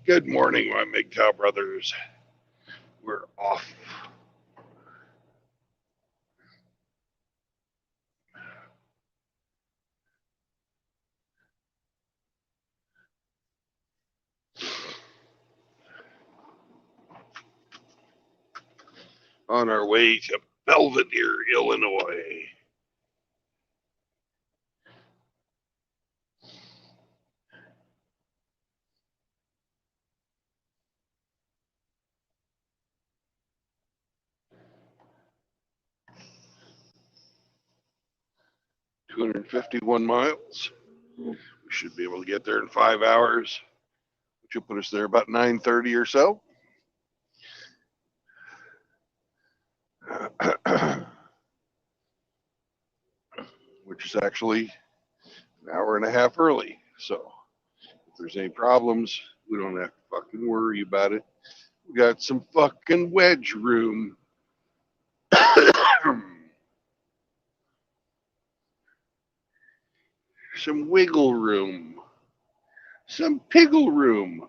Good morning, my MGTOW brothers. We're off. On our way to Belvedere, Illinois. $251 miles. We should be able to get there in 5 hours, which will put us there about 9:30 or so. Which is actually an hour and a half early. So if there's any problems, we don't have to fucking worry about it. We got some fucking wedge room. Some wiggle room. Some piggle room.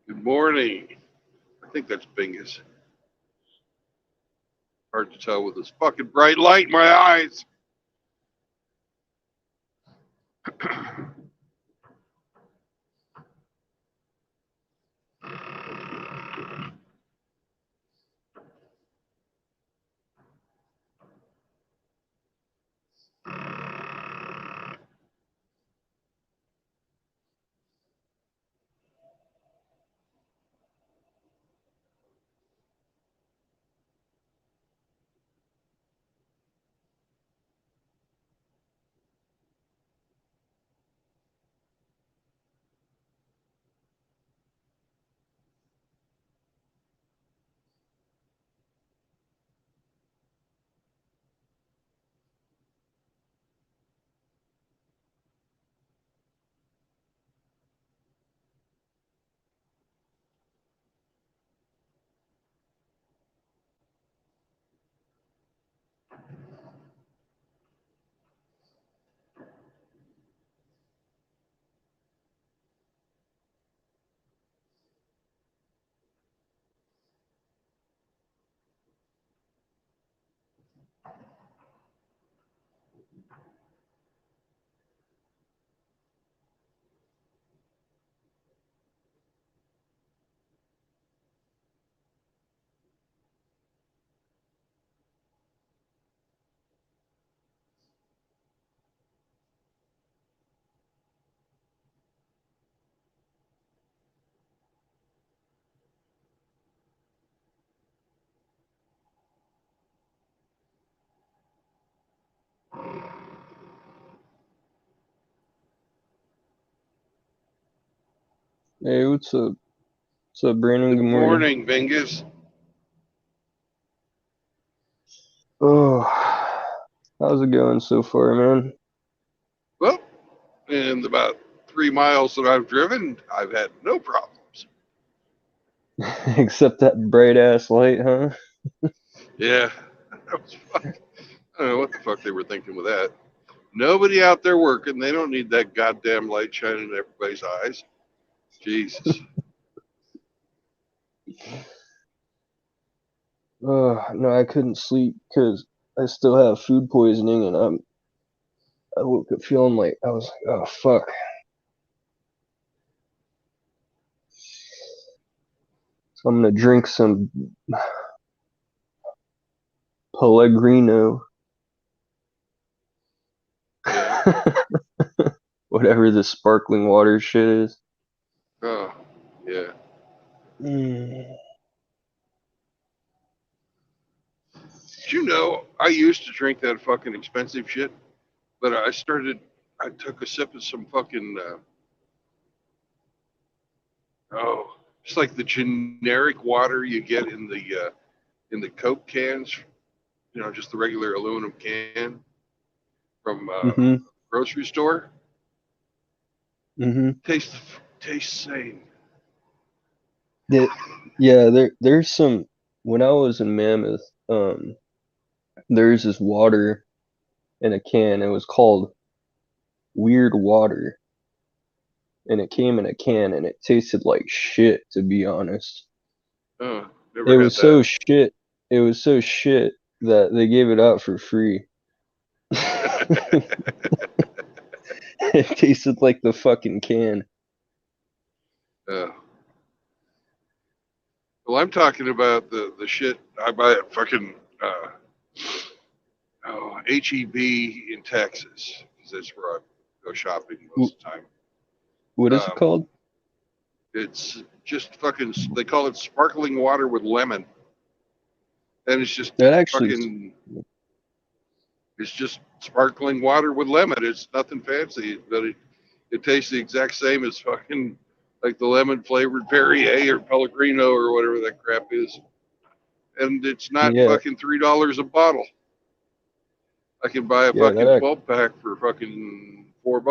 Good morning. I think that's Bingus. Hard to tell with this fucking bright light in my eyes. Hey, what's up? What's up, Brandon? Good Good morning. morning, Vengus. Oh, how's it going so far, man? Well, in about 3 miles that I've driven, I've had no problems. Except that bright ass light, huh? Yeah, that was fuck. I don't know what the fuck they were thinking with that. Nobody out there working. They don't need that goddamn light shining in everybody's eyes. Jesus. Oh, no, I couldn't sleep because I still have food poisoning, and I woke up feeling like I was like, oh fuck. So I'm gonna drink some Pellegrino, Yeah. whatever the sparkling water shit is. Oh, yeah. Mm. Did you know I used to drink that fucking expensive shit, but I took a sip of some fucking, oh, it's like the generic water you get in the Coke cans, just the regular aluminum can from Mhm. grocery store. Mhm. Tastes tastes same. That, yeah, there's some. When I was in Mammoth, there's this water in a can. It was called Weird Water, and it came in a can, and it tasted like shit, to be honest. Oh, It never had was so that. shit. It was so shit that they gave it out for free. It tasted like the fucking can. uh, well, I'm talking about the shit I buy at fucking HEB in Texas because that's where I go shopping most of the time. What is it Um, called? it's just fucking. They call it sparkling water with lemon, and it's just That actually, fucking. It's just sparkling water with lemon. It's nothing fancy, but it tastes the exact same as fucking like the lemon flavored Perrier or Pellegrino or whatever that crap is. And it's not yeah, fucking $3 a bottle. I can buy a yeah, fucking 12 pack for fucking $4.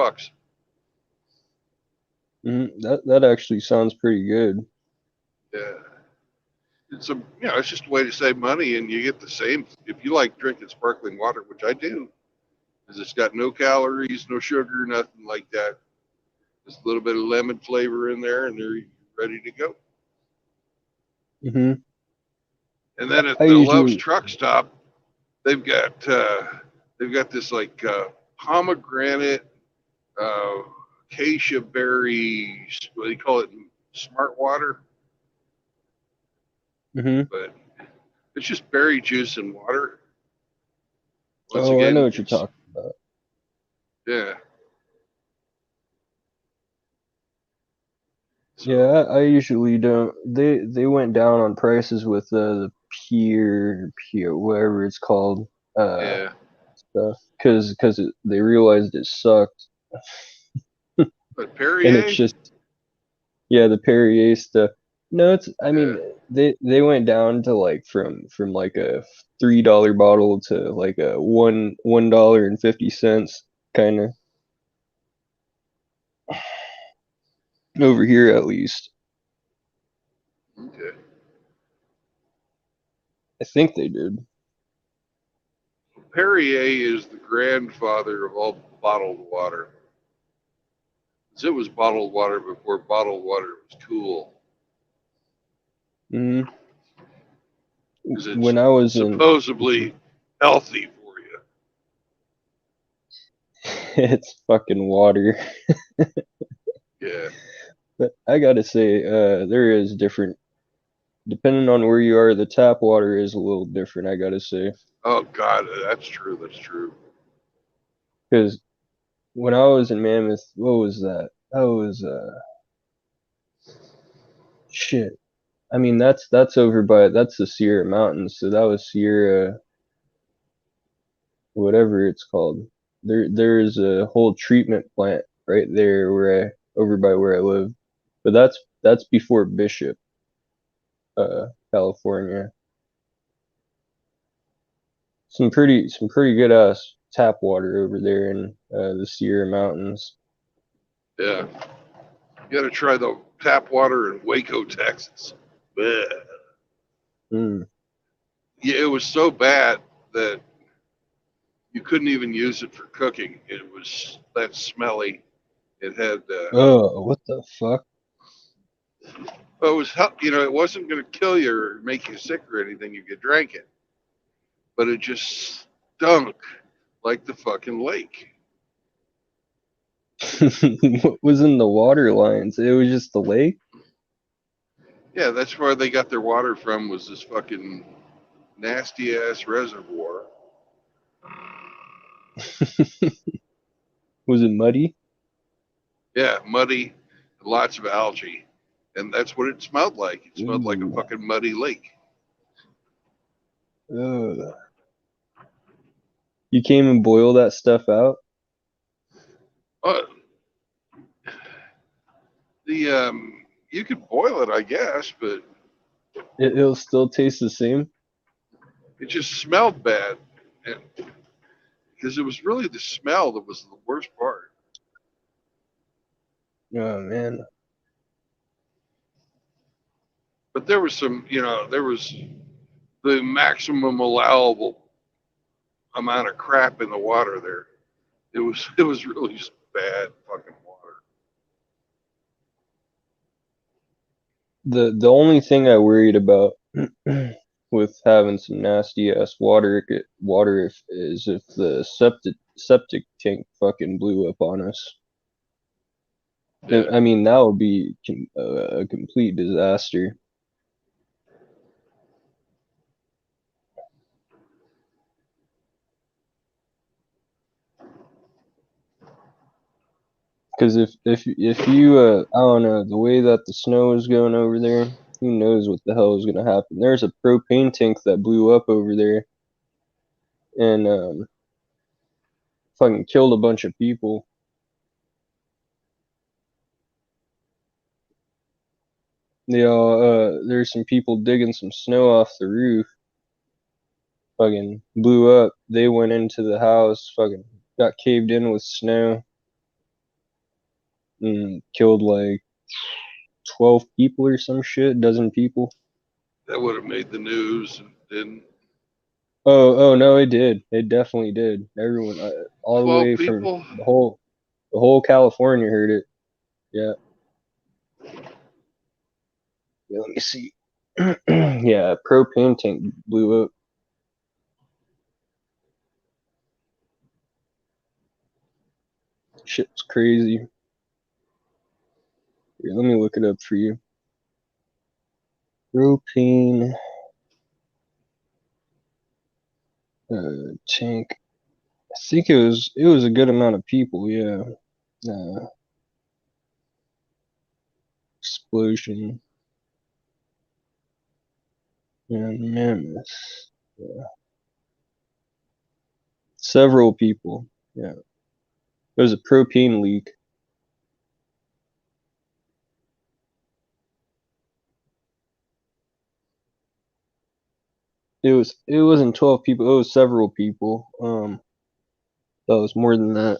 that actually sounds pretty good. Yeah, it's just a way to save money, and you get the same if you like drinking sparkling water, which I do, because it's got no calories, no sugar, nothing like that. Just a little bit of lemon flavor in there, and they're ready to go. Hmm. And then at I the Love's usually, truck stop, they've got this like pomegranate, uh, acacia berry. What do you call it? Smart water, hmm but it's just berry juice and water. Once Oh, I know again, what you're it's talking about. yeah. Yeah, So I usually don't. They went down on prices with the Pier, whatever it's called, yeah, stuff, because they realized it sucked, but and it's Perrier, just yeah, the Perrier stuff. No, it's I yeah. mean they went down to like from like a $3 bottle to like a $1.50 kind of over here at least. Okay. I think they did. Perrier is the grandfather of all bottled water. It was bottled water before bottled water was cool, hmm because it's When I was in, supposedly healthy for you. it's fucking water. Yeah. But I gotta say, there is different, depending on where you are, the tap water is a little different, I gotta say. Oh God, that's true. That's true. Because when I was in Mammoth, what was that? That was, shit. I mean, that's over by, that's the Sierra Mountains, so that was Sierra, whatever it's called. There's a whole treatment plant right there over by where I live. But that's before Bishop, California. Some pretty good ass tap water over there in the Sierra Mountains. Yeah. You got to try the tap water in Waco, Texas. Bleh. Mm. Yeah, it was so bad that you couldn't even use it for cooking. It was that smelly. It had, Oh, what the fuck? well, it was, it wasn't going to kill you or make you sick or anything if you drank it, but it just stunk like the fucking lake. What was in the water lines? It was just the lake? Yeah, that's where they got their water from. Was this fucking nasty ass reservoir? Was it muddy? Yeah, muddy, lots of algae, and that's what it smelled like. It smelled like a Ooh. fucking muddy lake. Ugh. You came and boiled that stuff out? Uh, the you could boil it, I guess, but It'll still taste the same? it just smelled bad, and because it was really the smell that was the worst part. Oh man. But there was some, there was the maximum allowable amount of crap in the water there. It was really just bad fucking water. The only thing I worried about with having some nasty ass water if is if the septic tank fucking blew up on us. Yeah. I mean, that would be a complete disaster. Because if you I don't know the way that the snow is going over there, who knows what the hell is gonna happen? There's a propane tank that blew up over there and fucking killed a bunch of people. There's some people digging some snow off the roof. Fucking blew up. They went into the house. Fucking got caved in with snow and killed like 12 people or some shit, dozen people. That would have made the news and didn't. Oh no, it did. It definitely did. Everyone, all the 12 way from people? the whole California heard it. Yeah. Yeah, let me see. Yeah, propane tank blew up. Shit's crazy. Here, let me look it up for you. Propane tank. I think it was a good amount of people. Yeah. Explosion in Mammoth. Yeah. Several people. Yeah. It was a propane leak. It wasn't 12 people, it was several people. That was more than that.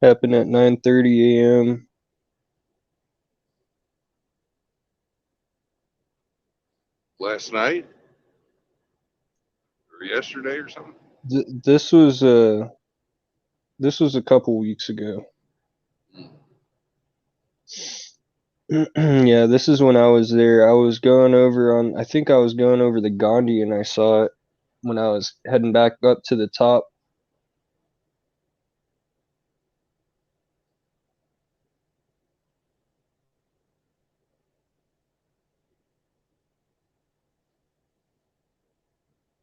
Happened at 9:30 a.m. Last night or yesterday or something. This was a couple weeks ago. Yeah, this is when I was there. I think I was going over the Gandhi and I saw it when I was heading back up to the top.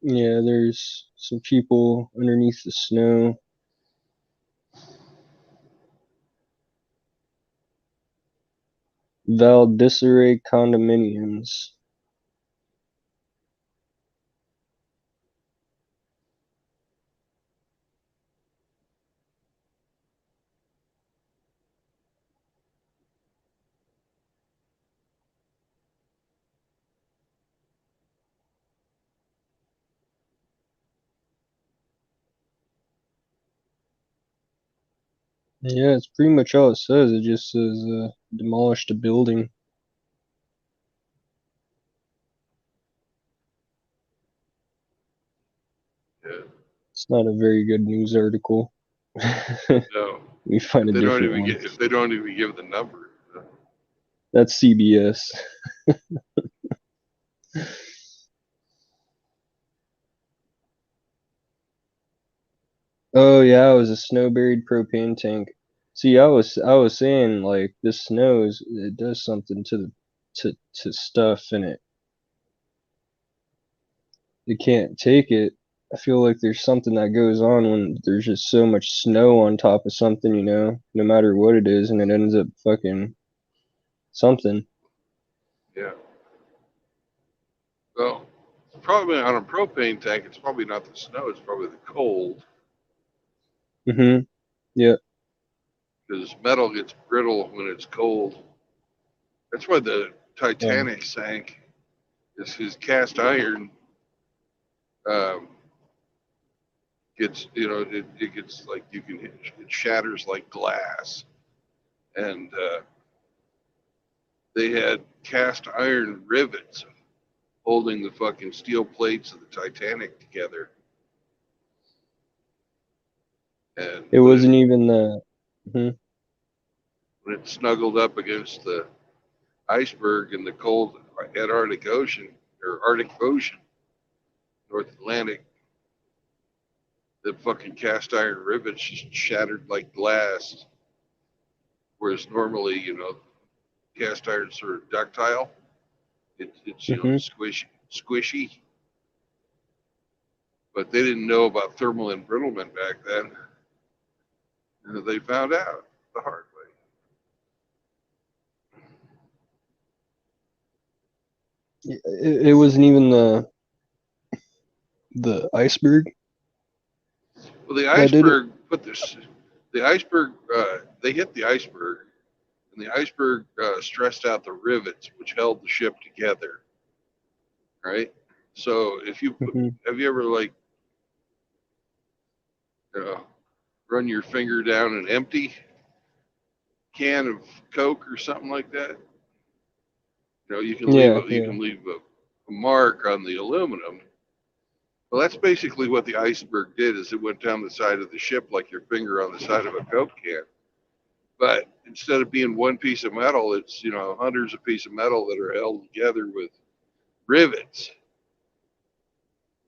Yeah, there's some people underneath the snow. Valdisare condominiums. Yeah, it's pretty much all it says. It just says demolished a building. Yeah. It's not a very good news article. No. We find If a they don't different even one. get, if they don't even give the number. That's CBS. Oh yeah, it was a snow buried propane tank. See, I was saying like this snows it does something to the to stuff and it can't take it. I feel like there's something that goes on when there's just so much snow on top of something, no matter what it is, and it ends up fucking something. Yeah. Well, probably on a propane tank, it's probably not the snow, it's probably the cold. Mhm. Yeah. Because metal gets brittle when it's cold. That's why the Yeah. Titanic sank. Is his cast iron um, gets, it gets like it shatters like glass. And they had cast iron rivets holding the fucking steel plates of the Titanic together. And It wasn't even the. Mhm. when it snuggled up against the iceberg in the cold Antarctic Ocean or Arctic Ocean, North Atlantic, the fucking cast iron rivets just shattered like glass. Whereas normally, cast iron's sort of ductile. It's Mhm. squishy. But they didn't know about thermal embrittlement back then. And they found out the hard way. It wasn't even the iceberg Well, the that did it. iceberg put this. The iceberg. They hit the iceberg, and the iceberg stressed out the rivets which held the ship together. Right. So if you put, Mhm. have you ever like uh, run your finger down an empty can of Coke or something like that? You Yeah. can Yeah. leave a mark on the aluminum, Well, that's basically what the iceberg did. Is it went down the side of the ship like your finger on the side of a Coke can. But instead of being one piece of metal, it's hundreds of pieces of metal that are held together with rivets.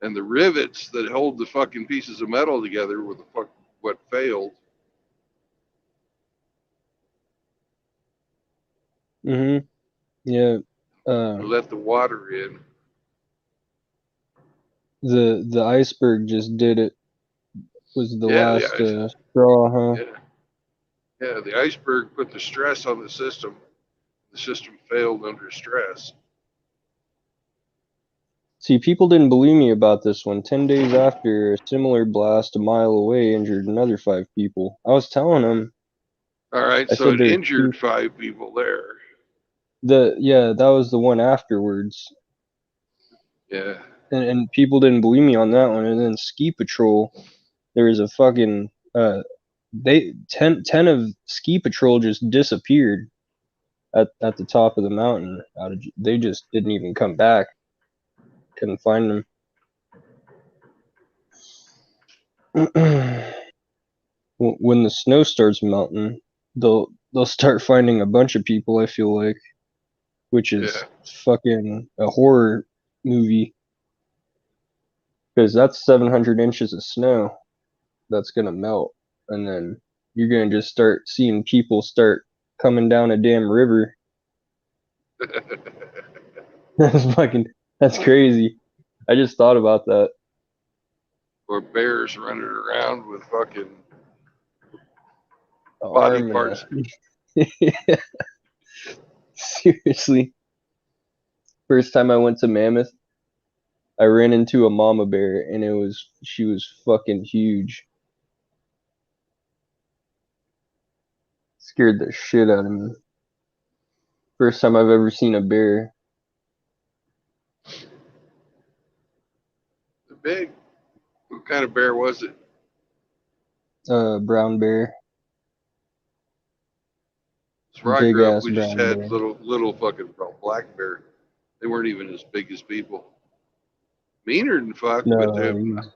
And the rivets that hold the fucking pieces of metal together were what failed. Mhm. Yeah. Let the water in. The iceberg just did it. Was the Yeah, last straw, huh? yeah, yeah. The iceberg put the stress on the system. The system failed under stress. See, people didn't believe me about this one. 10 days after, a similar blast a mile away injured another 5 people. I was telling them, All right, I so said it there's injured 5 people there. yeah, that was the one afterwards. Yeah. And people didn't believe me on that one. And then ski patrol, there was a fucking they 10 of ski patrol just disappeared at the top of the mountain. They just didn't even come back. Couldn't find them. When the snow starts melting, they'll start finding a bunch of people, I feel like, which is Yeah. fucking a horror movie, because that's 700 inches of snow that's gonna melt, and then you're gonna just start seeing people start coming down a damn river. That's crazy. I just thought about that. Or bears running around with fucking The body arm, parts. seriously. First time I went to Mammoth, I ran into a mama bear, and she was fucking huge. Scared the shit out of me. First time I've ever seen a bear. Big. What kind of bear was it? Brown bear. So where I Big grew up, ass we just brown had bear. little fucking black bear. They weren't even as big as people. Meaner than fuck, but No, they're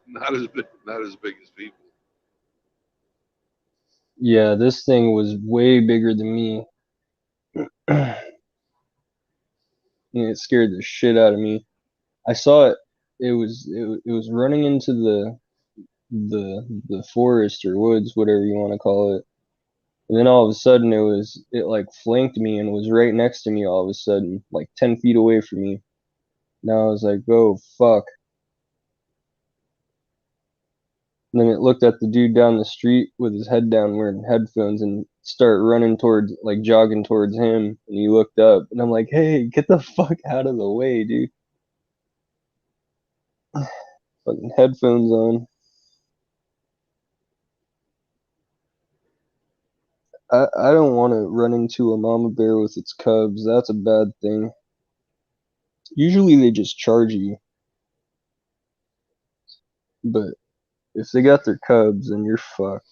not as big as people. yeah, this thing was way bigger than me. And it scared the shit out of me. I saw it. It was running into the forest or woods, whatever you want to call it. And then all of a sudden it like flanked me and was right next to me all of a sudden, like 10 feet away from me. Now I was like, oh fuck. And then it looked at the dude down the street with his head down wearing headphones and start running towards, like jogging towards him. And he looked up and I'm like, hey, get the fuck out of the way, dude. Fucking headphones on. I don't want to run into a mama bear with its cubs. That's a bad thing. Usually they just charge you, but if they got their cubs, then you're fucked.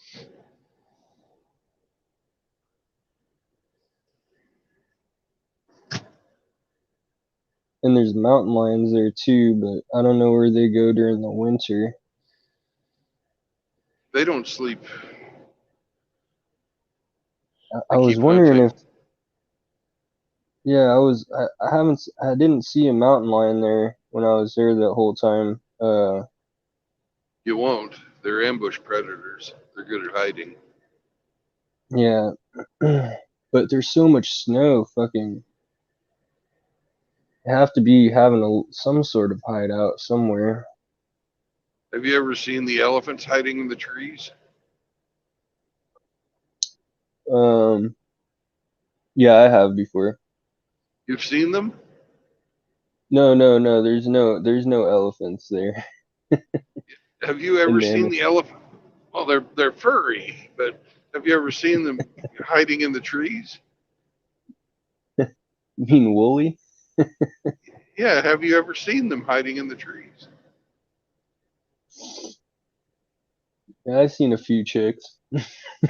And there's mountain lions there too, but I don't know where they go during the winter. They don't sleep. I They was keep wondering hunting. if, yeah, I didn't see a mountain lion there when I was there that whole time. You won't. They're ambush predators. They're good at hiding. Yeah, but there's so much snow. Fucking, you have to be having some sort of hideout somewhere. Have you ever seen the elephants hiding in the trees? Um, yeah, I have before. You've seen them? No. There's no elephants there Have you in ever seen Mammoth. the elephant? Well, they're furry, but have you ever seen them hiding in the trees? You mean woolly? Yeah, have you ever seen them hiding in the trees? Yeah, I've seen a few chicks.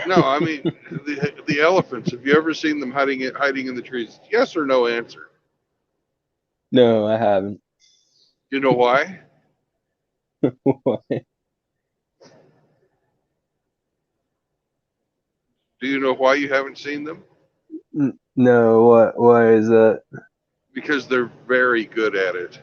No, I mean the elephants. Have you ever seen them hiding in the trees? Yes or no answer. No, I haven't. You know why? Do you know why you haven't seen them? No, what? Why is that? Because they're very good at it.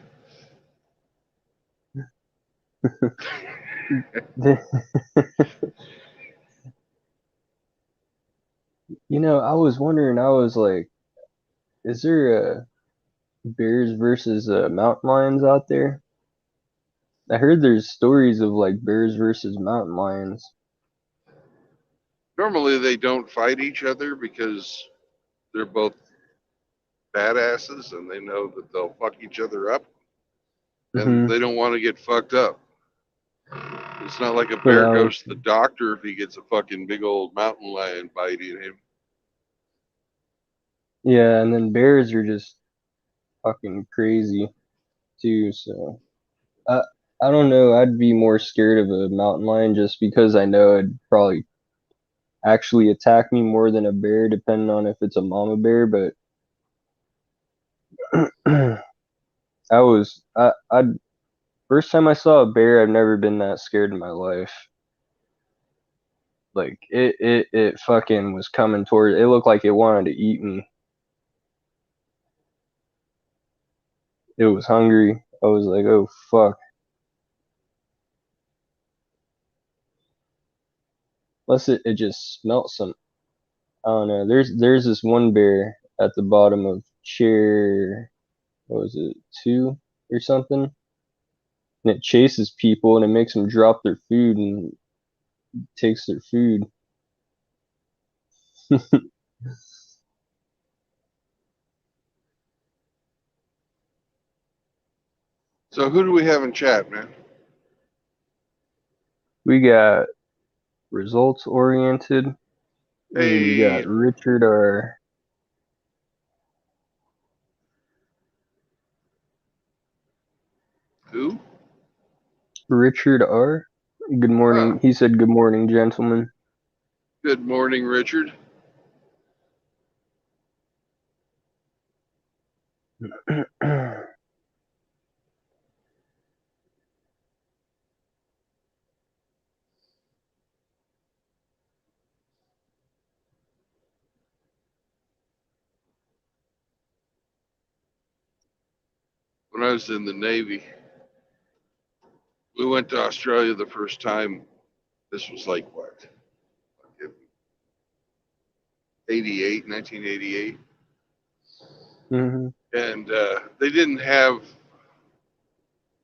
I was wondering. I was like, is there bears versus mountain lions out there? I heard there's stories of like bears versus mountain lions. Normally, they don't fight each other because they're both badasses and they know that they'll fuck each other up and Hmm. they don't want to get fucked up. It's not like a But bear I was, goes to the doctor if he gets a fucking big old mountain lion biting him. yeah, and then bears are just fucking crazy too. So I I don't know. I'd be more scared of a mountain lion just because I know it'd probably actually attack me more than a bear, depending on if it's a mama bear. But I first time I saw a bear, I've never been that scared in my life. Like it fucking was coming toward. It looked like it wanted to eat me. It was hungry. I was like, oh fuck. Unless it just smelt some. I don't know. There's this one bear at the bottom of chair. What was it, two or something? And it chases people and it makes them drop their food and takes their food. So who do we have in chat, man? We got results oriented. We got Hey, Richard R. who? Richard R. Good Ah, morning. He said, "Good morning, gentlemen." good morning, Richard. When I was in the Navy, we went to Australia the first time. This was like what? 88, 1988. Hmm. And they didn't have,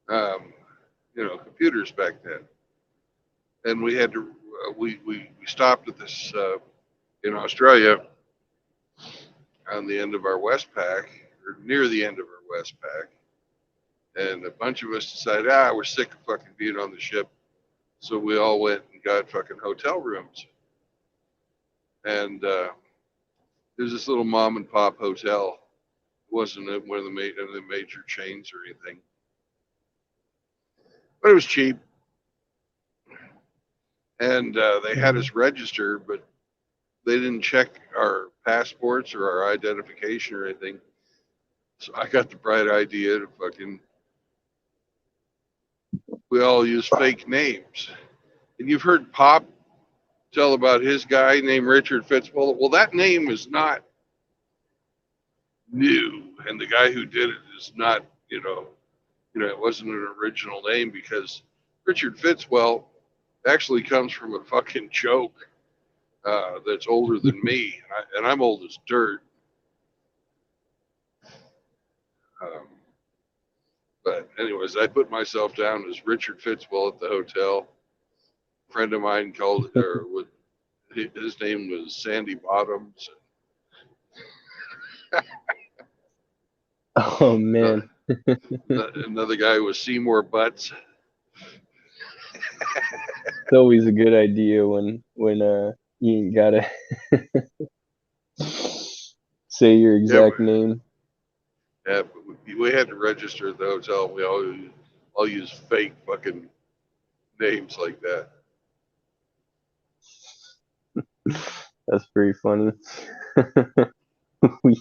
um, computers back then. And we had to, we stopped at this, in Australia on the end of our Westpac, or near the end of our Westpac. And a bunch of us decided, we're sick of fucking being on the ship. So we all went and got fucking hotel rooms. And there's this little mom and pop hotel. It wasn't one of the major chains or anything, but it was cheap. And they had Hmm. us register, but they didn't check our passports or our identification or anything. So I got the bright idea to fucking, we all use fake names. And you've heard Pop tell about his guy named Richard Fitzwell. Well, that name is not new, and the guy who did it is not, it wasn't an original name because Richard Fitzwell actually comes from a fucking joke that's older than me, and I'm old as dirt. Um, but anyways, I put myself down as Richard Fitzwell at the hotel. A friend of mine called, or would, his name was Sandy Bottoms. Oh Another, man, another guy was Seymour Butts. it's always a good idea when you ain't gotta say your Yeah, exact name. yeah, we had to register at the hotel. We all use fake fucking names like that. That's pretty funny. we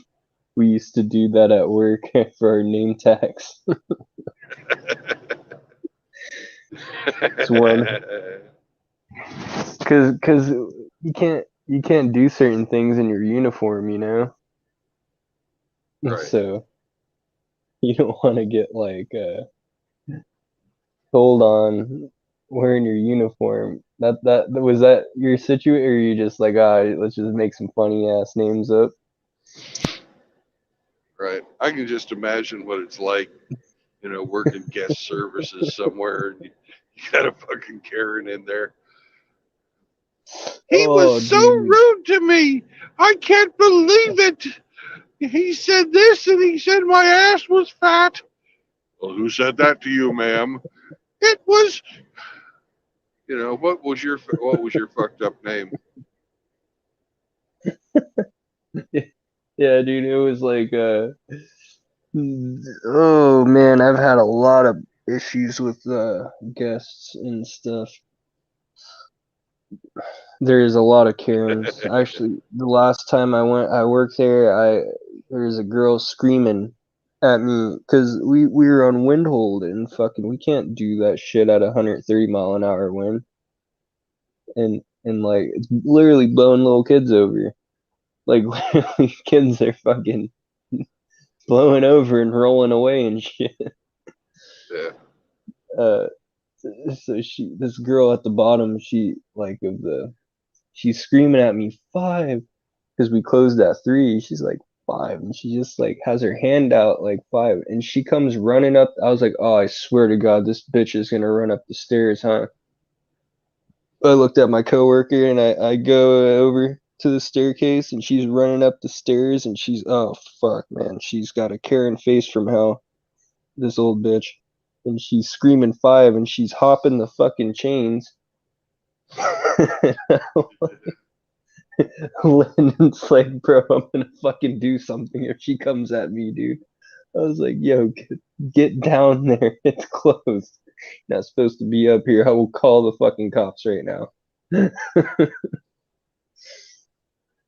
we used to do that at work for our name tags. It's one because you can't do certain things in your uniform, you know. Right. So you don't want to get like told on wearing your uniform. That was that your situation, or you just like let's just make some funny ass names up. Right. I can just imagine what it's like, working guest services somewhere and you got a fucking Karen in there. He was Oh, so dude. rude to me. I can't believe it. He said this and he said my ass was fat. Well, who said that to you, ma'am? It was, what was your fucked up name? Yeah, dude, it was like oh man, I've had a lot of issues with guests and stuff. There's a lot of Karens. Actually, the last time I worked there, there was a girl screaming at me because we were on wind hold and fucking we can't do that shit at 130-mile-an-hour wind and like it's literally blowing little kids over. Like literally kids are fucking blowing over and rolling away and shit. Yeah. Uh, so this girl at the bottom, she's screaming at me 5 because we closed at 3. She's like 5, and she just like has her hand out like 5, and she comes running up. I was like, oh, I swear to God, this bitch is gonna run up the stairs, huh? I looked at my coworker and I go over to the staircase and she's running up the stairs and she's oh fuck man, she's got a Karen face from hell, this old bitch. And she's screaming 5 and she's hopping the fucking chains. Lyndon's like, bro, I'm gonna fucking do something if she comes at me, dude. I was like, yo, get down there. It's closed. You're not supposed to be up here. I will call the fucking cops right now.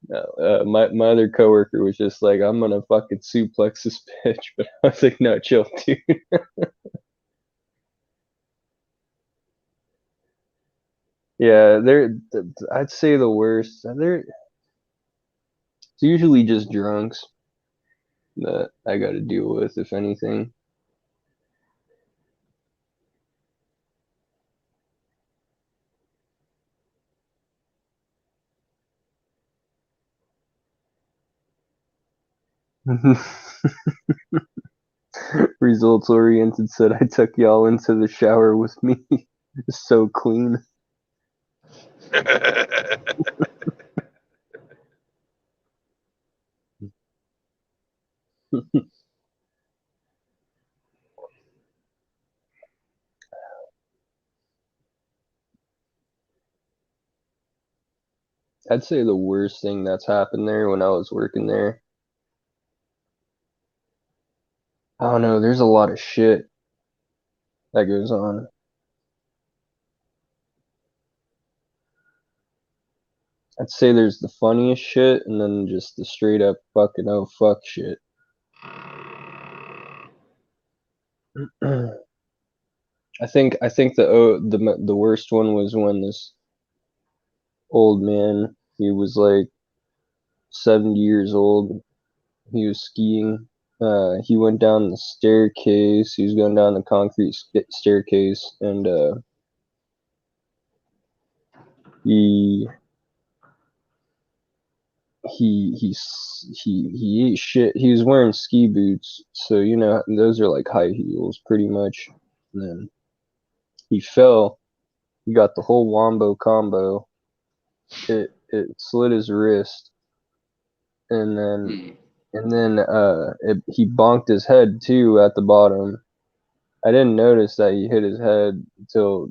No, my other coworker was just like, I'm gonna fucking suplex this bitch, but I was like, no, chill, dude. Yeah, I'd say the worst. It's usually just drunks that I got to deal with, if anything. Results oriented said I took y'all into the shower with me. So clean. I'd say the worst thing that's happened there when I was working there. I don't know, there's a lot of shit that goes on. I'd say there's the funniest shit and then just the straight up fucking oh fuck shit. I think the worst one was when this old man, he was like 70 years old. He was skiing. He went down the staircase. He was going down the concrete staircase, and he he ate shit. He was wearing ski boots, so you know those are like high heels, pretty much. And then he fell. He got the whole wombo combo. It slit his wrist, and then Hmm. he bonked his head too at the bottom. I didn't notice that he hit his head until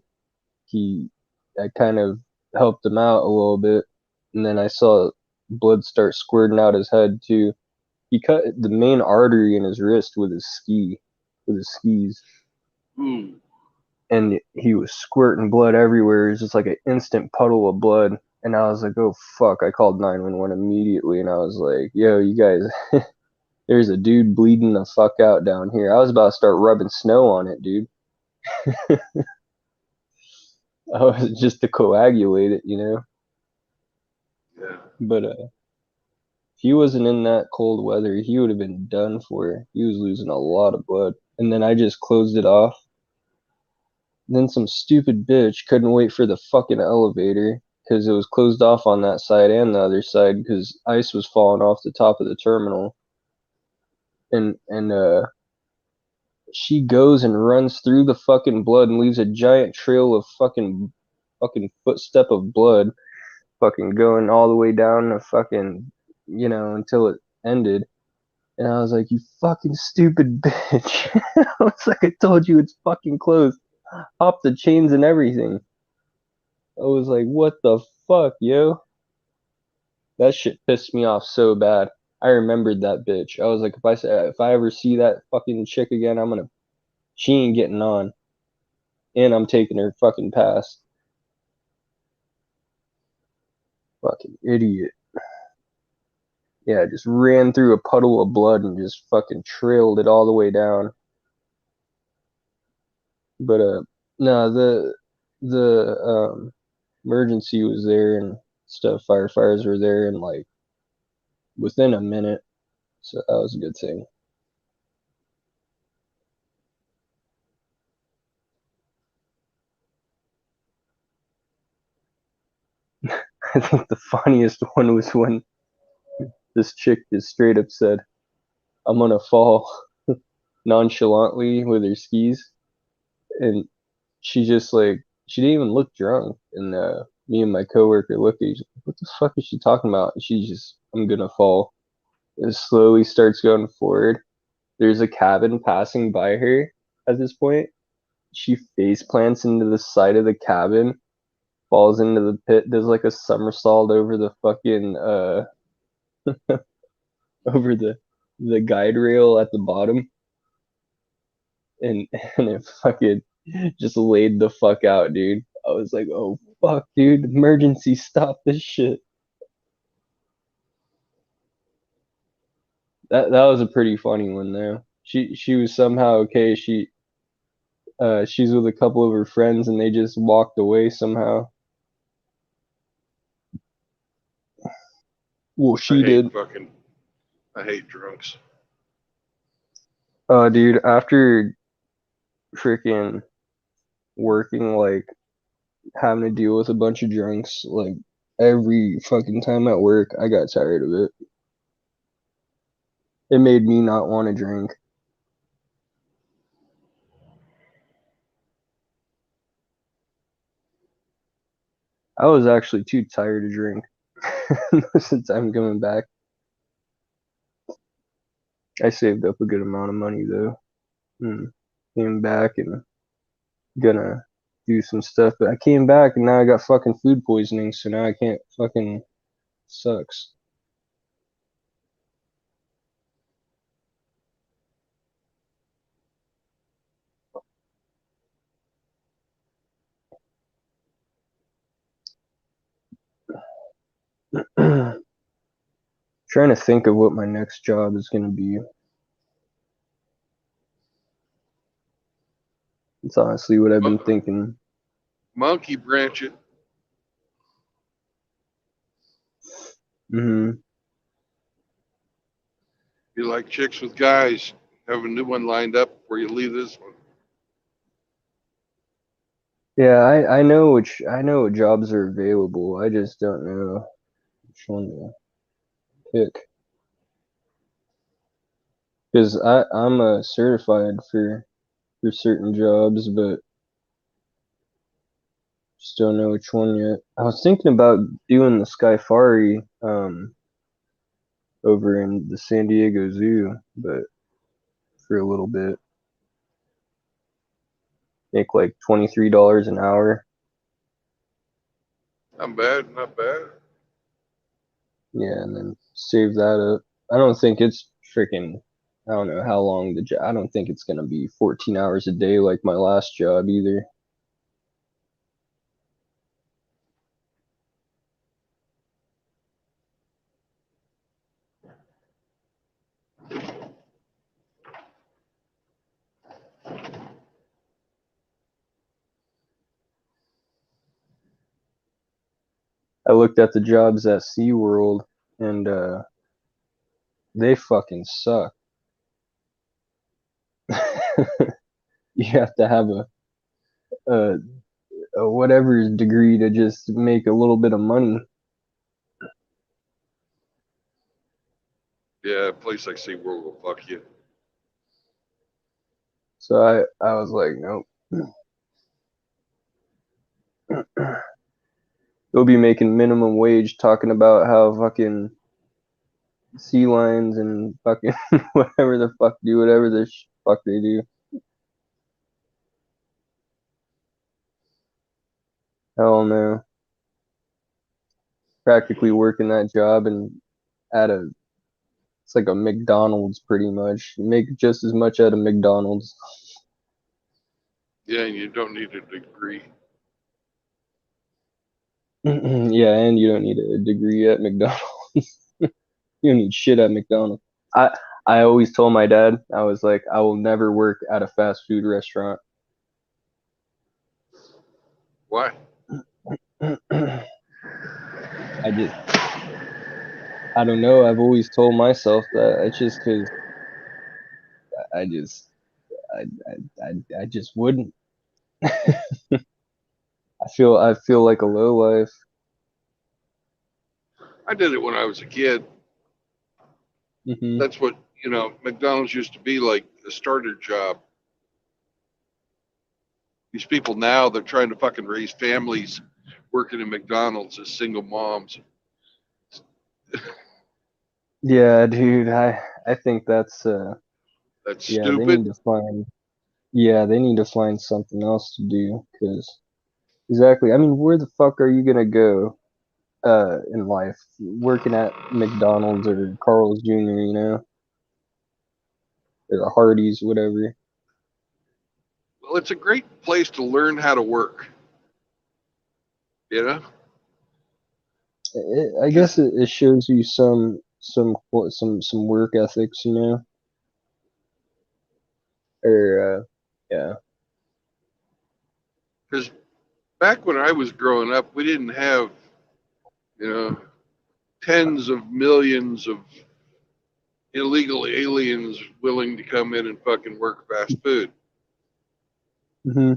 he I kind of helped him out a little bit, and then I saw blood start squirting out his head too. He cut the main artery in his wrist with his skis, Ooh. and he was squirting blood everywhere. It was just like an instant puddle of blood. And I was like, oh fuck! I called 911 immediately, and I was like, yo, you guys, there's a dude bleeding the fuck out down here. I was about to start rubbing snow on it, dude. I was just to coagulate it, you know. Yeah. But if he wasn't in that cold weather, he would have been done for. He was losing a lot of blood. And then I just closed it off. Then some stupid bitch couldn't wait for the fucking elevator because it was closed off on that side and the other side because ice was falling off the top of the terminal. And she goes and runs through the fucking blood and leaves a giant trail of fucking footstep of blood fucking going all the way down to fucking, you know, until it ended. And I was like, you fucking stupid bitch. I was like, I told you it's fucking closed. Off the chains and everything. I was like, what the fuck, yo? That shit pissed me off so bad. I remembered that bitch. I was like, if I ever see that fucking chick again, she ain't getting on. And I'm taking her fucking pass. Fucking idiot. Yeah, just ran through a puddle of blood and just fucking trailed it all the way down. But no, the emergency was there and stuff. Firefighters were there and like within a minute, so that was a good thing. I think the funniest one was when this chick just straight up said, "I'm gonna fall," nonchalantly with her skis, and she just like she didn't even look drunk. And me and my coworker looked at each other, what the fuck is she talking about? And she just, I'm gonna fall. And slowly starts going forward. There's a cabin passing by her at this point. She face plants into the side of the cabin, falls into the pit, does like a somersault over the fucking over the guide rail at the bottom, and and it fucking just laid the fuck out, dude. I was like, oh fuck, dude, emergency, stop this shit. That was a pretty funny one though. She was somehow okay. She's with a couple of her friends and they just walked away somehow. Well, I she hate did. fucking. I hate drunks. Dude, after freaking working, like having to deal with a bunch of drunks, like every fucking time at work, I got tired of it. It made me not want to drink. I was actually too tired to drink most of the time coming back. I saved up a good amount of money though. And came back and gonna do some stuff. But I came back and now I got fucking food poisoning, so now I can't fucking sucks. Trying to think of what my next job is gonna be. It's honestly what I've been thinking. Monkey branch it. Hmm. You like chicks with guys. Have a new one lined up before you leave this one. Yeah, I know what jobs are available. I just don't know which one to pick. Because I'm certified for certain jobs, but just don't know which one yet. I was thinking about doing the Skyfari over in the San Diego Zoo, but for a little bit, make like $23 an hour. Not bad, not bad. Yeah, and then save that up. I don't think it's freaking. I don't know how long the job. I don't think it's gonna be 14 hours a day like my last job either. I looked at the jobs at SeaWorld and they fucking suck. You have to have a, a whatever degree to just make a little bit of money. Yeah, a place like SeaWorld will fuck you. So I was like, nope. You'll be making minimum wage talking about how fucking sea lions and fucking whatever the fuck do whatever the fuck they do. Hell no. Practically working that job and at a it's like a McDonald's pretty much. You make just as much at a McDonald's. Yeah, and you don't need a degree. Yeah, and you don't need a degree at McDonald's. You don't need shit at McDonald's. I I always told my dad, I was like, I will never work at a fast food restaurant. Why? I just I don't know. I've always told myself that it's just because I just I just wouldn't. I feel like a low life. I did it when I was a kid. Hmm. That's what, McDonald's used to be like a starter job. These people now, they're trying to fucking raise families working in McDonald's as single moms. Yeah, dude. I think that's That's yeah. They stupid. need to find yeah. They need to find something else to do because exactly. I mean, where the fuck are you gonna go in life? Working at McDonald's or Carl's Jr. You know, or Hardee's, whatever. Well, it's a great place to learn how to work, you know? I Because guess it shows you some work ethics, you know, or yeah. because back when I was growing up, we didn't have, you know, tens of millions of illegal aliens willing to come in and fucking work fast food. Hmm.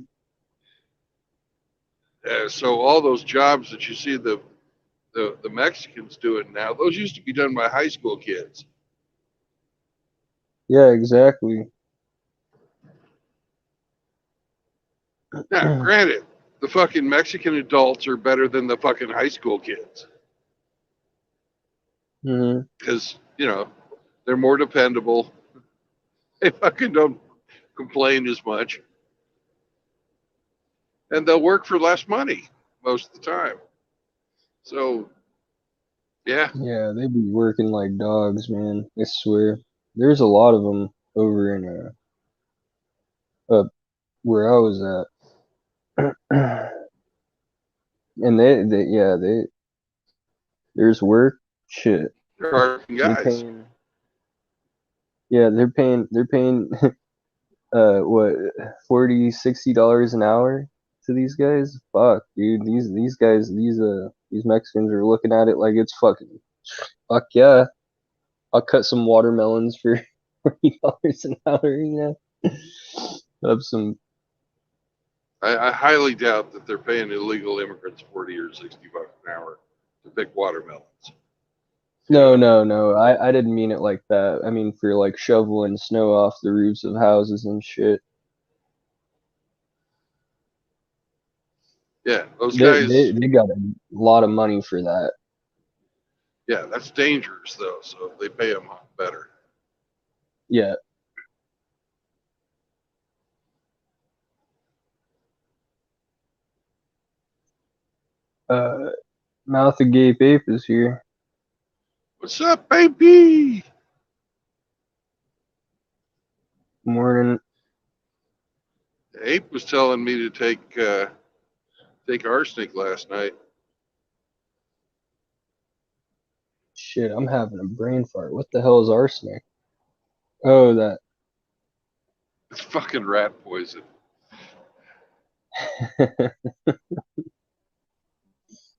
So all those jobs that you see the Mexicans doing now, those used to be done by high school kids. Yeah, exactly. Now, granted, the fucking Mexican adults are better than the fucking high school kids Hmm. because, they're more dependable. They fucking don't complain as much. And they'll work for less money most of the time. So, yeah, Yeah, they be working like dogs, man. I swear. There's a lot of them over in where I was at, and they there's work. Shit, they're hard they're guys. paying. Yeah, they're paying what 40, $60 an hour to these guys. Fuck, dude. These guys these Mexicans are looking at it like it's fucking fuck yeah. I'll cut some watermelons for $40 an hour, you know. Up some I highly doubt that they're paying illegal immigrants 40 or $60 an hour to pick watermelons. You no, know, no, no. I didn't mean it like that. I mean for like shoveling snow off the roofs of houses and shit. yeah, those They guys, they got a lot of money for that. yeah, that's dangerous though. So they pay them better. Yeah. Uh, Mouth agape ape is here. What's up, baby? Morning. Ape was telling me to take arsenic last night. Shit, I'm having a brain fart. What the hell is arsenic? Oh, that. It's fucking rat poison.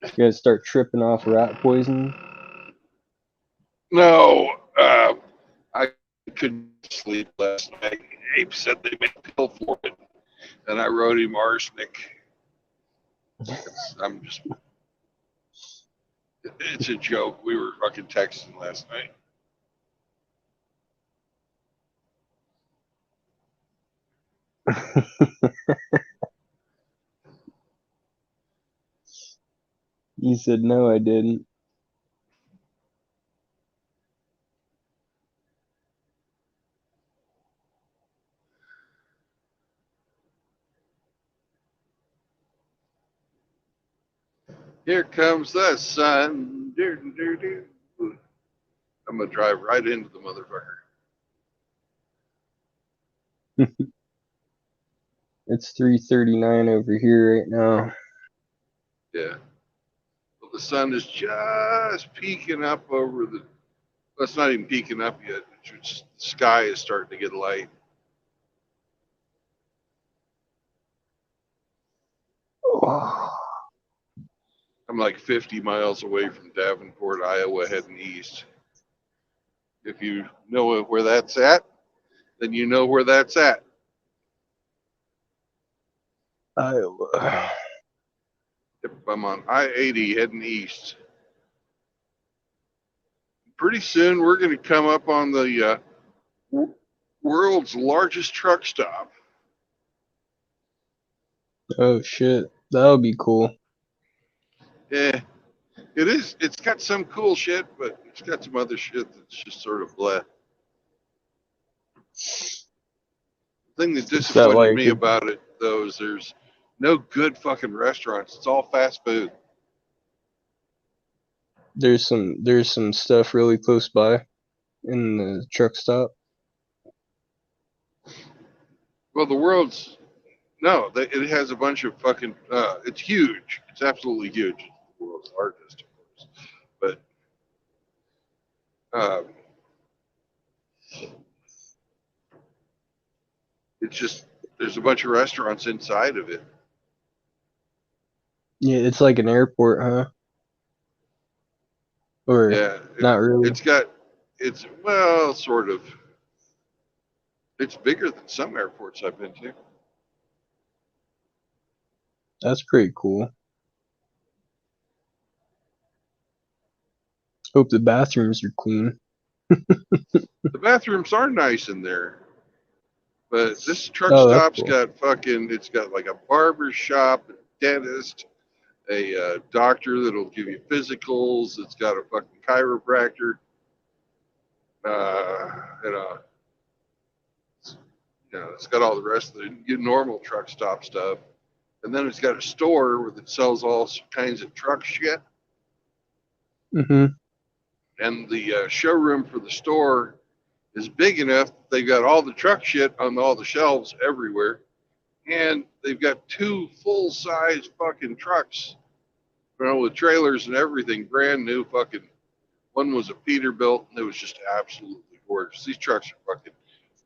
You guys start tripping off rat poison? No, I couldn't sleep last night. Abe said they made a pill for it, and I wrote him arsenic. I'm just, it's a joke. We were fucking texting last night. You said no, I didn't. Here comes the sun. I'm gonna drive right into the motherfucker. It's 3:39 over here right now. Yeah. Well, the sun is just peeking up over the. Well, it's not even peeking up yet. It's just, the sky is starting to get light. Oh, I'm like 50 miles away from Davenport, Iowa, heading east. If you know where that's at, then you know where that's at. Iowa. Yep, I'm on I-80 heading east. Pretty soon we're going to come up on the world's largest truck stop. Oh shit, that would be cool. Yeah, it is. It's got some cool shit, but it's got some other shit that's just sort of bleh. The thing that It's that disappointed like me about it, though, is there's no good fucking restaurants. It's all fast food. there's some stuff really close by in the truck stop. Well, the world's no, it has a bunch of fucking. It's huge. It's absolutely huge. It's the world's largest, of course. But it's just there's a bunch of restaurants inside of it. Yeah, it's like an airport, huh? Or Yeah, not really. it's got it's well, sort of. It's bigger than some airports I've been to. That's pretty cool. Hope the bathrooms are clean. The bathrooms are nice in there, but this truck Oh, that's stop's cool. got fucking. It's got like a barber shop, a dentist, a doctor that'll give you physicals. It's got a fucking chiropractor. Uh, and it's got all the rest of the normal truck stop stuff. And then it's got a store that sells all kinds of truck shit. Mhm. And the showroom for the store is big enough. They've got all the truck shit on all the shelves everywhere. And they've got two full size fucking trucks, with trailers and everything, brand new fucking. One was a Peterbilt, and it was just absolutely gorgeous. These trucks are fucking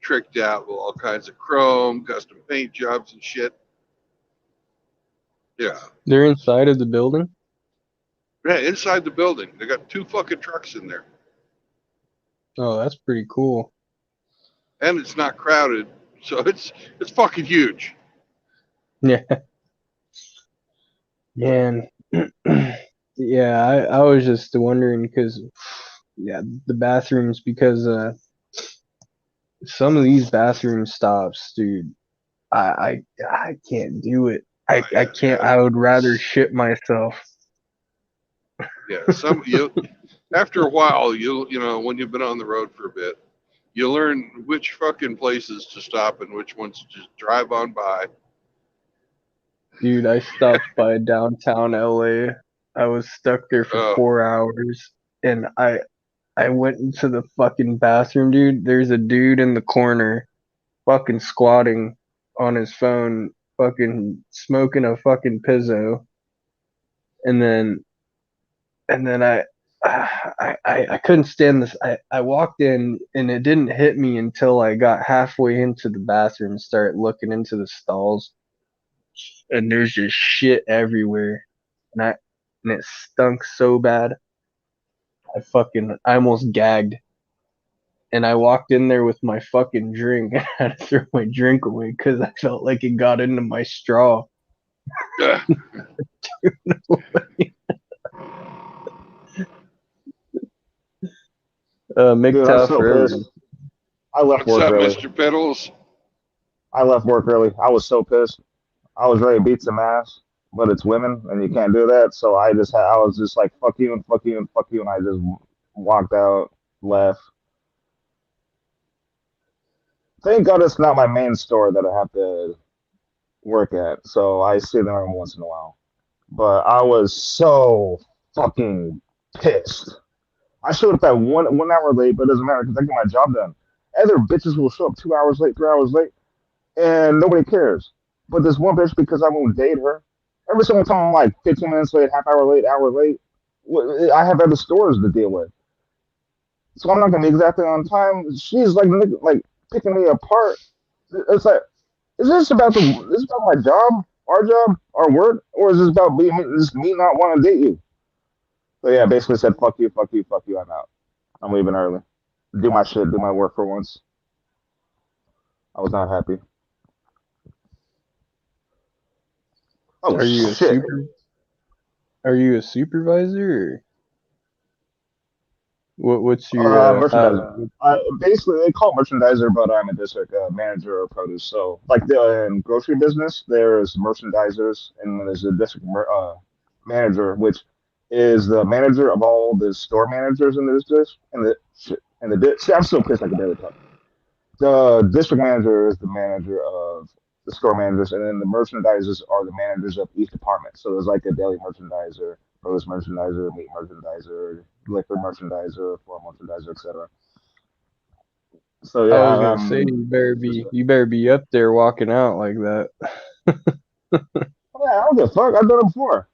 tricked out with all kinds of chrome, custom paint jobs and shit. Yeah. They're inside of the building. Yeah, inside the building. They got two fucking trucks in there. Oh, that's pretty cool. And it's not crowded, so it's fucking huge. Yeah, man. Yeah, I was just wondering because yeah, the bathrooms because some of these bathroom stops, dude, I can't do it. I can't. Yeah. I would rather shit myself. Yeah. After a while, when you've been on the road for a bit, you learn which fucking places to stop and which ones to just drive on by. Dude, I stopped by downtown LA. I was stuck there for Uh, 4 hours and I went into the fucking bathroom, dude. There's a dude in the corner fucking squatting on his phone, fucking smoking a fucking pizzo. And then and then I couldn't stand this. I walked in and it didn't hit me until I got halfway into the bathroom and started looking into the stalls and there's just shit everywhere. And and it stunk so bad. I almost gagged. And I walked in there with my fucking drink. I had to throw my drink away because I felt like it got into my straw. Ugh. Dude, I'm MGTOW so forever. pissed. I left What's work up, early. Mr. Pedals? I left work early. I was so pissed. I was ready to beat some ass, but it's women, and you can't do that. So I was just like, fuck you and fuck you and fuck you, and I just walked out, left. Thank God it's not my main store that I have to work at, so I see them every once in a while. But I was so fucking pissed. I showed up at one hour late, but it doesn't matter because I get my job done. Other bitches will show up 2 hours late, 3 hours late, and nobody cares. But this one bitch, because I won't date her, every single time I'm like 15 minutes late, half hour late, hour late, I have other stores to deal with. So I'm not gonna be exactly on time. She's like picking me apart. It's like, is this about my job, our job, our work, or is this about just me not wanting to date you? So yeah, basically said fuck you, fuck you, fuck you. I'm out. I'm leaving early. Do my shit, do my work for once. I was not happy. Oh Are you a shit. super? Are you a supervisor? Or what's your Merchandiser. Basically, they call it merchandiser, but I'm a district manager of produce. So, like in grocery business, there's merchandisers, and then there's a district manager, which is the manager of all the store managers in the district. I'm so pissed I can barely talk. The district manager is the manager of the store managers, and then the merchandisers are the managers of each department. So there's like a daily merchandiser, produce merchandiser, meat merchandiser, liquor merchandiser, floor merchandiser, etc. So I yeah, was gonna say you better be up there walking out like that. yeah, I don't give a fuck. I've done it before.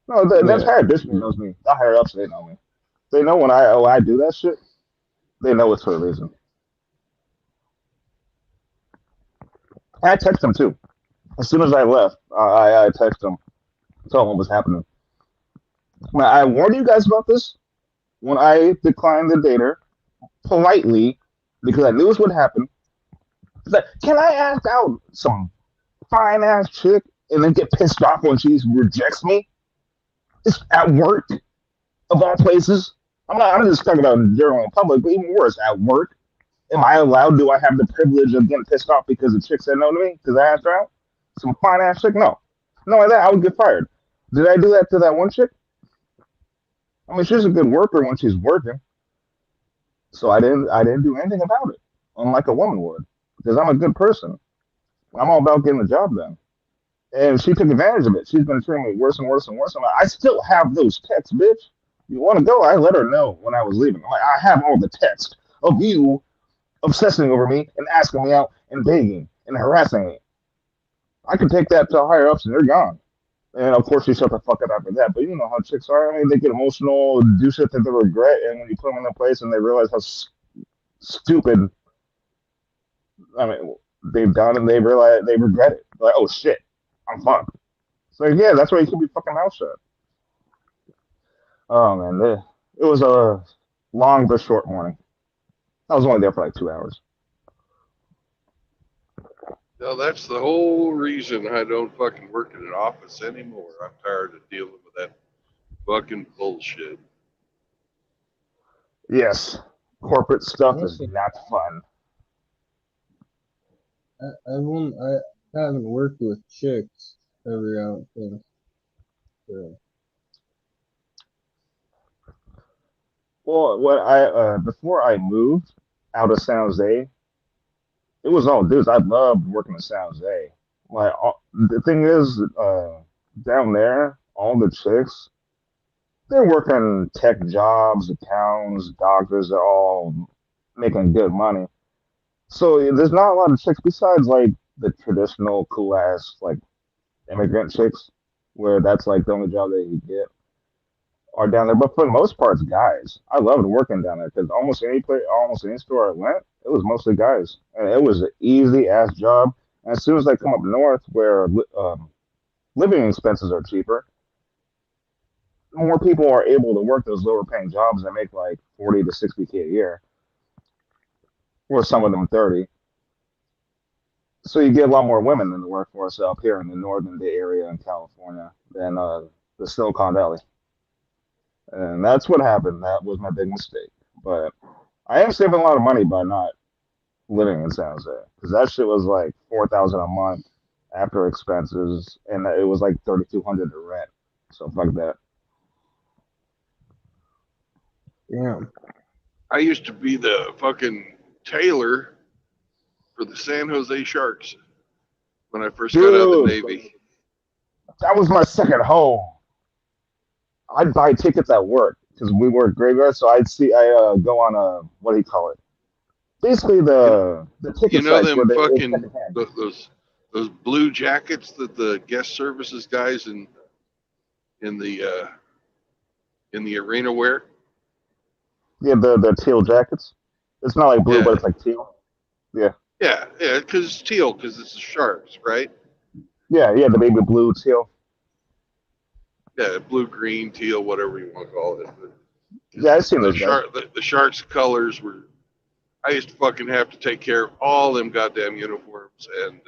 No, that's Yeah. higher district knows me. The higher ups they know me. They know when I do that shit. They know it's for a reason. And I text them too. As soon as I left, I text them, tell them what was happening. Now, I warned you guys about this when I declined the dater politely because I knew this would happen. It's like, can I ask out some fine ass chick and then get pissed off when she rejects me? It's at work, of all places. I'm just talking about in general in public, but even worse, at work. Am I allowed? Do I have the privilege of getting pissed off because the chick said no to me because I asked her out? Some fine ass chick? No. No, like that, I would get fired. Did I do that to that one chick? I mean, she's a good worker when she's working. So I didn't do anything about it, unlike a woman would, because I'm a good person. I'm all about getting the job done. And she took advantage of it. She's been treating me worse and worse and worse. I still have those texts, bitch. You want to go? I let her know when I was leaving. I'm like, I have all the text of you obsessing over me and asking me out and begging and harassing me. I can take that to higher ups and they're gone. And of course, she shut the fuck up after that. But you know how chicks are. I mean, they get emotional, do shit that they regret, and when you put them in a place and they realize how stupid, I mean, they've done and they realize they regret it. Like, oh shit, I'm fucked. So yeah, that's why you should be fucking mouth shut. Oh man, it was a long but short morning. I was only there for like 2 hours. No, that's the whole reason I don't fucking work in an office anymore. I'm tired of dealing with that fucking bullshit. Yes, corporate stuff is Honestly, not fun. I haven't worked with chicks ever out there. So. Well, what I before I moved out of San Jose, it was all dudes. I loved working in San Jose. The thing is, down there, all the chicks, they're working tech jobs, accountants, doctors. They're all making good money. So there's not a lot of chicks besides like the traditional cool ass like immigrant chicks, where that's like the only job that you get are down there. But for the most part, it's guys. I loved working down there because almost any store I went, it was mostly guys, and it was an easy ass job. And as soon as I come up north, where living expenses are cheaper, more people are able to work those lower paying jobs that make like 40 to 60K a year, or some of them 30. So you get a lot more women in the workforce up here in the northern Bay Area in California than the Silicon Valley. And that's what happened. That was my big mistake. But I am saving a lot of money by not living in San Jose because that shit was like 4,000 a month after expenses, and it was like 3,200 to rent. So fuck that. Damn. I used to be the fucking tailor for the San Jose Sharks when I first got out of the Dude, Navy. that was my second home. I'd buy tickets at work because we work graveyard. So I go on a what do you call it? Basically You, the you ticket know sites where them it's fucking secondhand. those blue jackets that the guest services guys in the uh, in the arena wear? Yeah, the teal jackets. It's not like blue, but Yeah, it's like teal. Yeah, yeah, because it's teal, because it's the Sharks, right? yeah, the baby blue teal. Yeah, blue, green, teal, whatever you want to call it. Yeah, Because I've seen those guys. the Sharks colors were. I used to fucking have to take care of all them goddamn uniforms, and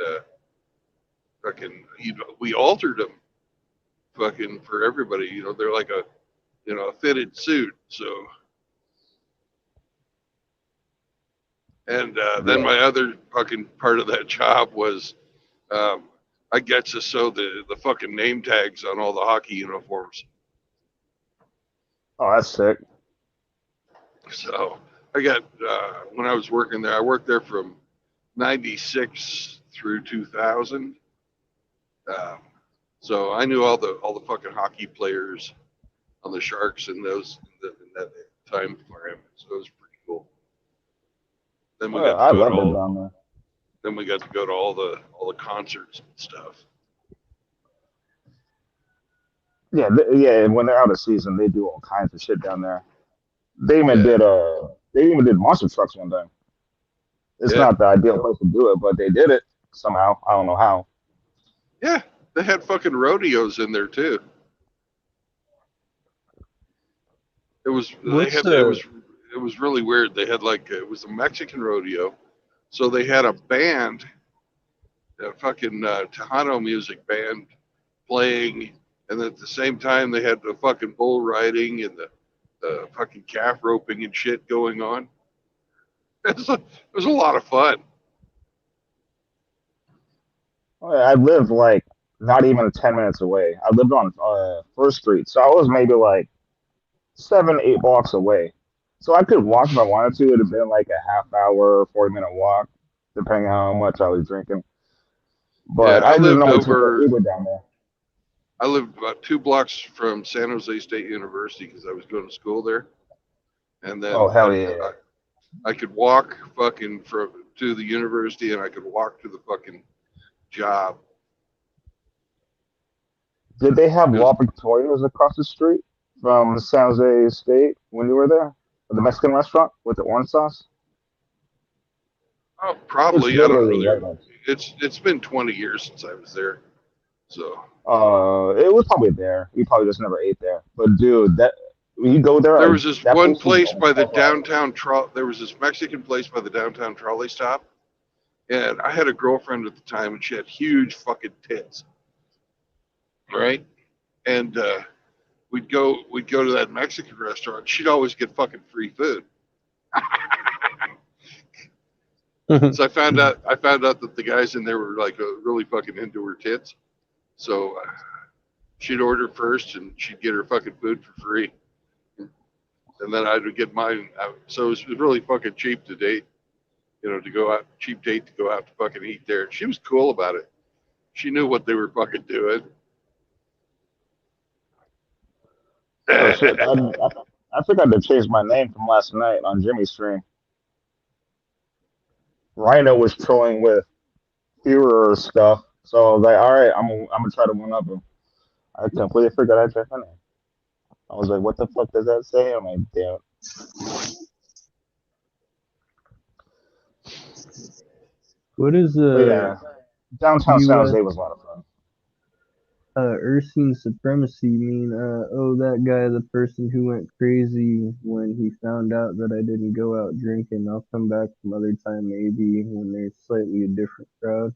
fucking we altered them fucking for everybody. They're like a fitted suit. So, and then Yeah. my other fucking part of that job was um, I got to sew the fucking name tags on all the hockey uniforms. Oh, that's sick. So I got when I was working there, I worked there from '96 through 2000. Um, so I knew all the fucking hockey players on the Sharks in that time frame. So it was pretty cool. Then we got to I go to loved it all. down there. Then we got to go to all the concerts and stuff. Yeah, yeah. When they're out of season, they do all kinds of shit down there. They even Yeah, did they even did monster trucks one time. It's yeah, not the ideal place to do it, but they did it somehow. I don't know how. yeah. They had fucking rodeos in there too. It was they What's had it was really weird. They had like it was a Mexican rodeo, so they had a band, a fucking Tejano music band playing, and at the same time they had the fucking bull riding and the fucking calf roping and shit going on. It was a lot of fun. I lived like not even 10 minutes away. I lived on First Street, so I was maybe like 7, 8 blocks away. So I could walk if I wanted to. It'd have been like a half hour, 40 minute walk, depending on how much I was drinking. Yeah, But I just normally took an Uber down there. I lived about 2 blocks from San Jose State University because I was going to school there, and Oh then hell yeah! I could walk fucking to the university, and I could walk to the fucking job. Did they have It was La Victoria's across the street from San Jose State when you were there? The Mexican restaurant with the orange sauce? It's probably I don't literally really. right next. It's been 20 years since I was there, so It was probably there. We probably just never ate there. But dude, that when you go there, there was this that one place was place on by the fire. downtown there was this Mexican place by the downtown trolley stop, and I had a girlfriend at the time, and she had huge fucking tits, right? And we'd go to that Mexican restaurant. She'd always get fucking free food. So I found out that the guys in there were like really fucking into her tits. So she'd order first, and she'd get her fucking food for free, and then I would get mine. So it was really fucking cheap to date. To go out, cheap date to go out to fucking eat there. She was cool about it. She knew what they were fucking doing. Oh shit! I forgot to change my name from last night on Jimmy's stream. Rhino was trolling with Führer stuff, so I was like, all right, I'm gonna try to one up him. I completely forgot I changed my name. I was like, what the fuck does that say? I'm like, damn. what is But yeah, downtown San US? Jose was a lot of fun. Ursine supremacy mean, oh, that guy, the person who went crazy when he found out that I didn't go out drinking. I'll come back some other time, maybe, when there's slightly a different crowd.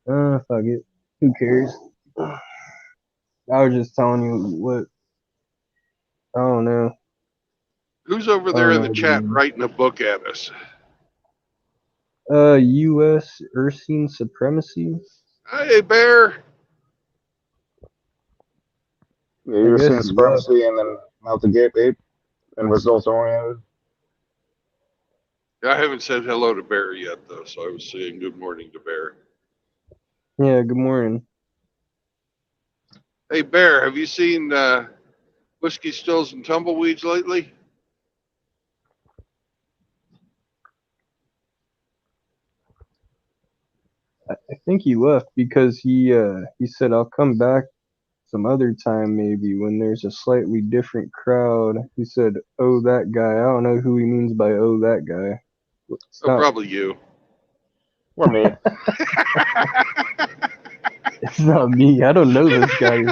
Fuck it. Who cares? I was just telling you what, I don't know. Who's over I there don't in know the what it chat means. writing a book at us? U.S. Ursine supremacy? Hey, Bear. Yeah, I you're guess seeing he left. supremacy and then out the gate, ape, and results oriented. I haven't said hello to Bear yet, though, so I was saying good morning to Bear. Yeah, good morning. Hey, Bear, have you seen Whiskey Stills and Tumbleweeds lately? I think he left because he said I'll come back some other time maybe when there's a slightly different crowd. He said, "Oh, that guy." I don't know who he means by "oh, that guy." It's Oh, not. probably you. Or me. It's not me. I don't know this guy.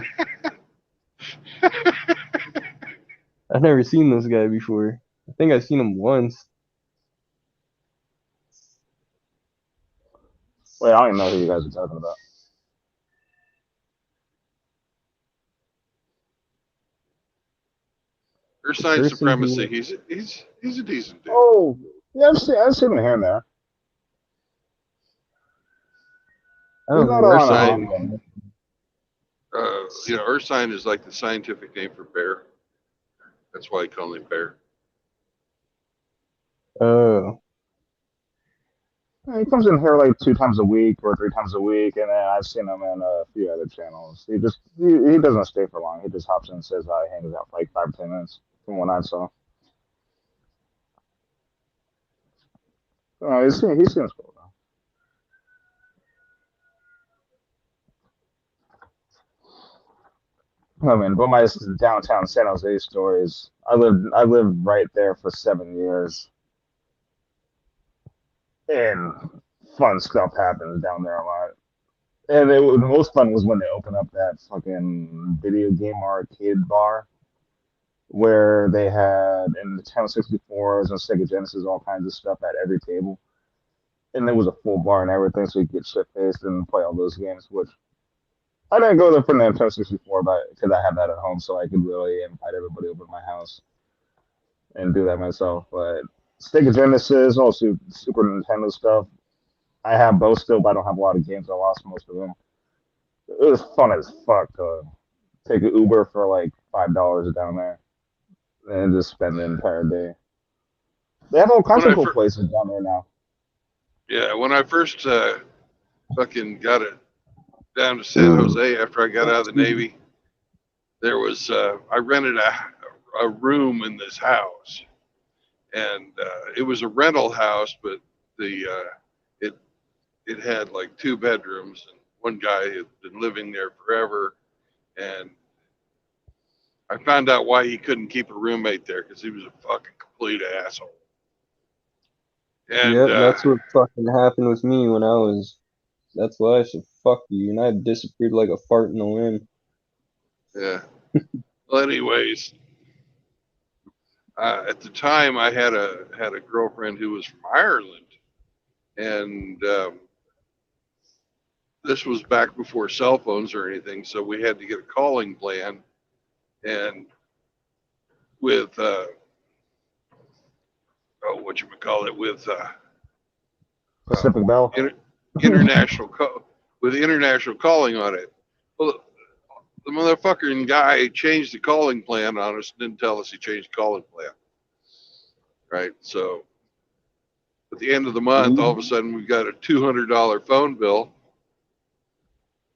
I've never seen this guy before. I think I've seen him once. Wait, I don't even know who you guys are talking about. The Ursine person Supremacy. who. He's a decent dude. Oh, yeah, I've seen him here and there. I He's don't not know what the Ursine, on. Ursine is like the scientific name for bear. That's why I call him Bear. Oh, He comes in here like 2 times a week or 3 times a week, and then I've seen him in a few other channels. He doesn't stay for long. He just hops in and says hi, hangs out for like 5 or 10 minutes from what I saw. He seems cool though. I mean, but my downtown San Jose stories. I lived right there for 7 years, and fun stuff happens down there a lot. And the most fun was when they opened up that fucking video game arcade bar where they had in the Nintendo 64s and Sega Genesis all kinds of stuff at every table. And there was a full bar and everything, so you could get shit faced and play all those games. Which I didn't go there for the Nintendo 64, but because I have that at home, so I could really invite everybody over to my house and do that myself. But Sega Genesis, also Super Nintendo stuff, I have both still, but I don't have a lot of games. I lost most of them. It was fun as fuck to take an Uber for like $5 down there and just spend the entire day. They have all When kinds of I cool first, places down there now. yeah, when I first fucking got it down to San Jose after I got out of the Navy, there was I rented a room in this house, and it was a rental house, but the it it had like 2 bedrooms, and one guy had been living there forever, and I found out why he couldn't keep a roommate there because he was a fucking complete asshole. And yep, that's what fucking happened with me when I was. That's why I said fuck you, and I disappeared like a fart in the wind. yeah. Well, anyways, at the time I had a girlfriend who was from Ireland, and this was back before cell phones or anything, so we had to get a calling plan, and with what you would call it, with uh, Pacific Bell. inter- international with international calling on it. Well, the motherfucking guy changed the calling plan on us, didn't tell us he changed the calling plan. Right, so at the end of the month, all of a sudden we got a $200 phone bill,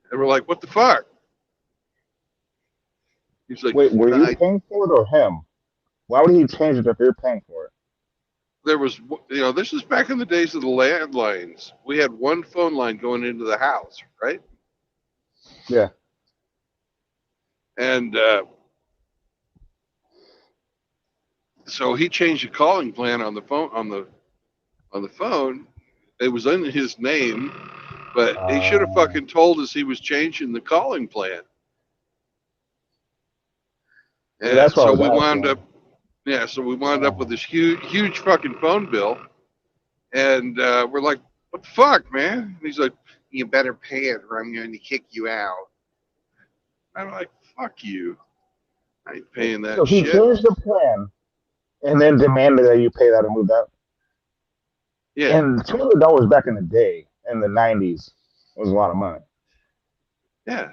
and we're like, "What the fuck?" He's like, Wait, were you I, paying for it or him? Why would he change it if you're paying for it? "There was, this is back in the days of the landlines. We had one phone line going into the house, right?" Yeah. And so he changed the calling plan on the phone. It was in his name, But he should have fucking told us he was changing the calling plan. And that's what so I was we asking. wound up, so we wound up with this huge fucking phone bill. And we're like, what the fuck, man? And he's like, you better pay it or I'm going to kick you out. I'm like, fuck you. I ain't paying that So he shit. changed the plan and then demanded that you pay that and move out. Yeah. And $200 back in the day, in the 90s, was a lot of money. Yeah.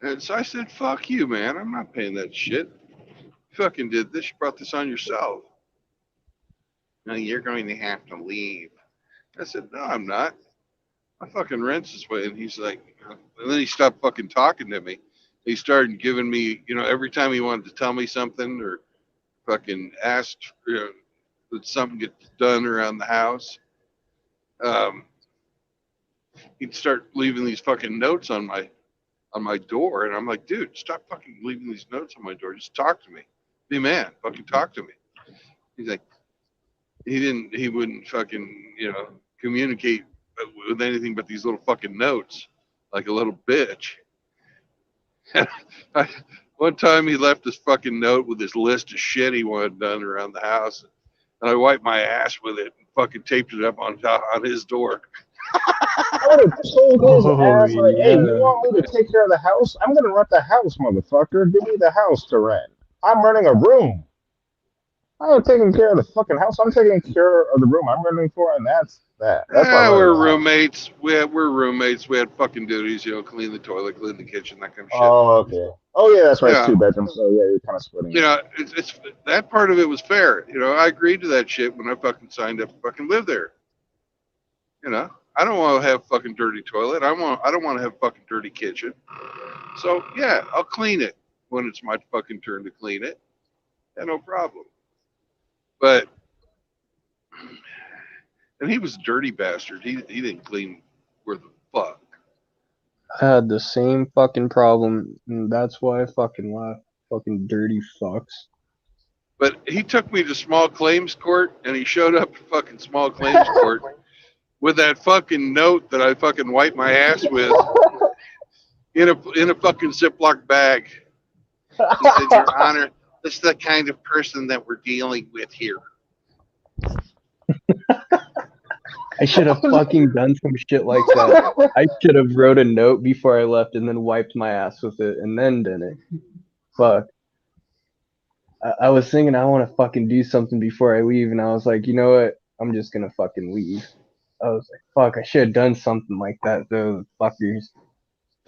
And so I said, fuck you, man. I'm not paying that shit. You fucking did this. You brought this on yourself. No, you're going to have to leave. I said, no, I'm not. My fucking rent's this way. And he's like, and then he stopped fucking talking to me. He started giving me, every time he wanted to tell me something or fucking asked, that something gets done around the house, he'd start leaving these fucking notes on my door. And I'm like, dude, stop fucking leaving these notes on my door. Just talk to me. Be a man. Fucking talk to me. He's like, he wouldn't fucking, communicate with anything but these little fucking notes, like a little bitch. One time he left this fucking note with this list of shit he wanted done around the house, and I wiped my ass with it and fucking taped it up on his door. I would have told his ass, like, hey, you yeah. want me to take care of the house? I'm going to rent the house, motherfucker. Give me the house to rent. I'm renting a room. I'm taking care of the fucking house. I'm taking care of the room I'm renting for, and that's that. That's why I'm renting We're the house. roommates. We're roommates. We had fucking duties, clean the toilet, clean the kitchen, that kind of shit. Oh, okay. Oh, yeah, that's right. Yeah. It's 2 bedrooms, so yeah, you're kind of splitting it. It's that part of it was fair. I agreed to that shit when I fucking signed up to fucking live there. I don't want to have fucking dirty toilet. I don't want to have fucking dirty kitchen. So yeah, I'll clean it when it's my fucking turn to clean it. Yeah, no problem. But and he was a dirty bastard. He didn't clean worth a fuck. I had the same fucking problem, and that's why I fucking left. Fucking dirty fucks. But he took me to small claims court, and he showed up at fucking small claims court with that fucking note that I fucking wiped my ass with in a fucking Ziploc bag. He said, Your Honor, this is the kind of person that we're dealing with here. I should have fucking done some shit like that. I should have wrote a note before I left and then wiped my ass with it and then done it. Fuck. I was thinking I want to fucking do something before I leave, and I was like, you know what? I'm just gonna fucking leave. I was like, fuck, I should have done something like that, though, fuckers.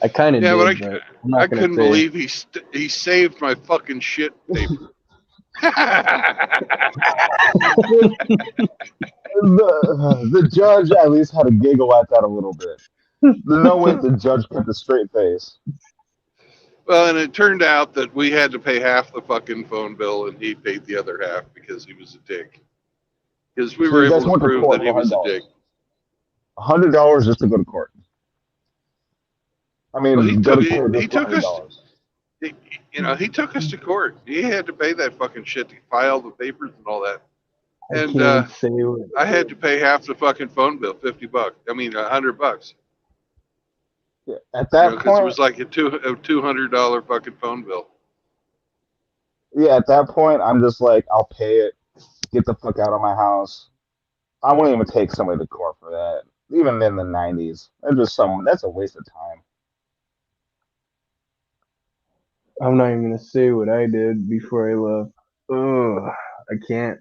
I kind of did, but I'm not I gonna couldn't say. believe he saved my fucking shit paper. The judge at least had a giggle at that a little bit. Knowing the judge kept a straight face. Well, and it turned out that we had to pay half the fucking phone bill, and he paid the other half because he was a dick. Because we So were you guys able to went to prove court that he for was a dick. $100 just to go to court. I mean, Well, he go took to court he just took us. $100. He took us to court. He had to pay that fucking shit to file the papers and all that. I And can't say what. I had to pay half the fucking phone bill, $50. I mean, $100. Yeah, at that Because point, it was like a $200 fucking phone bill. yeah, at that point, I'm just like, I'll pay it. Get the fuck out of my house. I wouldn't even take somebody to court for that. Even in the 90s, that's a waste of time. I'm not even gonna say what I did before I left. Ugh, I can't.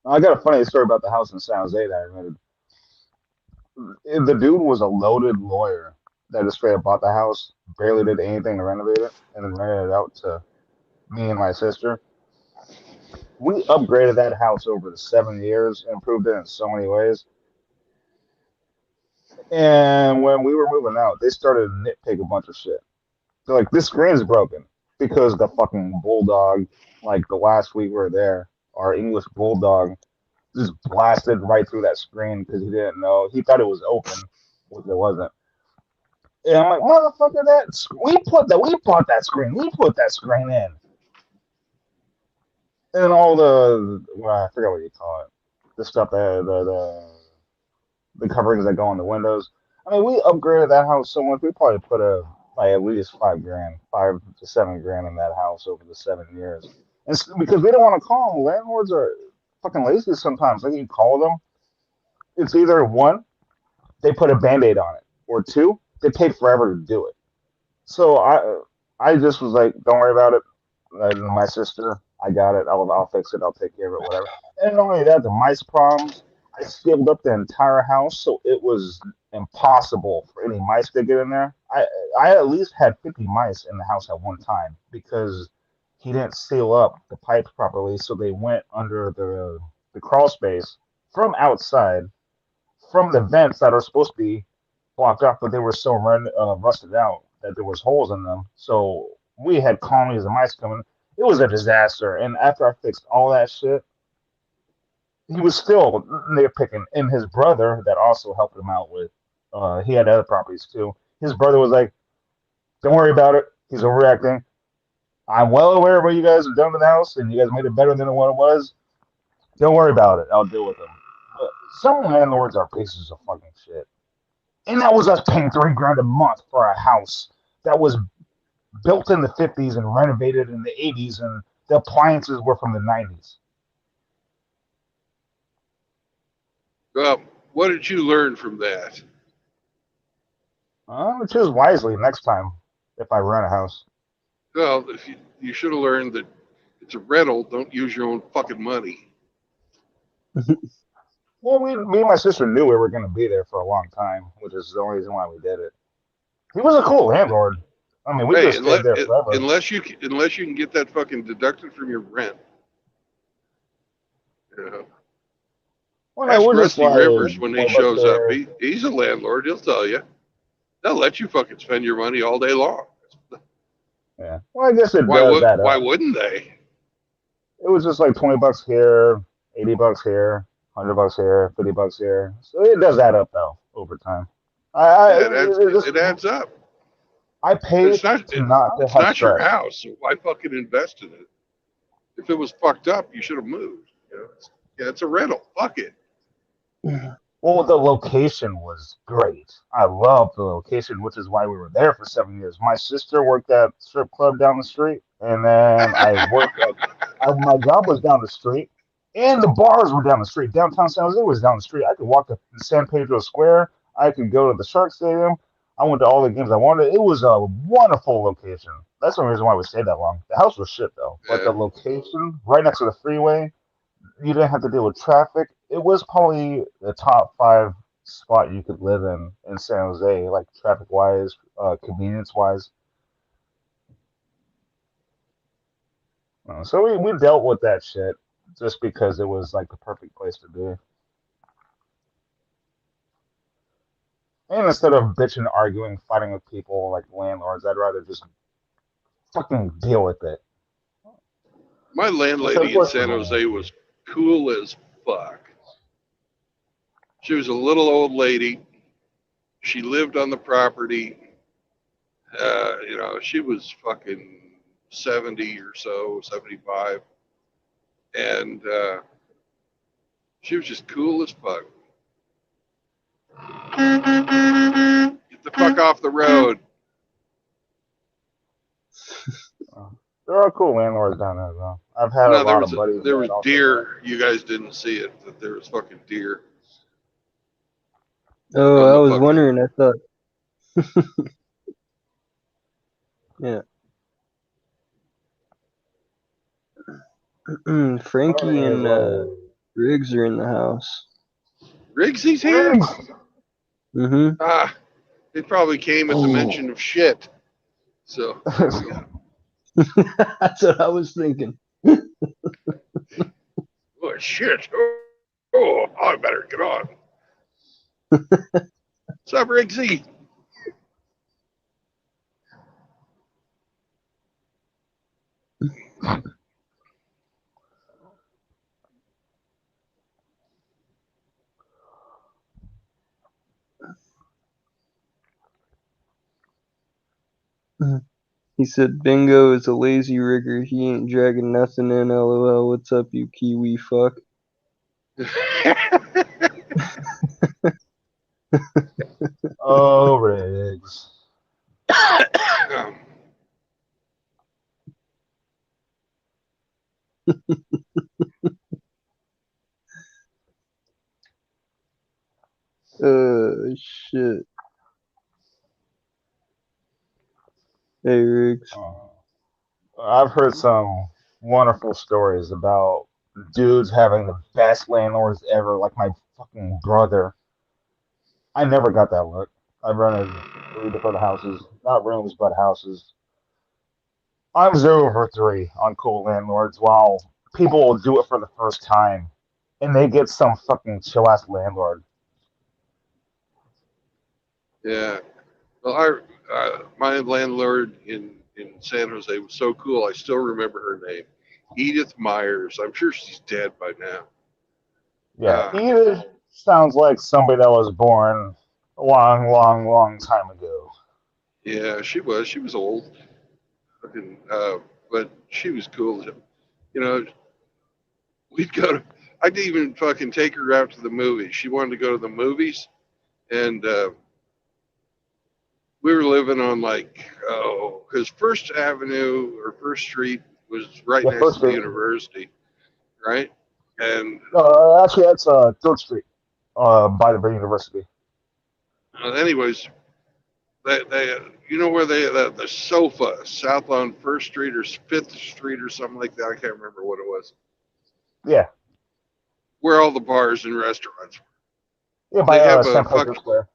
I got a funny story about the house in San Jose that I rented. The dude was a loaded lawyer that just straight up bought the house, barely did anything to renovate it, and then rented it out to me and my sister. We upgraded that house over the 7 years, improved it in so many ways. And when we were moving out, they started to nitpick a bunch of shit. They're like, this screen's broken because the fucking bulldog, like the last week we were there, our English bulldog just blasted right through that screen because he didn't know. He thought it was open, which it wasn't. And I'm like, motherfucker, we bought that screen. We put that screen in. And all I forgot what you call it. The stuff that the coverings that go on the windows. I mean, we upgraded that house so much. We probably put like at least $5 grand, 5 to 7 grand in that house over the 7 years. And because we don't want to call them, landlords are fucking lazy sometimes. Like you call them, it's either one, they put a band-aid on it, or two, they paid forever to do it. So I just was like, don't worry about it. My sister, I got it. I'll fix it. I'll take care of it, whatever. And not only that, the mice problems. I sealed up the entire house, so it was impossible for any mice to get in there. I at least had 50 mice in the house at one time because he didn't seal up the pipes properly, so they went under the crawl space from outside, from the vents that are supposed to be blocked off, but they were so rusted out that there was holes in them. So we had colonies of mice coming. It was a disaster. And after I fixed all that shit, he was still nitpicking. And his brother, that also helped him out with, he had other properties too. His brother was like, "Don't worry about it. He's overreacting. I'm well aware of what you guys have done to the house, and you guys made it better than what it was. Don't worry about it. I'll deal with them." But some landlords are pieces of fucking shit. And that was us paying $3 grand a month for a house that was built in the 50s and renovated in the 80s, and the appliances were from the 90s. Well, what did you learn from that? Choose wisely next time if I rent a house. Well, if you should have learned that it's a rental. Don't use your own fucking money. Well, me and my sister knew we were going to be there for a long time, which is the only reason why we did it. He was a cool landlord. I mean, we just stayed there forever. Unless you can get that fucking deducted from your rent. You know. Well, Ask we're just Rusty like, Rivers when he shows up. He's a landlord. He'll tell you. They'll let you fucking spend your money all day long. Yeah. Well, I guess it does that. Why wouldn't they? It was just like $20 here, $80 here, $100 here, $50 here. So it does add up though over time. It adds up. I paid it's not your house, so why fucking invest in it? If it was fucked up, you should have moved. You know, it's a rental. Fuck it. Well, the location was great. I loved the location, which is why we were there for 7 years. My sister worked at strip club down the street, and then I worked at my job was down the street, and the bars were down the street. Downtown San Jose was down the street. I could walk to San Pedro Square. I could go to the Shark Stadium. I went to all the games I wanted. It was a wonderful location. That's the reason why we stayed that long. The house was shit though, but the location, right next to the freeway, you didn't have to deal with traffic. It was probably the top 5 spot you could live in San Jose, like traffic wise, convenience wise. So we dealt with that shit just because it was like the perfect place to be. And instead of bitching, arguing, fighting with people like landlords, I'd rather just fucking deal with it. My landlady in San Jose was cool as fuck. She was a little old lady. She lived on the property. She was fucking 70 or so, 75. And she was just cool as fuck. Get the fuck off the road. There are cool landlords down there, though. I've had a lot of buddies. There was deer. You guys didn't see it, but there was fucking deer. Oh, I was wondering. I thought. Yeah. Frankie and Riggs are in the house. Riggsy's here? Mm-hmm. They probably came at the mention of shit. So. That's what I was thinking. Oh, shit. Oh, I better get on. What's up, Riggsy? He said, Bingo is a lazy rigger. He ain't dragging nothing in. LOL. What's up, you Kiwi fuck? Oh, Riggs. Shit. Hey, Riggs. I've heard some wonderful stories about dudes having the best landlords ever, like my fucking brother. I never got that look. I've rented 3 different houses, not rooms, but houses. I'm 0 for 3 on cool landlords, while people will do it for the first time, and they get some fucking chill ass landlord. Yeah. Well, my landlord in San Jose was so cool. I still remember her name, Edith Myers. I'm sure she's dead by now. Yeah, Edith sounds like somebody that was born a long, long, long time ago. Yeah, she was. She was old, fucking, but she was cool. You know, we'd go to. I'd even fucking take her out to the movies. She wanted to go to the movies, and we were living on because First Avenue or First Street was right Yeah, next First to the Street. university, right? And Actually, that's 3rd Street, by the university. anyways, they you know where the sofa south on First Street or Fifth Street or something like that. I can't remember what it was. Yeah, Where all the bars and restaurants yeah, were. by They have a St. fuck. Patrick's Square.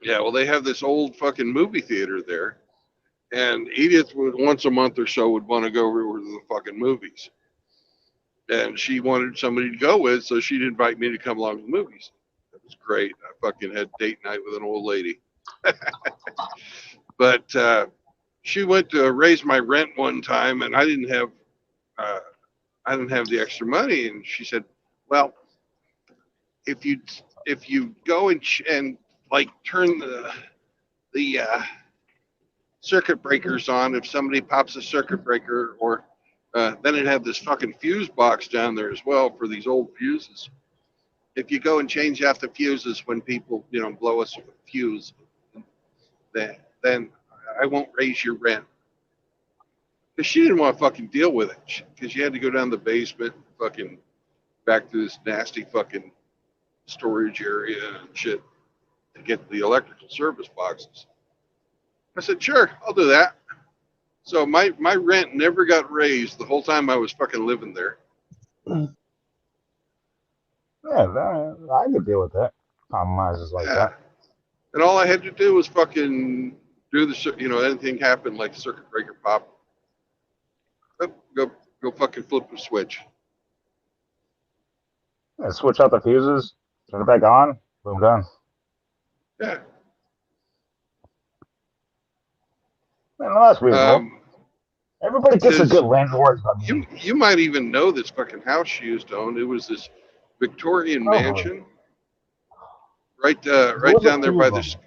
Yeah, well, they have this old fucking movie theater there, and Edith would once a month or so would want to go over to the fucking movies, and she wanted somebody to go with, so she'd invite me to come along to the movies. It was great. I fucking had date night with an old lady, but she went to raise my rent one time, and uh, I didn't have the extra money, and she said, "Well, if you if you go and like turn the circuit breakers on, if somebody pops a circuit breaker, or then it had this fucking fuse box down there as well for these old fuses. If you go and change out the fuses when people blow us a fuse, then I won't raise your rent." Because she didn't want to fucking deal with it. Because you had to go down the basement, fucking back to this nasty fucking storage area and shit to get the electrical service boxes. I said, sure, I'll do that. So my rent never got raised the whole time I was fucking living there. Yeah, I could deal with that. Compromises like Yeah. that. And all I had to do was fucking do anything happened like circuit breaker pop. Oh, go fucking flip the switch. Yeah, switch out the fuses, turn it back on, boom, done. Yeah. Man, no, that's reasonable. Um, Everybody gets a good because landlord but me. you might even know this fucking house she used to own. It was this Victorian Probably. mansion There right was a down there few by of this. them.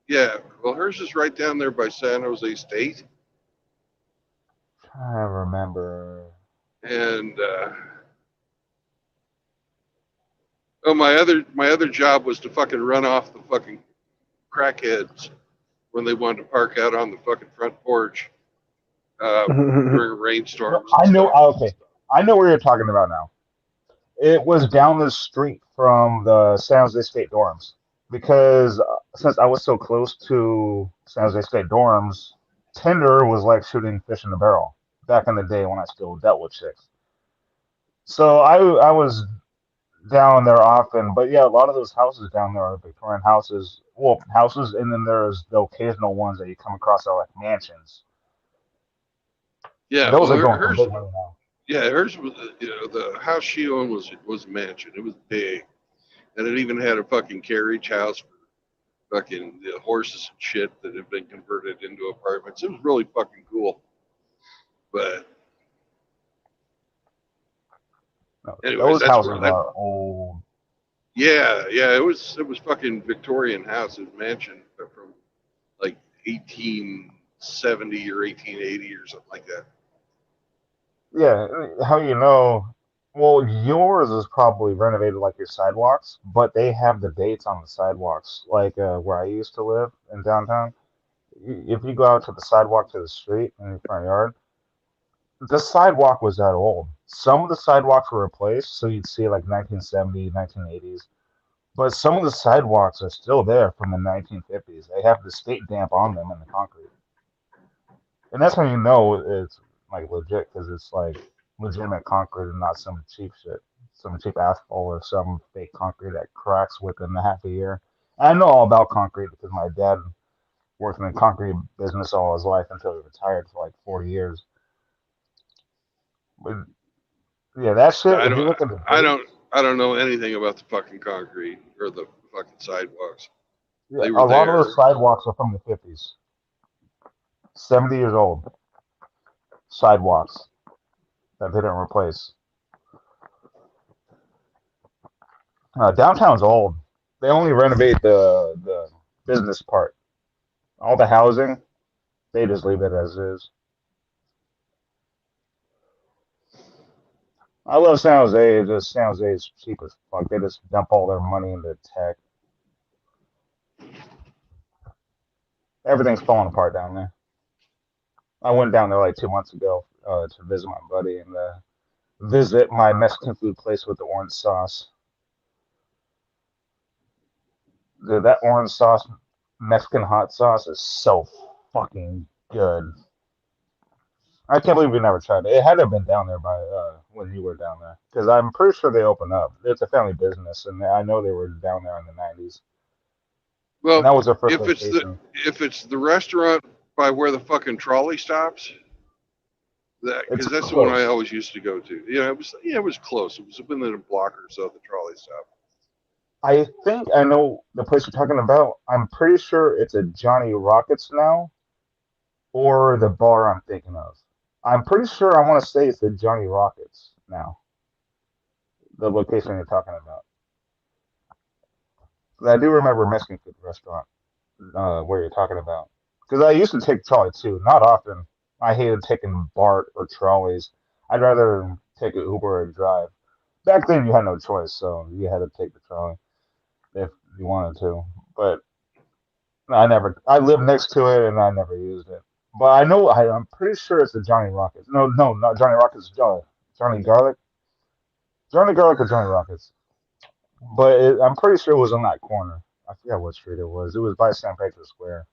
Yeah, well, hers is right down there by San Jose State, I remember. and oh, my other job was to fucking run off the fucking crackheads when they wanted to park out on the fucking front porch during No, rainstorms and I know. stuff. Okay, I know where you're talking about now. It was down the street from the San Jose State dorms because since I was so close to San Jose State dorms, Tinder was like shooting fish in the barrel back in the day when I still dealt with chicks. So I was down there often, but yeah, a lot of those houses down there are Victorian houses. Well, houses, and then there's the occasional ones that you come across that are like mansions, and Yeah, those well, are going for hers, big money now. yeah, hers was the house she owned was a mansion. It was big, and it even had a fucking carriage house for fucking the horses and shit that had been converted into apartments. It was really fucking cool. But No, anyways, those that's where houses are old. yeah, it was fucking Victorian house, a mansion from like 1870 or 1880 or something like that. Yeah, how you know Well, yours is probably renovated like your sidewalks, but they have the dates on the sidewalks, like where I used to live in downtown. If you go out to the sidewalk to the street in your front yard, the sidewalk was that old. Some of the sidewalks were replaced, so you'd see like 1970s, 1980s. But some of the sidewalks are still there from the 1950s. They have the state damp on them in the concrete. And that's when you know it's like legit because it's like legitimate concrete and not some cheap shit, some cheap asphalt or some fake concrete that cracks within a half a year. I know all about concrete because my dad worked in the concrete business all his life until he retired for like 40 years. But yeah, that shit. I If you don't, look at the I dates, don't, I don't know anything about the fucking concrete or the fucking sidewalks. yeah, They a were lot of those there. sidewalks are from the 50s, 70 years old sidewalks that they didn't replace. Downtown's old. They only renovate the business part. All the housing, they just leave it as is. I love San Jose. Just San Jose is cheap as fuck. They just dump all their money into tech. Everything's falling apart down there. I went down there like 2 months ago to visit my buddy and visit my Mexican food place with the orange sauce. Dude, that orange sauce, Mexican hot sauce, is so fucking good. I can't believe we never tried it. It had to have been down there by when you were down there, because I'm pretty sure they opened up. It's a family business, and I know they were down there in the '90s, and Well, that was their first if it's the location. if it's the restaurant by where the fucking trolley stops, that It's because that's the one I close. always used to go to. It was close. It was within a block or so of the trolley stop. I think I know the place you're talking about. I'm pretty sure it's a Johnny Rockets now, or the bar I'm thinking of. I'm pretty sure I want to say it's the Johnny Rockets now, the location you're talking about. I do remember Mexican food restaurant where you're talking about. Because I used to take trolley too, not often. I hated taking BART or trolleys. I'd rather take an Uber or drive. Back then, you had no choice, so you had to take the trolley if you wanted to. But I never. I lived next to it, and I never used it. But I know. I'm pretty sure it's the Johnny Rockets. No, no, not Johnny Rockets. Johnny Garlic. Johnny Garlic or Johnny Rockets. But I'm pretty sure it was on that corner. I forget what street it was. It was by San Pedro Square.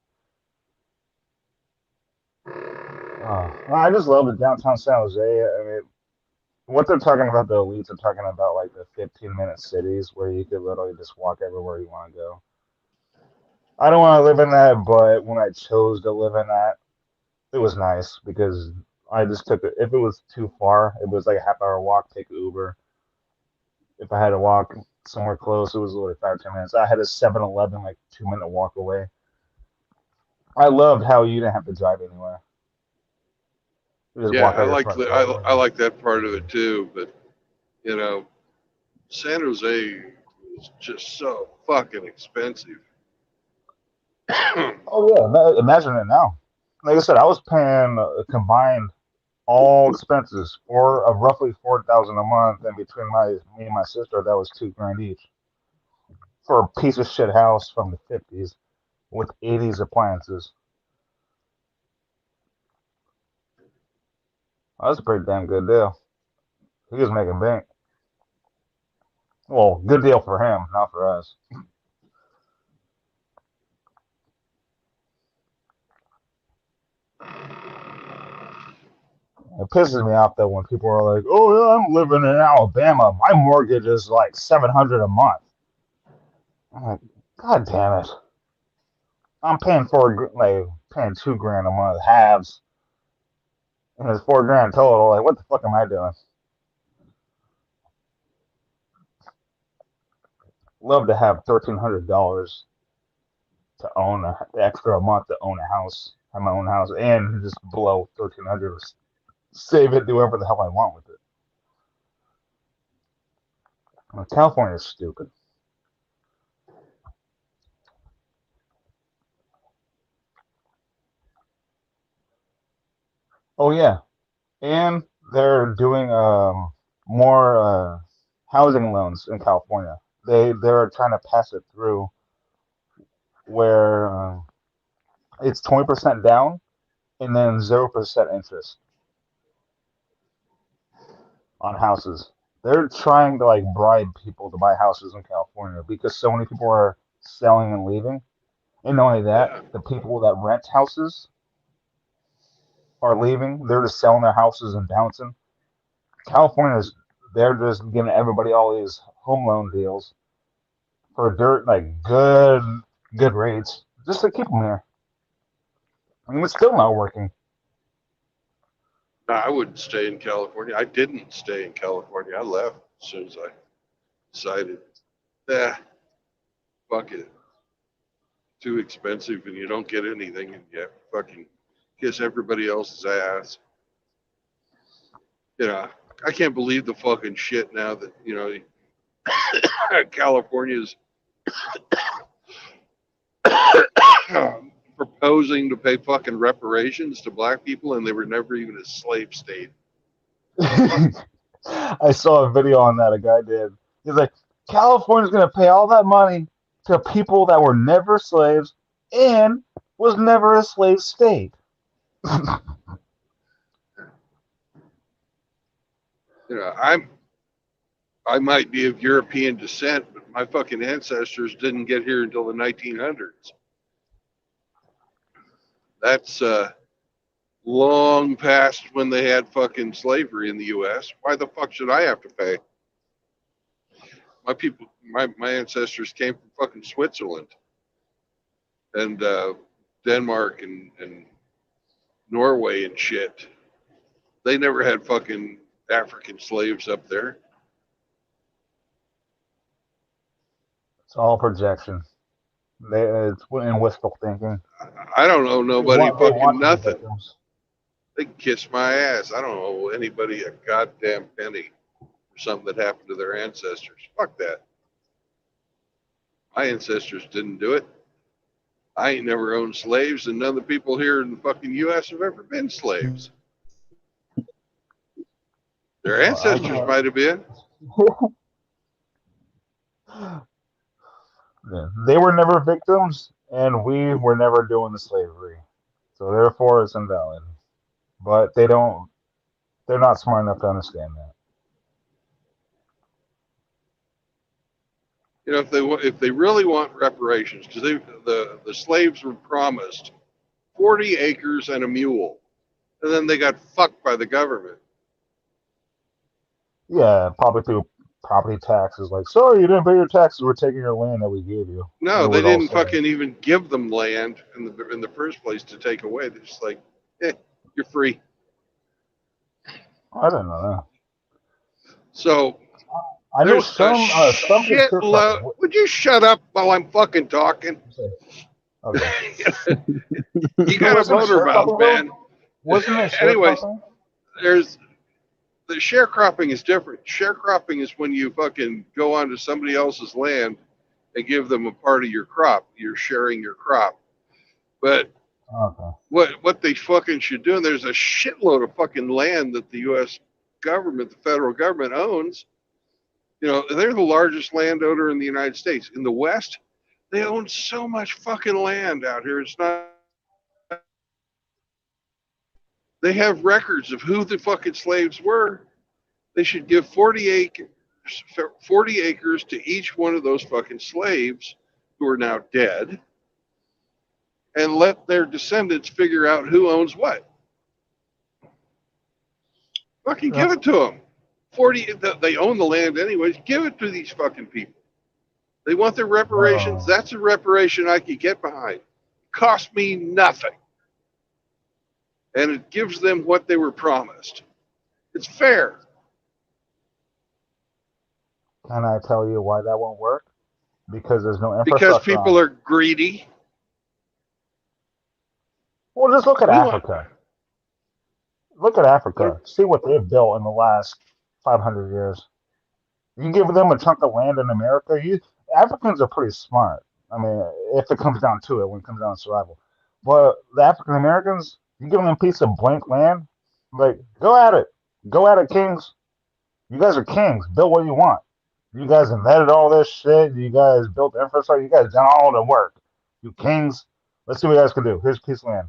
I just love the downtown San Jose. I mean, what they're talking about, the elites are talking about like the 15-minute cities where you could literally just walk everywhere you want to go. I don't want to live in that, but when I chose to live in that, it was nice because I just took it. If it was too far, it was like a half-hour walk, take Uber. If I had to walk somewhere close, it was literally 5 10 minutes. I had a 7-Eleven like 2 minute walk away. I loved how you didn't have to drive anywhere. You just Yeah, walk out your front door. I like that part of it too. But you know, San Jose is just so fucking expensive. Oh yeah, imagine it now. Like I said, I was paying combined all expenses for roughly 4,000 a month, and between my me and my sister, that was 2 grand each for a piece of shit house from the '50s with '80s appliances. That's a pretty damn good deal. He was making bank. Well, good deal for him, not for us. It pisses me off though when people are like, "Oh yeah, I'm living in Alabama. My mortgage is like 700 a month." I'm like, God damn it! I'm paying like paying 2 grand a month halves, and it's 4 grand total. Like, what the fuck am I doing? Love to have $1,300 to own a extra a month to own a house, have my own house, and just below 1,300, save it, do whatever the hell I want with it. California is stupid. Oh yeah, and they're doing more housing loans in California. They're trying to pass it through where it's 20% down and then 0% interest on houses. They're trying to like bribe people to buy houses in California because so many people are selling and leaving. And not only that, Yeah. the people that rent houses are leaving. They're just selling their houses and bouncing. California's they're just giving everybody all these home loan deals for dirt like good rates just to keep them here. I mean, it's still not working. No, I wouldn't stay in California. I didn't stay in California. I left as soon as I decided, fuck it. Too expensive and you don't get anything and you have to fucking kiss everybody else's ass. You know, I can't believe the fucking shit now that, California's proposing to pay fucking reparations to black people and they were never even a slave state. I saw a video on that a guy did. He's like, California's gonna pay all that money to people that were never slaves and was never a slave state. I might be of European descent, but my fucking ancestors didn't get here until the 1900s. That's long past when they had fucking slavery in the U.S. Why the fuck should I have to pay? My ancestors came from fucking Switzerland and Denmark and Norway and shit. They never had fucking African slaves up there. It's all projection. It's in wistful thinking. I don't owe nobody They fucking want to be nothing. victims. They can kiss my ass. I don't owe anybody a goddamn penny for something that happened to their ancestors. Fuck that. My ancestors didn't do it. I ain't never owned slaves, and none of the people here in the fucking U.S. have ever been slaves. Their ancestors might have been. Yeah. They were never victims, and we were never doing the slavery. So therefore, it's invalid. But they're not smart enough to understand that. You know, if they really want reparations, because the slaves were promised 40 acres and a mule, and then they got fucked by the government. Yeah, probably through property taxes. Like, sorry, you didn't pay your taxes. We're taking your land that we gave you. No, they didn't fucking even give them land in the first place to take away. They're just like, you're free. I don't know that. So I know there's some shitload. Would you shut up while I'm fucking talking? Okay. You got a motor mouth, man. Wasn't it Anyways, sharecropping? there's the sharecropping is different. Sharecropping is when you fucking go onto somebody else's land and give them a part of your crop. You're sharing your crop. But what they fucking should do, and there's a shitload of fucking land that the U.S. government, the federal government owns. You know, they're the largest landowner in the United States. In the West, they own so much fucking land out here. It's not. They have records of who the fucking slaves were. They should give 40 acres to each one of those fucking slaves who are now dead and let their descendants figure out who owns what. Fucking give it to them. 40, they own the land anyways. Give it to these fucking people. They want their reparations. That's a reparation I could get behind. Cost me nothing. And it gives them what they were promised. It's fair. Can I tell you why that won't work? Because there's no infrastructure. Because people are greedy. Well, just look at Africa. Look at Africa. See what they've built in the last 500 years. You give them a chunk of land in America, Africans are pretty smart. I mean, if it comes down to it, when it comes down to survival. But the African Americans, you give them a piece of blank land, like, go at it. Go at it, kings. You guys are kings. Build what you want. You guys invented all this shit. You guys built the infrastructure. You guys done all the work. You kings. Let's see what you guys can do. Here's a piece of land.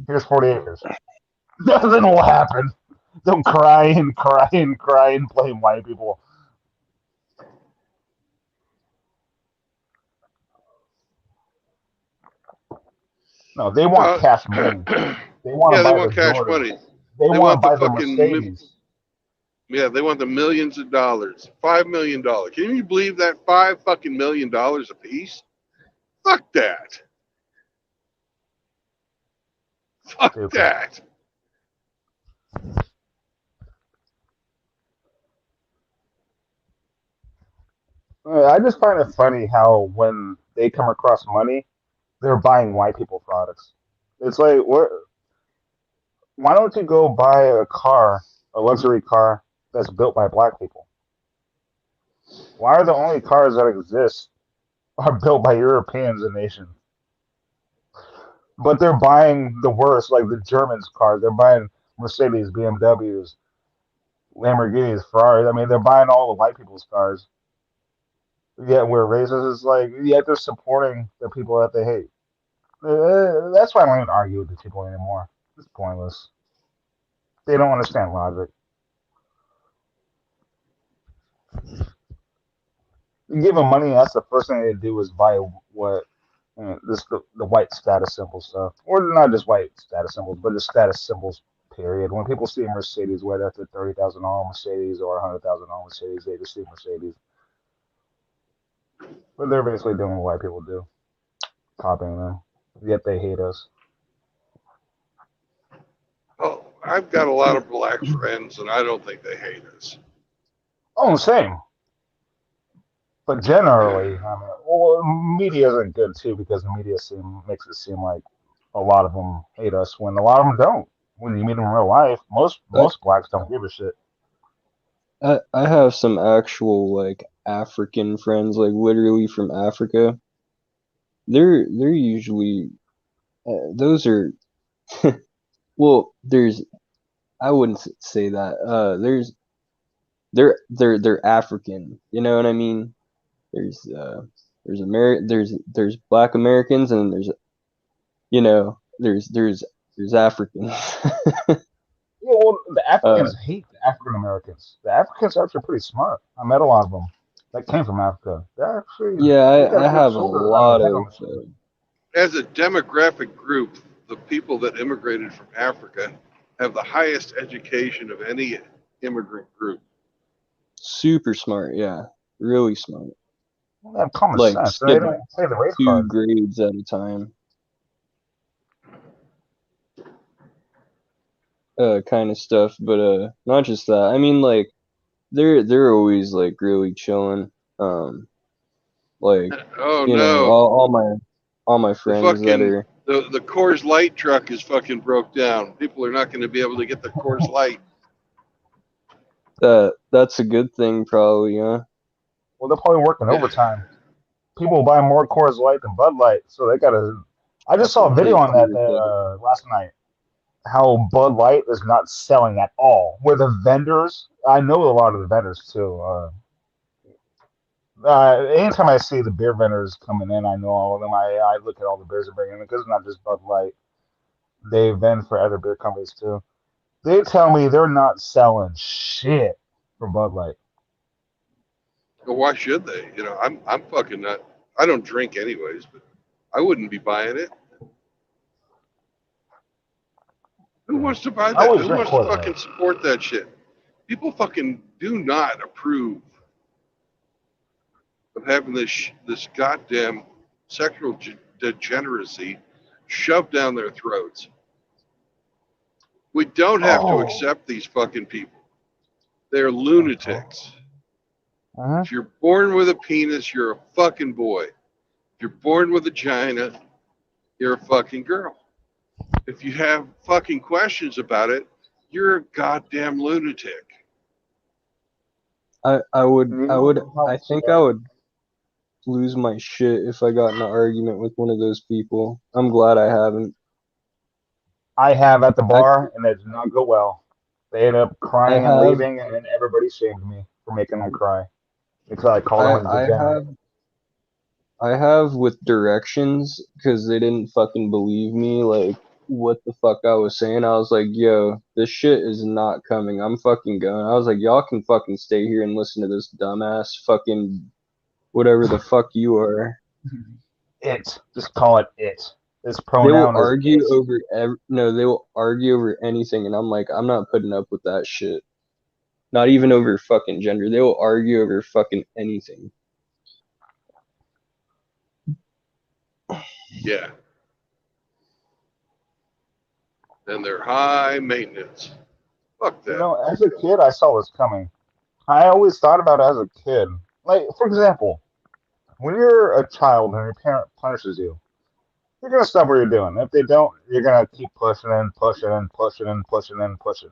Here's 40 acres. Then what happened? Don't cry and cry and cry and blame white people. No, they want cash money. They want to Yeah, they buy want the cash Jordans. money. They They want to want the buy the fucking Mercedes. yeah, they want the millions of dollars. $5 million. Can you believe that? $5 million a piece? Fuck that. Fuck Stupid. that. I just find it funny how when they come across money, they're buying white people products. It's like, what? Why don't you go buy a car, a luxury car that's built by black people? Why are the only cars that exist are built by Europeans and nations? But they're buying the worst, like the Germans' cars. They're buying Mercedes, BMWs, Lamborghinis, Ferraris. I mean, they're buying all the white people's cars. Yet we're racist. It's like, yet they're supporting the people that they hate. That's why I don't even argue with the people anymore. It's pointless. They don't understand logic. You give them money, that's the first thing they do is buy what this the white status symbol stuff, or not just white status symbols, but just status symbols. Period. When people see a Mercedes, whether that's a $30,000 Mercedes or a $100,000 Mercedes, they just see Mercedes. But they're basically doing what white people do, copying them. Yet they hate us. Oh, I've got a lot of black friends, and I don't think they hate us. Oh, same. But generally, I mean, well, media isn't good too because the media makes it seem like a lot of them hate us when a lot of them don't. When you meet them in real life, I, most blacks don't give a shit. I have some actual like African friends, like literally from Africa. They're usually those are well, there's I wouldn't say that. They're African. You know what I mean? There's there's Black Americans and there's you know there's Africans. Yeah, well, the uh, Africans hate the African Americans. The Africans are actually pretty smart. I met a lot of them that came from Africa. yeah, They got I good have a shoulders around their lot head on of the shit. As a demographic group, the people that immigrated from Africa have the highest education of any immigrant group. super smart. Yeah, really smart. They have common Like sense. They skip don't play the race 2 card. grades at a time. Kind of stuff, but not just that. I mean, like they're always like really chilling. Um, like Oh you know, no, all my the friends that fucking are the Coors Light truck is fucking broke down. People are not going to be able to get the Coors Light. that's a good thing, probably, huh? Well, they're probably working overtime. People buy more Coors Light than Bud Light, so they gotta. I just saw a video They on that probably last night. How Bud Light is not selling at all. Where the vendors, I know a lot of the vendors too. Anytime I see the beer vendors coming in, I know all of them. I look at all the beers they're bringing in because it's not just Bud Light. They vend for other beer companies too. They tell me they're not selling shit for Bud Light. Well, why should they? You know, I'm fucking not. I don't drink anyways, but I wouldn't be buying it. Who wants to buy I that? always Who drink wants to Coors Light. fucking support that shit? People fucking do not approve of having this goddamn sexual degeneracy shoved down their throats. We don't have to Oh. accept these fucking people. They're lunatics. Uh-huh. If you're born with a penis, you're a fucking boy. If you're born with a vagina, you're a fucking girl. If you have fucking questions about it, you're a goddamn lunatic. I think I would lose my shit if I got in an argument with one of those people. I'm glad I haven't. I have at the I bar, and it did not go well. They ended up I crying and have leaving, and then everybody shamed me for making them cry because I called them a I degenerate. have with directions because they didn't fucking believe me like what the fuck I was saying. I was like, yo, this shit is not coming. I'm fucking going. I was like, y'all can fucking stay here and listen to this dumbass fucking whatever the fuck you are. It. Just call it it. This They will pronoun is argue it. over no, they will argue over anything, and I'm like, I'm not putting up with that shit. Not even over fucking gender. They will argue over fucking anything. Yeah. And they're high maintenance. Fuck You that. know, as a kid, I saw this coming. I always thought about it as a kid. Like, for example, when you're a child and your parent punishes you, you're gonna stop what you're doing. If they don't, you're gonna keep pushing and pushing and pushing and pushing and pushing.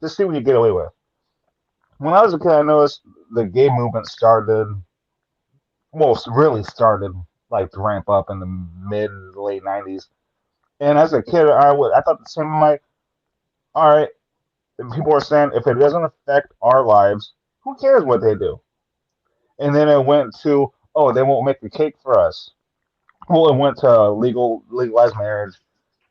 Just see what you get away with. When I was a kid, I noticed the gay movement started, well, really started like to ramp up in the mid late '90s. And as a kid, I thought the same. I'm like, all right, and people are saying if it doesn't affect our lives, who cares what they do? And then it went to, oh, they won't make the cake for us. Well, it went to legalized marriage,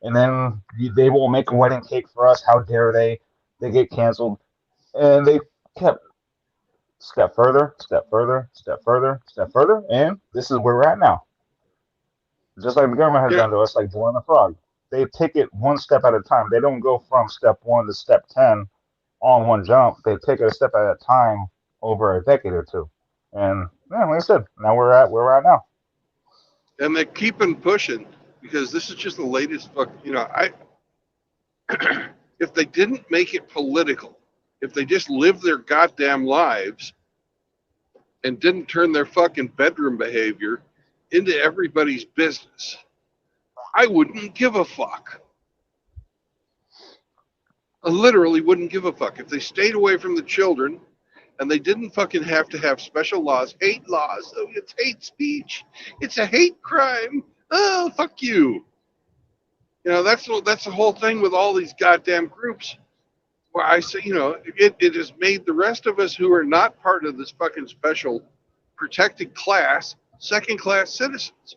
and then they won't make a wedding cake for us. How dare they? They get canceled, and they kept step further, step further, step further, step further, and this is where we're at now. Just like the government has Yeah. done to us, like boiling the frog. They take it one step at a time. They don't go from step 1 to step 10 all in one jump. They take it a step at a time over a decade or two. And yeah, like I said, now we're at where we're at now. And they keep on pushing because this is just the latest fuck. If they didn't make it political, if they just lived their goddamn lives and didn't turn their fucking bedroom behavior into everybody's business, I wouldn't give a fuck. I literally wouldn't give a fuck. If they stayed away from the children and they didn't fucking have to have special laws, hate laws, oh, it's hate speech, it's a hate crime, oh, fuck you. That's the whole thing with all these goddamn groups where I say, it has made the rest of us who are not part of this fucking special protected class second class citizens.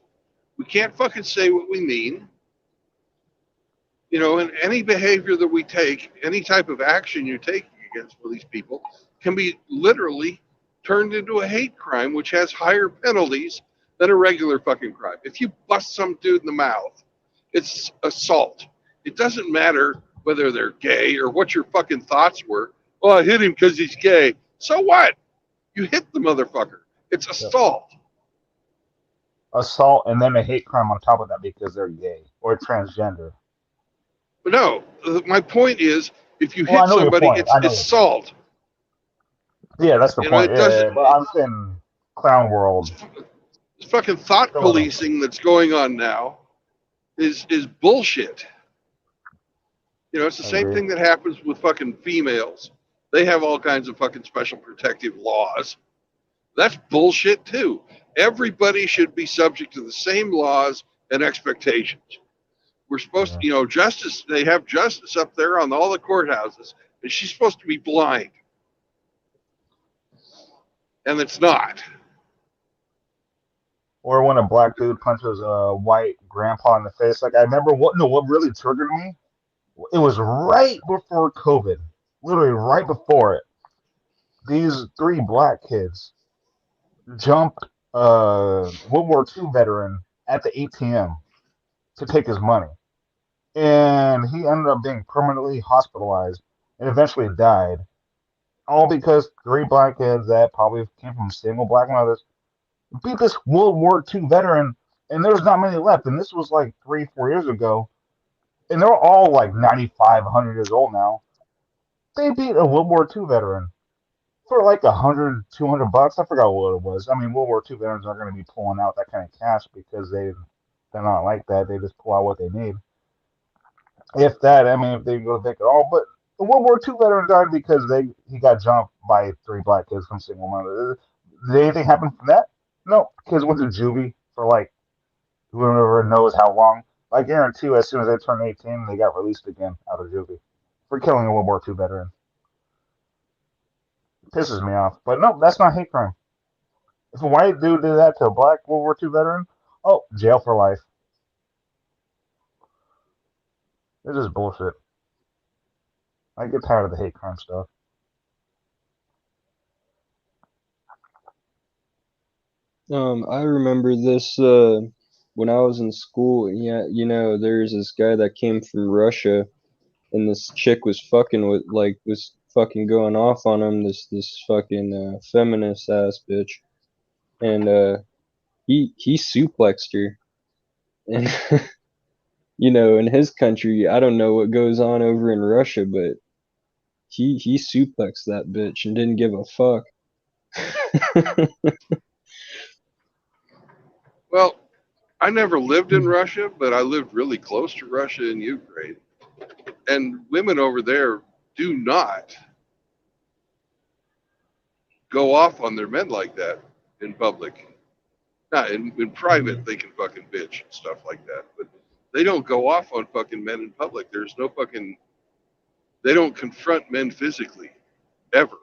We can't fucking say what we mean. And any behavior that we take, any type of action you take against these people can be literally turned into a hate crime, which has higher penalties than a regular fucking crime. If you bust some dude in the mouth, it's assault. It doesn't matter whether they're gay or what your fucking thoughts were. Oh, I hit him because he's gay. So what? You hit the motherfucker. It's Yep. assault. Assault and then a hate crime on top of that because they're gay or transgender. But no, my point is, if you Well, I hit know your somebody, point. it's I know your point. assault. Yeah, that's the point. It doesn't. Yeah, but I'm saying clown world. This fucking thought Fill it up. policing that's going on now is bullshit. It's the I same agree. thing that happens with fucking females. They have all kinds of fucking special protective laws. That's bullshit too. Everybody should be subject to the same laws and expectations. We're supposed Yeah. to, justice, they have justice up there on all the courthouses, and she's supposed to be blind. And it's not. Or when a black dude punches a white grandpa in the face. Like I remember what really triggered me? It was right before COVID. Literally right before it. These three black kids jumped a World War II veteran at the ATM to take his money. And he ended up being permanently hospitalized and eventually died. All because three black kids that probably came from single black mothers beat this World War II veteran, and there's not many left. And this was like 3, 4 years ago, and they're all like 95, 100 years old now. They beat a World War II veteran for like 100, $200. I forgot what it was. I mean, World War II veterans aren't going to be pulling out that kind of cash because they're not like that. They just pull out what they need. If that, I mean, if they go take it all, but the World War II veteran died because he got jumped by three black kids from single mothers. Did anything happen from that? No. Kids went to juvie for like whoever knows how long. I guarantee you, as soon as they turned 18, they got released again out of juvie for killing a World War II veteran. pisses me off. But no, that's not hate crime. If a white dude did that to a black World War II veteran, oh, jail for life. It's just bullshit. I get tired of the hate crime stuff. I remember this when I was in school. Yeah, there's this guy that came from Russia, and this chick was fucking going off on him. This fucking feminist ass bitch, and he suplexed her, and in his country, I don't know what goes on over in Russia, but he suplexed that bitch and didn't give a fuck. Well, I never lived in Russia, but I lived really close to Russia and Ukraine. And women over there do not go off on their men like that in public. Now, in private, they can fucking bitch and stuff like that. But they don't go off on fucking men in public. There's no fucking. They don't confront men physically, ever.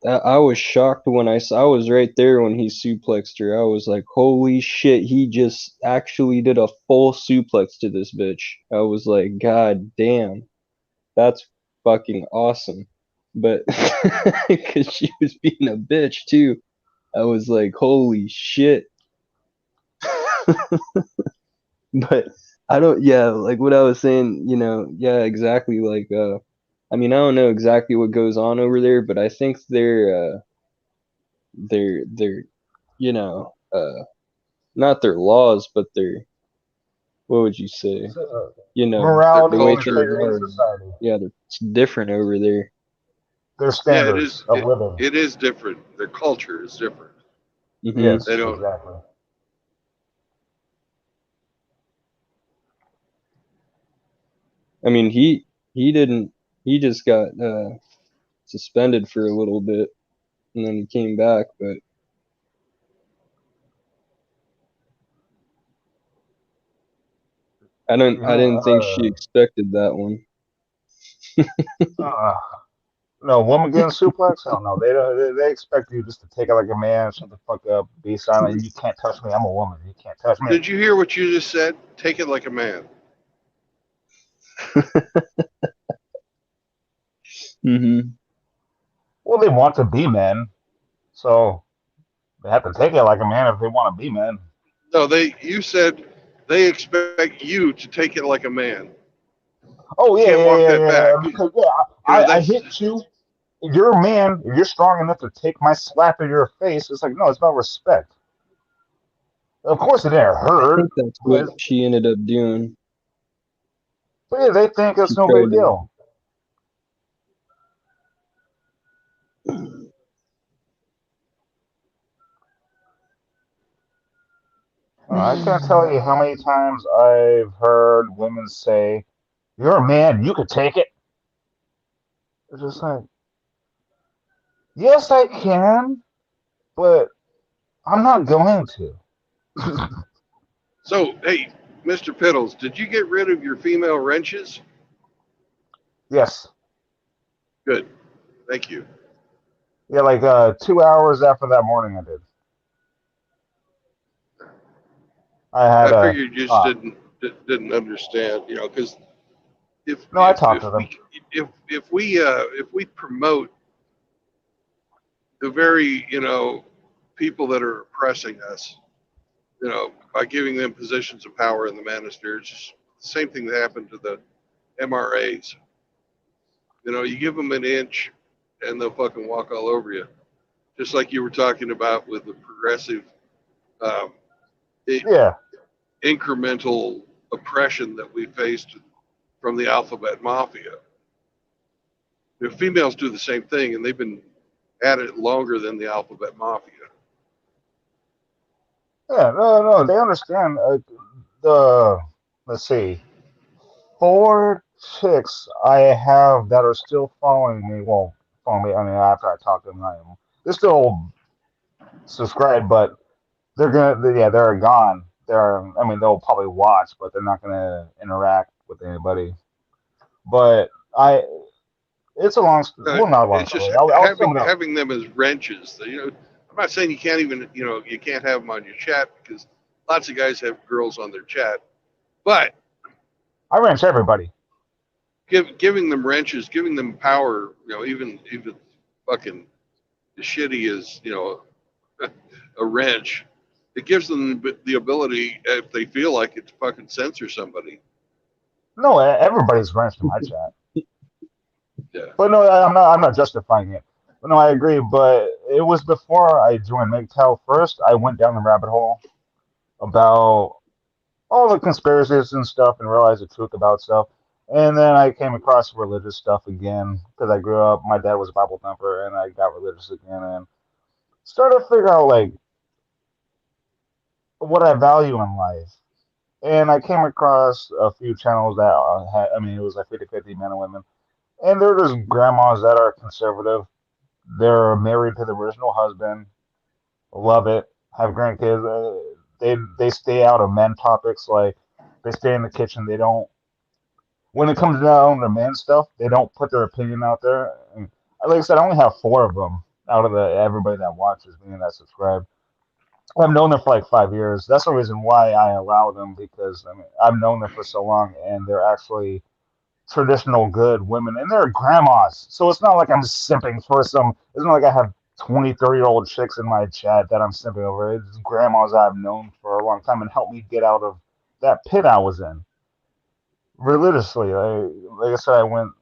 I was shocked when I was right there when he suplexed her. I was like, holy shit, he just actually did a full suplex to this bitch. I was like, god damn, that's fucking awesome. But because she was being a bitch too, I was like, holy shit. But like what I was saying, yeah, exactly. Like, I mean, I don't know exactly what goes on over there, but I think they're not their laws, but their, what would you say? Their Morality The way and culture. things integrity in are, society. yeah, it's different over there. Their Yeah, it standards is. of living. It is different. Their culture is different. Hmm. They Yes, don't. exactly. I mean, he didn't. He just got suspended for a little bit, and then he came back. But You I didn't think she know, expected that one. uh, no, woman getting suplex? Hell no. They expect you just to take it like a man, shut the fuck up, be silent. You can't touch me. I'm a woman. You can't touch me. Did you hear what you just said? Take it like a man. Hmm. Well, they want to be men, so they have to take it like a man if they want to be men. No, you said they expect you to take it like a man. Oh You yeah, can't yeah, walk yeah, that yeah, yeah. back. Because yeah, I That's hit you. You're a man. If you're strong enough to take my slap in your face, it's like no, it's about respect. Of course, it didn't I hurt, think that's what but, she ended up doing. but yeah, they think it's She no big tried to. deal. I can't tell you how many times I've heard women say, "You're a man, you could take it." It's just like, yes, I can, but I'm not going to. so. Hey, Mr. Piddles, did you get rid of your female wrenches? Yes, Good. Thank you. yeah, like 2 hours after that morning, I did. I had I a figured you just uh, didn't understand. Because if no, I if talked to if them. we if we promote the very people that are oppressing us, by giving them positions of power in the manosphere, it's just the same thing that happened to the MRAs. You give them an inch, and they'll fucking walk all over you. Just like you were talking about with the progressive, um, Yeah, incremental oppression that we faced from the alphabet mafia. Females do the same thing, and they've been at it longer than the alphabet mafia. yeah, no, they understand. The let's see, 4 chicks I have that are still following me. Well, following me. I mean, after I talk to them, they're still subscribed, but yeah, they're gone. I mean, they'll probably watch, but they're not gonna interact with anybody. But It's a long story. Well, not a long It's just story. I'll sum it up. having them as wrenches. You know, I'm not saying you can't even, you know, you can't have them on your chat because lots of guys have girls on their chat, but I wrench everybody. giving them wrenches, giving them power, you know, even fucking as shitty as, you know, a wrench, it gives them the ability, if they feel like it, to fucking censor somebody. No, everybody's wrenched in my chat. Yeah. But no, I'm not justifying it. But no, I agree. But it was before I joined MGTOW first. I went down the rabbit hole about all the conspiracies and stuff and realized the truth about stuff. And then I came across religious stuff again because I grew up. My dad was a Bible thumper, and I got religious again and started to figure out like what I value in life. And I came across a few channels that had, I mean, it was like 50-50 men and women. And they're just grandmas that are conservative. They're married to the original husband, love it, have grandkids. They stay out of men topics, like they stay in the kitchen. They don't, when it comes down to men stuff, they don't put their opinion out there. And like I said, I only have 4 of them out of everybody that watches me and that subscribe. I've known them for like 5 years. That's the reason why I allow them, because I mean I've known them for so long, and they're actually traditional good women, and they're grandmas. So it's not like I'm simping for some. It's not like I have 20, 30-year-old chicks in my chat that I'm simping over. It's grandmas I've known for a long time and helped me get out of that pit I was in religiously. Like I said, I went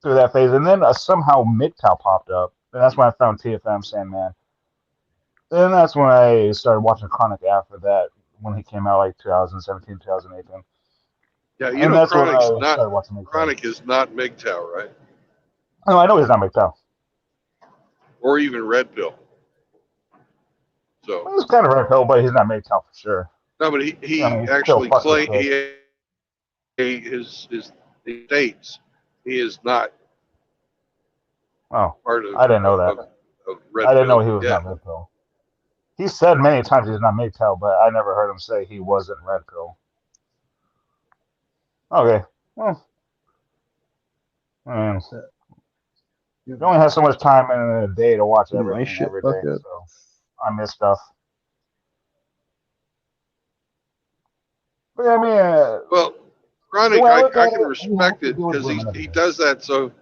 through that phase, and then somehow MGTOW popped up, and that's when I found TFM Sandman. And that's when I started watching Chronic after that, when he came out like 2017, 2018. Yeah, you And know, that's when I started watching MGTOW. Chronic is not MGTOW, right? No, I know he's not MGTOW. Or even Red Pill. So He's kind of Red Pill, but he's not MGTOW for sure. no, but he I mean, actually claimed he states he is not part of. I didn't know that. Of Red I didn't Pill. know he was Yeah. not Red Pill. He said many times he's not MGTOW, but I never heard him say he wasn't Red Pill. Okay, well, I mean, you only have so much time in a day to watch everything every day, so I miss stuff. But yeah, I mean, well, Chronic, I can respect it because he does that so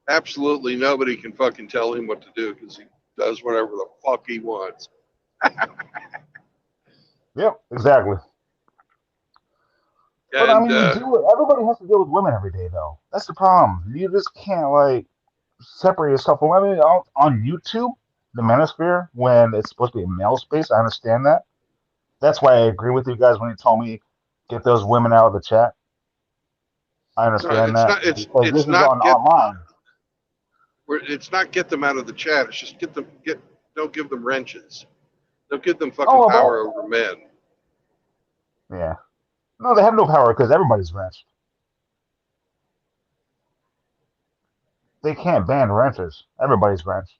absolutely nobody can fucking tell him what to do because he does whatever the fuck he wants. Yep, exactly. But I mean, everybody has to deal with women every day, though. That's the problem. You just can't like separate yourself from women. On YouTube, the manosphere, when it's supposed to be a male space, I understand that. That's why I agree with you guys when you told me get those women out of the chat. I understand that. It's this is not online. It's not get them out of the chat. It's just don't give them wrenches. Don't give them fucking power over men. Yeah. No, they have no power because everybody's wrenched. They can't ban wrenches. Everybody's wrenched.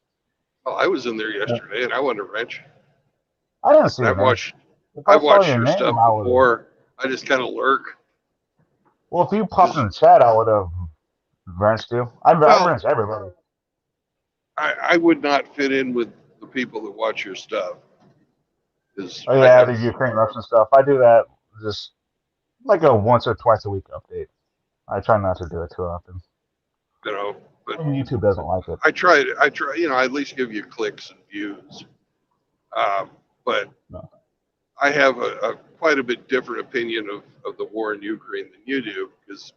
Oh, I was in there yesterday and I wasn't a wrench. I didn't see I've watched your stuff before. I just kind of lurk. Well, if you popped in the chat, I would have wrenched you. I've wrenched everybody. I would not fit in with the people that watch your stuff. Oh yeah, the Ukraine Russian stuff. I do that just like a once or twice a week update. I try not to do it too often. You know, but YouTube doesn't like it. I try, you know, I at least give you clicks and views. But no. I have a quite a bit different opinion of the war in Ukraine than you do because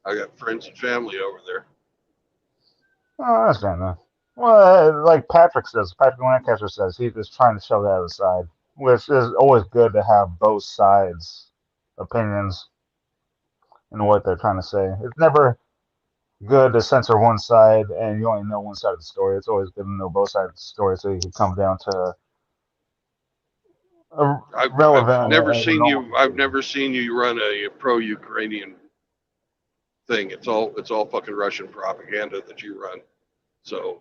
I got friends and family over there. Oh, I understand that. Well, like Patrick Lancaster says, he's just trying to shove that aside, which is always good to have both sides' opinions and what they're trying to say. It's never good to censor one side and you only know one side of the story. It's always good to know both sides of the story so you can come down to relevant. I've never seen you run a pro-Ukrainian thing. It's all fucking Russian propaganda that you run. So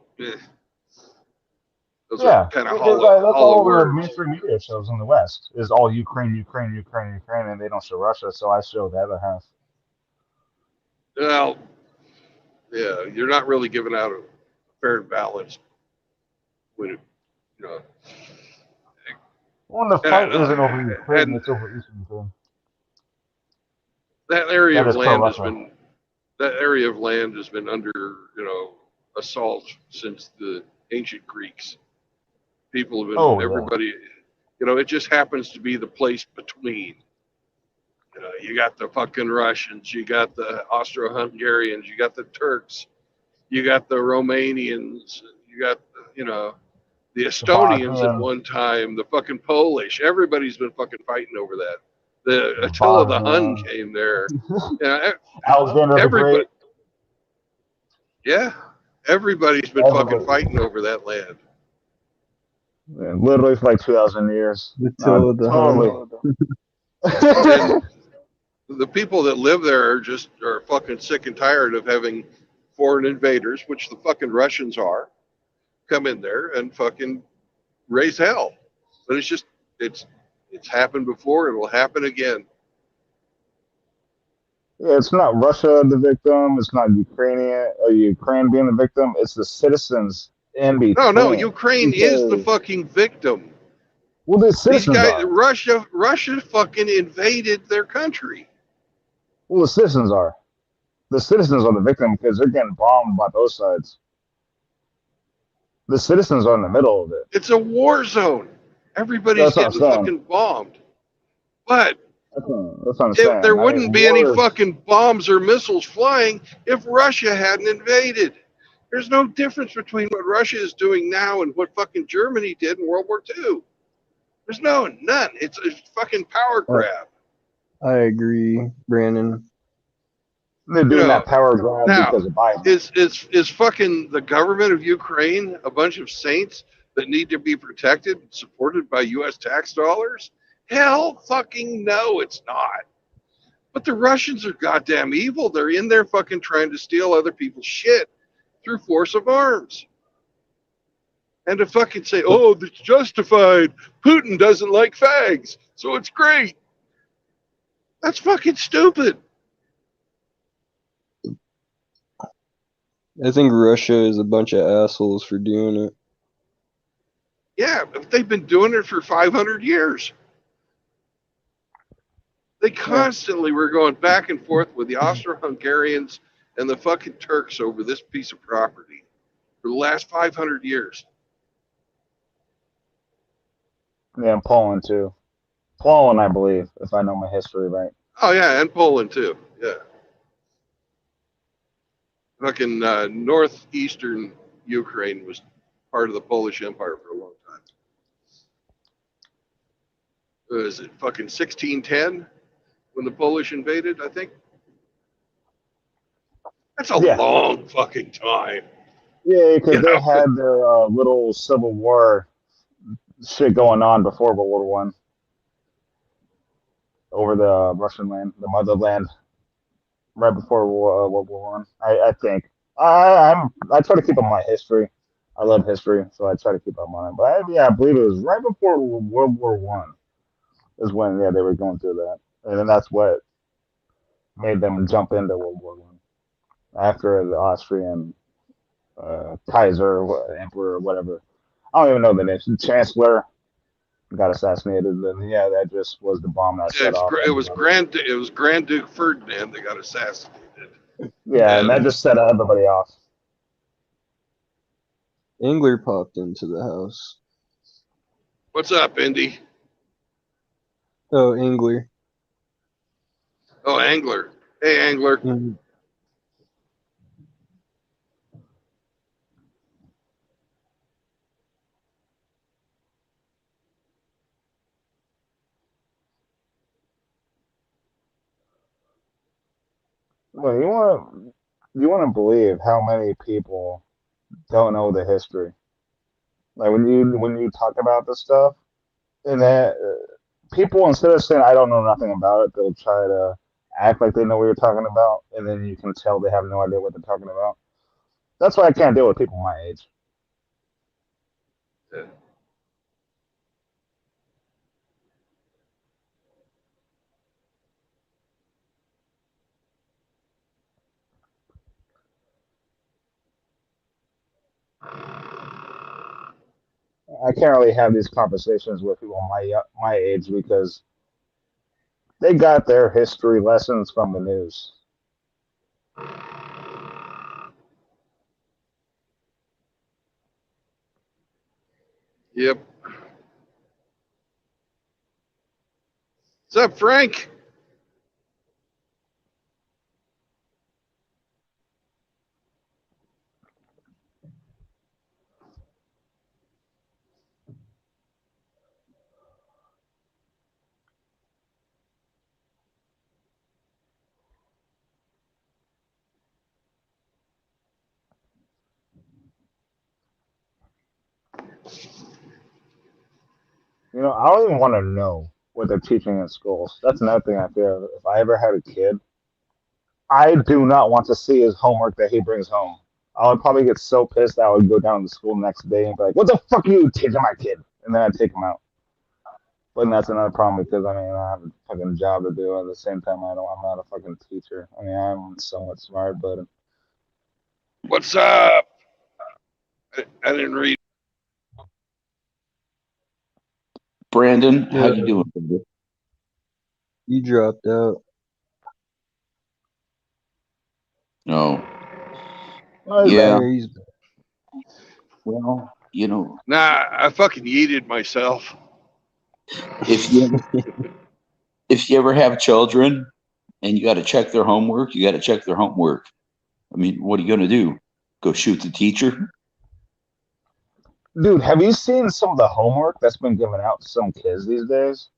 those are kind of hollow words. The mainstream media shows in the West is all Ukraine, and they don't show Russia. So I show the other half. Well, Yeah, you're not really giving out a fair and balanced when it, you know. Well, the fight isn't over Ukraine; And it's over Eastern Ukraine. that area That of is land has pro-Russia. been under, assault since the ancient Greeks. People have been, Oh yeah. everybody, it just happens to be the place between. You got the fucking Russians, you got the Austro-Hungarians, you got the Turks, you got the Romanians, you got, the The Estonians at Bosnians, one time, the fucking Polish. Everybody's been fucking fighting over that. The the Attila the Hun Bosnians, came there. Yeah, Alexander the everybody. Great. Yeah, everybody's been fucking Everybody. fighting over that land. Yeah, literally for like 2,000 years. Attila the Totally. And the people that live there are fucking sick and tired of having foreign invaders, which the fucking Russians are, come in there and fucking raise hell. But it's happened before. It will happen again. Yeah, it's not Russia the victim. It's not Ukraine being the victim. It's the citizens in No, between. Ukraine is the Because fucking victim. well, the These citizens guys, are. Russia fucking invaded their country. Well, the citizens are. The citizens are the victim because they're getting bombed by both sides. The citizens are in the middle of it. It's a war zone. Everybody's That's what I'm getting saying. fucking bombed. But That's what I'm saying. there I mean, wouldn't be any war is. fucking bombs or missiles flying if Russia hadn't invaded. There's no difference between what Russia is doing now and what fucking Germany did in World War II. There's none. It's a fucking power grab. I agree, Brandon. They're You doing that know, power grab now because of Biden. is fucking the government of Ukraine a bunch of saints that need to be protected and supported by U.S. tax dollars? Hell fucking no, it's not. But the Russians are goddamn evil. They're in there fucking trying to steal other people's shit through force of arms. And to fucking say, oh, that's justified. Putin doesn't like fags, so it's great. That's fucking stupid. I think Russia is a bunch of assholes for doing it. Yeah, but they've been doing it for 500 years. They constantly were going back and forth with the Austro-Hungarians and the fucking Turks over this piece of property for the last 500 years. Yeah, and Poland too. Poland, I believe, if I know my history right. Oh yeah, and Poland too. Yeah, fucking northeastern Ukraine was part of the Polish Empire for a long time. Was it fucking 1610 when the Polish invaded? I think that's a Yeah, long fucking time. yeah, because You they know, had their little civil war shit going on before World War One over the Russian land, the motherland, right before World War One. I think I try to keep up my history. I love history, so I try to keep up on it. But yeah, I believe it was right before World War One is when they were going through that, and then that's what made them jump into World War One after the Austrian Kaiser, Emperor, whatever. I don't even know the name. The Chancellor got assassinated, and yeah, that just was the bomb that set off it was everybody. Grand Duke Ferdinand that got assassinated. Yeah, and that And just set everybody off. Engler popped into the house. what's up, Indy? Oh, Engler. Oh, Angler. Hey, Angler. Mhm. Well, you want to believe how many people don't know the history. Like when you talk about this stuff, and that people instead of saying I don't know nothing about it, they'll try to act like they know what you're talking about, and then you can tell they have no idea what they're talking about. That's why I can't deal with people my age. Yeah. I can't really have these conversations with people my age because they got their history lessons from the news. Yep. What's up, Frank? You know, I don't even want to know what they're teaching in schools. That's another thing I feel. If I ever had a kid, I do not want to see his homework that he brings home. I would probably get so pissed I would go down to school the next day and be like, "What the fuck are you teaching my kid?" And then I'd take him out. But that's another problem because I mean I have a fucking job to do. At the same time, I'm not a fucking teacher. I mean I'm somewhat smart, but What's up? I didn't read. Brandon, how Yeah, you doing, brother? you dropped out. No. well, he's Yeah. back. There he's Well, Nah, I fucking yeeted myself. if you ever have children and you got to check their homework, you got to check their homework. I mean, what are you going to do? Go shoot the teacher? Dude, have you seen some of the homework that's been given out to some kids these days?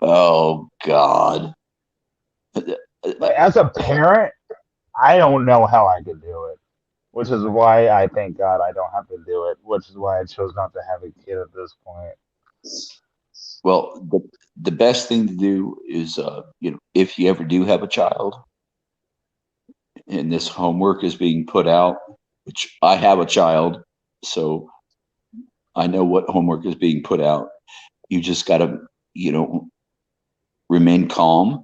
Oh God. Like, as a parent, I don't know how I could do it, which is why I thank God I don't have to do it, which is why I chose not to have a kid at this point. Well, the best thing to do is, if you ever do have a child and this homework is being put out, which I have a child, so I know what homework is being put out. You just got to, remain calm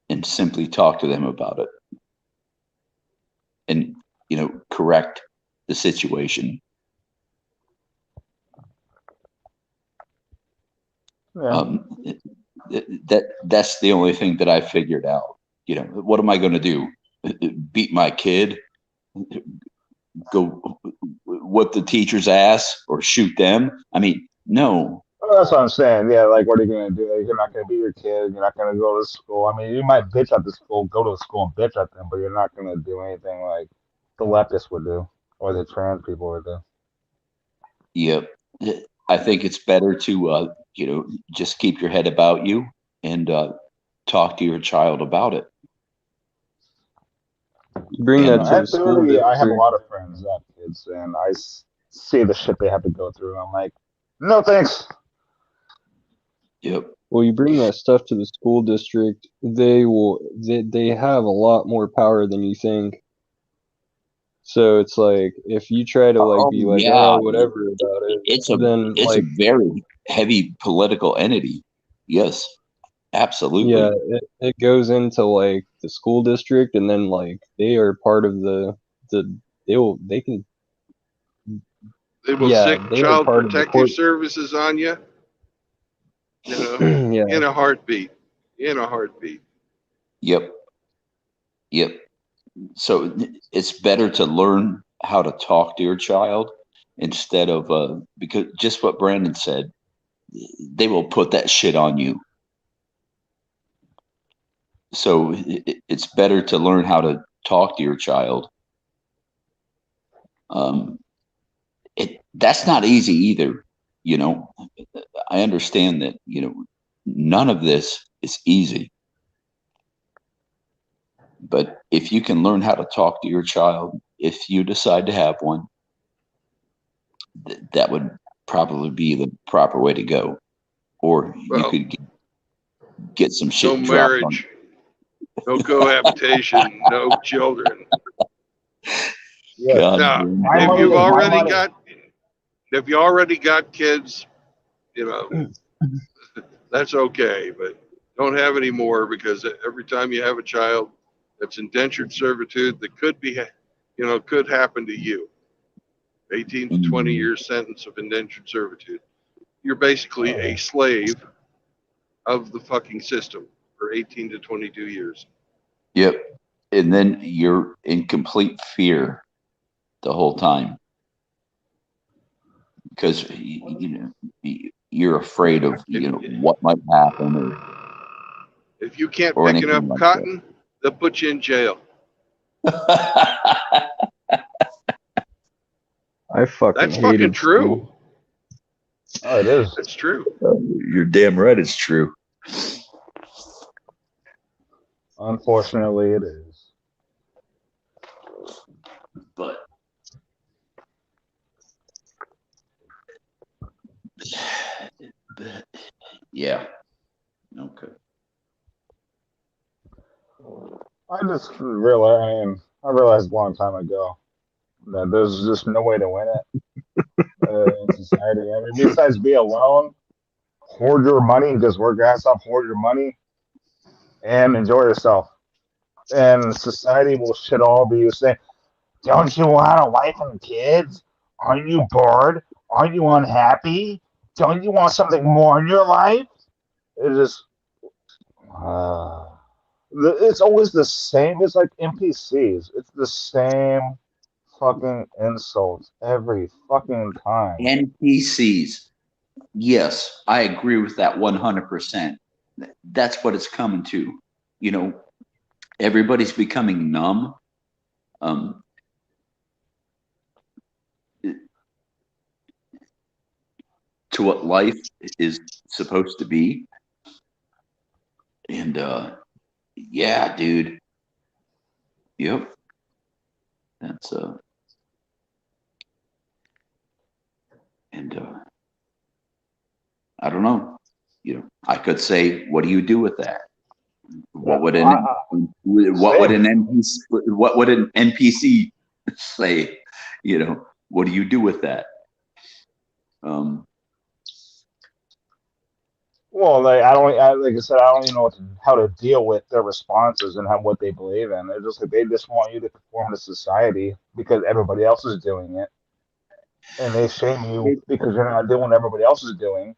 and simply talk to them about it and, correct the situation. Yeah. That's the only thing that I figured out. What am I going to do? Beat my kid? Go whip the teacher's ass or shoot them? I mean, no. Well, that's what I'm saying. Yeah, like, what are you going to do? Like, you're not going to be your kid. You're not going to go to school. I mean, you might bitch at the school, go to school and bitch at them, but you're not going to do anything like the leftists would do or the trans people would do. Yep. I think it's better to, just keep your head about you and talk to your child about it. bring And that to the school I have a district. lot of friends that have kids, and I see the shit they have to go through. I'm like, no thanks. Yep. Well, you bring that stuff to the school district, they have a lot more power than you think. So it's like if you try to Oh be like, yeah, oh, whatever about it, it's a then it's a very heavy political entity. Yes, absolutely. yeah, it goes into like the school district, and then like they are part of the they can They will yeah sick they are child part of the protective court. services on you. Yeah, In a heartbeat. In a heartbeat. Yep. Yep. So it's better to learn how to talk to your child instead of because just what Brandon said, they will put that shit on you. So it's better to learn how to talk to your child. That's not easy either. I understand that, none of this is easy. But if you can learn how to talk to your child, if you decide to have one, that would probably be the proper way to go. Or you Well, could get some no shit dropped on. marriage, no cohabitation, no children. Yeah, God, Now, my if money you've is my already money. got if you already got kids, you know, that's okay, but don't have any more because every time you have a child, that's indentured servitude that could be, could happen to you. 18 to 20 year sentence of indentured servitude. You're basically a slave of the fucking system for 18 to 22 years. Yep. And then you're in complete fear the whole time because you're afraid of what might happen, if you can't or pick enough anything like cotton, they'll put you in jail. that. I fucking That's fucking hated true. school. Oh, it is. That's true. You're damn right. It's true. Unfortunately, it is. But yeah. Okay. I just realized. I realized a long time ago that there's just no way to win it in society. I mean, besides be alone, hoard your money, just work your ass off, hoard your money, and enjoy yourself. And society will shit all over you, saying, "Don't you want a wife and kids? Aren't you bored? Aren't you unhappy? Don't you want something more in your life?" It just, it's always the same. It's like NPCs. It's the same fucking insults every fucking time. NPCs. Yes, I agree with that 100%. That's what it's coming to. Everybody's becoming numb. To what life is supposed to be. And yeah, dude. Yep. That's and I don't know. I could say, what do you do with that? What would an NPC say? What do you do with that? Well, like like I said, I don't even know how to deal with their responses and what they believe in. They're just like they just want you to conform to society because everybody else is doing it, and they shame you because you're not doing what everybody else is doing.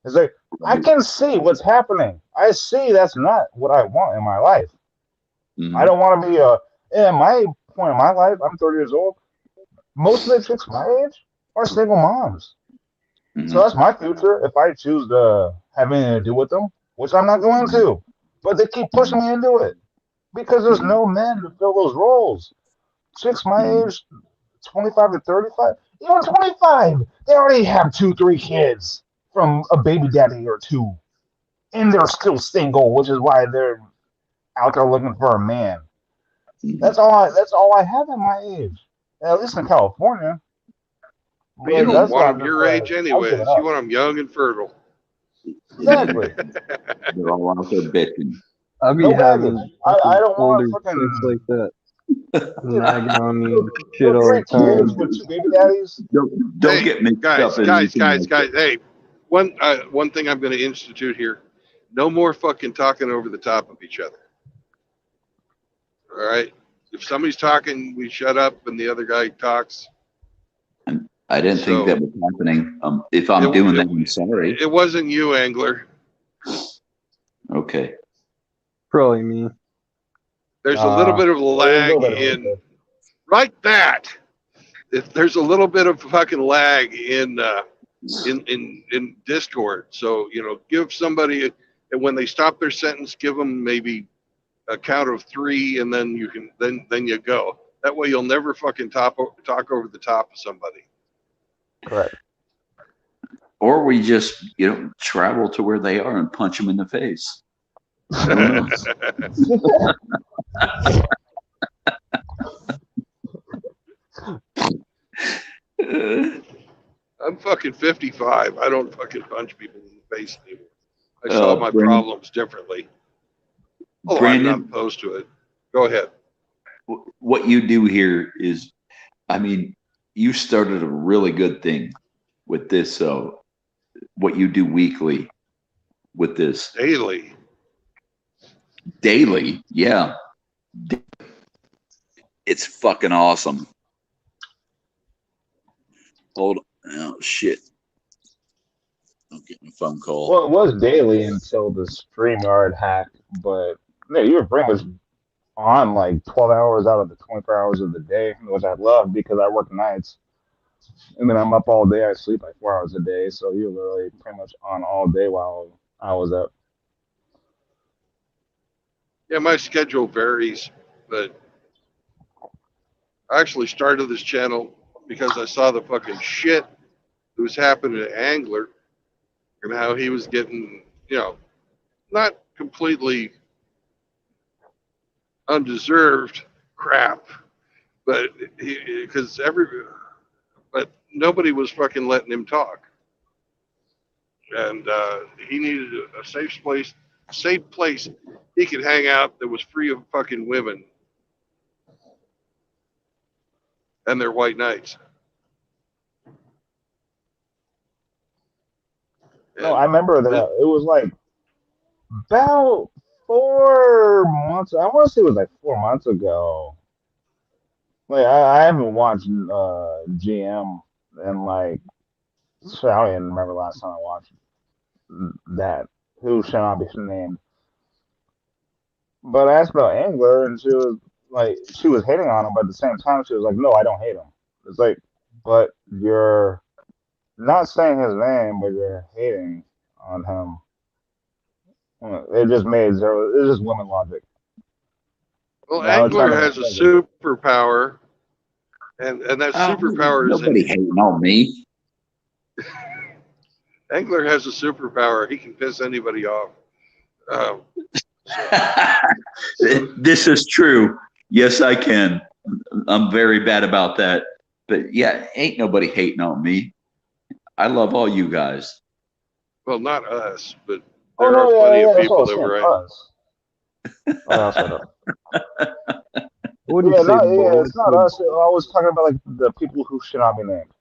It's like I can see what's happening. I see that's not what I want in my life. Mm-hmm. I don't want to be in my point in my life. I'm 30 years old. Most of the chicks my age are single moms. Mm-hmm. So that's my future if I choose to have anything to do with them, which I'm not going to. But they keep pushing me into it because there's no men to fill those roles. Chicks my age, 25 to 35, even 25, they already have 2, 3 kids from a baby daddy or two. And they're still single, which is why they're out there looking for a man. That's all I have at my age. At least in California. But you don't want them your age anyways. You want them young and fertile. Exactly. They're all out there bitching. I'll be No having I don't older want fucking chicks like that nagging on me and shit Those all the great kids time. with 2 baby daddies. Don't get mixed up in guys. anything. Hey, one thing I'm going to institute here: no more fucking talking over the top of each other. All right. If somebody's talking, we shut up, and the other guy talks. I didn't think that was happening. If I'm doing that, I'm sorry. It wasn't you, Angler. Okay. Probably me. There's a little bit of lag in like that. If there's a little bit of fucking lag in Discord, so give somebody, and when they stop their sentence, give them maybe a count of 3, and then you can then you go. That way, you'll never fucking talk over the top of somebody. Correct. Or we just, travel to where they are and punch them in the face. Who knows? I'm fucking 55. I don't fucking punch people in the face anymore. I solve my problems differently. Brandon, I'm not opposed to it. Go ahead. What you do here is, you started a really good thing with this. What you do weekly with this. Daily, yeah. It's fucking awesome. Hold on. Oh shit! I'm getting a phone call. Well, it was daily until the StreamYard hack, but yeah, you were pretty much on like 12 hours out of the 24 hours of the day, which I love because I work nights. And then I'm up all day. I sleep like 4 hours a day. So you're literally pretty much on all day while I was up. Yeah, my schedule varies, but I actually started this channel because I saw the fucking shit that was happening to Angler and how he was getting, not completely undeserved crap, but but nobody was fucking letting him talk, and he needed a safe place he could hang out that was free of fucking women and their white knights. No, I remember that. It was like about 4 months. I want to say it was like 4 months ago. Like I haven't watched GM and like so I don't even remember last time I watched that. Who shall not be named? But I asked about Angler, and she was hating on him, but at the same time, she was like, "No, I don't hate him." It's like, but you're not saying his name, but you're hating on him. It just made zero. It's just women logic. Well, Now it's trying Angler to has a make sense. superpower, and that superpower is Nobody hating on me. Angler has a superpower. He can piss anybody off. Um, This is true. Yes, I can. I'm very bad about that. But yeah, ain't nobody hating on me. I love all you guys. well, not us, but Oh there are no, plenty yeah, of yeah, that's what I people was that saying. were right. Us. Oh, no, sorry, no. I wouldn't Yeah, say no, yeah, bullets it's not would. us. I was talking about like the people who should not be named.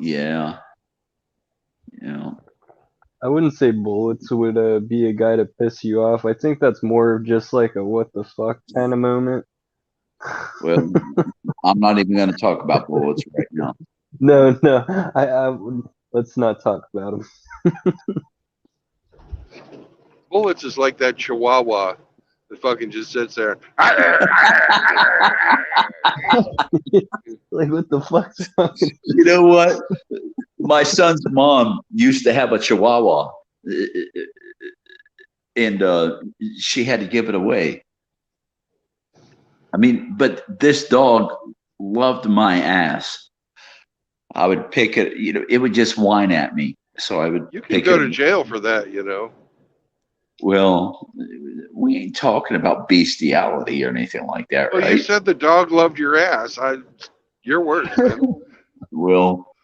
Yeah. Yeah. I wouldn't say bullets would be a guy to piss you off. I think that's more of just like a what the fuck kind of moment. Well, I'm not even going to talk about bullets right now. No, let's not talk about him. Bullets is like that Chihuahua that fucking just sits there. Like what the fuck's fucking? You know what? My son's mom used to have a Chihuahua, and she had to give it away. I mean, but this dog loved my ass. I would pick it, it would just whine at me. So I would You can pick go it. to jail for that. Well, we ain't talking about bestiality or anything like that, Well, right? you said the dog loved your ass. Your words, man. Well,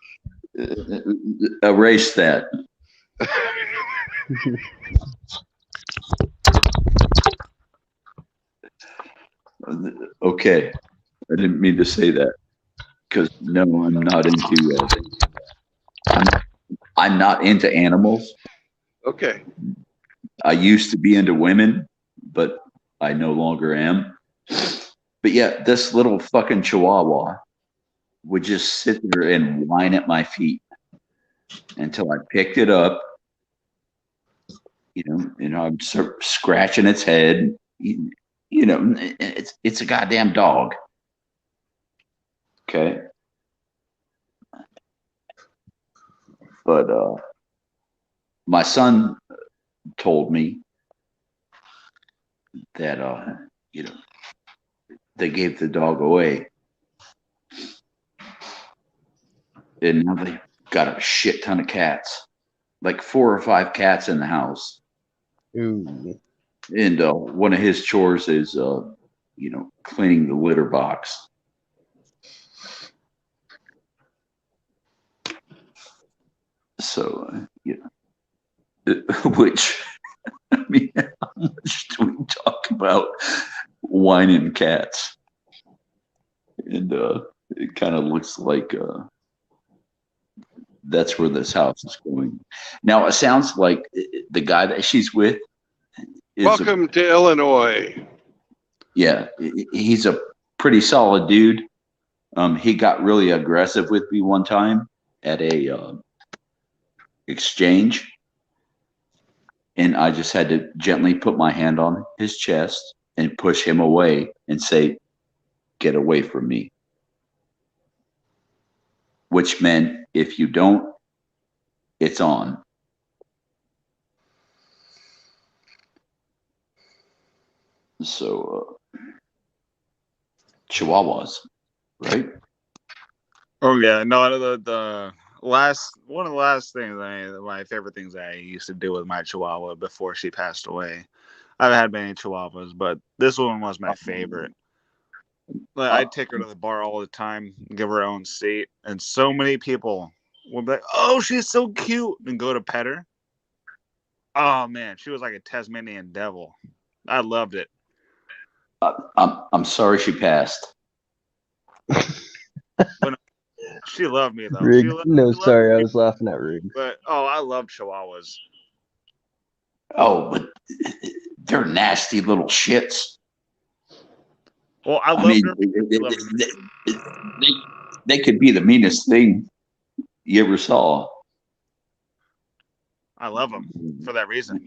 erase that. Okay, I didn't mean to say that because no, I'm not into. I'm not into animals. Okay. I used to be into women, but I no longer am. But yeah, this little fucking Chihuahua would just sit there and whine at my feet until I picked it up. I'm scratching its head. It's a goddamn dog. Okay. But my son told me that they gave the dog away, and now they got a shit ton of cats, like 4 or 5 cats in the house. Ooh. And one of his chores is cleaning the litter box. So which, I mean, how much do we talk about whining cats? And it kind of looks like that's where this house is going. Now, it sounds like the guy that she's with is Welcome to Illinois. Yeah, he's a pretty solid dude. He got really aggressive with me one time at a exchange, and I just had to gently put my hand on his chest and push him away and say, "Get away from me." Which meant if you don't, it's on. So, Chihuahuas, right? Oh yeah, no. The last one of the last things my favorite things I used to do with my Chihuahua before she passed away. I've had many Chihuahuas, but this one was my favorite. Like, I'd take her to the bar all the time, give her own seat, and so many people would be like, "Oh, she's so cute," and go to pet her. Oh man, she was like a Tasmanian devil. I loved it. I'm sorry she passed. But she loved me though. Rig. No, she loved sorry, I me, was laughing at Rig. but oh, I love Chihuahuas. Oh, but they're nasty little shits. Well, I I loved mean, her. She loved me. they could be the meanest thing you ever saw. I love them for that reason.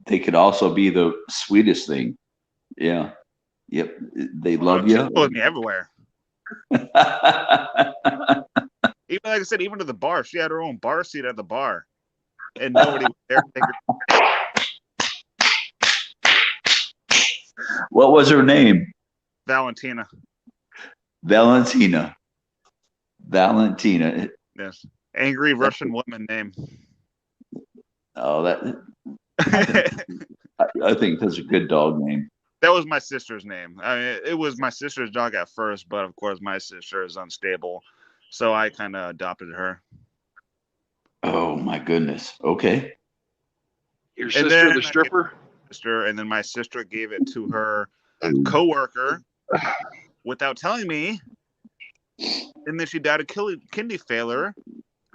They could also be the sweetest thing. Yeah. Yep. They love She you. followed me everywhere. Even like I said, even to the bar. She had her own bar seat at the bar, and nobody was there to take her. What was her name? Valentina. Valentina. Valentina. Yes, angry Russian woman name. Oh, that That I think that's a good dog name. was my sister's name. I mean, it was my sister's dog at first, but of course my sister is unstable, so I kind of adopted her. Oh my goodness. Okay. Your And sister, then the stripper? and then my sister gave it to her coworker without telling me, and then she died of kidney failure,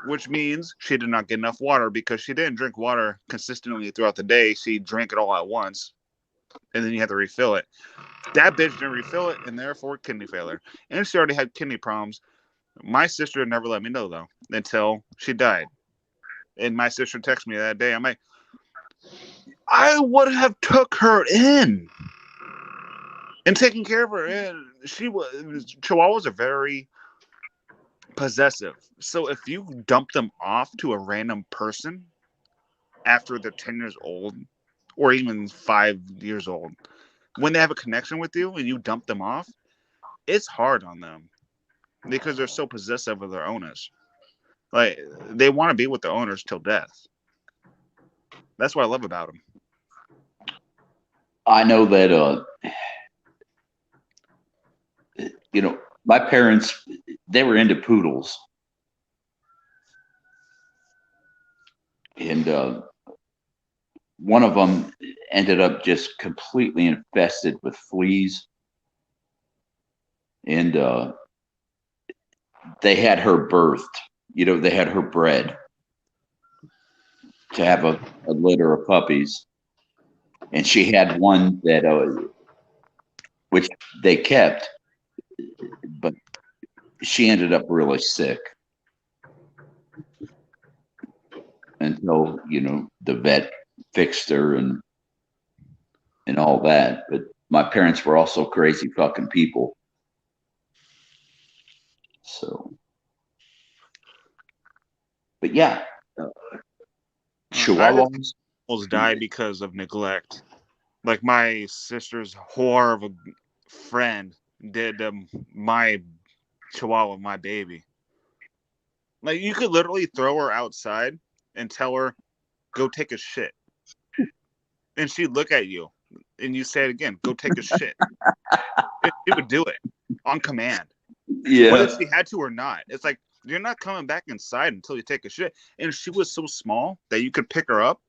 which means she did not get enough water because she didn't drink water consistently throughout the day. She drank it all at once, and then you had to refill it. That bitch didn't refill it, and therefore kidney failure. And she already had kidney problems. My sister never let me know though until she died. And my sister texted me that day. I'm like, I would have took her in and taken care of her. And Chihuahuas are very possessive. So if you dump them off to a random person after they're 10 years old or even 5 years old, when they have a connection with you and you dump them off, it's hard on them because they're so possessive of their owners. Like, they want to be with the owners till death. That's what I love about them. I know that my parents, they were into poodles. And one of them ended up just completely infested with fleas. And they had her birthed. They had her bred to have a litter of puppies. And she had one that, which they kept, but she ended up really sick until, the vet fixed her and all that. But my parents were also crazy fucking people. So, but yeah, Chihuahuas. Almost died because of neglect. Like, my sister's whore of a friend did my Chihuahua, my baby. Like, you could literally throw her outside and tell her, go take a shit. And she'd look at you and you say it again, go take a shit. She would do it on command. Yeah. Whether she had to or not. It's like, you're not coming back inside until you take a shit. And she was so small that you could pick her up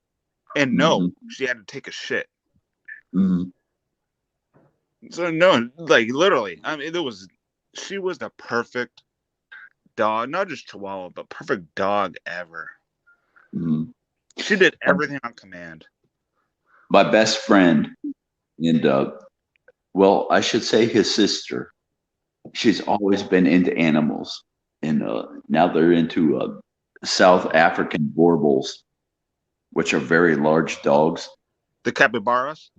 and know she had to take a shit. Mm-hmm. So no, like, literally, I mean, she was the perfect dog, not just Chihuahua, but perfect dog ever. Mm-hmm. She did everything on command. My best friend, and well, I should say his sister, she's always been into animals, and now they're into South African Borbals, which are very large dogs. The capybaras.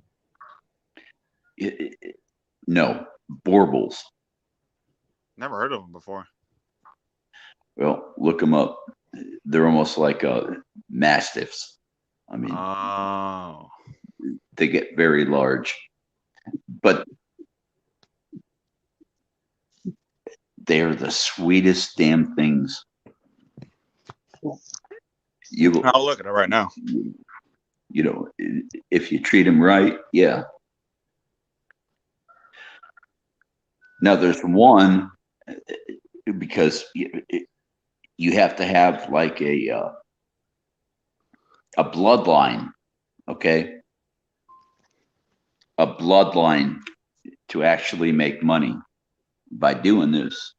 No, Borbals. Never heard of them before. Well, look them up. They're almost like mastiffs. I mean, Oh. they get very large, but they're the sweetest damn things. I'll look at it right now. You know, if you treat them right, yeah. Now there's one, because you have to have like a bloodline, okay? A bloodline to actually make money by doing this.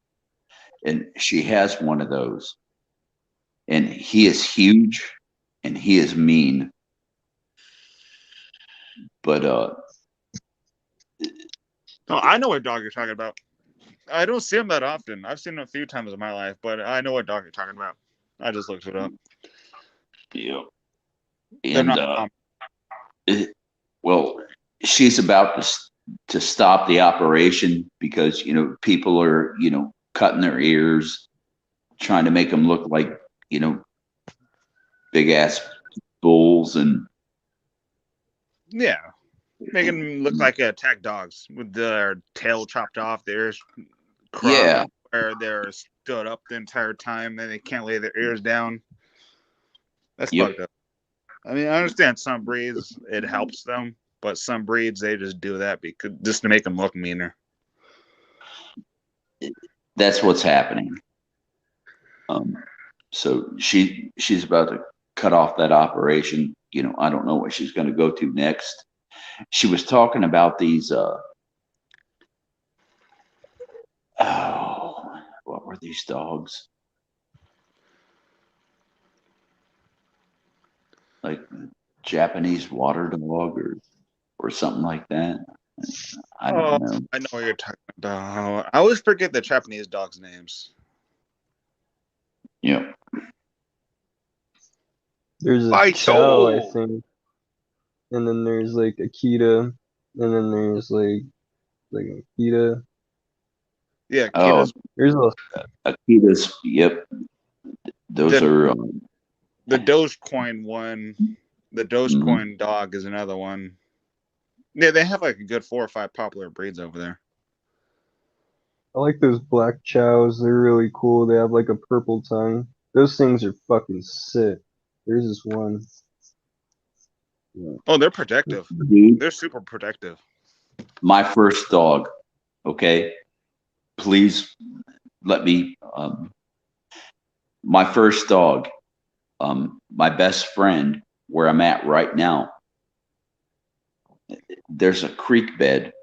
And she has one of those. And he is huge and he is mean. But Oh, I know what dog you're talking about. I don't see him that often. I've seen him a few times in my life, but I know what dog you're talking about. I just looked it up. yeah. They're And not well, she's about to stop the operation because people are cutting their ears, trying to make them look like big ass bulls, and yeah, making them look like attack dogs with their tail chopped off, their ears crossed, yeah, where they're stood up the entire time, and they can't lay their ears down. That's Yep. fucked up. I mean, I understand some breeds it helps them, but some breeds they just do that because just to make them look meaner. that's what's happening. So she's about to cut off that operation. I don't know what she's going to go to next. She was talking about these. What were these dogs? Like Japanese water dog or something like that. I don't know. I know what you're talking about. I always forget the Japanese dogs' names. Yeah. There's a My Chow, I soul. think, and then there's like Akita, and then there's like Akita. Yeah, Oh, Kita's There's a Akitas. Yep. Those the are. Dogecoin one. The Dogecoin dog is another one. Yeah, they have like a good 4 or 5 popular breeds over there. I like those black chows. They're really cool. They have like a purple tongue. Those things are fucking sick. There's this one. Oh, they're protective. Dude, They're super protective. my first dog. Okay, please let me. My first dog. My best friend, where I'm at right now. There's a creek bed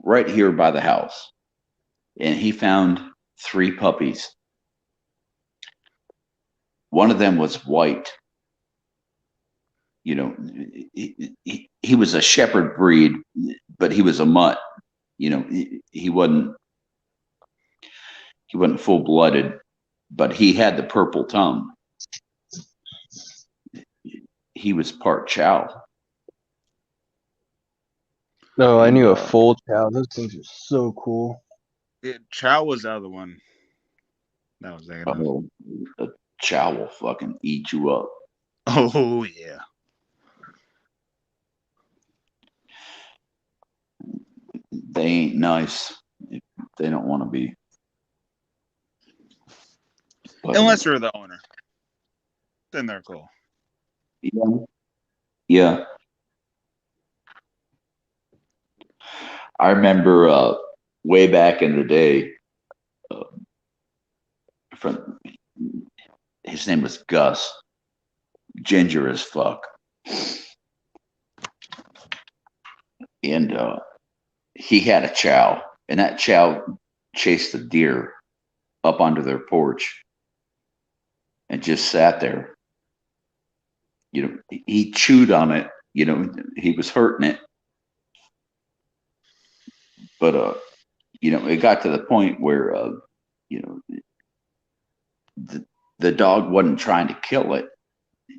right here by the house, and he found 3 puppies. One of them was white. He was a shepherd breed, but he was a mutt. He wasn't full blooded, but he had the purple tongue. He was part Chow. No, I And, knew a full chow. Those things are so cool. Yeah, Chow was the other one. That was there. A Chow will fucking eat you up. Oh yeah. They ain't nice. They don't want to be. But, Unless you're the owner, then they're cool. Yeah. I remember way back in the day, from his name was Gus, ginger as fuck, and he had a Chow, and that Chow chased the deer up onto their porch and just sat there. He chewed on it. He was hurting it, but it got to the point where, you know, the dog wasn't trying to kill it.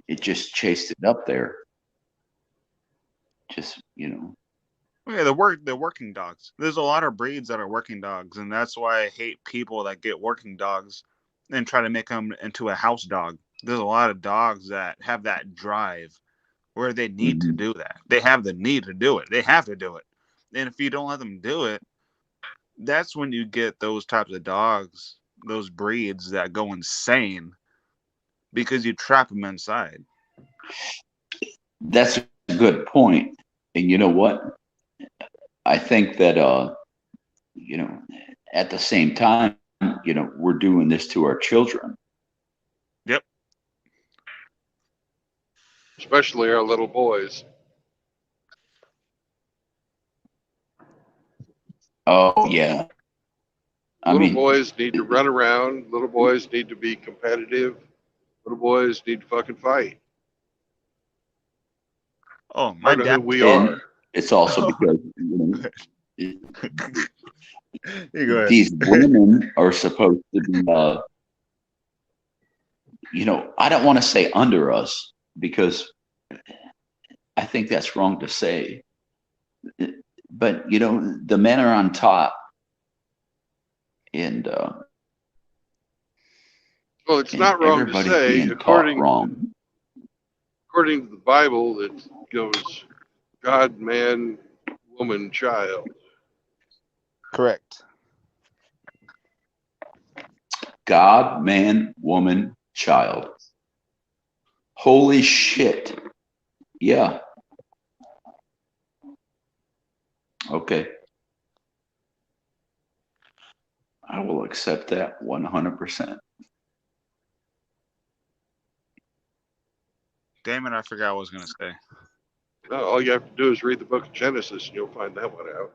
It just chased it up there. Just, Yeah, the working dogs. There's a lot of breeds that are working dogs, and that's why I hate people that get working dogs and try to make them into a house dog. There's a lot of dogs that have that drive where they need to do that. They have the need to do it. They have to do it. And if you don't let them do it, that's when you get those types of dogs, those breeds that go insane because you trap them inside. that's a good point. And you know what? I think that, at the same time, we're doing this to our children. Yep. Especially our little boys. Oh, yeah. Little boys need to run around. Little boys need to be competitive. Little boys need to fucking fight. Oh, my Part of dad. who we are. It's also because, You go ahead. these women are supposed to be, I don't want to say under us because I think that's wrong to say. But, the men are on top. And Well, it's not wrong to say, according to the Bible, it goes God, man, woman, child. Correct. God, man, woman, child. Holy shit. Yeah. Okay. I will accept that 100%. Damn it, I forgot what I was going to say. No, all you have to do is read the book of Genesis and you'll find that one out.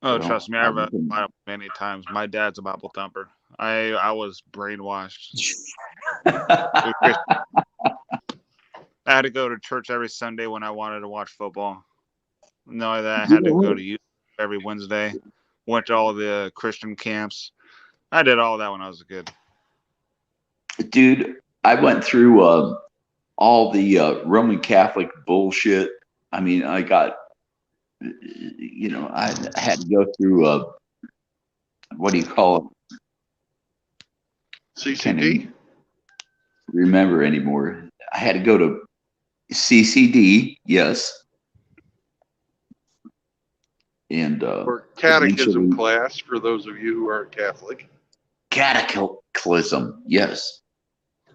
Oh, Well, trust me, I've read the Bible many times. My dad's a Bible thumper. I was brainwashed. I had to go to church every Sunday when I wanted to watch football. No, that I had to go to youth every Wednesday. Went to all the Christian camps. I did all that when I was a kid. Dude, I went through all the Roman Catholic bullshit. I mean, I got, I had to go through, what do you call it? CCD? Can't even remember anymore. I had to go to CCD, yes. And or catechism class for those of you who aren't Catholic. Cataclysm, yes.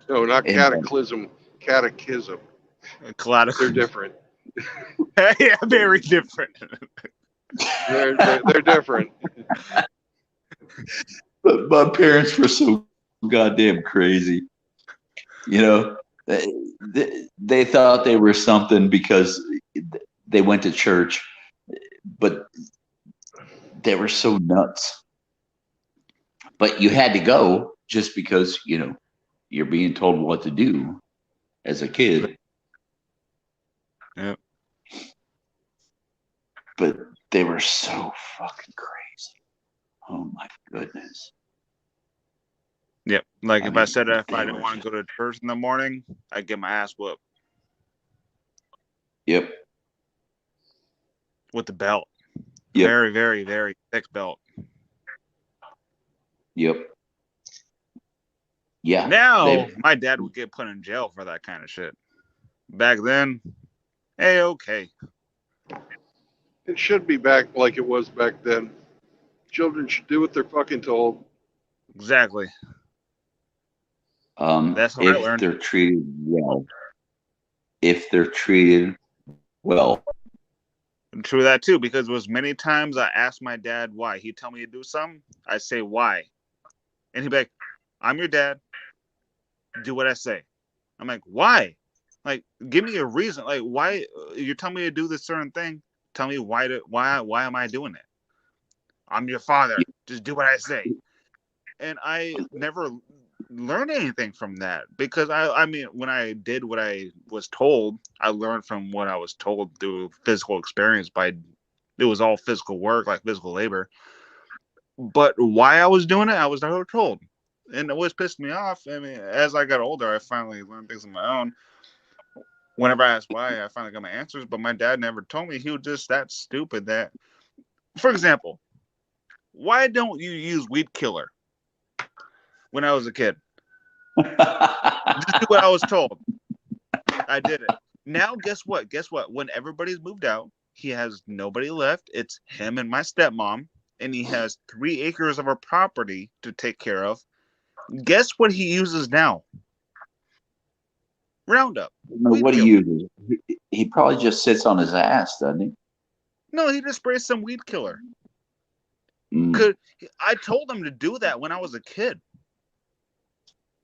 No, not cataclysm, catechism. They're different. Yeah, very different. They're different. But my parents were so goddamn crazy. They thought they were something because they went to church, but they were so nuts. But you had to go just because, you're being told what to do as a kid. Yep. But they were so fucking crazy. Oh my goodness. Yep. Like if I said if I didn't want to go to church in the morning, I'd get my ass whooped. Yep. With the belt. Yep. Very, very, very thick belt. Yep. Yeah. Now my dad would get put in jail for that kind of shit. Back then, hey, okay. It should be back like it was back then. Children should do what they're fucking told. Exactly. That's how I learned. They're treated well. If they're treated well. True that too, because there was many times I asked my dad why. He'd tell me to do something. I say why. And he'd be like, I'm your dad. Do what I say. I'm like, why? Like, give me a reason. Like, why you're telling me to do this certain thing? Tell me why am I doing it? I'm your father. Just do what I say. And I never learned anything from that because I mean, when I did what I was told, I learned from what I was told through physical experience by it was all physical work, like physical labor. But why I was doing it, I was never told. And it always pissed me off. I mean, as I got older, I finally learned things on my own. Whenever I asked why, I finally got my answers, but my dad never told me. He was just that stupid that, for example, why don't you use weed killer when I was a kid? Just do what I was told. I did it. Now, guess what? Guess what? When everybody's moved out, he has nobody left. It's him and my stepmom, and he has 3 acres of our property to take care of. Guess what he uses now? Roundup. What do you do? He probably just sits on his ass, doesn't he? No, he just sprays some weed killer. Mm. I told him to do that when I was a kid.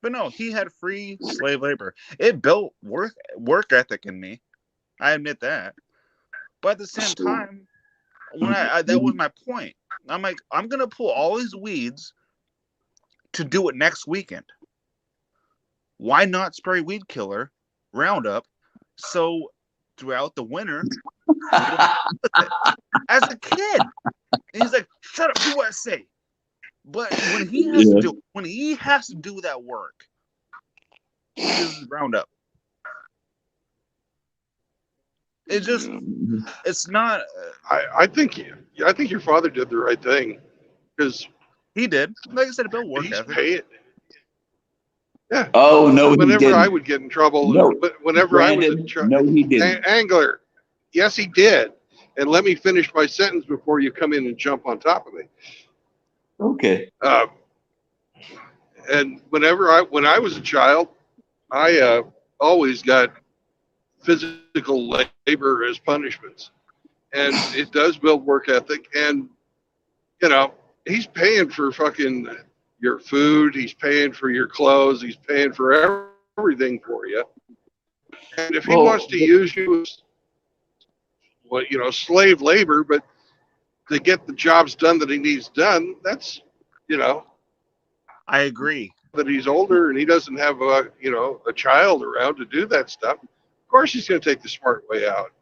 But no, he had free slave labor. It built work ethic in me. I admit that. But at the same time, when that was my point. I'm like, I'm gonna pull all these weeds to do it next weekend. Why not spray weed killer, Roundup, so throughout the winter, as a kid, and he's like, "Shut up, do what I say." But when he has to do that work, he uses Roundup. It's not. I think your father did the right thing because He did. Like I said, about work he's ethic. paying. Yeah. Oh no, he Whenever didn't. I would get in trouble, No, whenever Brandon, I was in trouble, no, he didn't. Angler, yes, he did. And let me finish my sentence before you come in and jump on top of me. Okay. And when I was a child, I always got physical labor as punishments, and it does build work ethic. And he's paying for fucking your food, he's paying for your clothes, he's paying for everything for you. And if he wants to use you as slave labor, but to get the jobs done that he needs done, that's I agree. that he's older and he doesn't have a child around to do that stuff. Of course, he's going to take the smart way out.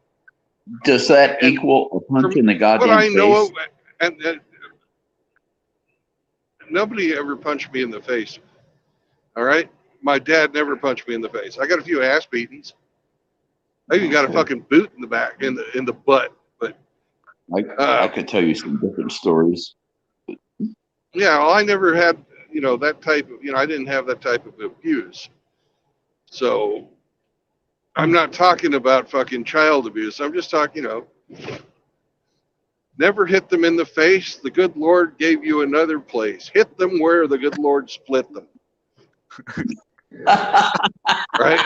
Does that equal a punch in the goddamn what I know face? Of, and nobody ever punched me in the face. All right, my dad never punched me in the face. I got a few ass beatings. I even got a fucking boot in the back, in the butt. But I could tell you some different stories. Yeah, well, I never had that type of I didn't have that type of abuse. So I'm not talking about fucking child abuse. I'm just talking never hit them in the face. The good Lord gave you another place. Hit them where the good Lord split them. Right?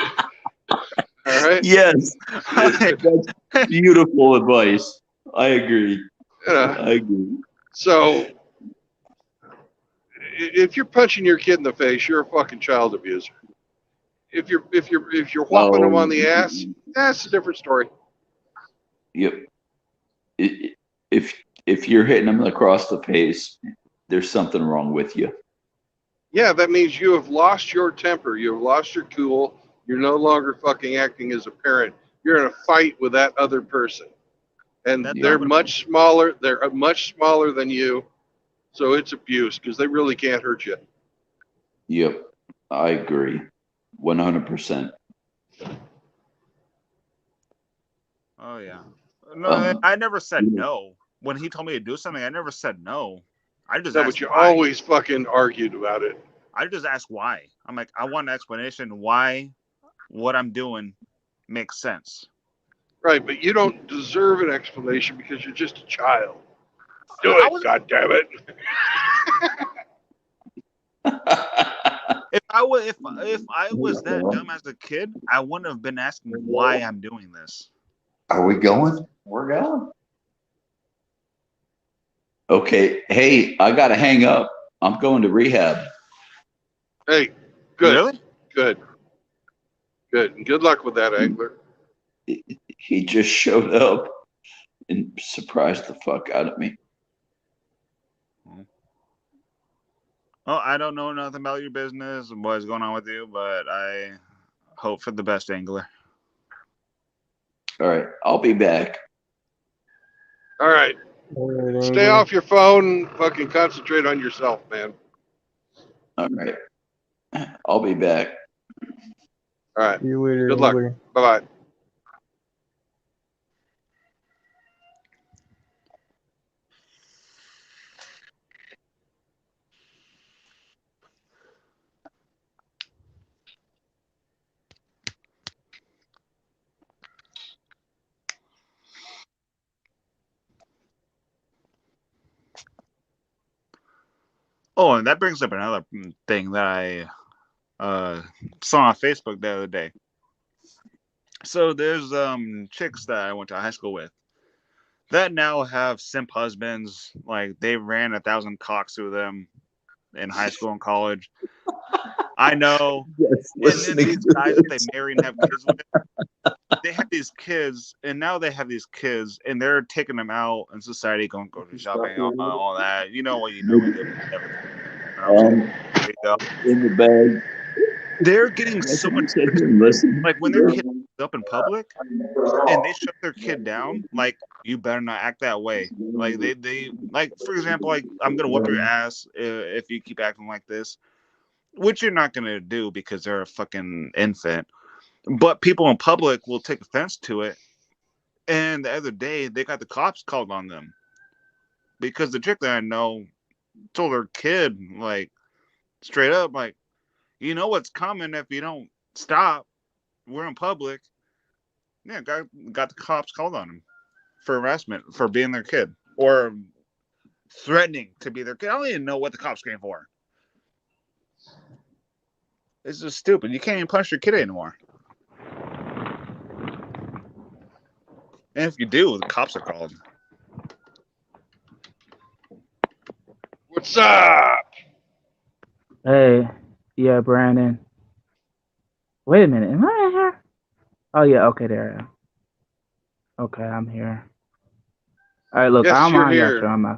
All right. Yes, that's beautiful advice. I agree. I agree. So, if you're punching your kid in the face, you're a fucking child abuser. If you're whopping them on the ass, that's a different story. Yep. If you're hitting them across the face, there's something wrong with you. Yeah, that means you have lost your temper. You have lost your cool. You're no longer fucking acting as a parent. You're in a fight with that other person. And they're much smaller. They're much smaller than you. So it's abuse because they really can't hurt you. Yep. I agree. 100%. Oh, yeah. No, I never said no. When he told me to do something, I never said no. I just asked but you why. always fucking argued about it. I just asked why. I'm like, I want an explanation why what I'm doing makes sense. Right, but you don't deserve an explanation because you're just a child. Do it, goddammit. If I was that dumb as a kid, I wouldn't have been asking why I'm doing this. Are we going? We're going. Okay. Hey, I got to hang up. I'm going to rehab. Hey, good. Really? Good. And good luck with that, Angler. He just showed up and surprised the fuck out of me. Well, I don't know nothing about your business and what's going on with you, but I hope for the best, Angler. All right. I'll be back. All right. All right, Stay Angry. off your phone. Fucking concentrate on yourself, man. All right. I'll be back. All right. See you later, Good luck. Angry. Bye bye. Oh, and that brings up another thing that I saw on Facebook the other day. So there's chicks that I went to high school with that now have simp husbands. Like they ran 1,000 cocks through them in high school and college. I know. Yes, And then these guys that they marry and have kids with, they have these kids, and now they have these kids, and they're taking them out in society, going grocery shopping, all that. You know what you know. There you go. In the bag. They're getting so much. Sit here and listen. Like when their kid up in public and they shut their kid down, like you better not act that way. Like they like, for example, like I'm gonna whoop your ass if you keep acting like this, which you're not gonna do because they're a fucking infant. But people in public will take offense to it. And the other day they got the cops called on them because the chick that I know told her kid, like, straight up, like, you know what's coming if you don't stop. We're in public. Yeah, got the cops called on him for harassment for being their kid or threatening to be their kid. I don't even know what the cops came for. It's just stupid. You can't even punish your kid anymore. And if you do, the cops are called. What's up? Hey, yeah, Brandon. Wait a minute, am I in here? Oh yeah, okay, there I am. Okay, I'm here. All right, look, Yes, I don't you're mind y'all here. showing my.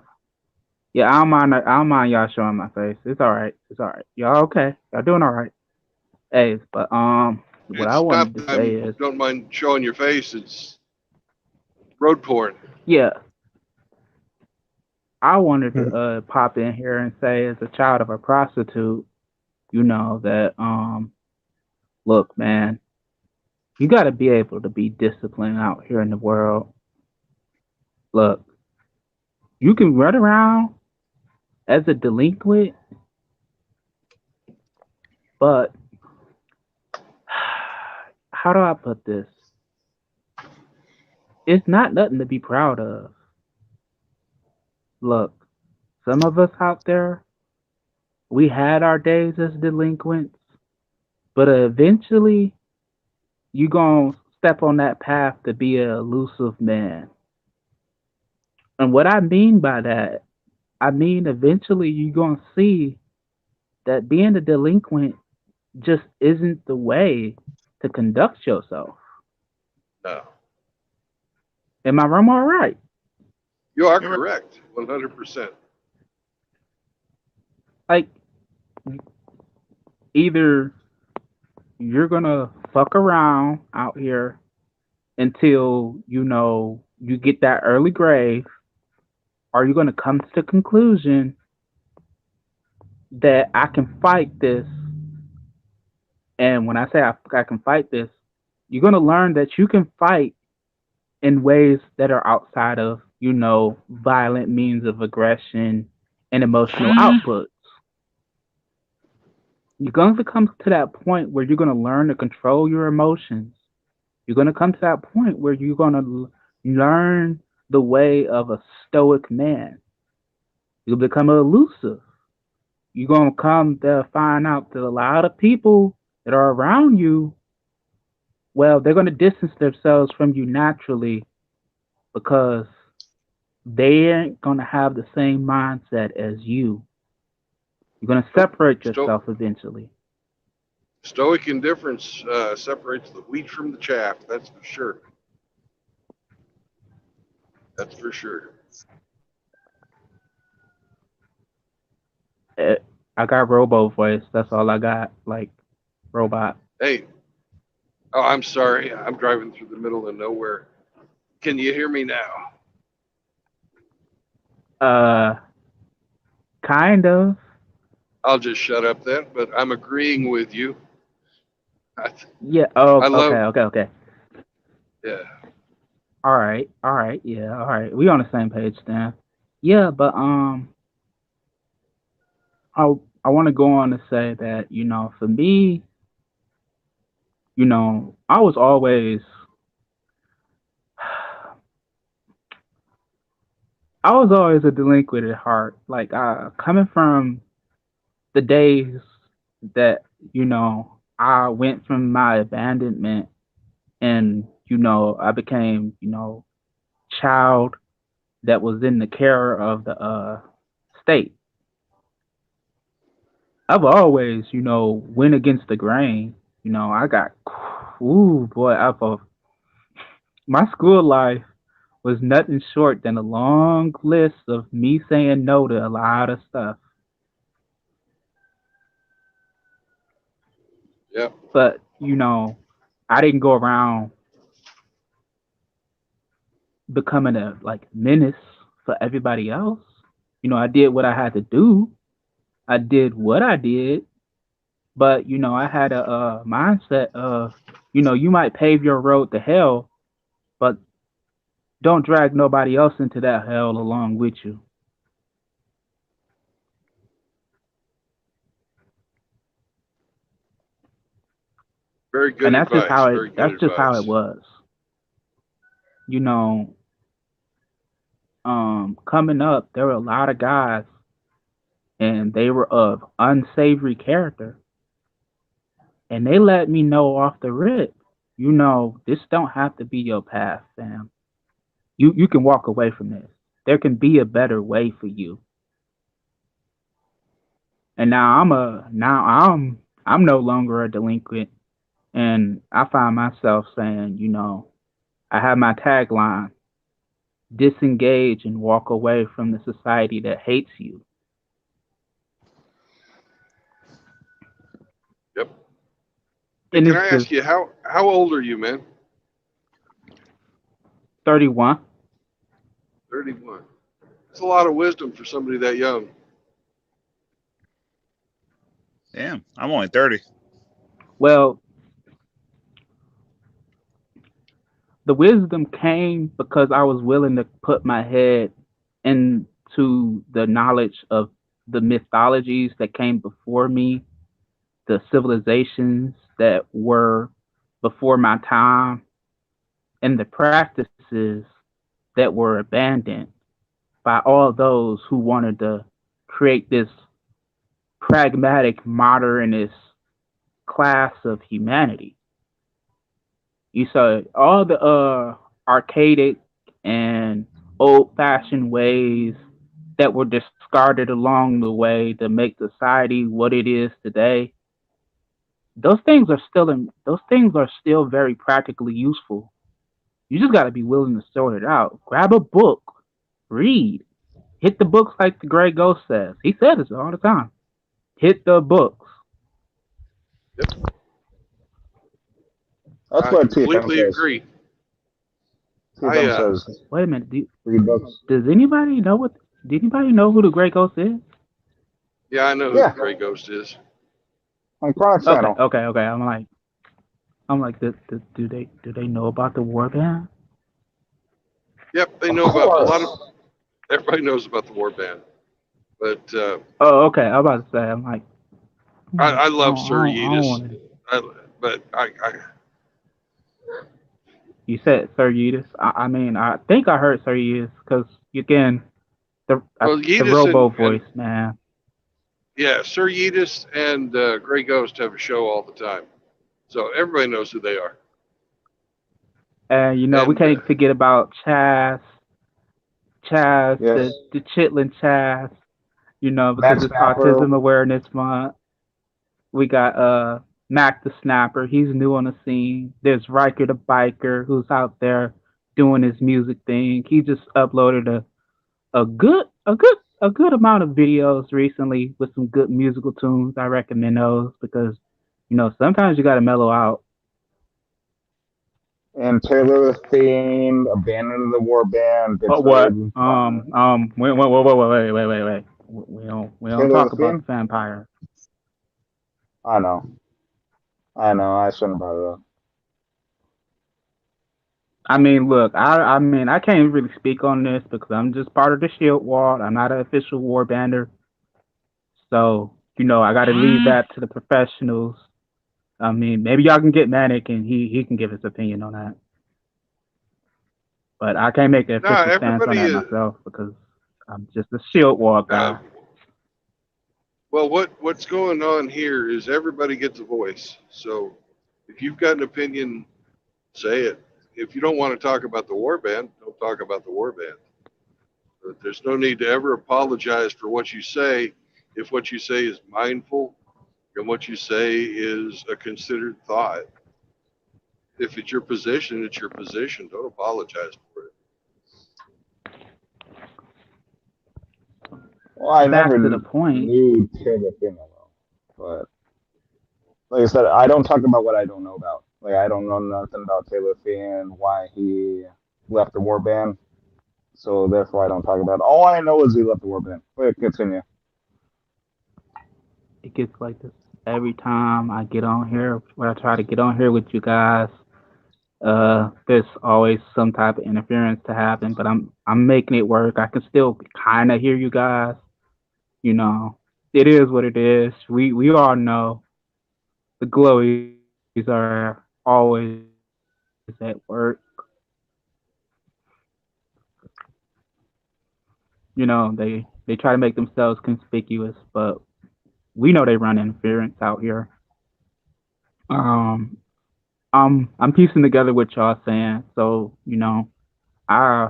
Yeah, I don't mind y'all showing my face. It's all right. It's all right. Y'all okay? Y'all doing all right? Hey, but what I It's not wanted to that say I is, don't mind showing your face. It's road porn. yeah, I wanted to pop in here and say, as a child of a prostitute, you know that look, man, you got to be able to be disciplined out here in the world. Look, you can run around as a delinquent, but how do I put this? It's not nothing to be proud of. Look, some of us out there, we had our days as delinquents, but eventually you gonna step on that path to be an elusive man. And what I mean by that, I mean eventually you gonna see that being a delinquent just isn't the way to conduct yourself. No. Am I wrong or right? You are You're right. correct. 100%. Like, either you're gonna fuck around out here until you get that early grave, or you're gonna come to the conclusion that I can fight this. And when I say I can fight this, you're gonna learn that you can fight in ways that are outside of violent means of aggression and emotional outputs. You're going to come to that point where you're going to learn to control your emotions. You're going to come to that point where you're going to learn the way of a stoic man. You'll become elusive. You're going to come to find out that a lot of people that are around you, well, they're going to distance themselves from you naturally because they ain't going to have the same mindset as you. You're going to separate yourself eventually. Stoic indifference separates the wheat from the chaff. That's for sure. That's for sure. I got robo voice. That's all I got. Like, robot. Hey, oh, I'm sorry. I'm driving through the middle of nowhere. Can you hear me now? Uh, kind of. I'll just shut up then, but I'm agreeing with you. I, Yeah. Oh, I okay, love, okay. yeah. All right, all right, yeah, all right. We on the same page then. Yeah, but I I want to go on to say that for me, I was always a delinquent at heart. Like coming from the days that I went from my abandonment and I became child that was in the care of the state. I've always went against the grain. I got ooh boy, my school life was nothing short than a long list of me saying no to a lot of stuff. Yep. But I didn't go around becoming a like menace for everybody else. I did what I had to do. I did what I did, but I had a mindset of you might pave your road to hell, but don't drag nobody else into that hell along with you. Very good And that's just advice. how it Very good that's just how it advice. was. You know, coming up, there were a lot of guys and they were of unsavory character. And they let me know off the rip, this don't have to be your path, fam. You can walk away from this. There can be a better way for you. And I'm no longer a delinquent, and I find myself saying, I have my tagline: disengage and walk away from the society that hates you. Yep. Hey, And can it's I just ask you how old are you, man? 31. 31. That's a lot of wisdom for somebody that young. Damn, I'm only 30. Well, the wisdom came because I was willing to put my head into the knowledge of the mythologies that came before me, the civilizations that were before my time, and the practices that were abandoned by all those who wanted to create this pragmatic modernist class of humanity. You saw all the archaic and old fashioned ways that were discarded along the way to make society what it is today. Those things are still very practically useful. You just got to be willing to sort it out. Grab a book, read, hit the books like the Gray Ghost says. He says this all the time. Hit the books. Yep. That's I what TFM completely says. agree. I TFM says Wait a minute. read books. Does anybody know what? Did anybody know who the Gray Ghost is? yeah, I know who the Yeah, Gray Ghost is. on Chronic Okay, Channel. okay, okay. I'm like, do they know about the warband? Yep, they Of know about a lot of. course. Everybody knows about the war band, but Oh, okay. I'm about to say. I'm like, I love Sir I don't Yeetus. want to. I, but I You said Sir Yeetus. I mean, I think I heard Sir Yeetus because again, well the Yeetus Robo and voice, man. yeah, Sir Yeetus and Gray Ghost have a show all the time, so everybody knows who they are. And we And can't forget about Chaz, Yes. the Chitlin Chaz. Matt Because it's Snapper. Autism Awareness Month. We got Mac the Snapper. He's new on the scene. There's Riker the Biker who's out there doing his music thing. He just uploaded a good amount of videos recently with some good musical tunes. I recommend those because sometimes you gotta mellow out. And Taylor Thane abandoned the war band, But what? betrayed Wait. We don't Taylor talk about the Thane. vampire. I know. I shouldn't have brought it up. I mean, look, I mean, I can't really speak on this because I'm just part of the Shield Wall. I'm not an official warbander, so I got to leave that to the professionals. I mean, maybe y'all can get Manic and he can give his opinion on that. But I can't make an Nah, official stance on everybody that is. myself because I'm just a Shield Wall guy. Well, what's going on here is everybody gets a voice. So if you've got an opinion, say it. If you don't want to talk about the warband, don't talk about the warband. But there's no need to ever apologize for what you say if what you say is mindful and what you say is a considered thought. If it's your position, it's your position. Don't apologize for it. Well, I Back never to the point. knew Taylor Thane though, but like I said, I don't talk about what I don't know about. Like I don't know nothing about Taylor Thane, why he left the war band. So therefore, I don't talk about it. All I know is he left the war band. Wait, continue. It gets like this every time I get on here. When I try to get on here with you guys, there's always some type of interference to happen. But I'm making it work. I can still kind of hear you guys. It is what it is. We all know the glowies are always at work. They try to make themselves conspicuous, but we know they run interference out here. Um, I'm piecing together what y'all saying, so I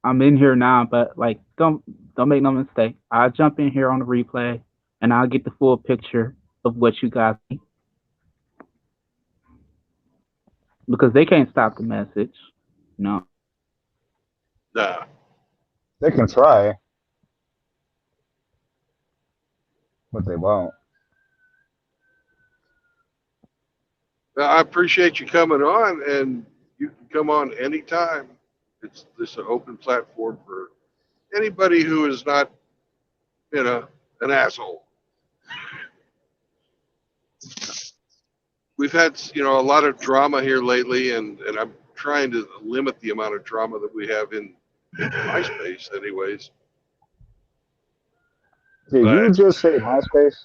I'm in here now, but like don't make no mistake. I'll jump in here on the replay and I'll get the full picture of what you guys need. Because they can't stop the message. No. Nah. They can try, but they won't. I appreciate you coming on, and you can come on anytime. It's this an open platform for anybody who is not, an asshole. We've had, a lot of drama here lately, and I'm trying to limit the amount of drama that we have in MySpace, anyways. Did you But just say MySpace?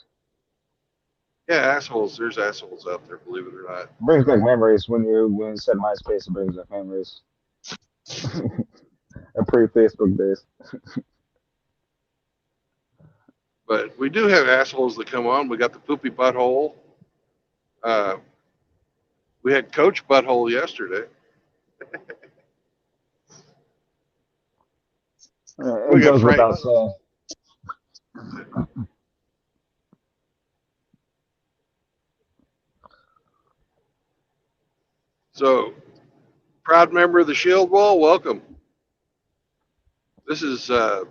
yeah, assholes. There's assholes out there, believe it or not. It brings back memories when you said MySpace. It brings back memories. A pre-Facebook days. But we do have assholes that come on. We got the poopy butthole. We had Coach Butthole yesterday. It We got goes Frank. without saying. So, proud member of the Shield Wall, welcome. This is, I'm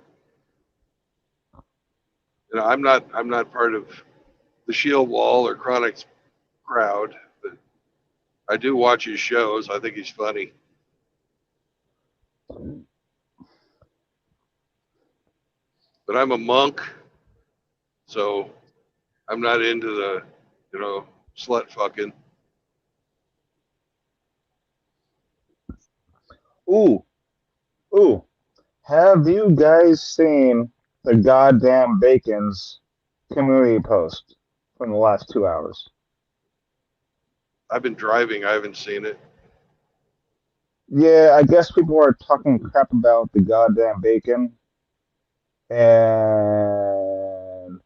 not part of the Shield Wall or Chronic's crowd, but I do watch his shows. I think he's funny. But I'm a monk, so I'm not into the, slut fucking. Ooh. Have you guys seen the goddamn Bacon's community post from the last 2 hours? I've been driving. I haven't seen it. Yeah, I guess people are talking crap about the goddamn Bacon, and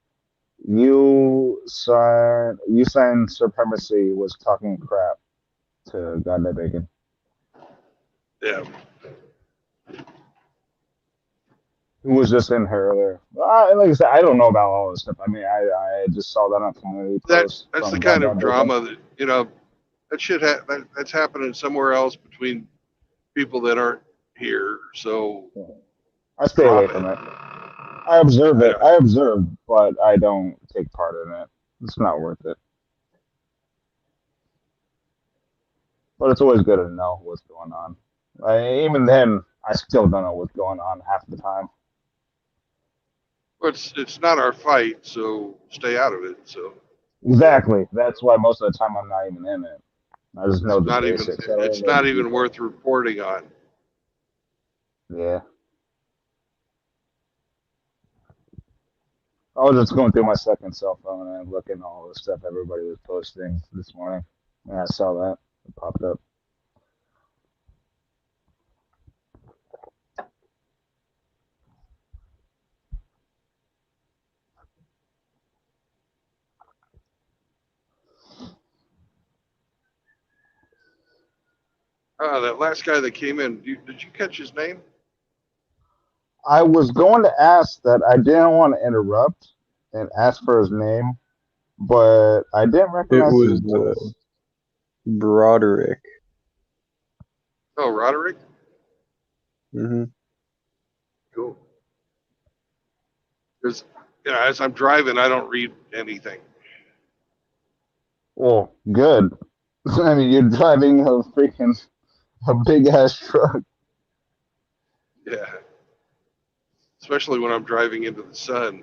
you sign supremacy was talking crap to goddamn Bacon. Yeah. Who was just in her earlier. Like I said, I don't know about all this stuff. I mean, I just saw that on community post. That's the from kind of goddamn drama that, that shit that's happening somewhere else between people that aren't here. So Bacon. I stay away from it. I observe it. I observe, but I don't take part in it. It's not worth it. But it's always good to know what's going on. Even then, I still don't know what's going on half the time. But it's not our fight, so stay out of it. So Exactly. That's why most of the time I'm not even in it. I just know it's the not even basics. I don't it's even know the not even details. worth reporting on. Yeah. I was just going through my second cell phone and looking at all the stuff everybody was posting this morning. And I saw that. It popped up. That last guy that came in, did you catch his name? I was going to ask that. I didn't want to interrupt and ask for his name, but I didn't It recognize his was voice. Broderick. Oh, Roderick. Hmm. Cool. Because as I'm driving, I don't read anything. Well, good. I mean, you're driving a big ass truck. Yeah. Especially when I'm driving into the sun.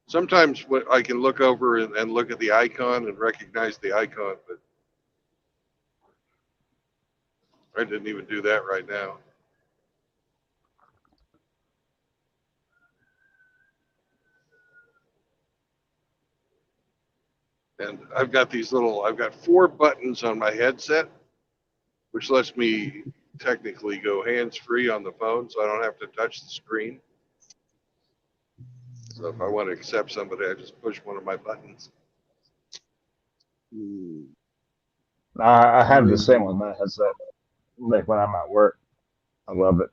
Sometimes I can look over and look at the icon and recognize the icon, but I didn't even do that right now. And I've got 4 buttons on my headset, which lets me technically go hands-free on the phone, so I don't have to touch the screen. So if I want to accept somebody, I just push one of my buttons. I have the same with my headset. Like when I'm at work, I love it.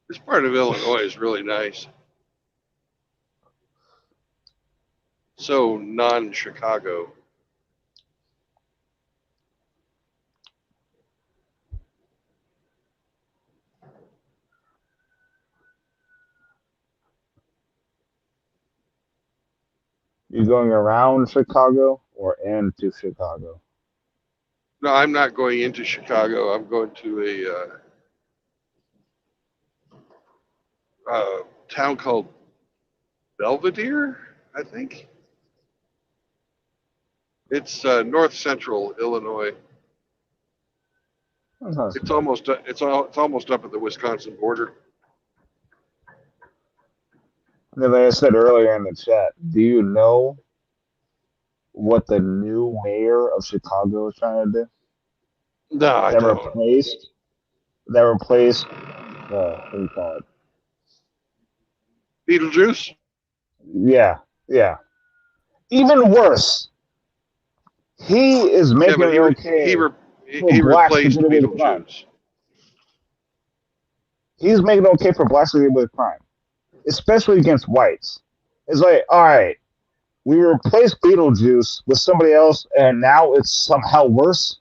This part of Illinois is really nice. So non-Chicago. You going around Chicago or into Chicago? No, I'm not going into Chicago. I'm going to a town called Belvedere, I think. It's north central Illinois. That's not so It's bad. almost up at the Wisconsin border. Like I said earlier in the chat, do you know what the new mayor of Chicago is trying to do? No, I That don't. replaced that replaced what do you call it? Beetlejuice? Yeah, yeah. Even worse, he is Yeah, making but it okay for he blacks to replaced get away with crime. Beetlejuice. He's making it okay for blacks to get away with crime, especially against whites. It's like, all right, we replaced Beetlejuice with somebody else, and now it's somehow worse.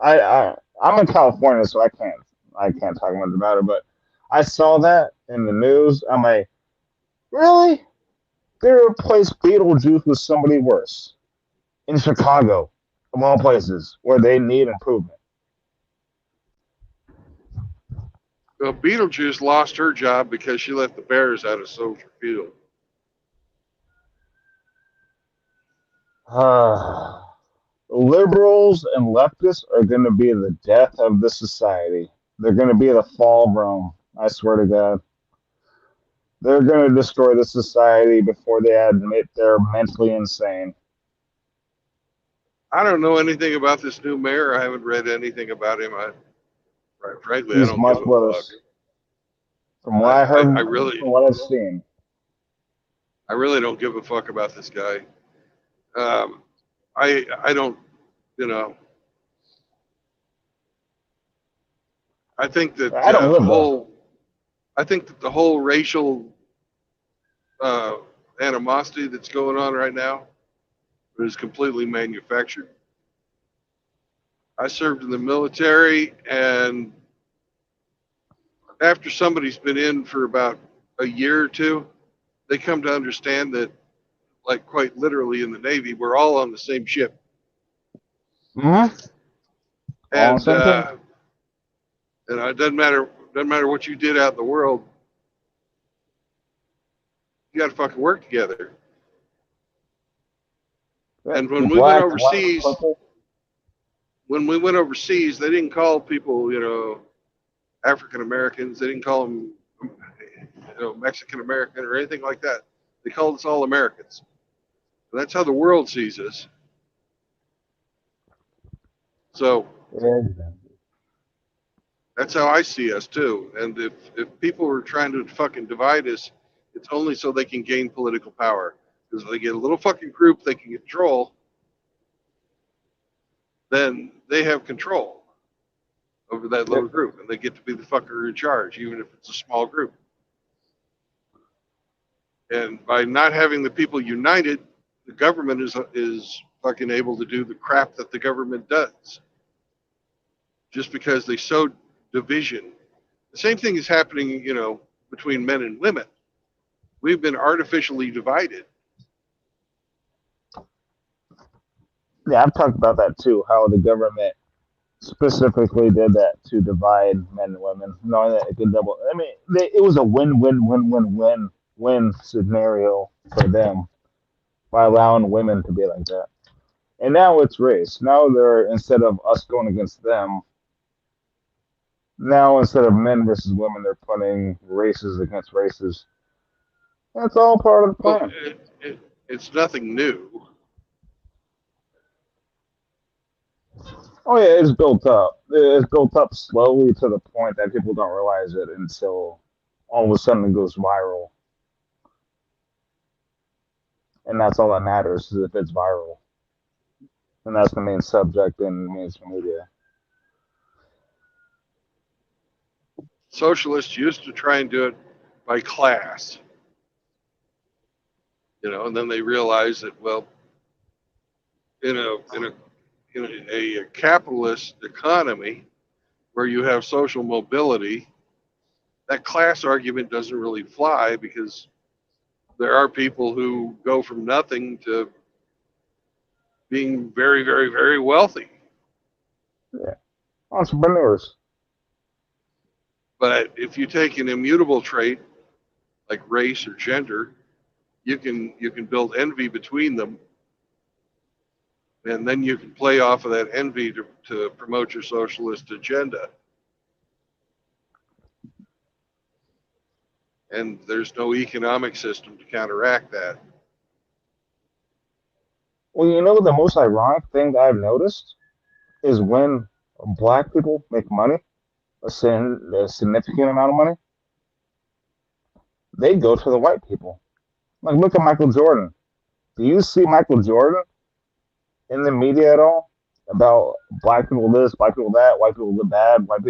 I'm in California, so I can't talk much about it. But I saw that in the news. I'm like, really? They replaced Beetlejuice with somebody worse in Chicago, of all places, where they need improvement. Well, Beetlejuice lost her job because she let the bears out of Soldier Field. Liberals and leftists are going to be the death of the society. They're going to be the fall of Rome. I swear to God. They're going to destroy the society before they admit they're mentally insane. I don't know anything about this new mayor. I haven't read anything about him. Frankly, I He's don't give much a fuck. worse. From what I heard, I really, from what I've seen. I really don't give a fuck about this guy. I don't, you know. I think that I don't live there. the whole racial uh, animosity that's going on right now is completely manufactured. I served in the military, and after somebody's been in for about a year or two, they come to understand that, like quite literally in the Navy, we're all on the same ship. Mm-hmm. All on the And same thing. it doesn't matter what you did out in the world. You got to fucking work together. And when we went Black, white, overseas, purple. they didn't call people, African Americans. They didn't call them, Mexican American or anything like that. They called us all Americans. And that's how the world sees us. So that's how I see us too. And if people are trying to fucking divide us, it's only so they can gain political power. Because if they get a little fucking group they can control, then they have control over that little group, and they get to be the fucker in charge, even if it's a small group. And by not having the people united, the government is fucking able to do the crap that the government does. Just because they sow division. The same thing is happening, between men and women. We've been artificially divided. Yeah, I've talked about that too, how the government specifically did that to divide men and women, knowing that it could double. I mean, it was a win-win-win-win-win scenario for them by allowing women to be like that. And now it's race. Now instead of us going against them, now instead of men versus women, they're putting races against races. That's all part of the plan. Well, it's nothing new. Oh yeah, it's built up. It's built up slowly to the point that people don't realize it until all of a sudden it goes viral. And that's all that matters, is if it's viral. And that's the main subject in mainstream media. Socialists used to try and do it by class. And then they realized that, well, in a capitalist economy where you have social mobility, that class argument doesn't really fly, because there are people who go from nothing to being very, very, very wealthy. Yeah, entrepreneurs. But if you take an immutable trait like race or gender, you can build envy between them, and then you can play off of that envy to promote your socialist agenda. And there's no economic system to counteract that. Well, the most ironic thing I've noticed is when black people make money, a significant amount of money, they go to the white people. Like, look at Michael Jordan. Do you see Michael Jordan in the media at all about black people this, black people that, white people bad, white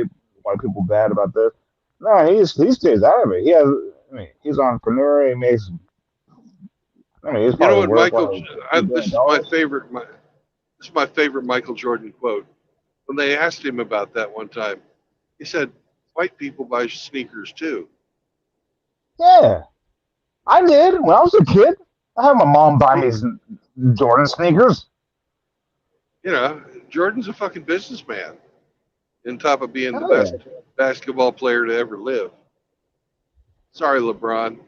people bad about this? No, he stays out of it. He's an entrepreneur. He makes. He's probably worth this is my favorite Michael Jordan quote. When they asked him about that one time, he said, "White people buy sneakers too." Yeah, I did when I was a kid. I had my mom buy me Jordan sneakers. Jordan's a fucking businessman, on top of being the best basketball player to ever live. Sorry, LeBron.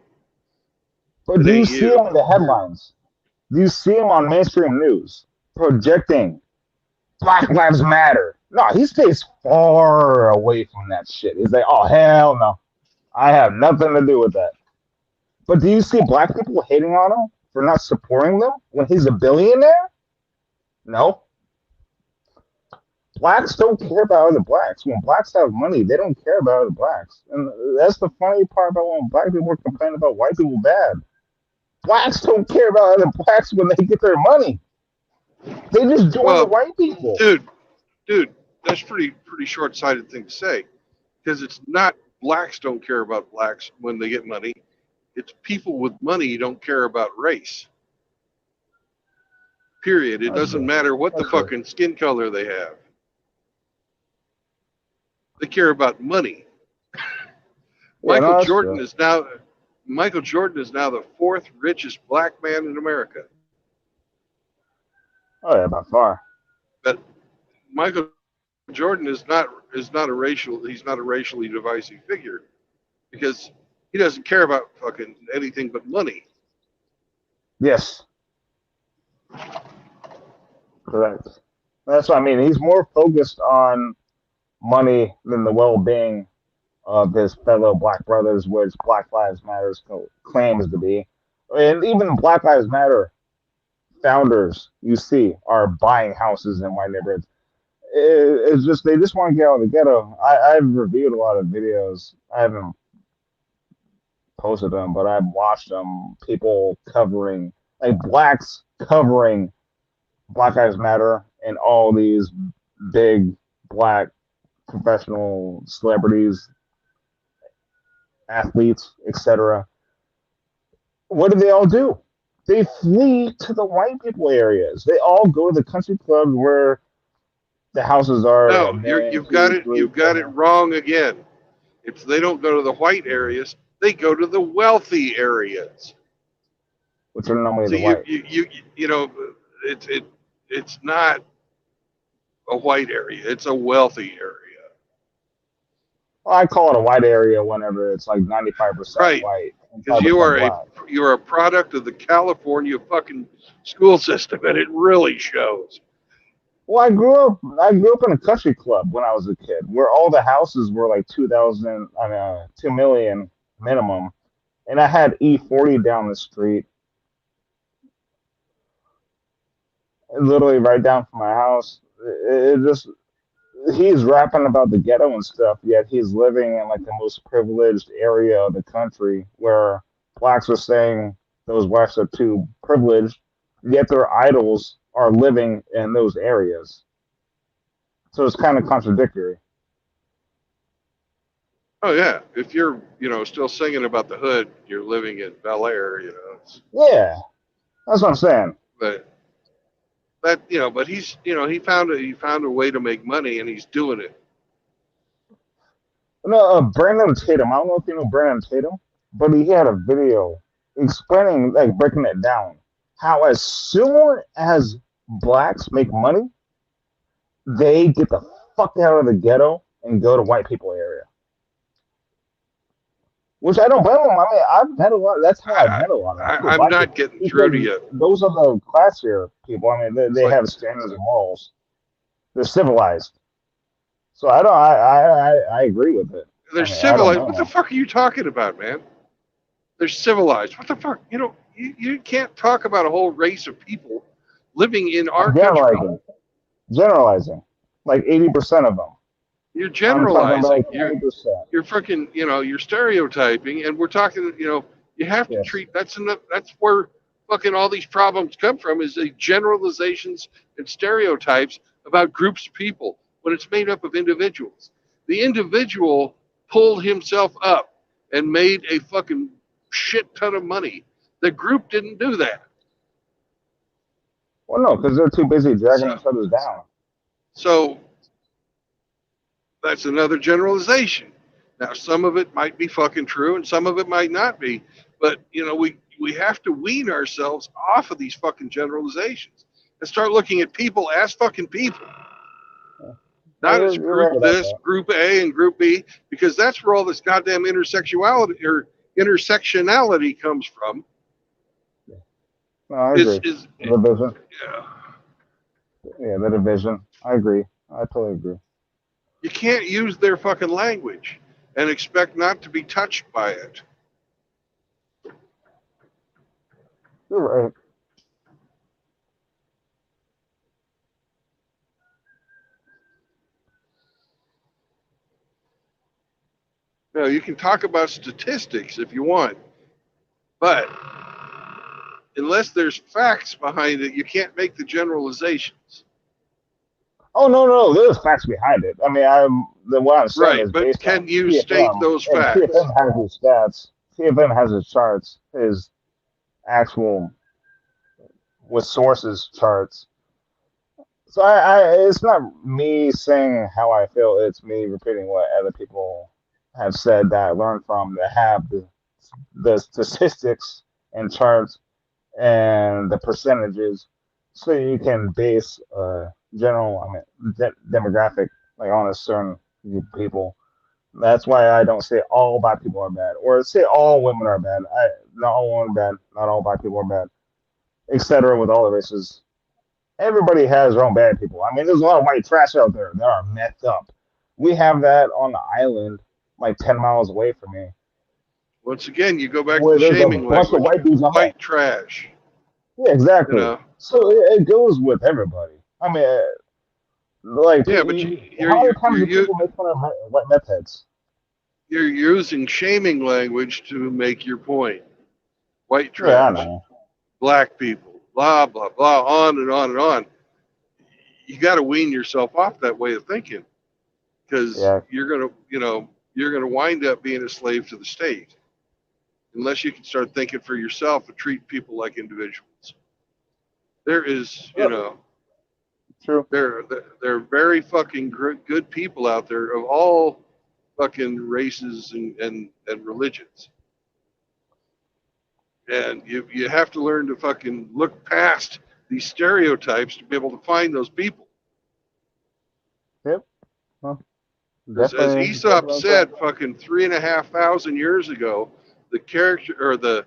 But do you see him in the headlines? Do you see him on mainstream news projecting Black Lives Matter? No, he stays far away from that shit. He's like, oh, hell no. I have nothing to do with that. But do you see black people hating on him for not supporting them when he's a billionaire? No. Blacks don't care about other blacks. When blacks have money, they don't care about other blacks. And that's the funny part about when black people complain about white people bad. Blacks don't care about other blacks when they get their money. They just join the white people. Dude, that's pretty short-sighted thing to say, because it's not blacks don't care about blacks when they get money. It's people with money don't care about race. Period. It doesn't matter what the fucking skin color they have. They care about money. Michael Jordan is now Michael Jordan is now the fourth richest black man in America. Oh yeah, by far. But Michael Jordan is not a racially divisive figure because he doesn't care about fucking anything but money. Yes, correct. That's what I mean. He's more focused on money than the well-being of his fellow black brothers, which Black Lives Matter claims to be. And even Black Lives Matter founders, you see, are buying houses in white neighborhoods. It's just they just want to get out of the ghetto. I've reviewed a lot of videos. I haven't posted them, but I've watched them. People covering, like blacks covering Black Lives Matter and all these big black professional celebrities, athletes, etc. What do they all do? They flee to the white people areas. They all go to the country clubs where the houses are No, a million, you've got two, it. three, You've got it four, wrong again. If they don't go to the white areas, they go to the wealthy areas. which are normally So the white. you know, it's not a white area. It's a wealthy area. Well, I call it a white area whenever it's like 95% Right. white and Because 5% black. you are a product of the California fucking school system, and it really shows. Well, I grew up in a country club when I was a kid, where all the houses were like 2 million minimum, and I had E40 down the street, literally right down from my house. It just he's rapping about the ghetto and stuff, yet he's living in like the most privileged area of the country, where blacks are saying those blacks are too privileged, yet their idols are living in those areas. So it's kind of contradictory. Oh yeah, if you're still singing about the hood, you're living in Bel Air, Yeah, that's what I'm saying. But but he's he found a way to make money, and he's doing it. No, Brandon Tatum. I don't know if you know Brandon Tatum, but he had a video explaining, like breaking it down, how as soon as blacks make money, they get the fuck out of the ghetto and go to white people area. Which I don't blame them. I mean, I've met a lot. That's how I've met a lot of I'm black not people, getting through to because you. those are the classier people. I mean, It's they like, have standards and morals. They're civilized. So I don't. I agree with it. they're I mean, I don't civilized. blame What the them. fuck are you talking about, man? They're civilized. What the fuck? You can't talk about a whole race of people living in our I'm country. generalizing, like 80% of them. You're I'm talking about generalizing. like 20%. You're freaking, you're stereotyping, and we're talking, you have to Yes. treat that's where fucking all these problems come from, is the generalizations and stereotypes about groups of people when it's made up of individuals. The individual pulled himself up and made a fucking shit ton of money. The group didn't do that. Well, no, because they're too busy dragging So, each other down. so that's another generalization. Now, some of it might be fucking true, and some of it might not be. But we have to wean ourselves off of these fucking generalizations and start looking at people as fucking people, No, not as you're right group about this, that. group A, and group B, because that's where all this goddamn intersectionality comes from. No, I Is agree. is The division. yeah. Yeah, the division. I agree. I totally agree. You can't use their fucking language and expect not to be touched by it. You're right. You can talk about statistics if you want, but unless there's facts behind it, you can't make the generalizations. Oh no, there's facts behind it. I mean, what I'm saying Right, is but based on can you state TFM, those and facts? TFM has his stats. TFM has his charts, his actual with sources charts. So it's not me saying how I feel. It's me repeating what other people have said that I learned from that have the statistics and charts and the percentages, so you can base general, demographic like on a certain group of people. That's why I don't say all black people are bad, or say all women are bad. Not all women are bad, not all black people are bad, etc. With all the races, everybody has their own bad people. I mean, there's a lot of white trash out there that are messed up. We have that on the island, like 10 miles away from me, Once again, you go back to where the there's a shaming bunch of language. white dudes on that. White trash. Yeah, You exactly. know. So it goes with everybody. I mean, like, Yeah, but how many times do people make fun of white meth heads? you're using shaming language to make your point. White Yeah, I trash, know. black people, blah blah blah, on and on and on. You got to wean yourself off that way of thinking, because Yeah, you're gonna wind up being a slave to the state unless you can start thinking for yourself and treat people like individuals. There is, true. there are very fucking good people out there of all fucking races and religions. And you have to learn to fucking look past these stereotypes to be able to find those people. Yep. Well, As definitely. Aesop said, fucking 3,500 years ago, the character or the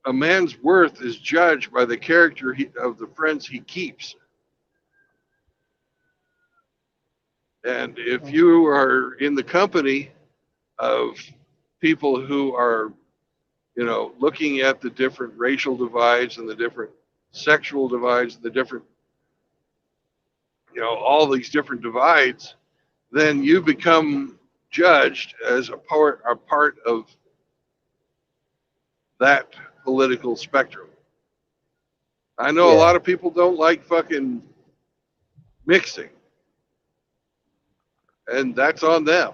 a man's worth is judged by the character of the friends he keeps. And if you are in the company of people who are, looking at the different racial divides and the different sexual divides, the different, all these different divides, then you become judged as a part of that political spectrum. I know a lot of people don't like fucking mixing, and that's on them.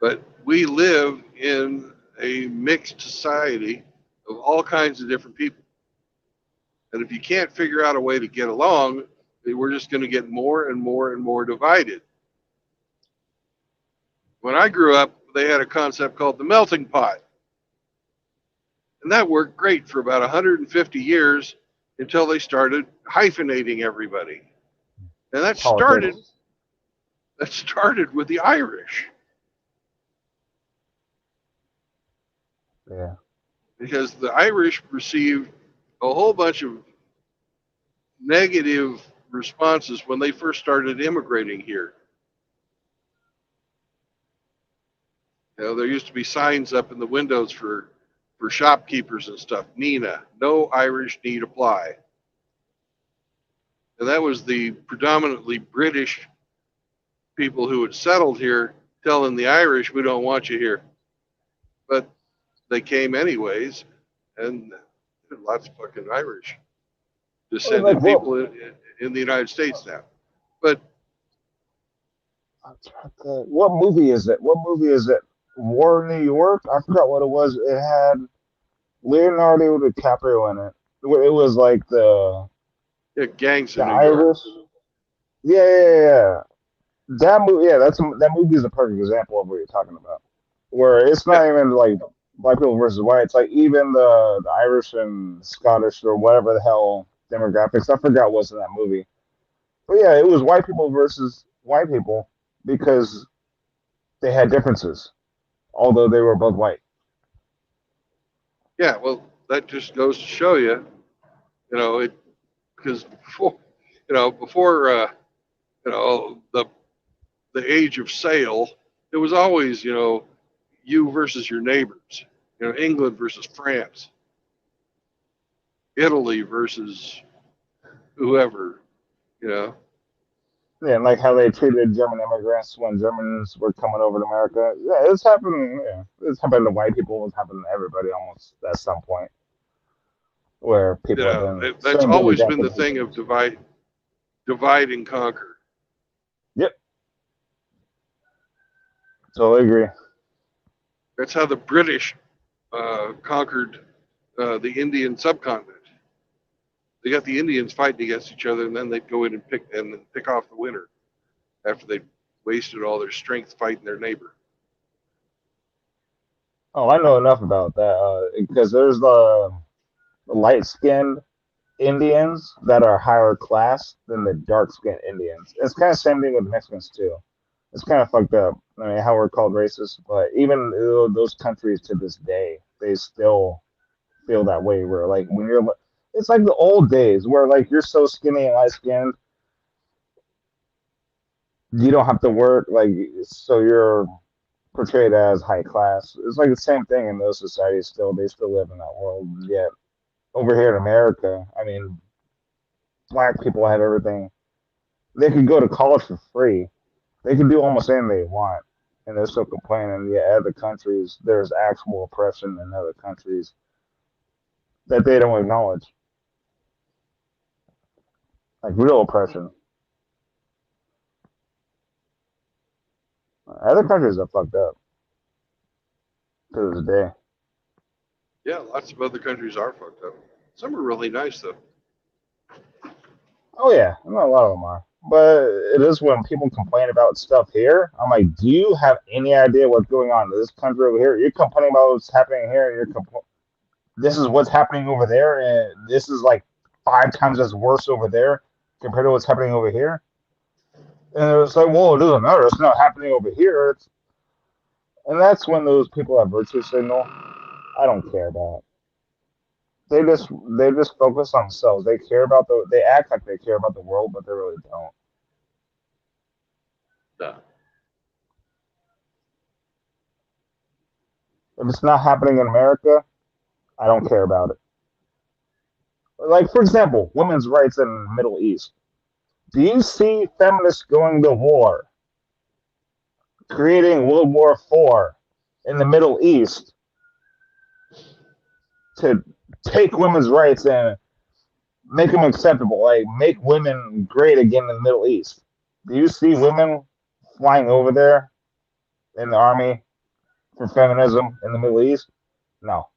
But we live in a mixed society of all kinds of different people. And if you can't figure out a way to get along, we're just going to get more and more and more divided. When I grew up, they had a concept called the melting pot. And that worked great for about 150 years until they started hyphenating everybody. And that started with the Irish. Yeah. Because the Irish received a whole bunch of negative responses when they first started immigrating here. There used to be signs up in the windows for shopkeepers and stuff. Nina, no Irish need apply. And that was the predominantly British people who had settled here telling the Irish, we don't want you here. But they came anyways, and lots of fucking Irish descended people in the United States now. But what movie is it? War in New York? I forgot what it was. It had Leonardo DiCaprio in it. It was like the gangs in the New York. Irish. Yeah. That movie. Yeah, that movie is a perfect example of what you're talking about. Where it's not even like black people versus white. It's like even the Irish and Scottish or whatever the hell demographics. I forgot what's in that movie. But yeah, it was white people versus white people because they had differences, although they were both white. Yeah, well, that just goes to show you, because before the age of sail, it was always, you versus your neighbors, England versus France, Italy versus whoever, Yeah, and like how they treated German immigrants when Germans were coming over to America. Yeah, it's happened. Yeah, it's happened to white people. It's happened to everybody almost at some point, where people have been. That's always been the thing of divide and conquer. Yep. Totally agree. That's how the British conquered the Indian subcontinent. They got the Indians fighting against each other, and then they'd go in and pick off the winner after they wasted all their strength fighting their neighbor. Oh, I know enough about that because there's the light-skinned Indians that are higher class than the dark-skinned Indians. It's kind of same thing with Mexicans too. It's kind of fucked up. I mean, how we're called racist, but even those countries to this day, they still feel that way. Where like when you're, it's like the old days where like you're so skinny and light-skinned, you don't have to work. Like so, you're portrayed as high class. It's like the same thing in those societies. Still, they still live in that world. Yet over here in America, I mean, black people have everything. They can go to college for free. They can do almost anything they want, and they're still complaining. Yet other countries, there's actual oppression in other countries that they don't acknowledge, like real oppression. Other countries are fucked up to this day. Yeah, lots of other countries are fucked up. Some are really nice though. Oh yeah, I know a lot of them are. But it is when people complain about stuff here. I'm like, do you have any idea what's going on in this country over here? You're complaining about what's happening here. This is what's happening over there, and this is like 5 times as worse over there compared to what's happening over here. And it's like, well, it doesn't matter. It's not happening over here. And that's when those people have virtue signal. I don't care about it. They just focus on themselves. They care about they act like they care about the world, but they really don't. Yeah. If it's not happening in America, I don't care about it. Like for example, women's rights in the Middle East. Do you see feminists going to war, creating World War IV in the Middle East to take women's rights and make them acceptable, like make women great again in the Middle East? Do you see women flying over there in the army for feminism in the Middle East? No.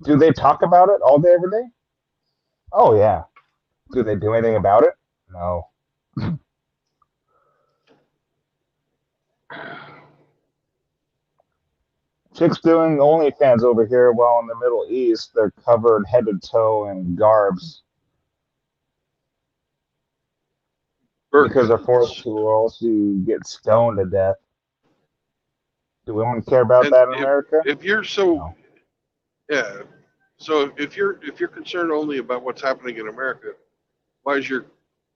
Do they talk about it all day, every day? Oh, yeah. Do they do anything about it? No. Chicks doing OnlyFans over here, while in the Middle East, they're covered head to toe in garbs because they're forced to, or else you get stoned to death. Do women care about And that in America? if you're so No. yeah, so if you're concerned only about what's happening in America, why is your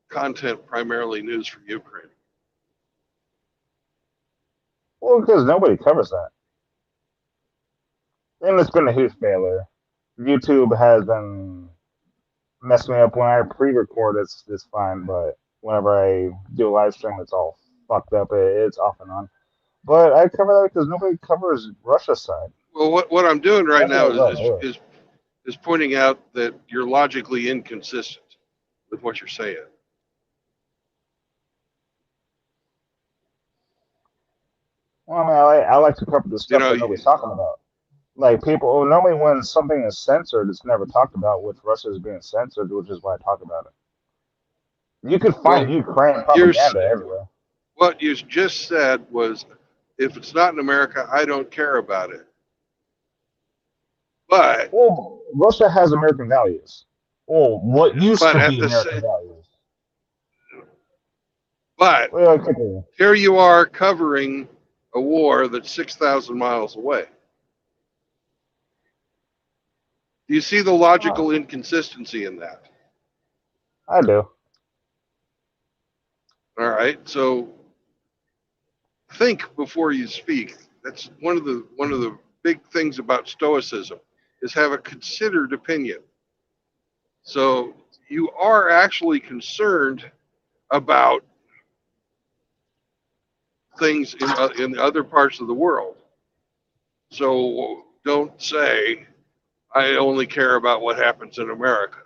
content primarily news from Ukraine? Well, because nobody covers that. And it's been a huge failure. YouTube has been messing me up when I pre-record. It's fine, but whenever I do a live stream, it's all fucked up. It's off and on. But I cover that because nobody covers Russia's side. Well, what I'm doing right That's now what I love. is pointing out that you're logically inconsistent with what you're saying. Well, I mean, I like to cover the stuff that nobody's talking about. Like people, normally when something is censored, it's never talked about, which Russia is being censored, which is why I talk about it. You can find Ukraine propaganda everywhere. What you just said was, if it's not in America, I don't care about it. But well, Russia has American values. Well, what used to be American values. But here you are covering a war that's 6,000 miles away. Do you see the logical inconsistency in that? I do. All right, so think before you speak. That's one of the big things about Stoicism, is have a considered opinion. So you are actually concerned about things in other parts of the world. So don't say, I only care about what happens in America,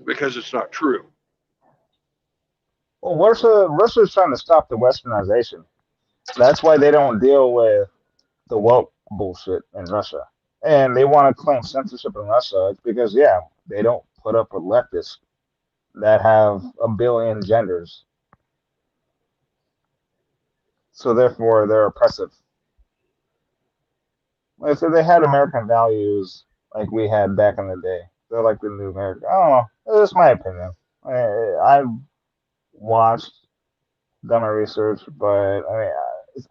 because it's not true. Well, Russia's trying to stop the westernization. That's why they don't deal with the woke bullshit in Russia. And they want to claim censorship in Russia. It's because, yeah, they don't put up with leftists that have a billion genders. so therefore they're oppressive. Like, so they had American values like we had back in the day. They're like the new America. I don't know. That's my opinion. I've watched, done my research, but I mean,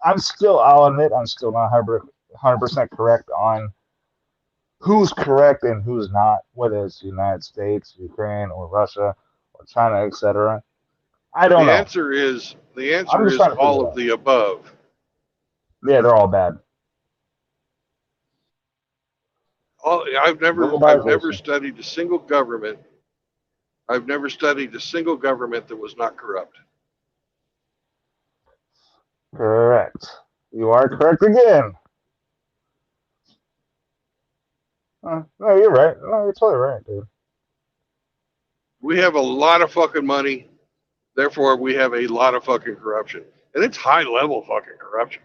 I'm still. I'll admit, I'm still not 100% correct on who's correct and who's not, whether it's the United States, Ukraine, or Russia, or China, etc. I don't The know. answer is I'm just trying to figure all it of out. the above. Yeah, they're all bad. I've never Globalization. studied a single government. I've never studied a single government that was not corrupt. Correct. You are correct again. No, you're right. No, you're totally right, dude. We have a lot of fucking money, therefore we have a lot of fucking corruption, and it's high level fucking corruption.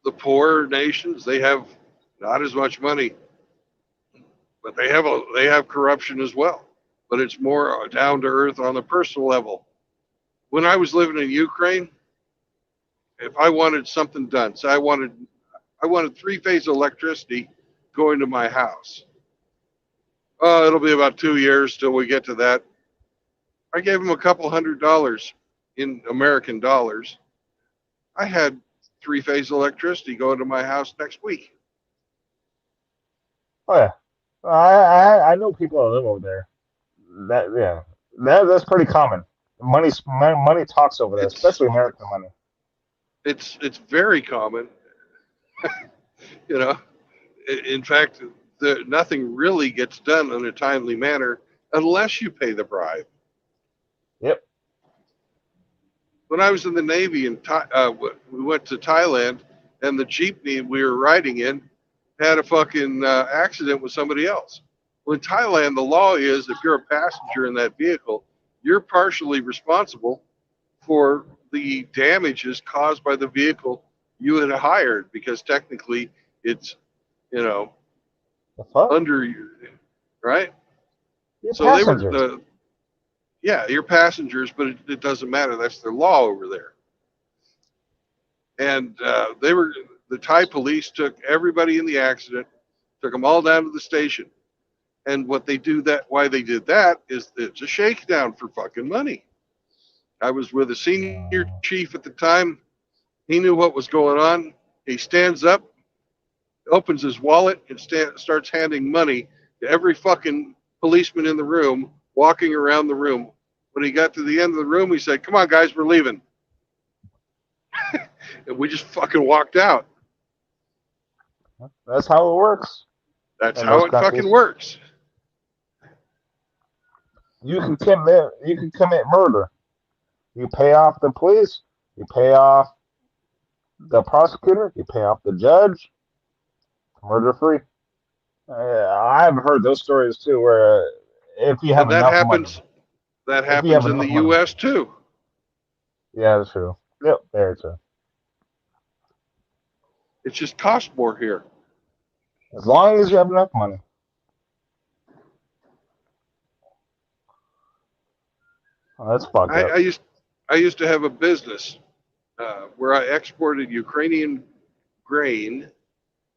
The poor nations, they have not as much money, but they have corruption as well. But it's more down to earth on the personal level. When I was living in Ukraine, if I wanted something done, so I wanted 3-phase electricity going to my house. Oh, it'll be about 2 years till we get to that. I gave them a couple $100 in American dollars. I had 3-phase electricity going to my house next week. Oh yeah, I know people that live over there. That's pretty common. Money talks over there, It's especially American money. it's very common, you know. In fact, nothing really gets done in a timely manner unless you pay the bribe. Yep. When I was in the Navy and we went to Thailand, and the jeepney we were riding in had a fucking accident with somebody else. Well, in Thailand, the law is if you're a passenger in that vehicle, you're partially responsible for the damages caused by the vehicle you had hired, because technically it's, you know, The fuck? under you, right? You're So they were passengers. yeah, you're passengers, but it doesn't matter. That's their law over there. And the Thai police took everybody in the accident, took them all down to the station. And why they did that is it's a shakedown for fucking money. I was with a senior chief at the time. He knew what was going on. He stands up, opens his wallet, and starts handing money to every fucking policeman in the room, walking around the room. When he got to the end of the room, he said, "Come on, guys, we're leaving." And we just fucking walked out. That's how it works That's in how those it countries. fucking works. You can commit murder. You pay off the police. You pay off the prosecutor. You pay off the judge. Murder free. I've heard those stories too, where if you have And enough money, that if you have happens in enough the money, US too. yeah, that's true. Yep, very true. It just costs more here. As long as you have enough money. Oh, that's fucked I, up. I used I used to have a business where I exported Ukrainian grain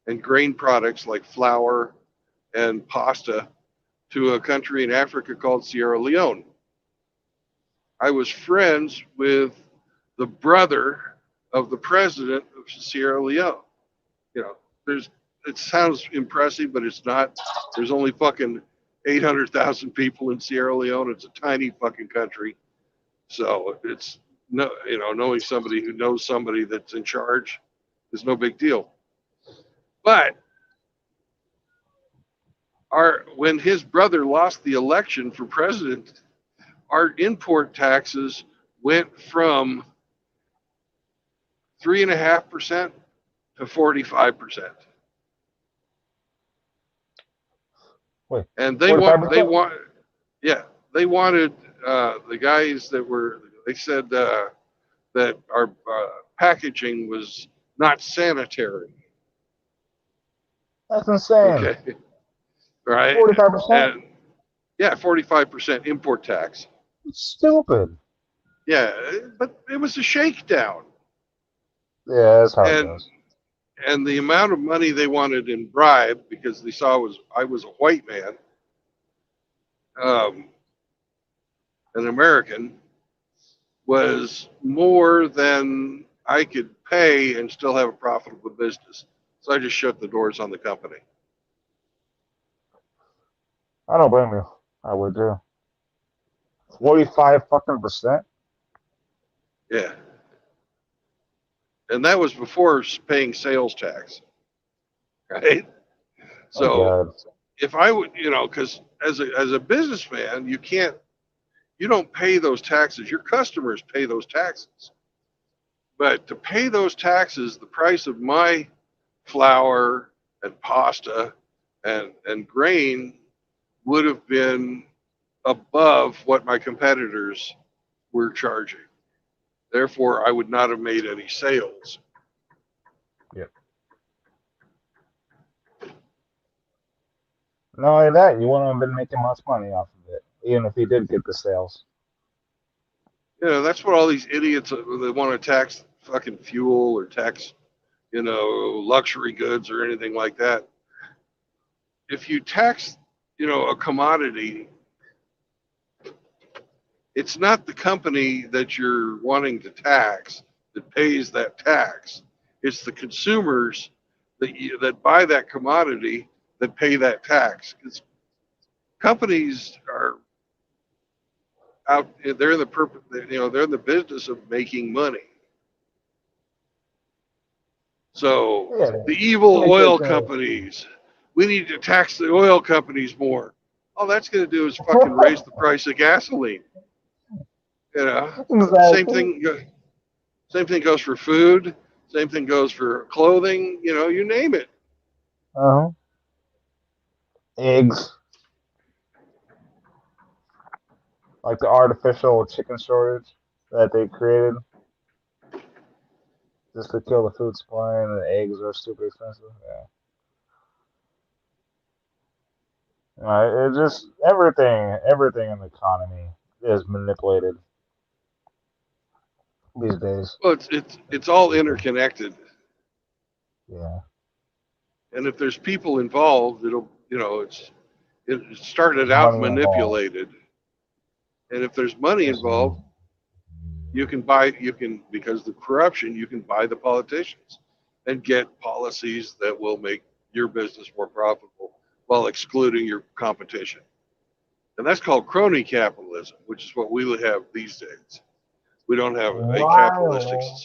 and grain products like flour and pasta to a country in Africa called Sierra Leone. I was friends with the brother of the president of Sierra Leone. You know, it sounds impressive, but it's not. There's only fucking 800,000 people in Sierra Leone. It's a tiny fucking country. So it's no, knowing somebody who knows somebody that's in charge is no big deal. But when his brother lost the election for president, our import taxes went from 3.5% to 45%. Wait, And 45%? yeah, they wanted the guys they said that our packaging was not sanitary. That's insane. Okay, right? 45%? And yeah, 45% import tax. It's stupid. Yeah, but it was a shakedown, Yeah, that's how it and goes. the amount of money they wanted in bribe because they saw I was a white man, um, an American, was more than I could pay and still have a profitable business. So I just shut the doors on the company. I don't blame you. I would do. 45 fucking percent. Yeah, and that was before paying sales tax, right? Oh So god. if I would, because as a businessman, you don't pay those taxes. Your customers pay those taxes. But to pay those taxes, the price of my flour and pasta and grain would have been above what my competitors were charging. Therefore, I would not have made any sales. Yep. Not only that, you wouldn't have been making much money off of it, even if he did get the sales. That's what all these idiots that want to tax fucking fuel or tax, luxury goods or anything like that. If you tax, a commodity, it's not the company that you're wanting to tax that pays that tax. It's the consumers that buy that commodity that pay that tax. Because companies are out, they're in they're in the business of making money. So Yeah, the evil make oil it. companies, we need to tax the oil companies more. All that's going to do is fucking raise the price of gasoline. Same Exactly. thing. Same thing goes for food. Same thing goes for clothing. You name it. Uh huh. Eggs, like the artificial chicken shortage that they created just to kill the food supply, and the eggs are super expensive. Yeah. It just everything in the economy is manipulated these days. Well, it's all interconnected, Yeah. and if there's people involved, it started There's out money involved. manipulated, and if there's money There's involved, because the corruption, you can buy the politicians and get policies that will make your business more profitable while excluding your competition. And that's called crony capitalism, which is what we have these days. We don't have a capitalistic. while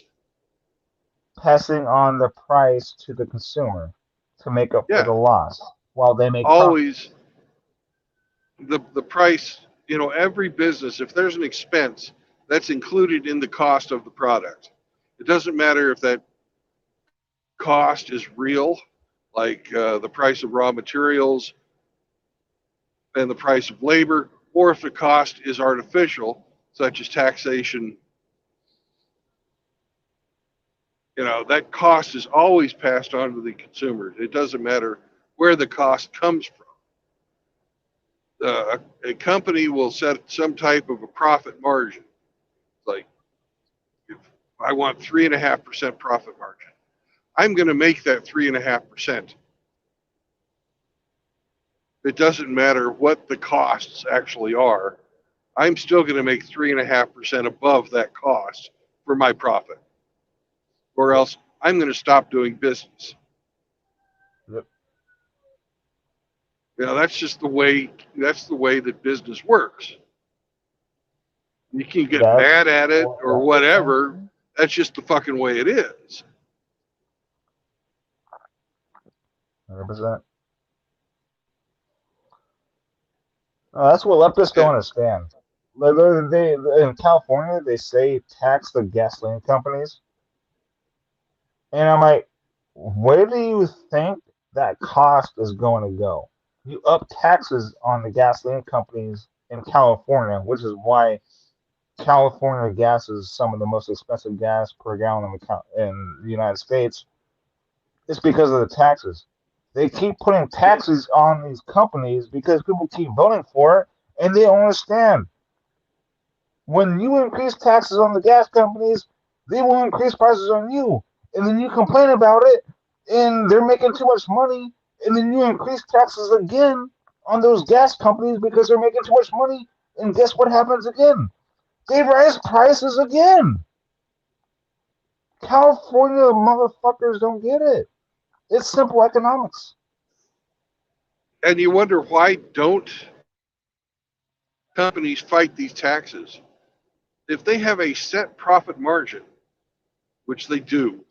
passing on the price to the consumer to make up for Yeah, the loss while they make profit. always the price. Every business, if there's an expense, that's included in the cost of the product. It doesn't matter if that cost is real, like the price of raw materials and the price of labor, or if the cost is artificial, such as taxation. That cost is always passed on to the consumer. It doesn't matter where the cost comes from. A company will set some type of a profit margin. Like, if I want 3.5% profit margin, I'm going to make that 3.5%. It doesn't matter what the costs actually are. I'm still going to make 3.5% above that cost for my profit, or Yep. else I'm going to stop doing business. Yep. That's just the way. That's the way that business works. You can get That's mad at it what or that is. whatever. That's just the fucking way it is. 100%. That's what leftists don't And understand. They in California they say tax the gasoline companies, and I'm like, where do you think that cost is going to go? You up taxes on the gasoline companies in California, which is why California gas is some of the most expensive gas per gallon in the United States. It's because of the taxes. They keep putting taxes on these companies because people keep voting for it, and they don't understand. When you increase taxes on the gas companies, they will increase prices on you. And then you complain about it, and they're making too much money, and then you increase taxes again on those gas companies because they're making too much money, and guess what happens again? They raise prices again. California motherfuckers don't get it. It's simple economics. And you wonder why don't companies fight these taxes? If they have a set profit margin, which they do,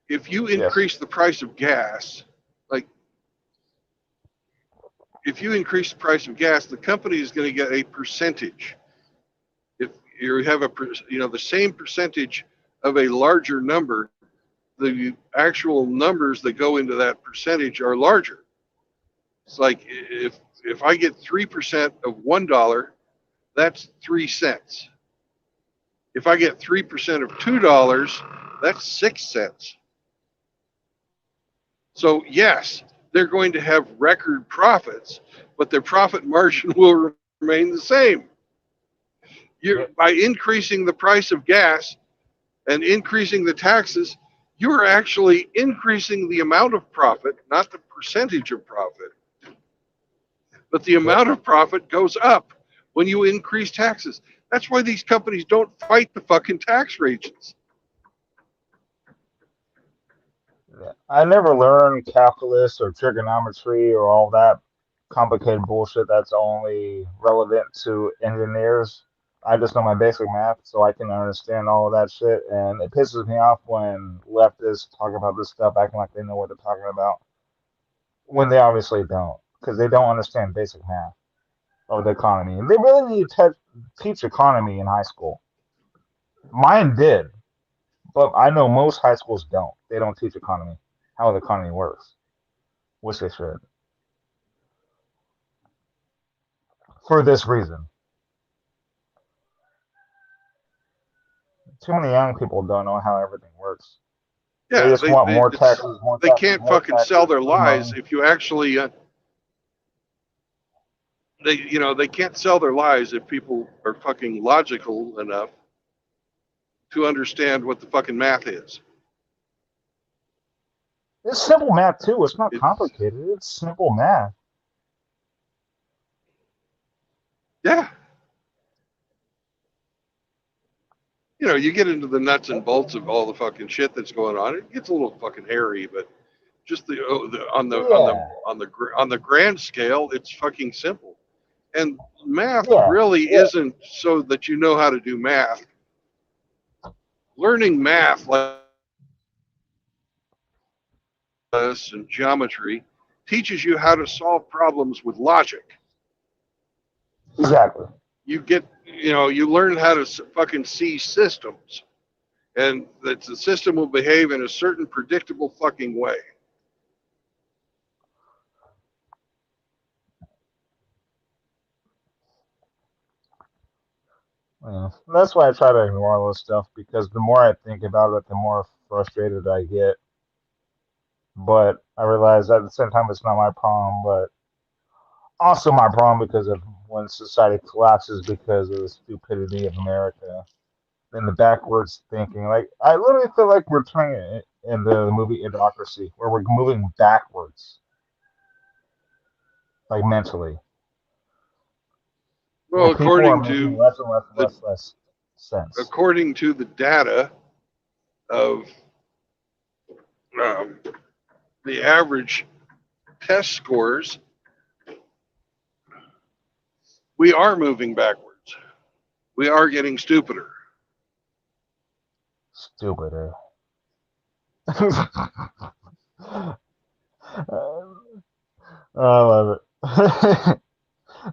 if you Yes. increase the price of gas, like if you increase the price of gas, the company is going to get a percentage. If you have the same percentage of a larger number, the actual numbers that go into that percentage are larger. It's like if I get 3% of $1, that's 3 cents. If I get 3% of $2, that's 6 cents. So yes, they're going to have record profits, but their profit margin will remain the same. By increasing the price of gas and increasing the taxes, you're actually increasing the amount of profit, not the percentage of profit. But the amount of profit goes up when you increase taxes. That's why these companies don't fight the fucking tax rates. I never learned calculus or trigonometry or all that complicated bullshit that's only relevant to engineers. I just know my basic math, so I can understand all of that shit. And it pisses me off when leftists talk about this stuff acting like they know what they're talking about when they obviously don't, because they don't understand basic math or the economy. And they really need to teach economy in high school. Mine did, but I know most high schools don't. They don't teach economy, how the economy works, which they should. For this reason, too many young people don't know how everything works. They Yeah, just want more taxes, more they taxes, can't more fucking taxes, sell their more lies money. if you actually they can't sell their lies if people are fucking logical enough to understand what the fucking math is. It's simple math too. It's not It's complicated. It's simple math. yeah. You get into the nuts and bolts of all the fucking shit that's going on. It gets a little fucking hairy, but just Yeah, on the grand scale, it's fucking simple. And math yeah, really isn't so that you know how to do math. Learning math like this and geometry teaches you how to solve problems with logic. exactly. You learn how to fucking see systems, and that the system will behave in a certain predictable fucking way. Yeah. That's why I try to ignore all this stuff because the more I think about it, the more frustrated I get. But I realize at the same time it's not my problem, but also my problem because of when society collapses because of the stupidity of America and the backwards thinking. Like I literally feel like we're turning it in the movie Idiocracy, where we're moving backwards, like mentally, Well, where people are making less and less and the less sense. according to the data of um, the average test scores, we are moving backwards. We are getting stupider. Stupider. I love it.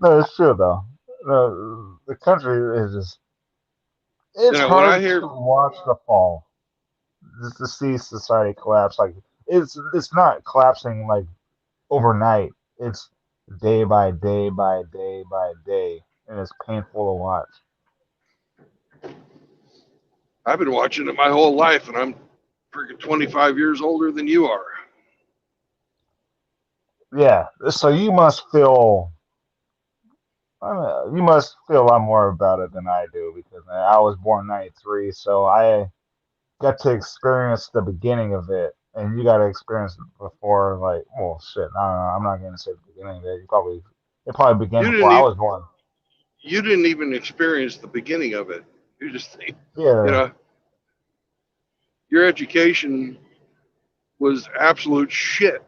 No, it's true though. No, the country is just—it's When I hard hear to watch the fall, just to see society collapse. Like it's not collapsing like overnight. It's day by day by day by day, and it's painful to watch. I've been watching it my whole life, and I'm freaking 25 years older than you are. Yeah, so you must feel You must feel a lot more about it than I do because I was born '93, so I got to experience the beginning of it, and you got to experience it before. Like, well, shit, I don't know. I'm not going to say the beginning of it. It probably began You before didn't I even was born. you didn't even experience the beginning of it. You just you Yeah, know your education was absolute shit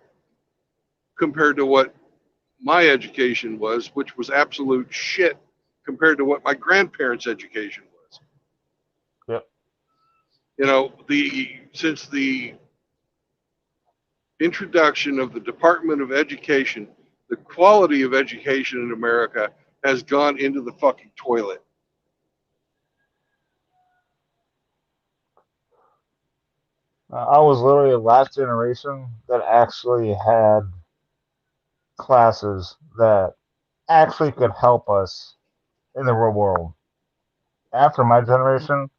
compared to what my education was, which was absolute shit compared to what my grandparents' education was. yep. Since the introduction of the Department of Education, the quality of education in America has gone into the fucking toilet. I was literally the last generation that actually had classes that actually could help us in the real world. After my generation,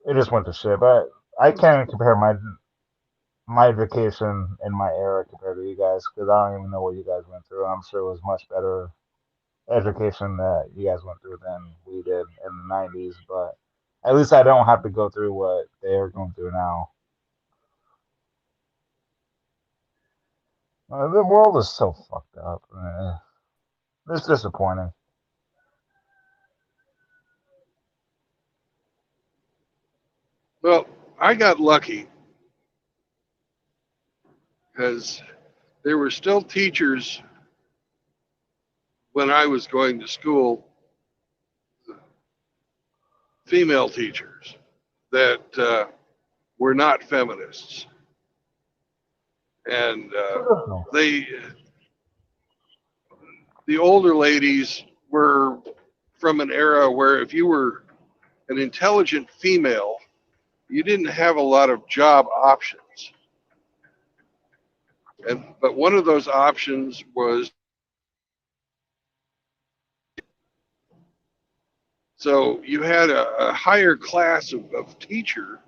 it just went to shit. But I can't compare my education in my era compared to you guys because I don't even know what you guys went through. I'm sure it was much better education that you guys went through than we did in the '90s. But at least I don't have to go through what they're going through now. The world is so fucked up. It's disappointing. Well, I got lucky because there were still teachers when I was going to school, female teachers that were not feminists, and Traditional. they the older ladies were from an era where if you were an intelligent female, you didn't have a lot of job options. But one of those options was, so you had a higher class of teacher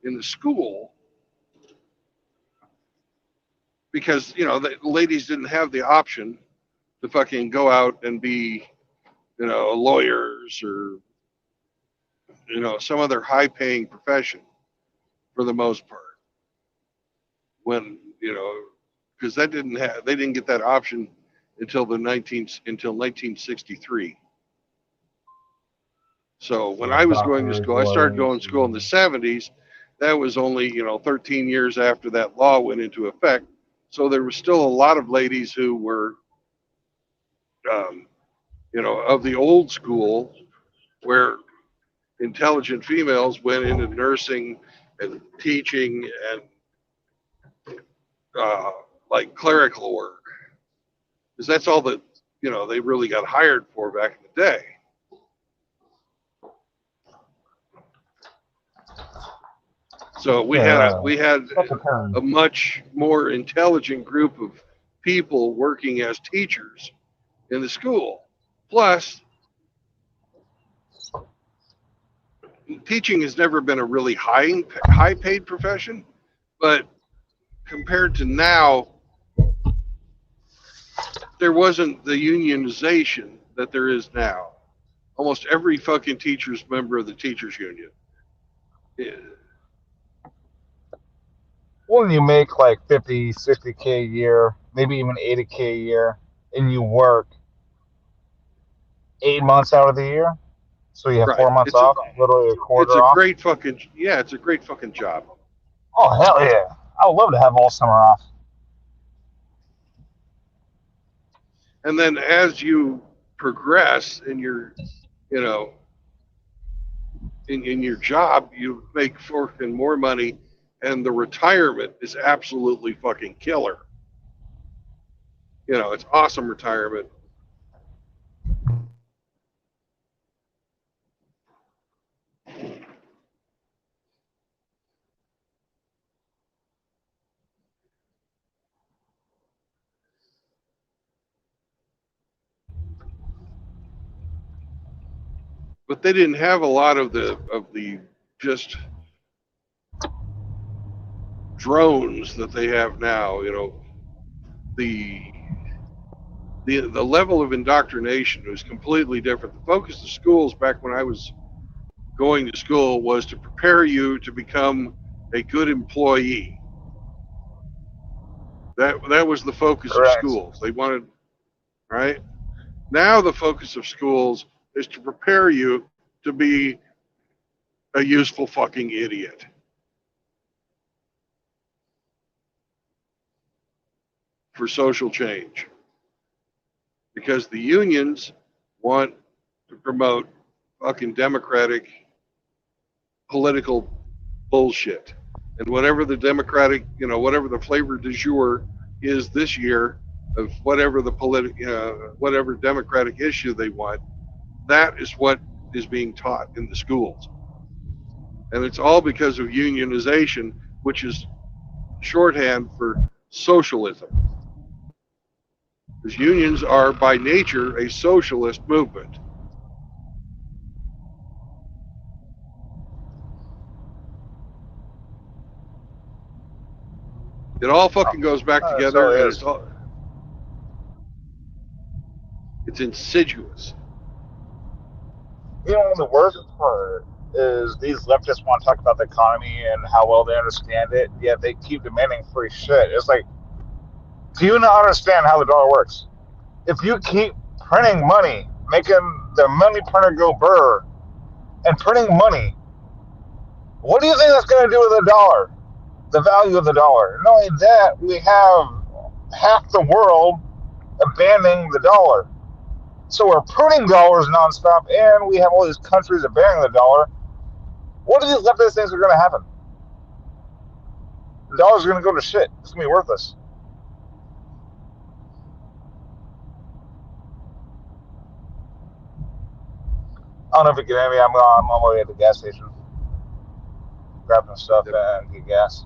in the school because the ladies didn't have the option to fucking go out and be lawyers or some other high paying profession for the most part, when because they didn't get that option until 1963. So when Yeah, I was going to doctors, school, I started lawyers. going to school in the 70s. That was only 13 years after that law went into effect. So there was still a lot of ladies who were um, of the old school, where intelligent females went into nursing and teaching and uh, like clerical work, because that's all that they really got hired for back in the day. So Yeah, we had such a turn. a much more intelligent group of people working as teachers in the school. Plus, teaching has never been a really high paid profession, but compared to now, there wasn't the unionization that there is now. Almost every fucking teacher's member of the teachers union. Yeah. When you make like 50, 60K a year, maybe even 80K a year, and you work 8 months out of the year, so you have Right. 4 months off, literally a It's quarter a off. great fucking yeah. It's a great fucking job. Oh hell yeah! I would love to have all summer off. And then as you progress in your you know in your job, you make fucking more money, and the retirement is absolutely fucking killer. It's awesome retirement. But they didn't have a lot of the just drones that they have now. The the level of indoctrination was completely different. The focus of schools back when I was going to school was to prepare you to become a good employee. That was the focus of Correct. schools. They wanted, right? Now the focus of schools is to prepare you to be a useful fucking idiot. For social change. Because the unions want to promote fucking democratic political bullshit. And whatever the democratic, whatever the flavor du jour is this year of whatever the whatever democratic issue they want, that is what is being taught in the schools. And it's all because of unionization, which is shorthand for socialism. Because unions are by nature a socialist movement. It all fucking goes back So together, it and is. it's insidious. You know, the worst part is these leftists want to talk about the economy and how well they understand it, yet they keep demanding free shit. It's like, do you not understand how the dollar works? If you keep printing money, making the money printer go burr, and printing money, what do you think that's going to do with the dollar? The value of the dollar. Not only that, we have half the world abandoning the dollar. So we're printing dollars nonstop, and we have all these countries abandoning the dollar. What do these leftist things are going to happen? The dollar's going to go to shit. It's going to be worthless. I don't know if you can hear me. I'm on my way at the gas station, grabbing stuff and get gas.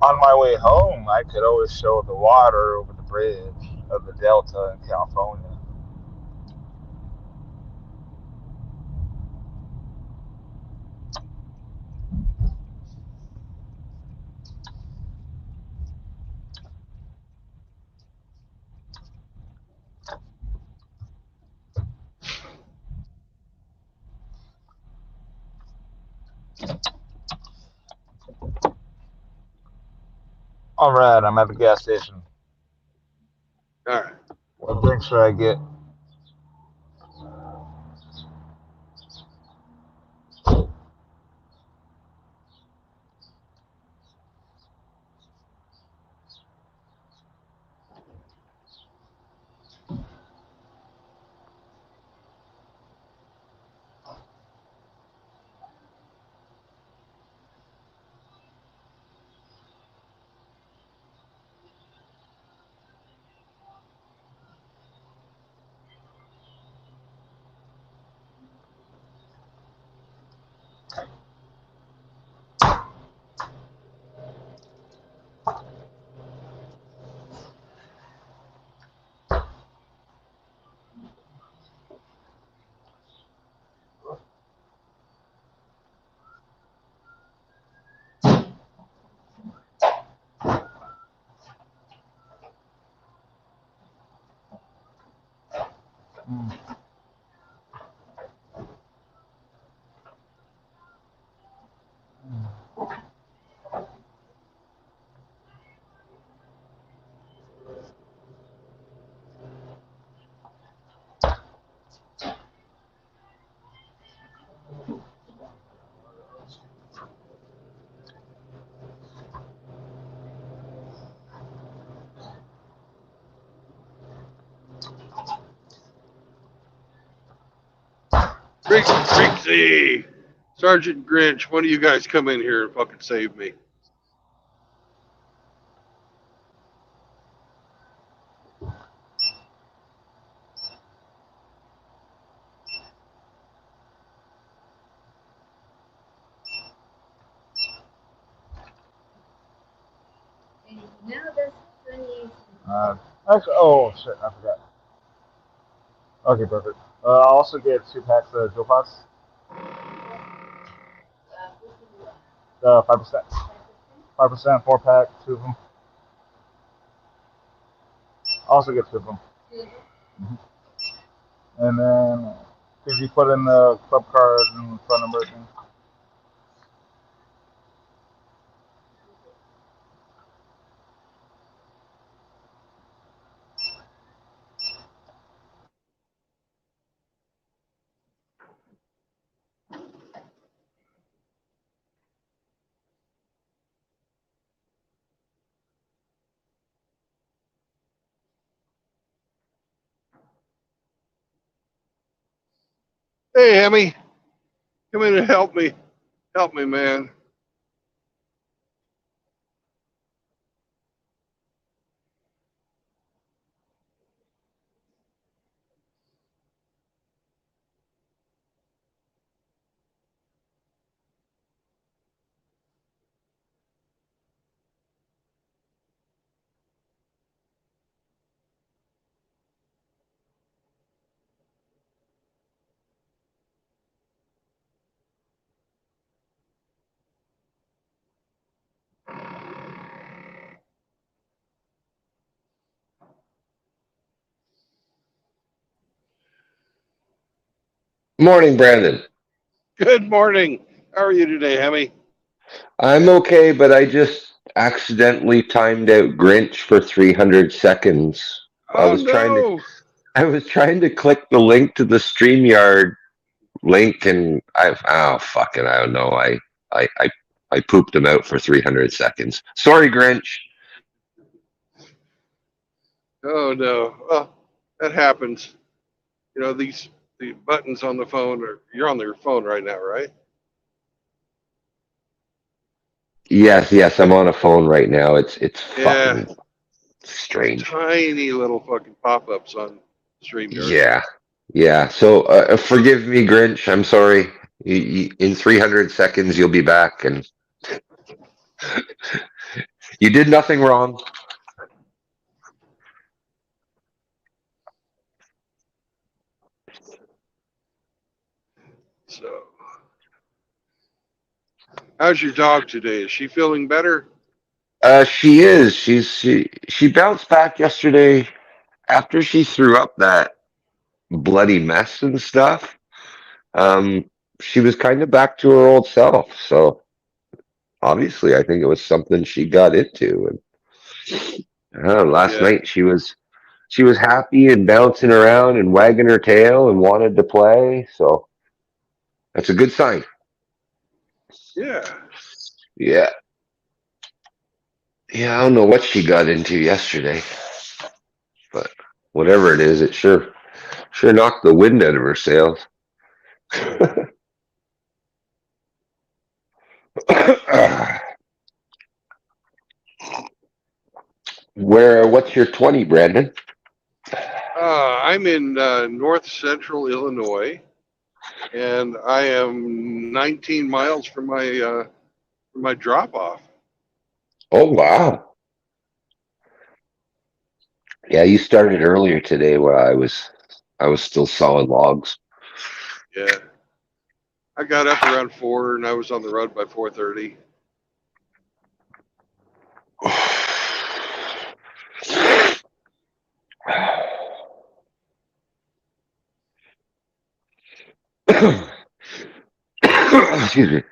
On my way home, I could always show the water over the bridge of the Delta in California. All right, I'm at the gas station. All right. What drink should I get? Trixie, Sergeant Grinch, one of you guys come in here and fucking save me. Actually, oh shit, I forgot. Okay, perfect. I'll also get 2 packs of Joe Pots. 5%. 5%, 4 pack, 2 of them. I'll also get 2 of them. And then, could you put in the club card and phone number thing? Hey, Emmy, come in and help me. Help me, man. Morning, Brandon. Good morning. How are you today, Emmy? I'm okay, but I just accidentally timed out Grinch for 300 seconds. I Oh was trying to no. I was trying to click the link to the StreamYard link and oh fuck it, I don't know. I I I pooped him out for 300 seconds. Sorry, Grinch. Oh no. Well, that happens. You know, the buttons on the phone are you're on your phone right now, right? Yes, I'm on a phone right now. It's Yeah. fucking There's strange. tiny little fucking pop-ups on StreamYard. Yeah. Yeah. So forgive me, Grinch. I'm sorry. In 300 seconds you'll be back and you did nothing wrong. So, how's your dog today? Is she feeling better? She is. She bounced back yesterday after she threw up that bloody mess and stuff. Um, she was kind of back to her old self. So obviously, I think it was something she got into. And I don't know, last Yeah. night she was happy and bouncing around and wagging her tail and wanted to play. So that's a good sign. Yeah. Yeah. Yeah, I don't know what she got into yesterday, but whatever it is, it sure knocked the wind out of her sails. What's your 20, Brandon? I'm in north central Illinois, and I am 19 miles from my drop off. Oh, wow. Yeah, you started earlier today where I was still sawing logs. Yeah. I got up around 4 and I was on the road by 4:30. Excuse me.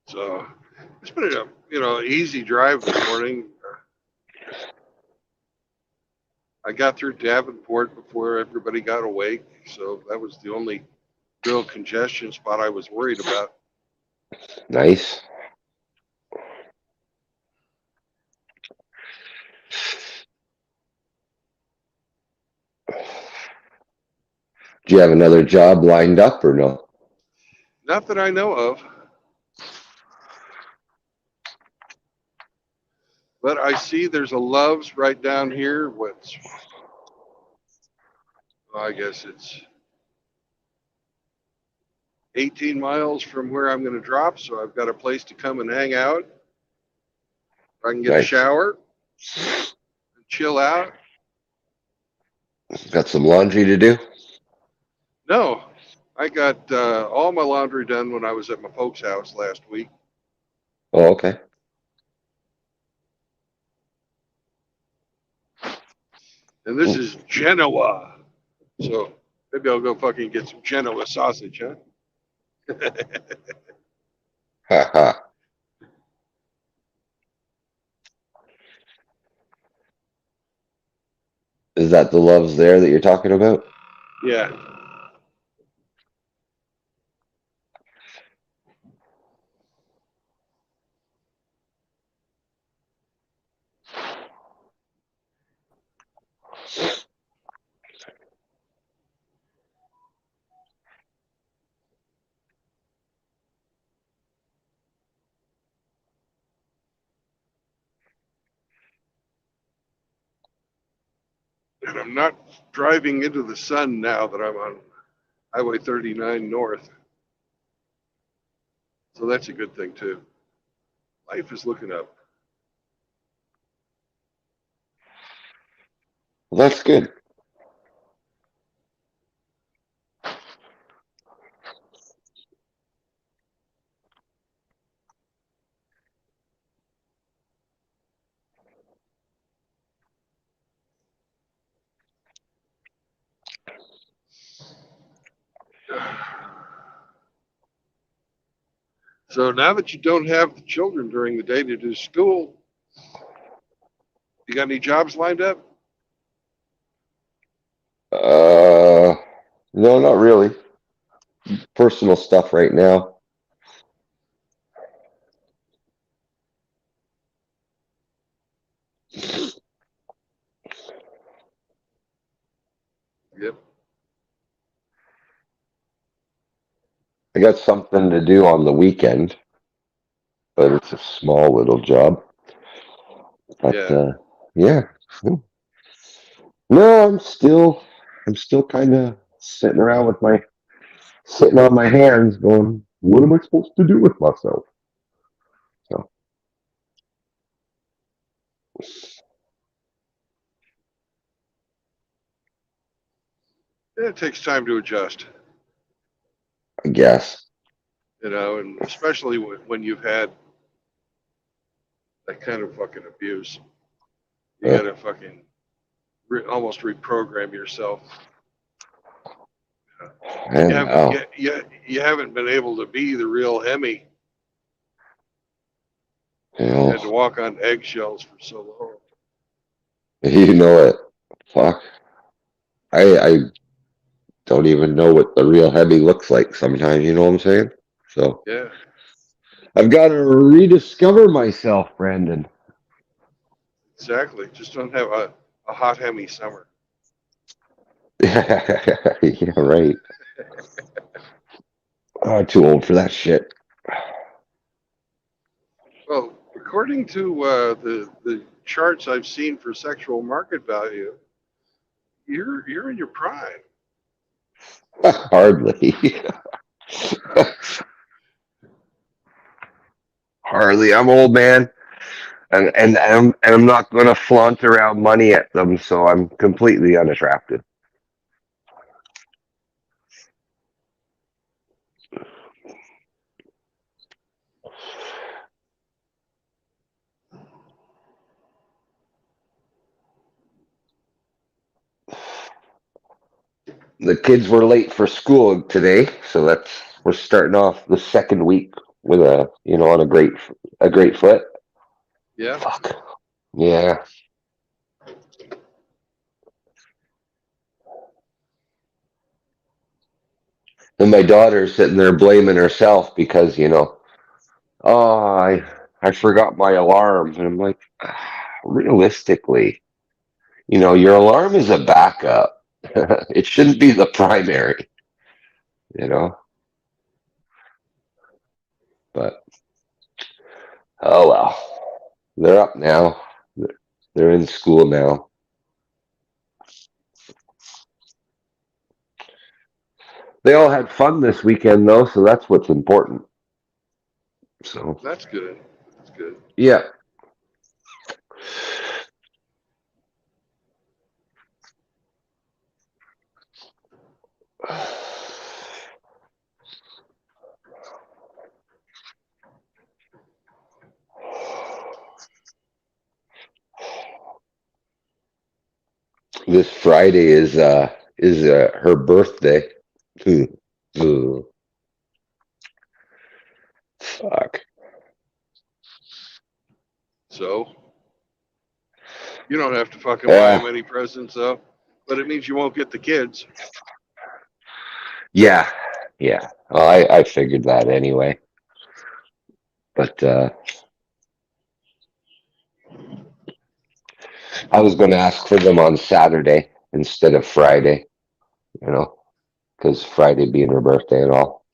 So it's been a easy drive this morning. I got through Davenport before everybody got awake, so that was the only real congestion spot I was worried about. Nice. Do you have another job lined up or no? Not that I know of, but I see there's a Love's right down here. What's I guess it's 18 miles from where I'm going to drop, so I've got a place to come and hang out. I can get a Nice. shower and chill out. Got some laundry to do? No, I got all my laundry done when I was at my folks' house last week. Oh, okay. And this is Genoa. So maybe I'll go fucking get some Genoa sausage, huh? Haha. Is that the loves there that you're talking about? Yeah. And I'm not driving into the sun now that I'm on Highway 39 North. So that's a good thing, too. Life is looking up. Well, that's good. So now that you don't have the children during the day to do school, you got any jobs lined up? No, not really. Personal stuff right now. Yep. I got something to do on the weekend, but it's a small little job. But Yeah. yeah. No, I'm still kind of sitting around sitting on my hands, going, "What am I supposed to do with myself?" So It takes time to adjust, I guess. and especially when you've had that kind of fucking abuse, you Uh, gotta fucking almost reprogram yourself. I You don't haven't, know. you haven't been able to be the real Hemi. You You had to know, walk on eggshells for so long. you know it. Fuck. I don't even know what the real heavy looks like sometimes, you know what I'm saying? So Yeah, I've got to rediscover myself, Brandon. exactly. Just don't have a hot Hemi summer. Yeah, right. I'm too old for that shit. Well, according to the charts I've seen for sexual market value, you're in your prime. Hardly. Hardly. I'm old, man. And I'm not going to flaunt around money at them, so I'm completely unattractive. The kids were late for school today, so we're starting off the second week with on a great foot. Yeah. Fuck. Yeah. And my daughter's sitting there blaming herself because, oh, I forgot my alarm. And I'm like, realistically, your alarm is a backup. It shouldn't be the primary, you know. But oh well. They're up now. They're in school now. They all had fun this weekend though, so that's what's important. So That's good. That's good. yeah. This Friday is her birthday. Hmm. Ugh. Fuck. So you don't have to fucking buy Yeah. them any presents though, but it means you won't get the kids. Yeah. Yeah. Well, I figured that anyway. But I was going to ask for them on Saturday instead of Friday, you know, because Friday being her birthday and all.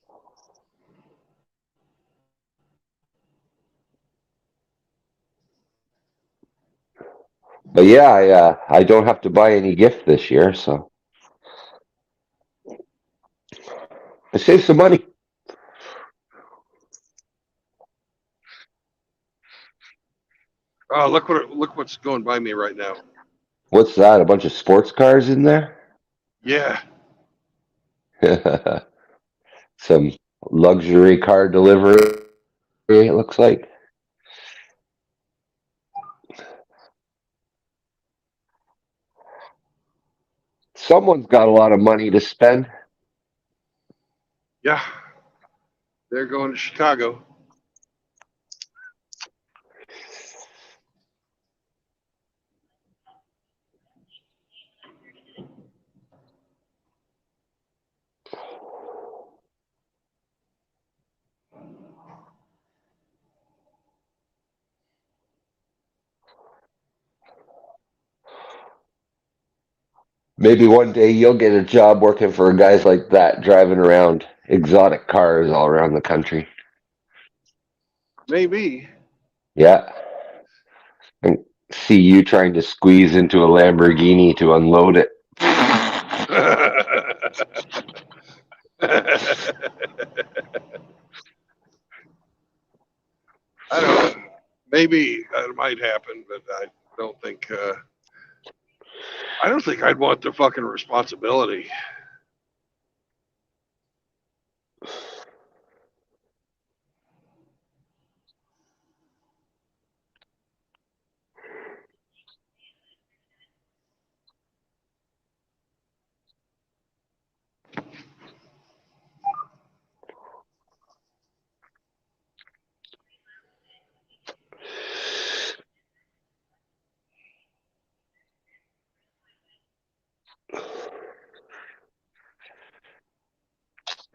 But yeah, I don't have to buy any gift this year, so I saved some money. Oh, look what's going by me right now. What's that? A bunch of sports cars in there? Yeah. Some luxury car delivery, it looks like. Someone's got a lot of money to spend. Yeah. They're going to Chicago. Maybe one day you'll get a job working for guys like that, driving around exotic cars all around the country. Maybe. Yeah. And see you trying to squeeze into a Lamborghini to unload it. I don't know. Maybe that might happen, but don't think. I don't think I'd want the fucking responsibility.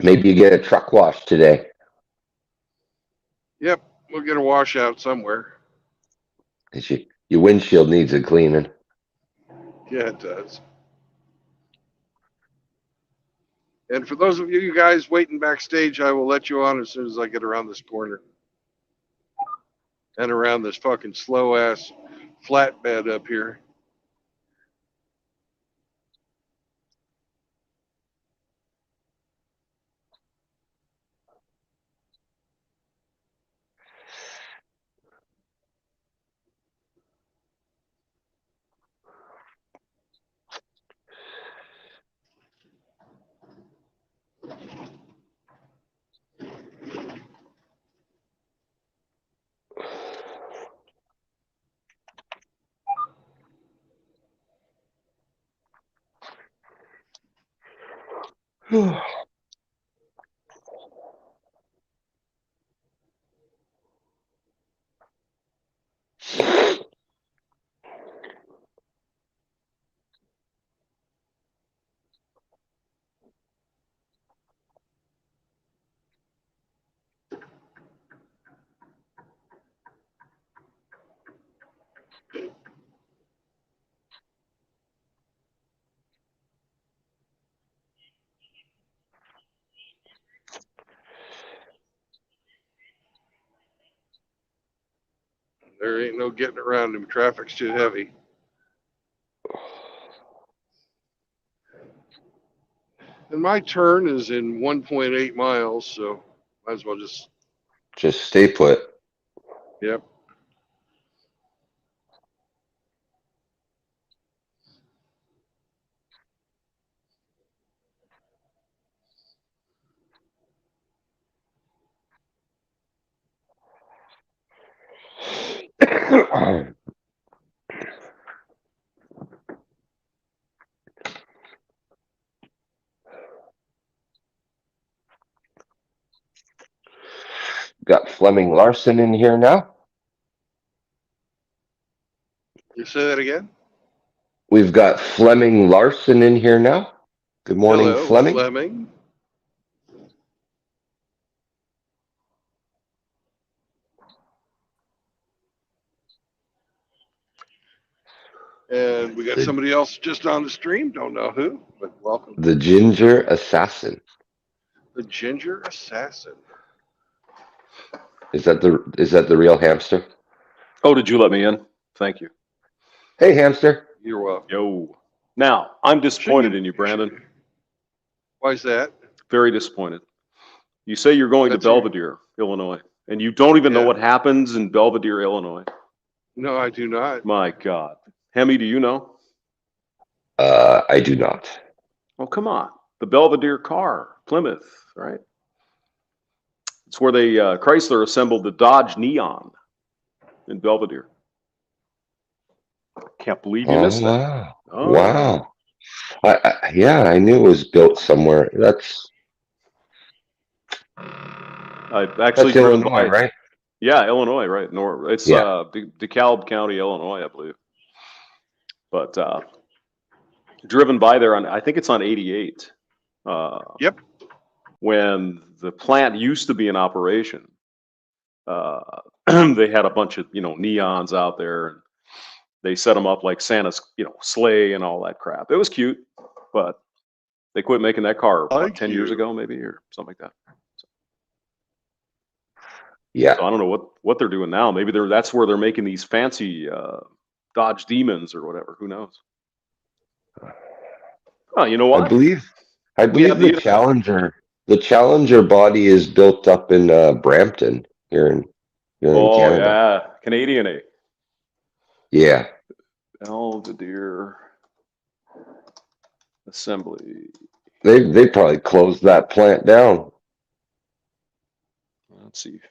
Maybe you get a truck wash today. Yep, we'll get a washout somewhere. 'Cause your windshield needs a cleaning. Yeah, it does. And for those of you guys waiting backstage, I will let you on as soon as I get around this corner and around this fucking slow ass flatbed up here. There ain't no getting around him. Traffic's too heavy. And my turn is in 1.8 miles, so might as well just, Just stay put. yep. Got Fleming Larson in here now. You say that again? We've got Fleming Larson in here now. Good morning, Hello, Fleming. Fleming. And we got The- somebody else just on the stream. Don't know who, but welcome. The Ginger Assassin. The Ginger Assassin. Is that the real hamster? Oh, did you let me in? Thank you. Hey, hamster. You're welcome. Yo. Now, I'm disappointed in you, Brandon. Why is that? Very disappointed. You say you're going That's to Belvedere, Illinois, and you don't even know Yeah. what happens in Belvedere, Illinois. No, I do not. My God. Hemi, do you know? I do not. Oh, come on. The Belvedere car, Plymouth, right? It's where they Chrysler assembled the Dodge Neon in Belvedere. Can't believe you Oh missed that. wow! Oh, Wow. Yeah, I knew it was built somewhere. That's I've actually that's driven Illinois, by. right? Yeah, Illinois, right? It's Yeah. DeKalb County, Illinois, I believe. But driven by there on, I think it's on 88. Yep. When the plant used to be in operation, they had a bunch of neons out there, and they set them up like Santa's sleigh and all that crap. It was cute, but they quit making that car about 10 years ago, maybe, or something like that. Yeah. So I don't know what they're doing now. Maybe that's where they're making these fancy Dodge Demons or whatever. Who knows? Oh, you know what? I believe We have the Challenger body is built up in Brampton here in Oh Canada. yeah, Canadian A. Yeah. Belvedere Assembly. They probably closed that plant down. Let's see.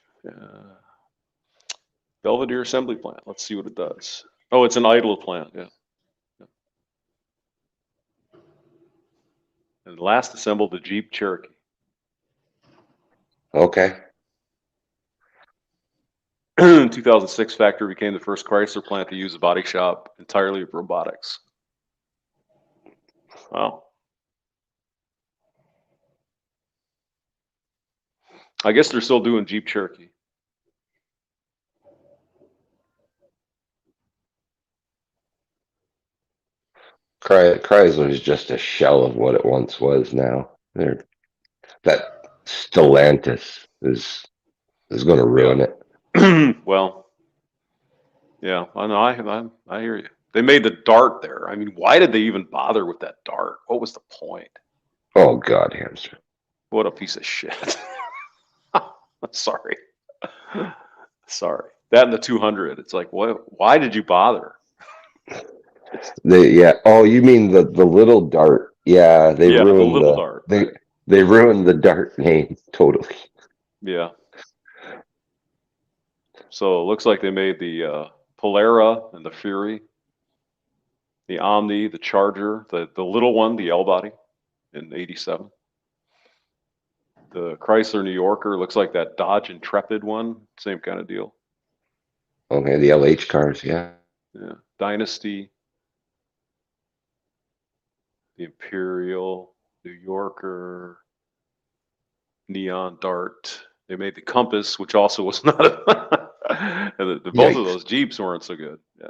Belvedere Assembly Plant. Let's see what it does. Oh, it's an idle plant. Yeah. And last assembled the Jeep Cherokee. Okay. 2006 factory became the first Chrysler plant to use a body shop entirely of robotics. Wow. I guess they're still doing Jeep Cherokee. Chrysler is just a shell of what it once was now. That Stellantis is going to ruin it. Well, yeah, I know. I hear you. They made the Dart there. I mean, why did they even bother with that Dart? What was the point? Oh God, hamster. What a piece of shit. Sorry. Sorry. That and the 200. It's like, what? Why did you bother? Oh, you mean the little Dart? Yeah, they ruined the little Dart. They ruined the Dart name totally. Yeah. So it looks like they made the Polara and the Fury, the Omni, the Charger, the little one, the L body in '87. The Chrysler New Yorker looks like that Dodge Intrepid one, same kind of deal. Okay, the LH cars, yeah. Yeah. Dynasty, the Imperial, New Yorker, Neon Dart. They made the Compass, which also was not both of those Jeeps weren't so good. Yeah.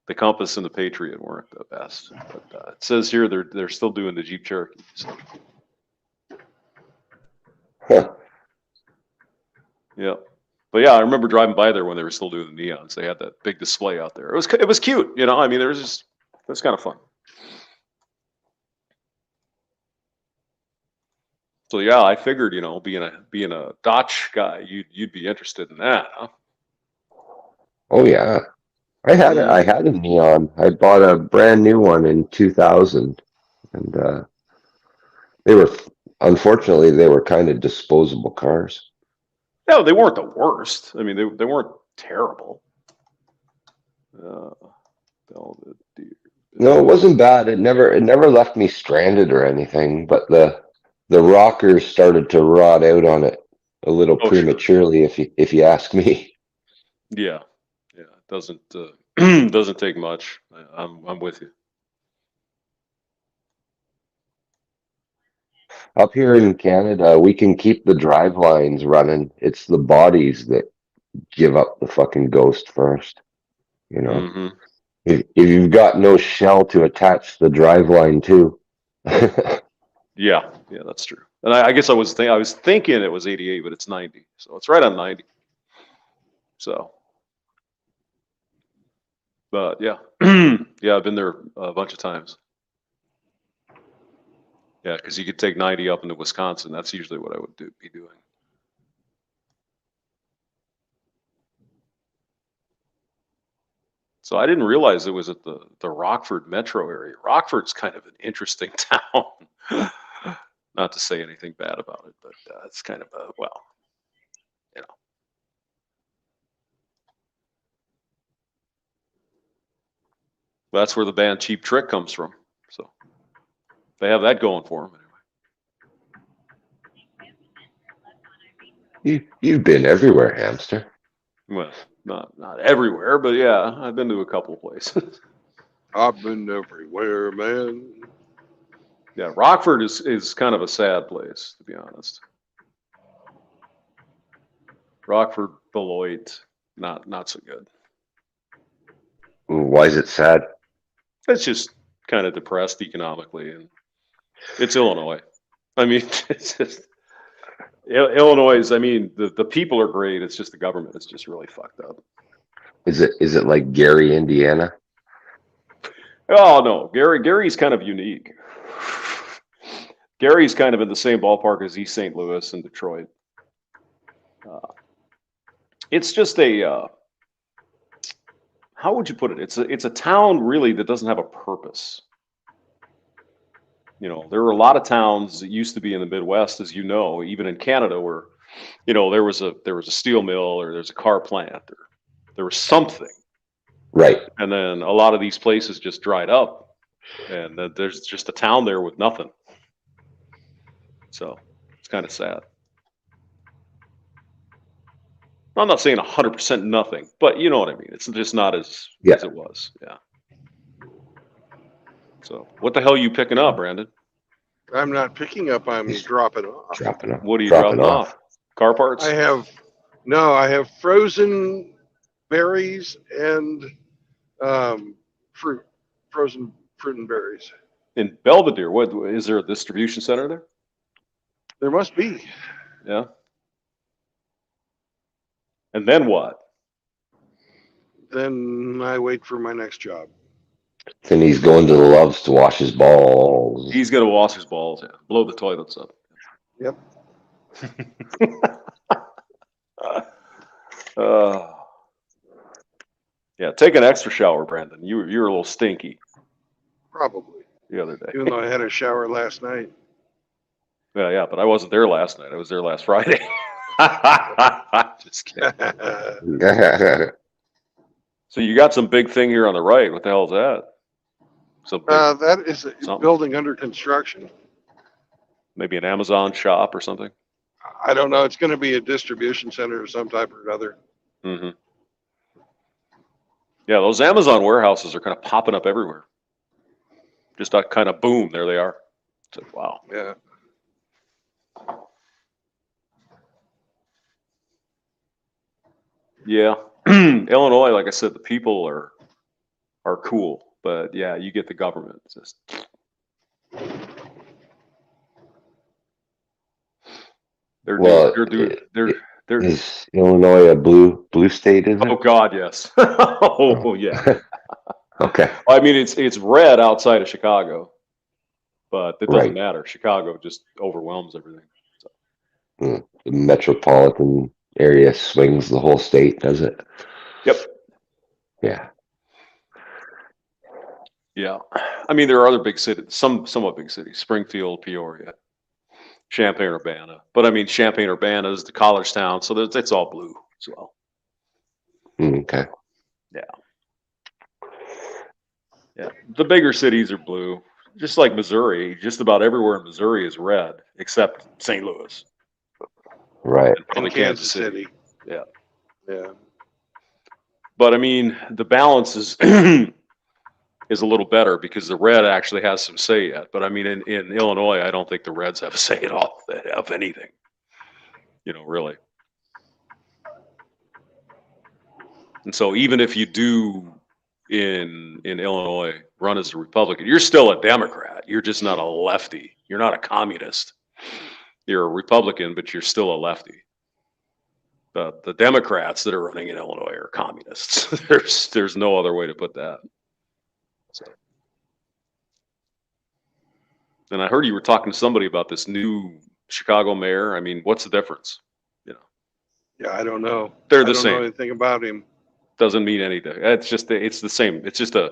The Compass and the Patriot weren't the best. But it says here they're still doing the Jeep Cherokee. So. Huh. Yeah. But yeah, I remember driving by there when they were still doing the neons. They had that big display out there. It was cute, I mean, it was kind of fun. So yeah, I figured, being a Dutch guy, you'd be interested in that, huh? Oh yeah. I had a Neon. I bought a brand new one in 2000, and they were, unfortunately, they were kind of disposable cars. No, they weren't the worst. I mean, they weren't terrible. Velvet Deer. No, it wasn't bad. It never left me stranded or anything, but the rockers started to rot out on it a little Oh, sure. prematurely, if you ask me. Yeah, it doesn't doesn't take much. I'm with you. Up here in Canada, we can keep the drive lines running. It's the bodies that give up the fucking ghost first. Hmm. If you've got no shell to attach the drive line to. Yeah, that's true. And I guess I was thinking it was 88, but it's 90, so it's right on 90. So, but yeah, yeah, I've been there a bunch of times. Yeah, because you could take 90 up into Wisconsin. That's usually what I would be doing. So I didn't realize it was at the Rockford metro area. Rockford's kind of an interesting town. Not to say anything bad about it, but it's kind of a, well, you know. That's where the band Cheap Trick comes from. So they have that going for them anyway. You've been everywhere, hamster. Well, not everywhere, but yeah, I've been to a couple of places. I've been everywhere, man. Yeah, Rockford is kind of a sad place, to be honest. Rockford, Beloit, not so good. Why is it sad? It's just kind of depressed economically, and it's Illinois. I mean, it's just Illinois. I mean, the people are great. It's just the government is just really fucked up. Is it like Gary, Indiana? Oh no, Gary's kind of unique. Gary's kind of in the same ballpark as East St. Louis and Detroit. It's just a how would you put it? It's a town really that doesn't have a purpose. There were a lot of towns that used to be in the Midwest, as you know, even in Canada, where there was a steel mill or there's a car plant or there was something. Right. And then a lot of these places just dried up, and there's just a town there with nothing. So it's kind of sad. I'm not saying 100% nothing, but you know what I mean. It's just not as it was. Yeah. So what the hell are you picking up, Brandon? I'm not picking up. I'm dropping off. Dropping off. What are you dropping off? Car parts? I have frozen berries and frozen fruit and berries. In Belvedere, what is there a distribution center there? There must be. Yeah. And then what? Then I wait for my next job. Then he's going to the Loves to wash his balls. He's gonna wash his balls, yeah. Blow the toilets up. Yep. Yeah, take an extra shower, Brandon. You're a little stinky. Probably. The other day. Even though I had a shower last night. Yeah, but I wasn't there last night. I was there last Friday. Just kidding. So you got some big thing here on the right. What the hell is that? That is a building under construction. Maybe an Amazon shop or something? I don't know. It's going to be a distribution center of some type or another. Mm-hmm. Yeah, those Amazon warehouses are kind of popping up everywhere. Just that kind of boom, there they are. It's like, wow. Yeah. Yeah. Illinois, like I said, the people are cool. But yeah, you get the government. It's just Is Illinois a blue state? Is it? Oh God, yes. Oh yeah. Okay. I mean, it's red outside of Chicago, but it doesn't matter. Chicago just overwhelms everything. The metropolitan area swings the whole state, does it? Yep. Yeah. Yeah. I mean, there are other big cities, somewhat big cities, Springfield, Peoria, Champaign-Urbana. But I mean, Champaign-Urbana is the college town, so it's all blue as well. Okay. Yeah. Yeah. The bigger cities are blue. Just like Missouri, just about everywhere in Missouri is red, except St. Louis Right. and probably In Kansas City. Yeah. Yeah. But I mean, the balance is is a little better because the red actually has some say yet. But I mean, in Illinois, I don't think the Reds have a say at all of anything. Really. And so even if you do in Illinois run as a Republican, you're still a Democrat. You're just not a lefty. You're not a communist. You're a Republican, but you're still a lefty. The Democrats that are running in Illinois are communists. There's no other way to put that. So. And I heard you were talking to somebody about this new Chicago mayor. I mean, what's the difference? Yeah, I don't know. They're I the don't same. know anything about him. Doesn't mean anything. It's the same. It's a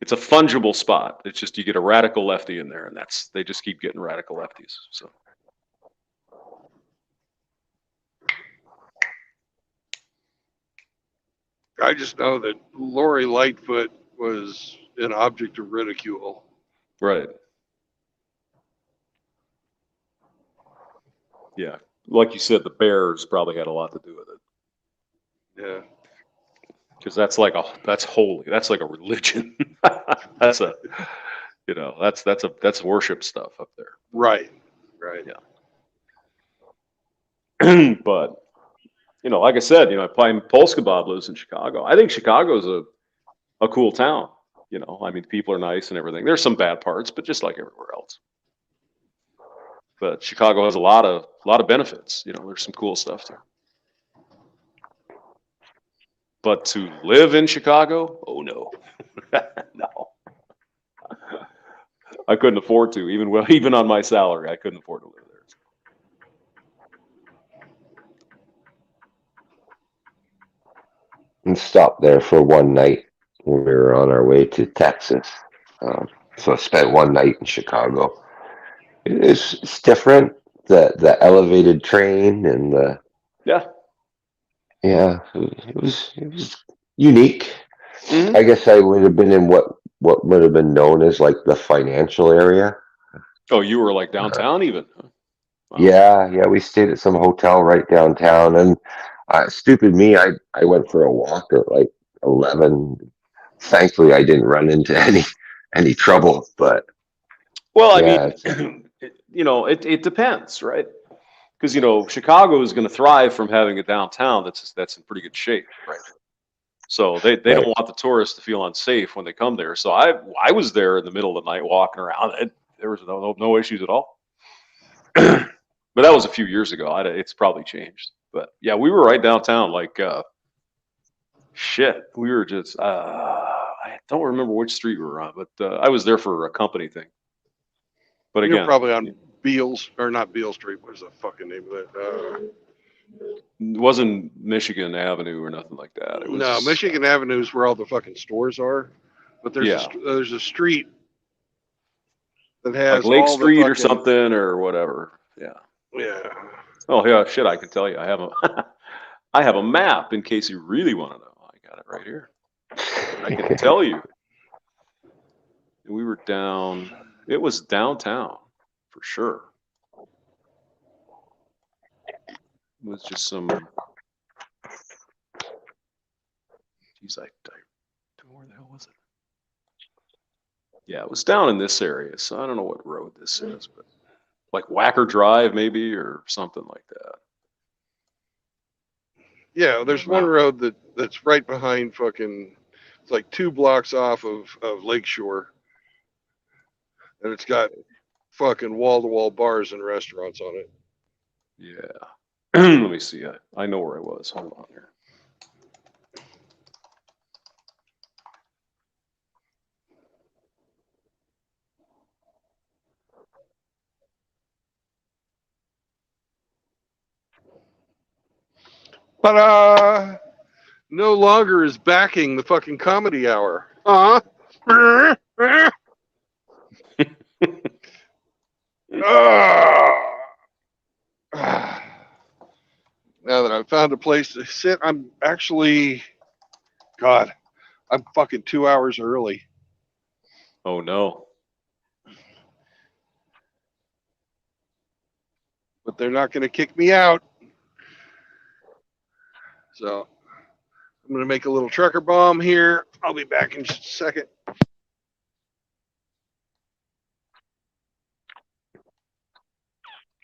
fungible spot. It's just you get a radical lefty in there, and they just keep getting radical lefties. So. I just know that Lori Lightfoot was an object of ridicule. Right. Yeah. Like you said, the Bears probably had a lot to do with it. Yeah. Because that's holy. That's like a religion. That's that's worship stuff up there. Right. Yeah. But like I said, Polska lives in Chicago. I think Chicago's a cool town. I mean, people are nice and everything. There's some bad parts, but just like everywhere else. But Chicago has a lot of benefits. There's some cool stuff there. But to live in Chicago, oh no, no, I couldn't afford to. Even on my salary, I couldn't afford to live there. And stopped there for one night when we were on our way to Texas. So I spent one night in Chicago. It's different. The elevated train and Yeah. It was unique. Mm-hmm. I guess I would have been in what would have been known as like the financial area. Oh, you were like downtown even? Wow. Yeah. We stayed at some hotel right downtown, and stupid me, I went for a walk at like 11. Thankfully, I didn't run into any trouble, but well, I mean, it depends, right? Because Chicago is going to thrive from having a downtown that's in pretty good shape, right? So they don't want the tourists to feel unsafe when they come there. So I was there in the middle of the night walking around, and there was no issues at all. But that was a few years ago. It's probably changed. But yeah, we were right downtown. Like shit, we were just I don't remember which street we were on, but I was there for a company thing. But again, you're probably on Beale or not Beale Street. What's the fucking name of it? It wasn't Michigan Avenue or nothing like that. It was no, Michigan Avenue is where all the fucking stores are. But there's a street that has like Lake all Street the fucking, or something or whatever. Yeah. Yeah. Oh yeah, shit! I can tell you. I have I have a map in case you really want to know. I got it right here. I can tell you. We were down. It was downtown for sure. It was just some. Geez, where the hell was it? Yeah, it was down in this area. So I don't know what road this is, but like Whacker Drive maybe or something like that. Yeah, there's one road that's right behind fucking. It's like 2 blocks off of Lakeshore, and it's got fucking wall-to-wall bars and restaurants on it. Yeah. Let me see. I know where I was. Hold on here. Ta-da! No longer is backing the fucking comedy hour. Now that I've found a place to sit, I'm actually, God, I'm fucking 2 hours early. Oh no. But they're not going to kick me out. So I'm going to make a little trucker bomb here. I'll be back in just a second.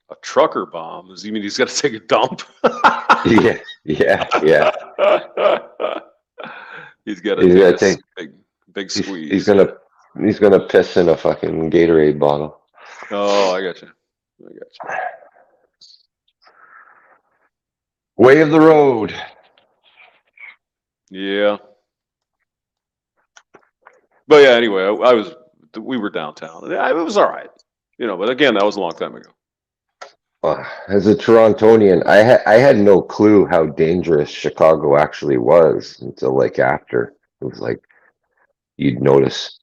A trucker bomb? Does he mean he's got to take a dump? Yeah, yeah. He's got He's to gotta take take. a big He's, squeeze. he's gonna piss in a fucking Gatorade bottle. Oh, I got you. Way of the road. Yeah. But yeah, anyway, we were downtown. It was all right, But again, that was a long time ago. As a Torontonian, I had no clue how dangerous Chicago actually was until like after. It was like you'd notice,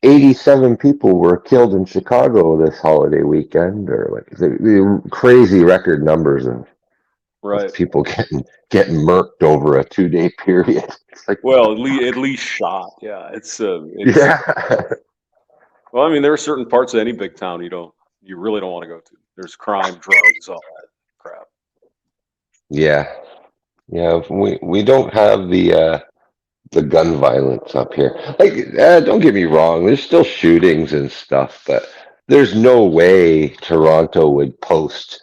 87 people were killed in Chicago this holiday weekend, or like the crazy record numbers of Right. people getting murked over a 2-day period. It's like, Well, at least shot. Yeah, it's yeah. Well, I mean, there are certain parts of any big town you really don't want to go to. There's crime, drugs, all that crap. Yeah. We don't have the gun violence up here. Like, don't get me wrong, there's still shootings and stuff, but there's no way Toronto would post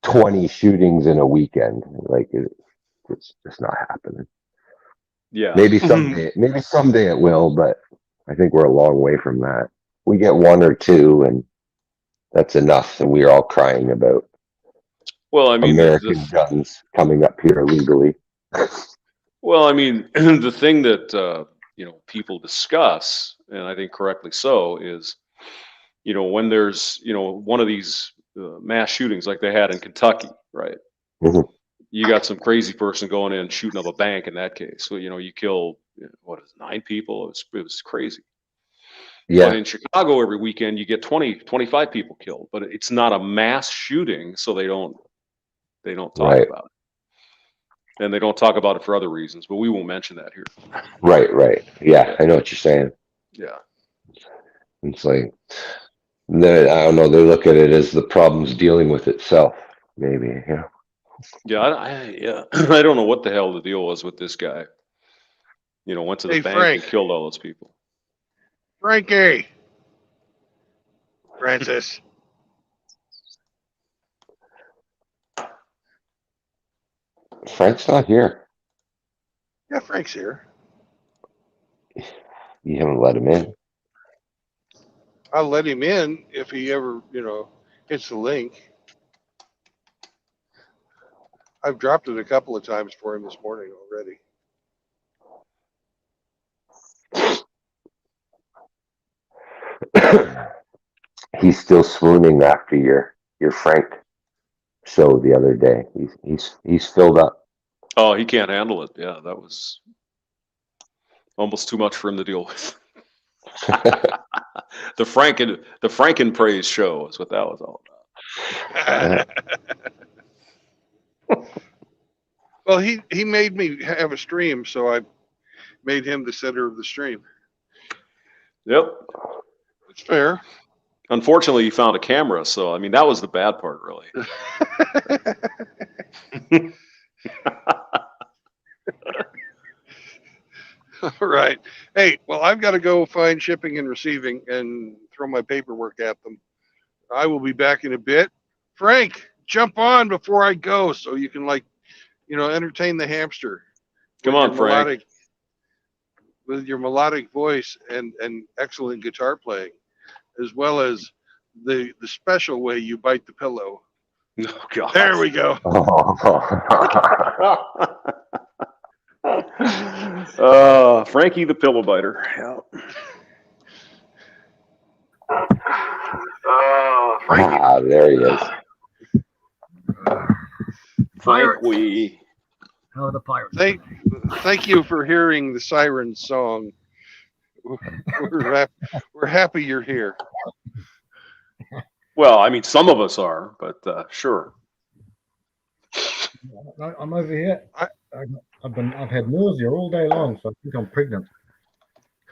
20 shootings in a weekend. Like, it's just not happening. Yeah. Maybe someday it will, but I think we're a long way from that. We get 1 or 2, and that's enough, and we're all crying about Well, I mean, American guns coming up here legally. Well, I mean, the thing that people discuss, and I think correctly so, is when there's one of these mass shootings like they had in Kentucky, right? Mhm. You got some crazy person going in shooting up a bank in that case. So you kill 9 people. It was crazy. Yeah. But in Chicago every weekend you get 20, 25 people killed. But it's not a mass shooting, so they don't talk Right. about it. And they don't talk about it for other reasons, but we won't mention that here. Right. Yeah, I know what you're saying. Yeah. It's like, I don't know, they look at it as the problem's dealing with itself, maybe, Yeah, I don't know what the hell the deal was with this guy. Went to the Hey, bank Frank. and killed all those people. Frankie. Francis. Frank's not here. Yeah, Frank's here. You haven't let him in. I'll let him in if he ever, hits the link. I've dropped it a couple of times for him this morning already. He's still swooning after your Frank show the other day. He's filled up. Oh, he can't handle it. Yeah, that was almost too much for him to deal with. The Franken praise show is what that was all about. Well, he made me have a stream, so I made him the center of the stream. Yep. It's fair. Unfortunately, he found a camera, so I mean that was the bad part, really. All right. Hey, well, I've got to go find shipping and receiving and throw my paperwork at them. I will be back in a bit. Frank, jump on before I go so you can entertain the hamster. Come on, Frank. With your melodic voice and excellent guitar playing, as well as the special way you bite the pillow. Oh, God. There we go. Frankie the pillow biter. Yeah. There he is. Frank aren't we? How are the pirates? Thank you for hearing the siren song. We're happy you're here. Well, I mean, some of us are, but sure. I'm over here. I've had nausea all day long, so I think I'm pregnant.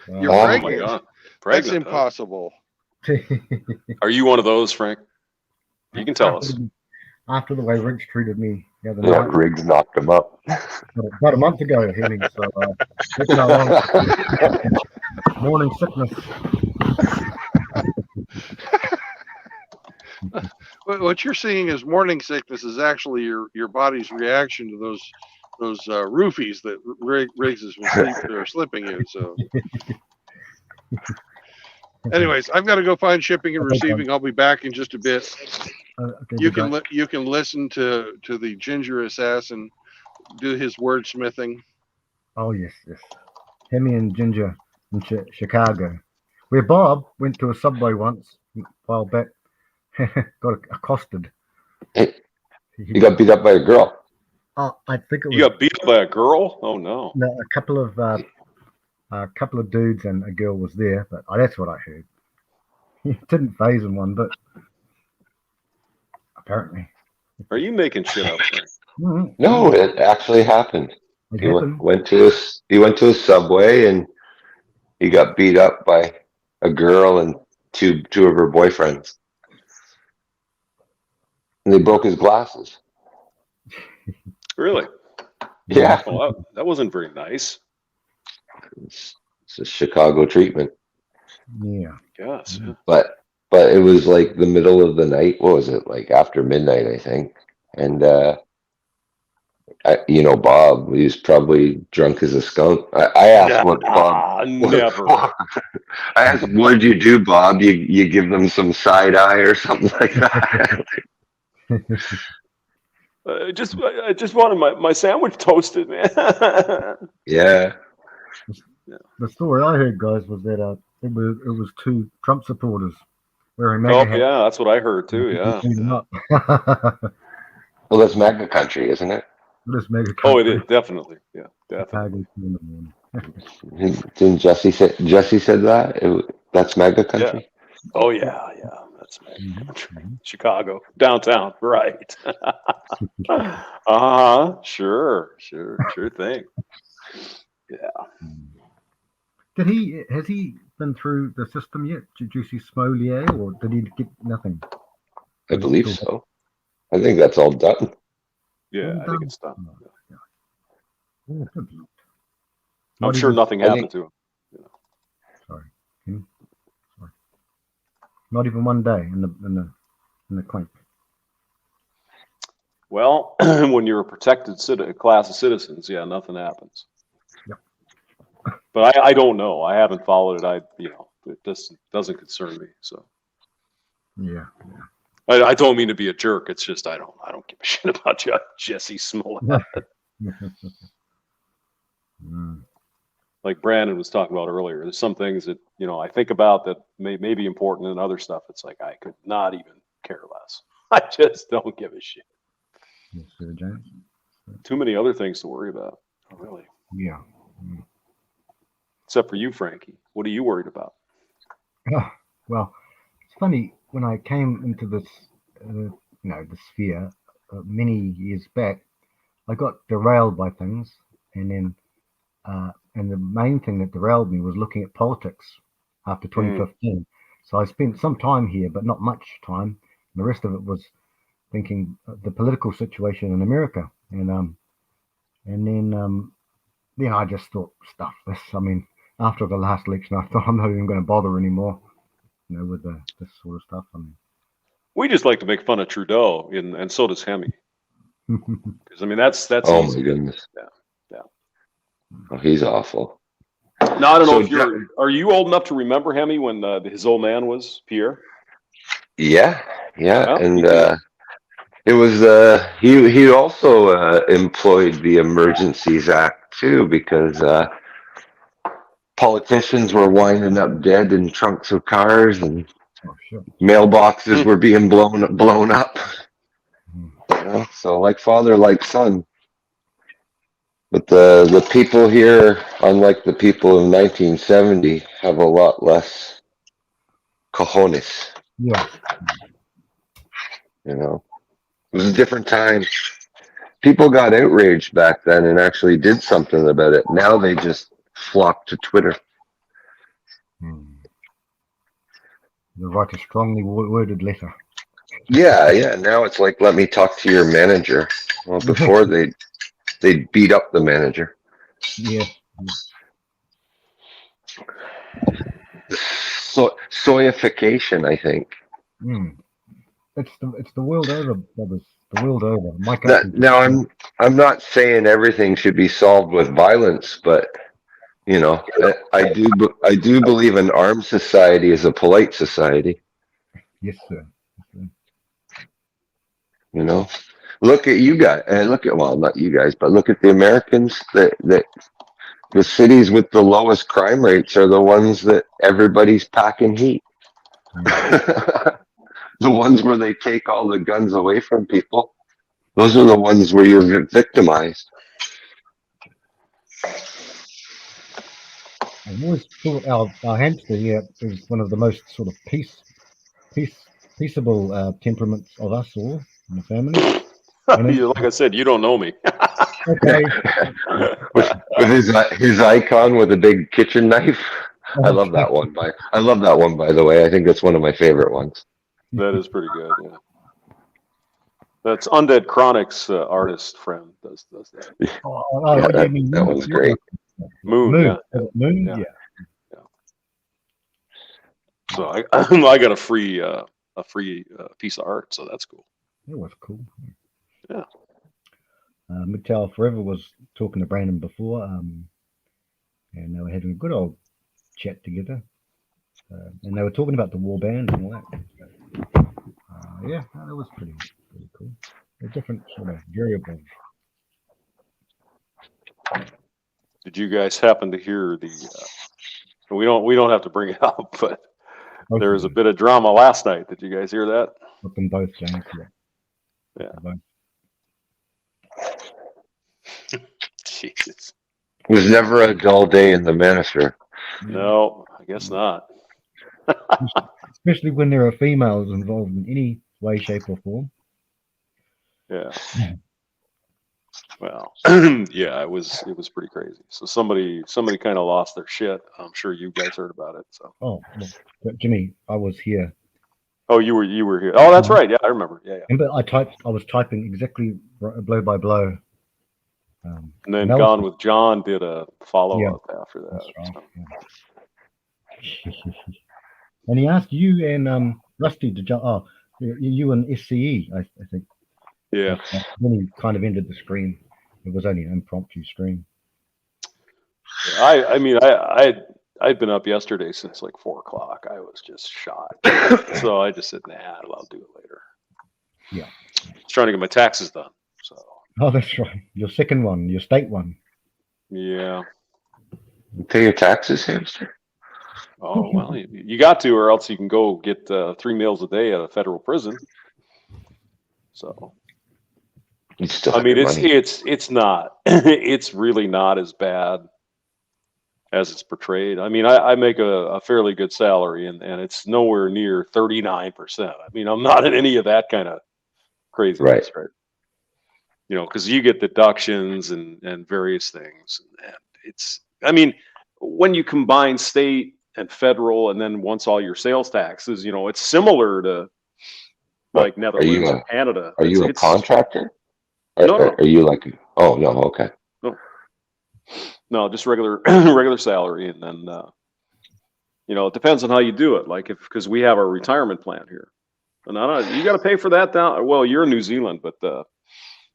You're Oh Oh my pregnant. God. That's Pregnant. huh? impossible. Are you one of those, Frank? You can tell us. After the way Riggs treated me the other Yeah, night, Riggs knocked him up. about a month ago, healing. So it's no longer morning sickness. What you're seeing as morning sickness is actually your body's reaction to those roofies that Riggs has been slipping in. So, anyways, I've got to go find shipping and receiving. I'll be back in just a bit. Okay, You can listen to the Ginger Assassin do his wordsmithing. Oh yes. Hemi and Ginger in Chicago, where Bob went to a subway once a while back. Got accosted. Hey, you got beat up by a girl. Oh, I think it was. You got beat up by a girl? Oh no. No, a couple of dudes and a girl was there, but that's what I heard. It didn't phase him one, but apparently. Are you making shit up, Frank? No, it actually happened. It He happened. went to a subway and he got beat up by a girl and two of her boyfriends. And they broke his glasses. Really? Yeah. Well, that wasn't very nice. It's a Chicago treatment. Yeah. Yes. Yeah. But it was like the middle of the night. What was it? Like after midnight, I think. And Bob, he was probably drunk as a skunk. I asked what Bob. Never. I asked, what did you do, Bob? You give them some side eye or something like that? I just wanted my sandwich toasted, man. Yeah. The story I heard, guys, was that it was two Trump supporters wearing Oh MAGA hats. yeah, that's what I heard too. Yeah. Beat them up. Well, that's MAGA country, isn't it? This mega Oh, it country. is definitely. Yeah, definitely. Chicago in the morning. Didn't Jesse said that? That's MAGA country? Oh yeah. That's my country. Chicago, downtown, right? Sure thing. Yeah. Has he been through the system yet? Did you see Smolier, or did he get nothing? I believe so. I think that's all done. Yeah, I think it's done. Yeah. I'm sure nothing happened to him. Sorry. Not even one day in the clink. Well, when you're a protected class of citizens, yeah, nothing happens. Yep. But I don't know. I haven't followed it. It just doesn't concern me. So Yeah. I don't mean to be a jerk. It's just I don't give a shit about Jesse Smollett. Like Brandon was talking about earlier, there's some things that I think about that may be important, and other stuff it's like I could not even care less. I just don't give a shit. Yes, sir, James. Too many other things to worry about. Oh, really? Yeah. Except for you, Frankie. What are you worried about? Oh, well, it's funny when I came into this, the sphere many years back. I got derailed by things, and then. And the main thing that derailed me was looking at politics after 2015. So I spent some time here, but not much time. And the rest of it was thinking the political situation in America. And then I just thought, stuff this. I mean, after the last election, I thought I'm not even going to bother anymore, with this sort of stuff. I mean, we just like to make fun of Trudeau, and so does Hemi. Because that's Oh easy. my goodness. Yeah. Oh, he's awful. No, I don't know So if are you old enough to remember Hemi when his old man was Pierre? Yeah, Well, and me too. it was he also employed the Emergencies Act too, because politicians were winding up dead in trunks of cars, and oh, sure. mailboxes were being blown up. know, so like father, like son. But the people here, unlike the people in 1970, have a lot less cojones. Yeah. You know, it was a different time. People got outraged back then and actually did something about it. Now they just flock to Twitter. Hmm. They write a strongly worded letter. Yeah. Now it's like, let me talk to your manager. Well, before they beat up the manager. Yeah. Soyification, I think. Hmm. It's the world over, brothers. The world over. Mike That, Upton. now I'm not saying everything should be solved with violence, but you know, I do believe an armed society is a polite society. Yes, sir. You know, look at you guys, and look at, well, not you guys, but look at the Americans. That the cities with the lowest crime rates are the ones that everybody's packing heat. The ones where they take all the guns away from people. Those are the ones where you're victimized. I've always thought our hamster here is one of the most sort of peaceable temperaments of us all in the family. And Like I said, you don't know me. okay. with his icon with a big kitchen knife. I love that one. I love that one, by the way. I think that's one of my favorite ones. That is pretty good. Yeah. That's Undead Chronics artist friend does that. Oh, Yeah, you mean that one's great. Moon, yeah. Moon, Yeah. yeah. So I got a free piece of art, so that's cool. That was cool. Yeah. MGTOW Forever was talking to Brandon before, and they were having a good old chat together. And they were talking about the war band and all that. Yeah, that was pretty cool. A different sort of variables. Did you guys happen to hear the? We don't have to bring it up, but there was a bit of drama last night. Did you guys hear that? Up them both, James. Yeah. Yeah. Jesus. It was never a dull day in the minister. No, I guess not. Especially when there are females involved in any way, shape, or form. Yeah. Well, yeah, it was pretty crazy. So somebody kind of lost their shit. I'm sure you guys heard about it. So. Oh, well, Jimmy, I was here. Oh, you were here. Oh, that's right. Yeah, I remember. Yeah. Remember, I was typing exactly blow by blow. And then Gone with John did a follow-up after that. That's right. So. Yeah. And he asked you and Rusty to jump. Oh, you and SCE, I think. Yeah. Then he kind of ended the stream. It was only an impromptu stream. I mean, I'd been up yesterday since like 4 o'clock. I was just shot. So I just said, nah, I'll do it later. Yeah. I was trying to get my taxes done. So. Oh, that's right. Your second one, your state one. Yeah. You pay your taxes, hamster? Oh, well, you got to, or else you can go get 3 meals a day at a federal prison. So. I mean, it's not. It's really not as bad as it's portrayed. I mean, I make a fairly good salary, and it's nowhere near 39%. I mean, I'm not in any of that kind of craziness, right? You know, because you get deductions and various things, and it's. I mean, when you combine state and federal, and then once all your sales taxes, you know, it's similar to like Netherlands and Canada. Are you a contractor? No. Are you like? Oh no, okay. No, just regular salary, and then you know, it depends on how you do it. Like because we have our retirement plan here, and you got to pay for that down. Well, you're in New Zealand, but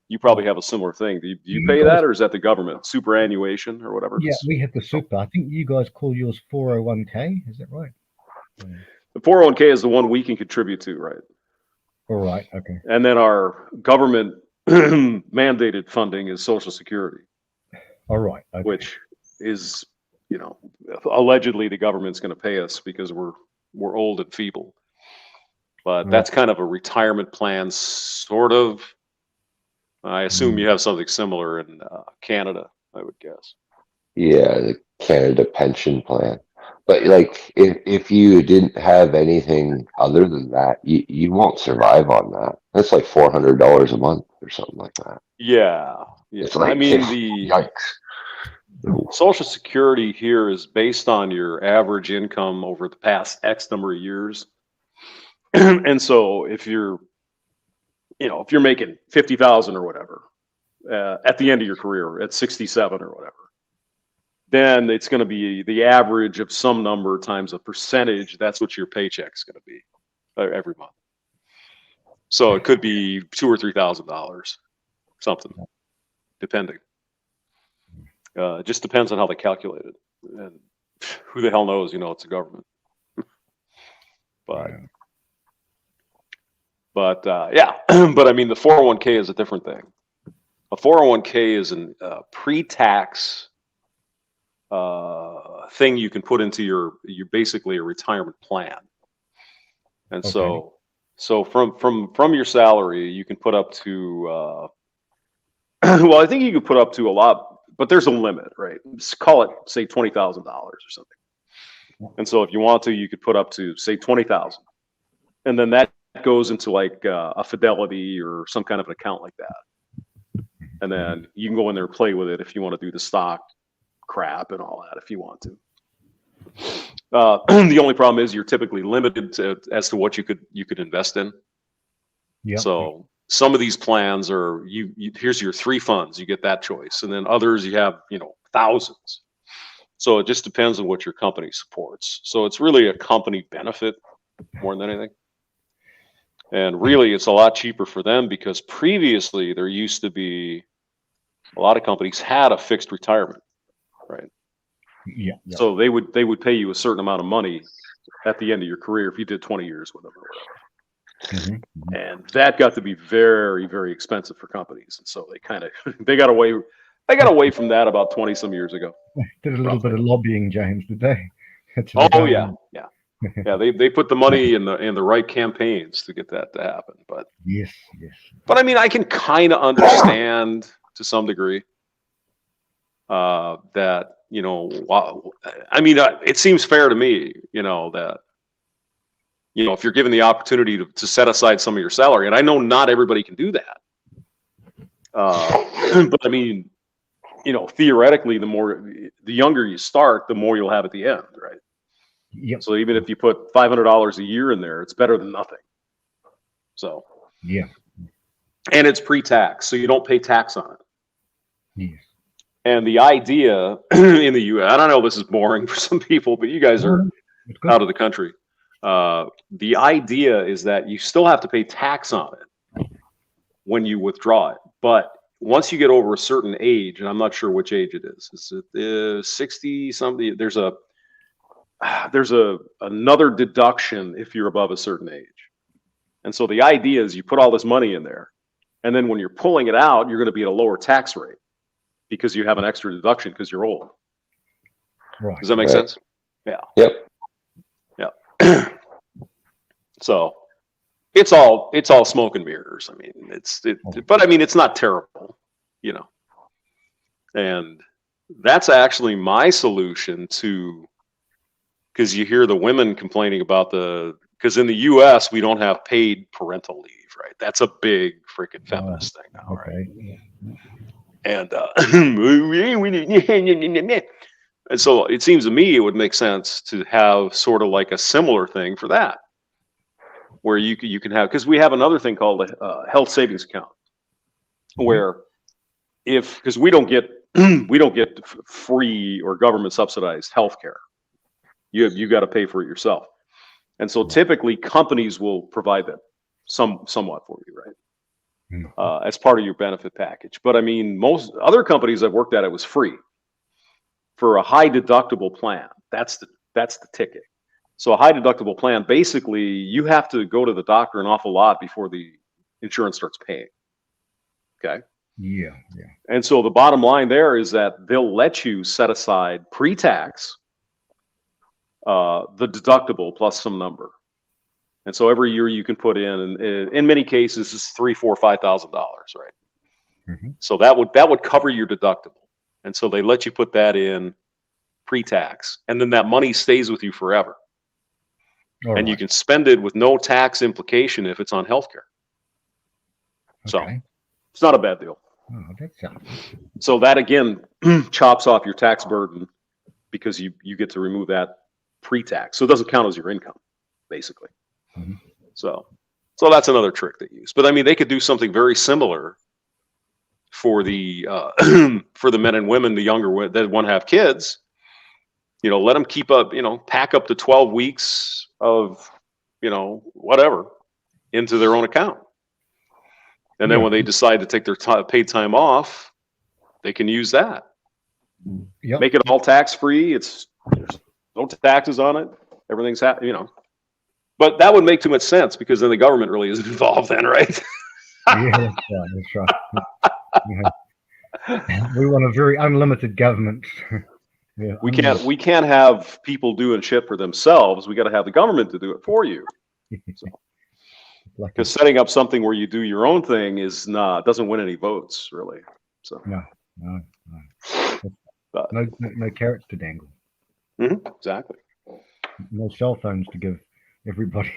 you probably have a similar thing. Do you pay that, or is that the government superannuation or whatever? Yeah, we have the super. I think you guys call yours 401k. Is that right? The 401k is the one we can contribute to, right? All right. Okay. And then our government mandated funding is Social Security. All right. Okay. Which is, you know, allegedly the government's going to pay us because we're old and feeble. But that's kind of a retirement plan, sort of. I assume you have something similar in Canada, I would guess. Yeah, the Canada pension plan. But like, if you didn't have anything other than that, you won't survive on that. That's like $400 a month or something like that. Yeah, yeah. It's like, I mean, the yikes. Social Security here is based on your average income over the past X number of years. And so if you're making 50,000 or whatever at the end of your career at 67 or whatever, then it's going to be the average of some number times a percentage. That's what your paycheck's going to be every month. So it could be $2,000 or $3,000, something, depending. It just depends on how they calculate it, and who the hell knows? It's the government. But yeah, but I mean, the 401k is a different thing. A 401k is a pre-tax thing you can put into your basically a retirement plan. And so from your salary, you can put up to well, I think you could put up to a lot, but there's a limit, right? Just call it, say, $20,000 or something. And so if you want to, you could put up to, say, 20,000, and then that goes into like a Fidelity or some kind of an account like that. And then you can go in there and play with it if you want to do the stock crap and all that if you want to. The only problem is you're typically limited as to what you could invest in. Yeah. So some of these plans are here's your 3 funds, you get that choice, and then others you have thousands. So it just depends on what your company supports. So it's really a company benefit more than anything. And really, it's a lot cheaper for them because previously there used to be a lot of companies had a fixed retirement, right? Yeah. So they would pay you a certain amount of money at the end of your career if you did 20 years with them or whatever. And that got to be very, very expensive for companies, and so they kind of they got away from that about 20 some years ago. Did a little bit of lobbying, James, did they? Oh yeah. Yeah, they put the money in the right campaigns to get that to happen. But yes. But I mean, I can kind of understand to some degree that I mean, it seems fair to me, that if you're given the opportunity to set aside some of your salary, and I know not everybody can do that, but I mean, theoretically, the younger you start, the more you'll have at the end, right? Yep. So even if you put $500 a year in there, it's better than nothing. So yeah, and it's pre-tax, so you don't pay tax on it. Yes. And the idea in the U.S., I don't know, this is boring for some people, but you guys are out of the country. The idea is that you still have to pay tax on it when you withdraw it, but once you get over a certain age, and I'm not sure which age it is it 60 something? There's another deduction if you're above a certain age. And so the idea is you put all this money in there, and then when you're pulling it out, you're going to be at a lower tax rate because you have an extra deduction because you're old. Right. Does that make sense? Yeah. Yep. Yeah. So it's all smoke and mirrors. I mean, but I mean, it's not terrible, and that's actually my solution to, because you hear the women complaining about because in the U.S. we don't have paid parental leave, right? That's a big freaking feminist thing now, right? And and so it seems to me it would make sense to have sort of like a similar thing for that, where you can have, because we have another thing called a health savings account, where because we don't get free or government subsidized health care. You got to pay for it yourself. And so typically companies will provide that somewhat for you, right? As part of your benefit package. But I mean, most other companies I've worked at, it was free for a high deductible plan. That's the ticket. So a high deductible plan, basically you have to go to the doctor an awful lot before the insurance starts paying. Okay. Yeah. And so the bottom line there is that they'll let you set aside pre-tax the deductible plus some number, and so every year you can put in many cases it's $3,000, $4,000, $5,000, right? Mhm. So that would cover your deductible. And so they let you put that in pre-tax, and then that money stays with you forever. All And you right. can spend it with no tax implication if it's on healthcare. So Okay. it's not a bad deal. Oh, that sounds. So that again chops off your tax burden because you get to remove that pre-tax. So it doesn't count as your income, basically. Mhm. So that's another trick they use. But I mean, they could do something very similar for the for the men and women, the younger that want to have kids. You know, let them keep up. You know, pack up to 12 weeks of whatever into their own account, and then Yeah. when they decide to take their paid time off, they can use that. Yep. Make it all tax free. There's no taxes on it. Everything's But that would make too much sense because then the government really isn't involved then, right? Yeah, that's right. Yeah. We want a very unlimited government. Yeah, We can't have people doing shit for themselves. We got to have the government to do it for you. Like Because setting up something where you do your own thing doesn't win any votes, really. So no. but, No carrots to dangle. exactly. No cell phones to give everybody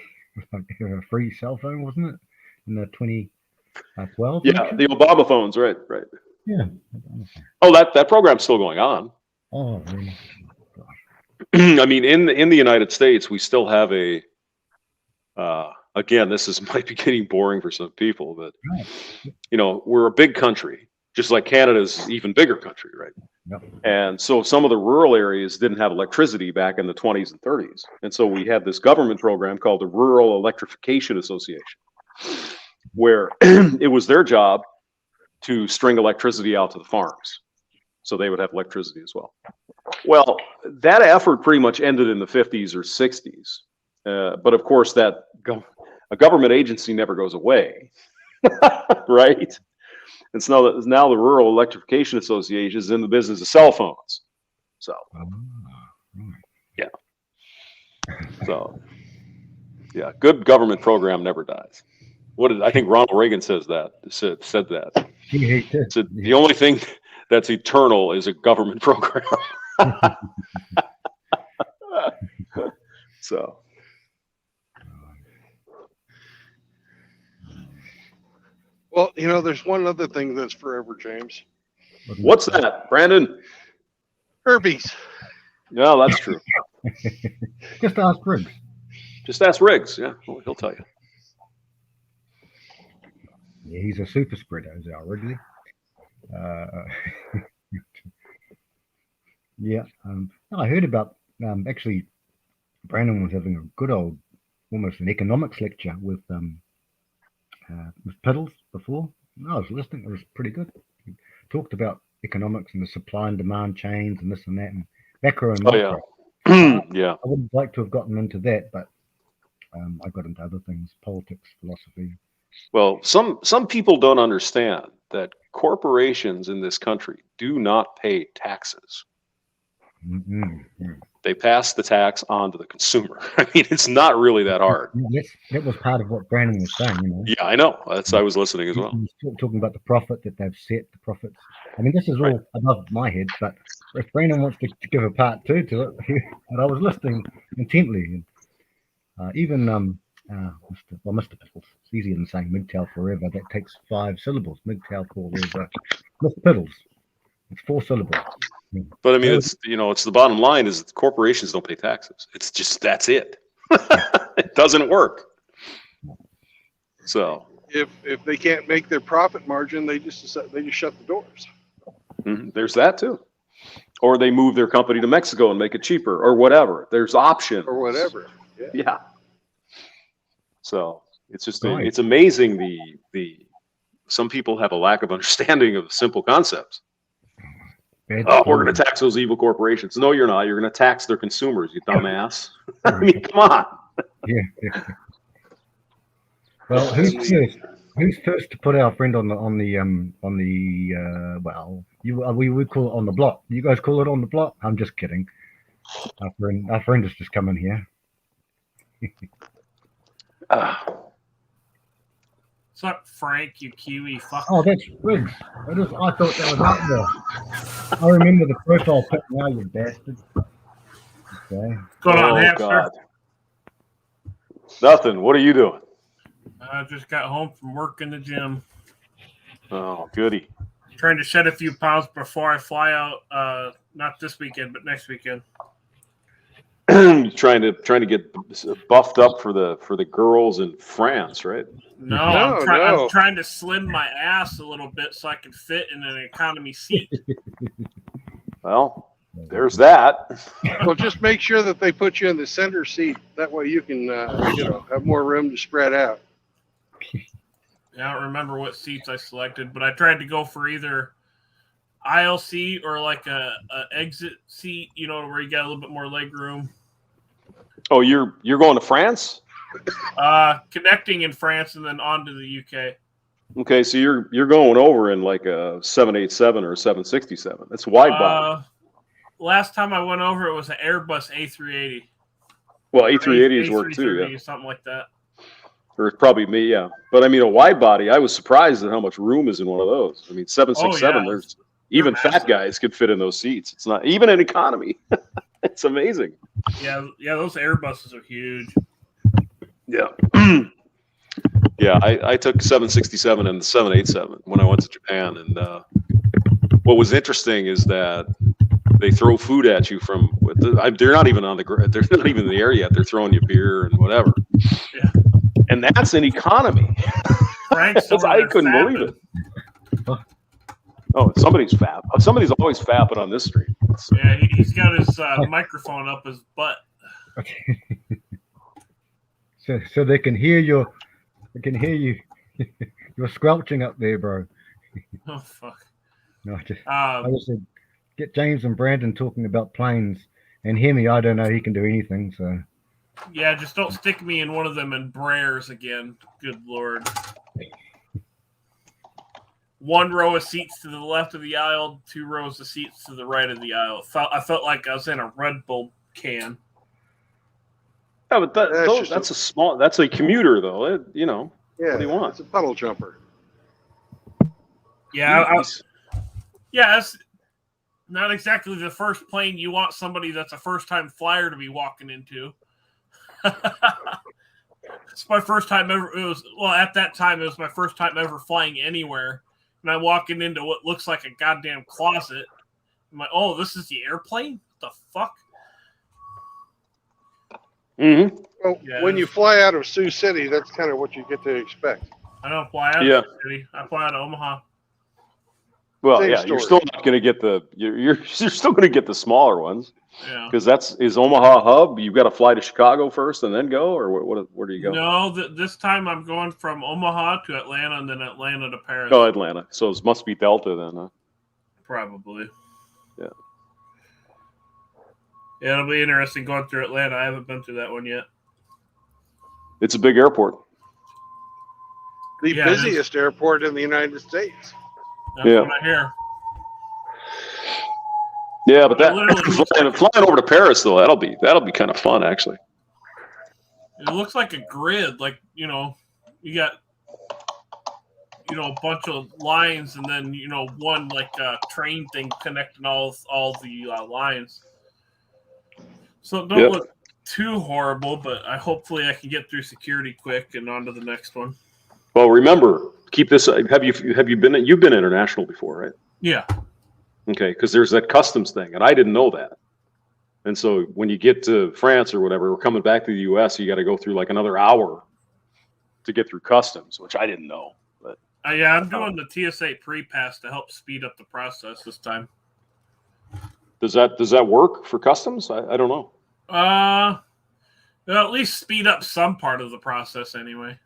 a free cell phone, wasn't it? In the 2012 Yeah, election? the Obama phones, right. Yeah. Oh, that program's still going on. Oh, really? I mean, in the United States, we still have a. Again, might be getting boring for some people, but we're a big country, just like Canada's even bigger country, right? Yep. And so some of the rural areas didn't have electricity back in the 20s and 30s, and so we had this government program called the Rural Electrification Association, where it was their job to string electricity out to the farms, so they would have electricity as well. Well, that effort pretty much ended in the 50s or 60s. But of course, a government agency never goes away, right? And so now the Rural Electrification Association is in the business of cell phones. So, yeah. So, yeah, good government program never dies. I think Ronald Reagan said that. Said that. Said the only thing that's eternal is a government program. So. Well, there's one other thing that's forever, James. What's that, Brandon? Herpes. No, that's true. Just ask Riggs. Just ask Riggs. Yeah, well, he'll tell you. Yeah, he's a super spreader, is our Wrigley. Yeah. I heard about actually Brandon was having a good old, almost an economics lecture with Piddles before. I was listening. It was pretty good. He talked about economics and the supply and demand chains and this and that and macro and micro. Yeah. I would like to have gotten into that, but I got into other things, politics, philosophy. Well, some people don't understand that corporations in this country do not pay taxes. Mm-hmm. They pass the tax on to the consumer. I mean, it's not really that hard. That was part of what Brandon was saying. Yeah, I know. I was listening as well. He was talking about the profit that they've set, the profits. I mean, this is all above my head, but if Brandon wants to give a part two to it, and I was listening intently. Even Mr. Piddles. It's easier than saying MGTOW forever. That takes 5 syllables. MGTOW forever. Mr. Piddles. It's 4 syllables. But I mean, it's the bottom line is that corporations don't pay taxes. It's just that's it. It doesn't work. So if they can't make their profit margin, they just shut the doors. There's that too. Or they move their company to Mexico and make it cheaper, or whatever. There's options. Or whatever. Yeah. So it's just it's amazing the some people have a lack of understanding of simple concepts. We're going to tax those evil corporations. No, you're not. You're going to tax their consumers, you dumbass. I mean, come on. Yeah. Well, who's first to put our friend on the well, we would call it on the block. You guys call it on the block? I'm just kidding. Our friend has just come in here. What's up, Frank? You Kiwi fuck. Oh, that's Riggs. I thought that was out there. I remember the profile pic now, you bastard. Okay. What's going on, Oh hamster? God. Nothing. What are you doing? I just got home from work in the gym. Oh, goody. Trying to shed a few pounds before I fly out. Not this weekend, but next weekend. trying to get buffed up for the girls in France, right? No, No, I'm trying to slim my ass a little bit so I can fit in an economy seat. Well, there's that. Well, just make sure that they put you in the center seat. That way you can, have more room to spread out. I don't remember what seats I selected, but I tried to go for either aisle seat or like a exit seat, where you got a little bit more leg room. Oh, you're going to France? Connecting in France and then on to the UK. Okay, so you're going over in like a 787 or a 767. That's wide body. Last time I went over, it was an Airbus A380. Well, A380s work too, yeah. Something like that. Or probably me, yeah. But I mean, a wide body, I was surprised at how much room is in one of those. I mean, 767, there's even fat guys could fit in those seats. It's not even an economy. It's amazing. Yeah, those Airbuses are huge. Yeah. Yeah, I took 767 and the 787 when I went to Japan. And what was interesting is that they throw food at you from, they're not even on the ground. They're not even in the air yet. They're throwing you beer and whatever. Yeah. And that's an economy. I couldn't believe it. Oh, somebody's fap. Somebody's always fapping on this street. Yeah, he's got his microphone up his butt. Okay. So they can hear you. You're squelching up there, bro. Oh fuck. No, I just said get James and Brandon talking about planes, and Hemi, I don't know, he can do anything. So. Yeah, just don't stick me in one of them Embraers again. Good Lord. One row of seats to the left of the aisle, 2 rows of seats to the right of the aisle. I felt like I was in a Red Bull can. Yeah, but that's a commuter though. Yeah, what do you want? It's a puddle jumper. Yeah, it's not exactly the first plane you want somebody that's a first-time flyer to be walking into. It's my first time ever. At that time, it was my first time ever flying anywhere. And I'm walking into what looks like a goddamn closet. I'm like, oh, this is the airplane? What the fuck? Mm-hmm. Well, when you fly out of Sioux City, that's kind of what you get to expect. I don't fly out of Sioux City. I fly out of Omaha. Well, you're still not going to get you're still going to get the smaller ones. Yeah. Because is Omaha hub. You've got to fly to Chicago first and then go, or where do you go? No, this time I'm going from Omaha to Atlanta and then Atlanta to Paris. Oh, Atlanta. So it must be Delta then, huh? Probably. Yeah. Yeah, it'll be interesting going through Atlanta. I haven't been through that one yet. It's a big airport. The busiest airport in the United States. That's what I hear. Yeah, but flying over to Paris though, that'll be kind of fun actually. It looks like a grid, like you got a bunch of lines, and then one like train thing connecting all the lines. So it don't look too horrible, but hopefully I can get through security quick and on to the next one. Well, remember, keep this. Have you been? You've been international before, right? Yeah. Okay, because there's that customs thing, and I didn't know that. And so when you get to France or whatever, we're coming back to the U.S., you got to go through like another hour to get through customs, which I didn't know. But I'm doing the TSA pre-pass to help speed up the process this time. Does that work for customs? I don't know. It'll at least speed up some part of the process anyway.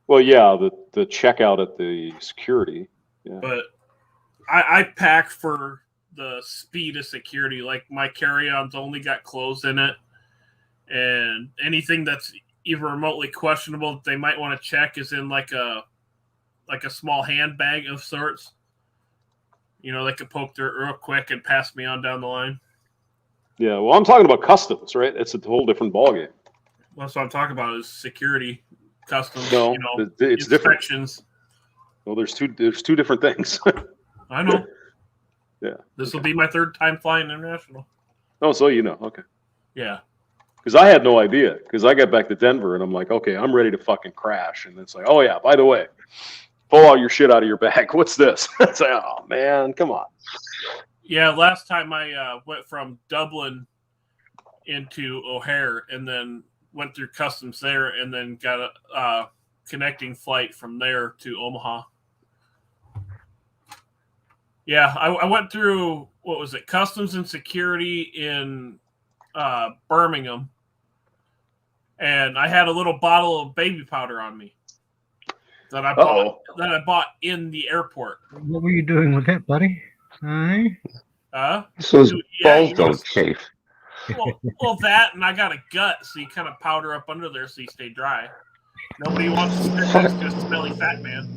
Well, yeah, the checkout at the security. Yeah. But I pack for the speed of security. Like my carry-ons only got clothes in it, and anything that's even remotely questionable that they might want to check is in like a small handbag of sorts. They could poke through it real quick and pass me on down the line. Yeah, well, I'm talking about customs, right? It's a whole different ballgame. That's what I'm talking about is security. customs. No, You know, it's different. inspections. Well, there's two different things. I know. Yeah. This will be my third time flying international. Oh, so you know, okay. Yeah. Because I had no idea. Because I got back to Denver and I'm like, okay, I'm ready to fucking crash. And it's like, oh yeah, by the way, pull all your shit out of your bag. What's this? It's like, oh man, come on. Yeah, last time I went from Dublin into O'Hare and then went through customs there and then got a connecting flight from there to Omaha. Yeah, I went through, what was it, customs and security in Birmingham, and I had a little bottle of baby powder on me that I bought in the airport. What were you doing with that, buddy? Hey? So his balls don't chafe. Well, that, and I got a gut, so you kind of powder up under there so you stay dry. Nobody wants to sit next to a smelly fat man.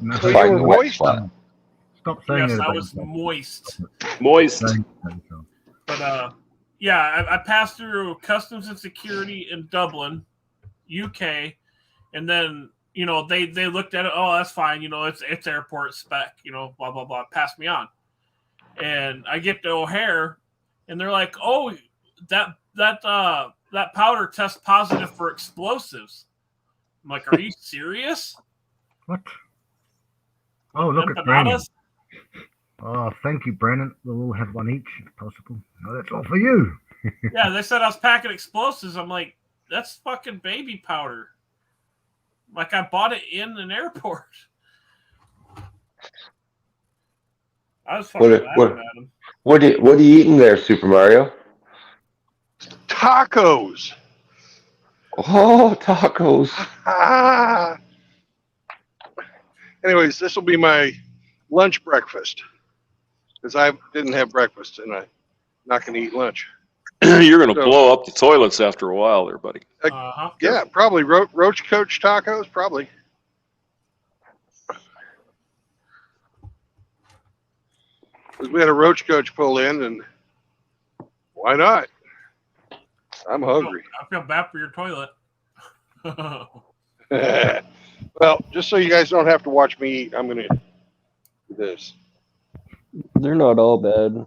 No. So you were moist. Stop saying Yes, that. I was moist. Moist. But yeah, I passed through customs and security in Dublin, UK, and then they looked at it. Oh, that's fine. It's airport spec. Blah blah blah. Passed me on, and I get to O'Hare, and they're like, "Oh, that powder tests positive for explosives." I'm like, "Are you serious?" What? Oh, look at Brandon. Oh, thank you, Brandon. We'll all have one each if possible. No, that's all for you. Yeah, they said I was packing explosives. I'm like, that's fucking baby powder. Like, I bought it in an airport. I was fucking laughing at him. What are you eating there, Super Mario? Tacos. Oh, tacos. Anyways, this will be my lunch breakfast. Because I didn't have breakfast and I'm not going to eat lunch. You're going to blow up the toilets after a while there, buddy. Yeah, probably. Roach Coach tacos, probably. Because we had a Roach Coach pull in, and why not? I'm hungry. I feel bad for your toilet. Well, just so you guys don't have to watch me eat, I'm going to do this. They're not all bad.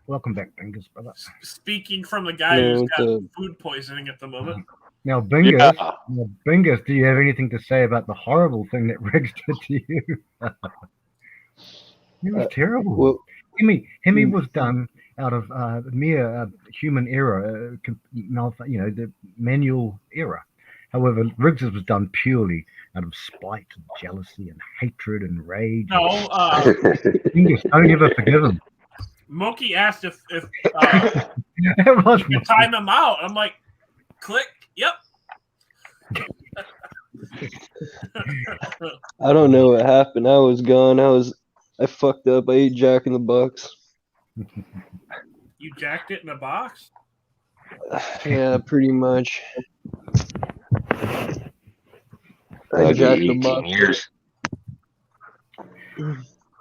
Welcome back, Bingus, brother. Speaking from the guy who's got food poisoning at the moment. Now, Bingus, do you have anything to say about the horrible thing that Rex did to you? It was terrible. Well, Hemi was done out of mere human error, the manual error. However, Riggs's was done purely out of spite and jealousy and hatred and rage. No, Bingus, don't ever forgive him. Monkey asked if It was you time him out. I'm like, click, yep. I don't know what happened. I was gone. I fucked up. I ate Jack in the Box. You jacked it in a box? Yeah, pretty much. I jacked the box. Years.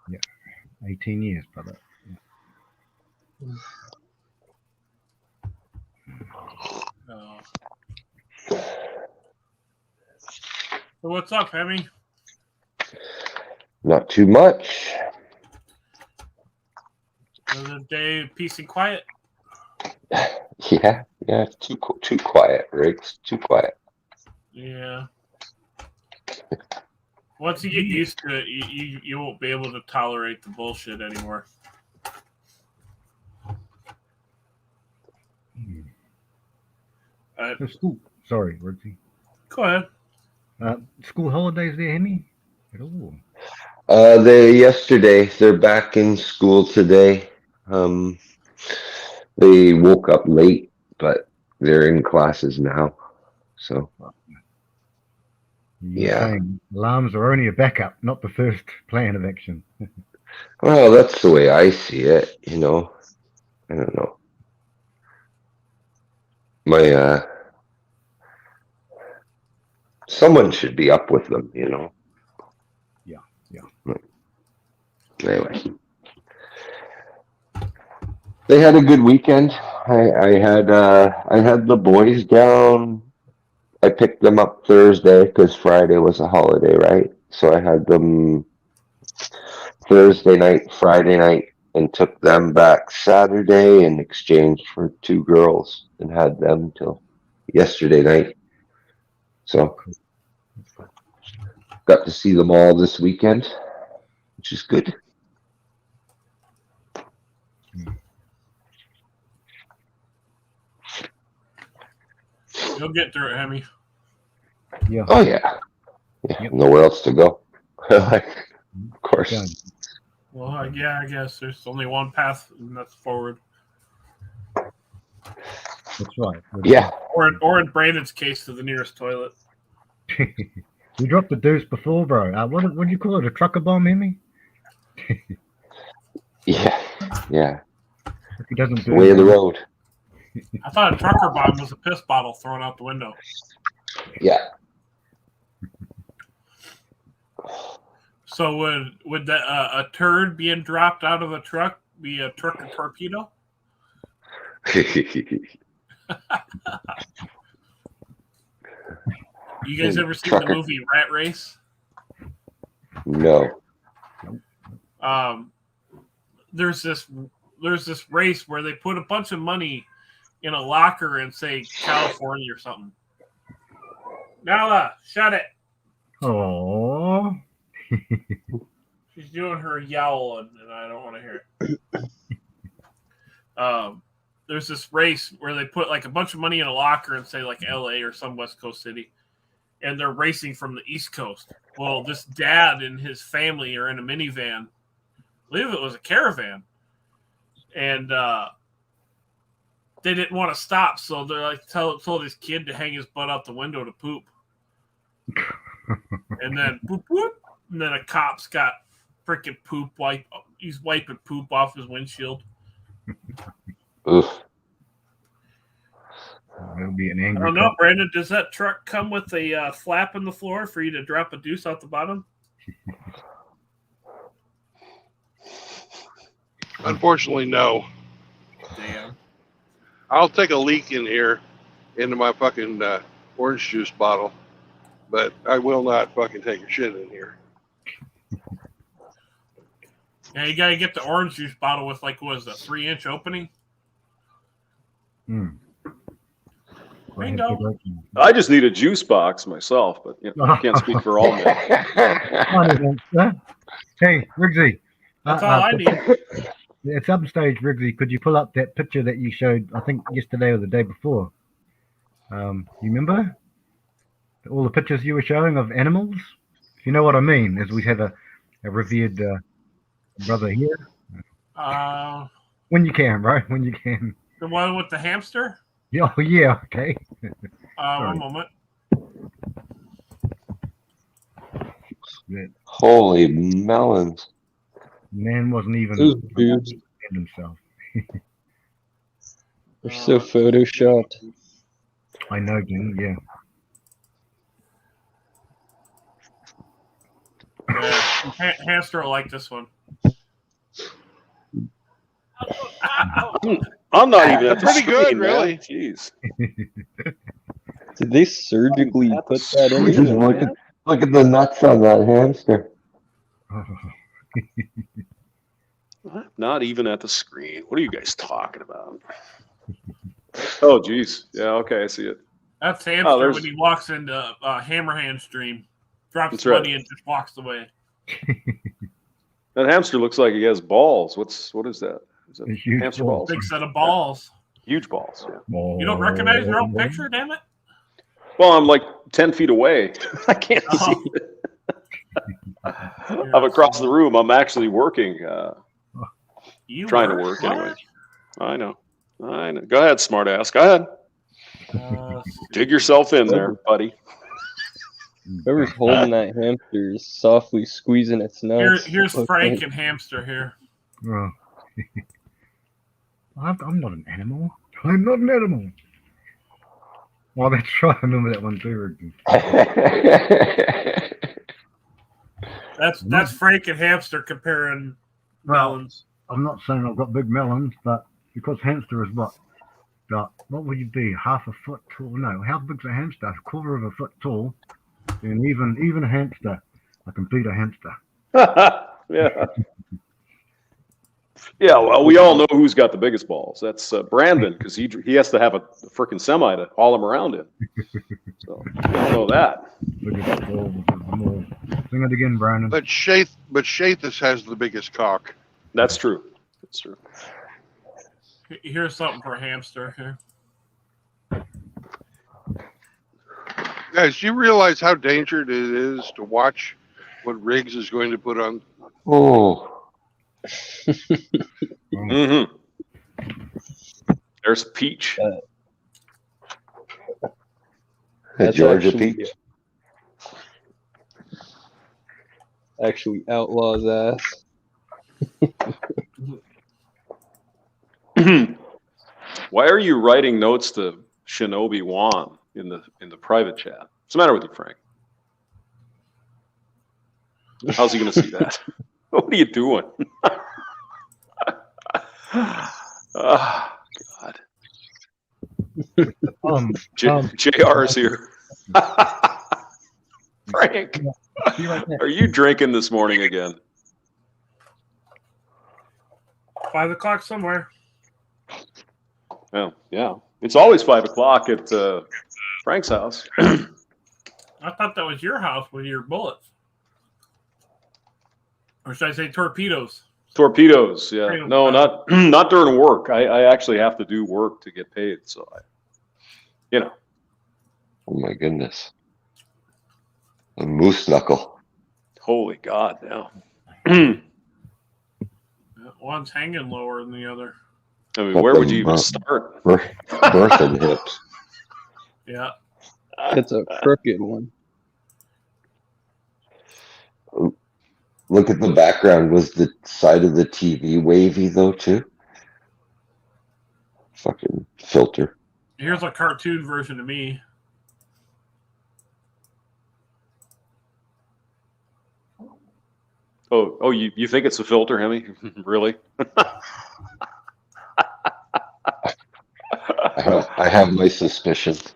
Yeah, 18 years, brother. No. So what's up, Hemi? Not too much. Another day of peace and quiet? Yeah, too quiet, Riggs. Too quiet. Yeah. Once you get used to it, you won't be able to tolerate the bullshit anymore. School. Sorry, Riggsy. Go ahead. School holidays there, Hemi? At all? They're back in school today. They woke up late, but they're in classes now. So You're saying alarms are only a backup, not the first plan of action. Well, that's the way I see it, I don't know. Someone should be up with them, Yeah. Anyway. They had a good weekend. I had the boys down I picked them up Thursday because Friday was a holiday, right? So I had them Thursday night, Friday night, and took them back Saturday in exchange for 2 girls and had them till yesterday night. So got to see them all this weekend, which is good. You'll get through it, Hemi. Yeah. Oh yeah. Yeah, Yep. nowhere else to go. Like, of course. Done. Well, yeah, I guess there's only one path, and that's forward. That's right. Yeah. Or in Brandon's case, to the nearest toilet. You dropped the deuce before, bro. What do you call it? A trucker bomb, Emmy? Yeah. Yeah. If he doesn't The do way of the that- road. I thought a trucker bomb was a piss bottle thrown out the window. Yeah. So would that a turd being dropped out of a truck be a trucker torpedo? You guys ever seen the Trucker. movie Rat Race? No. There's this race where they put a bunch of money in a locker and say California or something. Nala, shut it. Oh. She's doing her yowl, and I don't want to hear it. There's this race where they put like a bunch of money in a locker and say like LA or some West Coast city, and they're racing from the East Coast. Well, this dad and his family are in a minivan. I believe it was a caravan, and they didn't want to stop, so they're like told his kid to hang his butt out the window to poop, and then boop, boop, and then a cop's got freaking poop wipe. He's wiping poop off his windshield. Oof. It'll be an I angry. don't know, cop. Brandon. Does that truck come with a flap in the floor for you to drop a deuce out the bottom? Unfortunately, no. Damn. I'll take a leak in here into my fucking orange juice bottle, but I will not fucking take a shit in here. Yeah, you gotta get the orange juice bottle with like what is it, a 3-inch opening? Hmm. Bingo. I just need a juice box myself, but you know, I can't speak for all men. Hey, Riggsy. That's all I need. At some stage, Riggsy, could you pull up that picture that you showed, I think, yesterday or the day before? You remember? All the pictures you were showing of animals? If you know what I mean, as we have a revered brother here. When you can, right? When you can. The one with the hamster? Yeah, oh, yeah, okay. One moment. That Holy melons. man wasn't even Those dudes himself. are so photoshopped. I know, dude, yeah. Yeah, hamster will like this one. I'm not even at the Pretty good, screen, man. really. Jeez. Did they surgically put that in Just there? look at the nuts on that hamster. I'm not even at the screen. What are you guys talking about? Oh, geez. Yeah, okay, I see it. That's hamster there's- when he walks into Hammerhand stream, drops That's right. money and just walks away. That hamster looks like he has balls. What is that? Is that It's huge hamster balls. balls? Big set of balls. Huge balls. Yeah. You don't recognize your own picture, damn it? Well, I'm like 10 feet away. I can't see it. I'm across the room. I'm actually working. You Trying to work? work anyway. I know. Go ahead, smartass. Go ahead. Dig yourself in there, buddy. Whoever's holding that hamster is softly squeezing its nuts. Here's Looks Frank like- and hamster here. Oh. I'm not an animal. I'm not an animal. Oh, that's right. I remember that one too, Ricky. That's Frank and hamster comparing Well, melons. I'm not saying I've got big melons, but because hamster is what? But what would you be? Half a foot tall? No, how big's a hamster? A quarter of a foot tall. And even a hamster, I can beat a hamster. Yeah. Yeah, well, we all know who's got the biggest balls. That's Brandon, because he has to have a freaking semi to haul him around in. So we all know that. Biggest balls is more. Sing it again, Brandon. But Shathis has the biggest cock. That's true. That's true. Here's something for a hamster here. Guys, do you realize how dangerous it is to watch what Riggs is going to put on? Oh. Mm-hmm. There's Peach. That's Georgia actually- Peach. Actually outlaws ass. Why are you writing notes to Shinobi Wan in the private chat? What's the matter with you, Frank? How's he going to see that? What are you doing? Oh, God. JR is here. Frank, Be right back. are you drinking this morning again? 5 o'clock somewhere. Oh, yeah. It's always 5 o'clock at Frank's house. I thought that was your house with your bullets. Or should I say torpedoes? Torpedoes, yeah. No, not during work. I actually have to do work to get paid, so Oh my goodness. A moose knuckle. Holy God, now. One's hanging lower than the other. I mean, where would you even start? Birthing hips. Yeah. It's a crooked one. Look at the background. Was the side of the TV wavy though too? Fucking filter. Here's a cartoon version of me. Oh, you think it's a filter, Hemi? Really? I have my suspicions.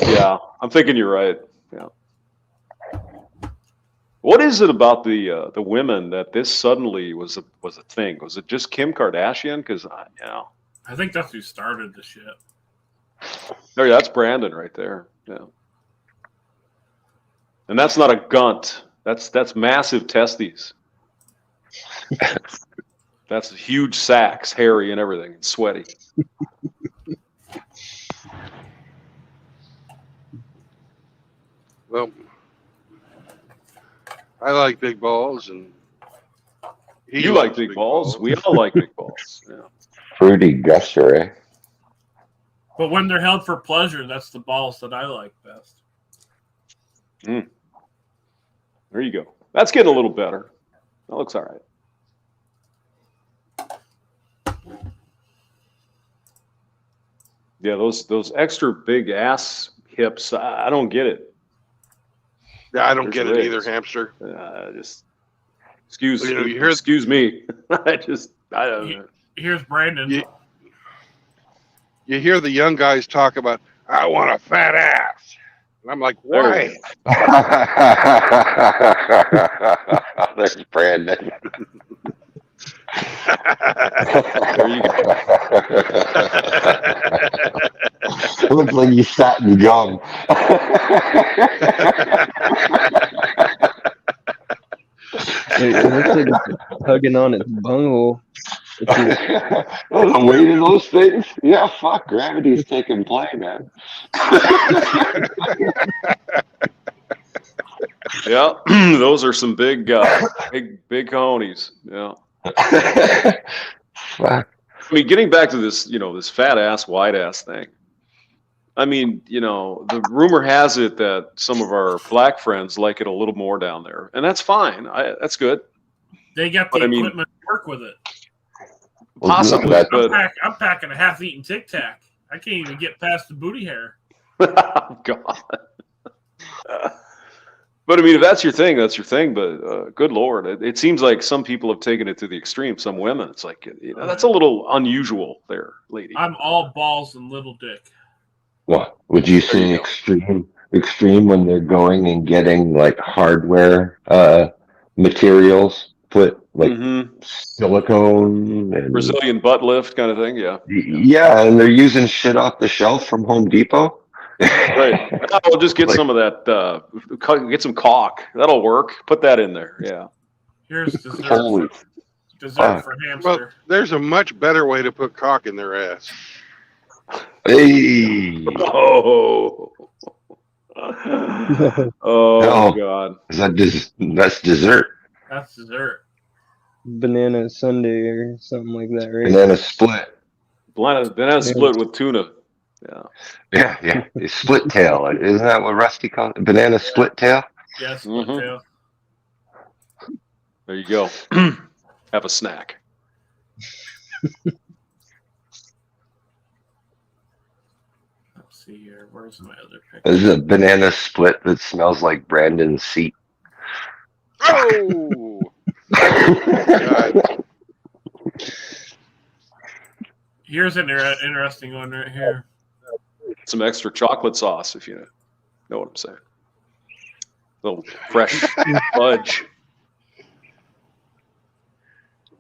Yeah, I'm thinking you're right. Yeah. What is it about the women that this suddenly was a thing? Was it just Kim Kardashian? Because I think that's who started the shit. Oh, yeah, that's Brandon right there. Yeah. And that's not a gunt. That's massive testes. That's huge sacks, hairy and everything, and sweaty. Well, I like big balls, and You like big balls. We all like big balls. Yeah. Fruity gusher, eh? But when they're held for pleasure, that's the balls that I like best. There you go. That's getting a little better. That looks all right. Yeah, those extra big ass hips, I don't get it. Yeah, I don't There's get it either, rigs. hamster. Just excuse You know, you hear- excuse me. I don't know. Here's Brandon. You hear the young guys talk about, I want a fat ass. And I'm like, There why? There's Brandon. There you go. It looks like you sat in gum. It looks like it's tugging on its bunghole. The weight of those things? Yeah, fuck. Gravity's taking play, man. Yeah, those are some big conies. Yeah. Fuck. I mean, getting back to this, this fat ass, wide ass thing. I mean, the rumor has it that some of our black friends like it a little more down there, and that's fine. That's good. They got the But I mean- equipment to work with it. Possibly, That- but I'm packing a half-eaten Tic Tac. I can't even get past the booty hair. oh, God. But I mean, if that's your thing, that's your thing. But good Lord, it seems like some people have taken it to the extreme. Some women, it's like, that's a little unusual there, lady. I'm all balls and little dick. What would you There you say go. extreme when they're going and getting like hardware materials, put like silicone and Brazilian butt lift kind of thing? Yeah. yeah, and they're using shit off the shelf from Home Depot. Right. I'll just get Like- some of that. Get some caulk. That'll work. Put that in there. Yeah. Here's dessert. Holy Dessert for Well, hamster. there's a much better way to put cock in their ass. Hey. Oh. Oh No. God. Is that that's dessert? That's dessert. Banana sundae or something like that, right? Banana split. Banana split with tuna. Yeah. Yeah. It's split tail. Isn't that what Rusty called it? Banana split tail? Yes, split tail. There you go. Have a snack. Let's see here. Where's my other picture? This is a banana split that smells like Brandon's seat. Oh! God. Here's an interesting one right here. Some extra chocolate sauce, if you know what I'm saying. A little fresh fudge.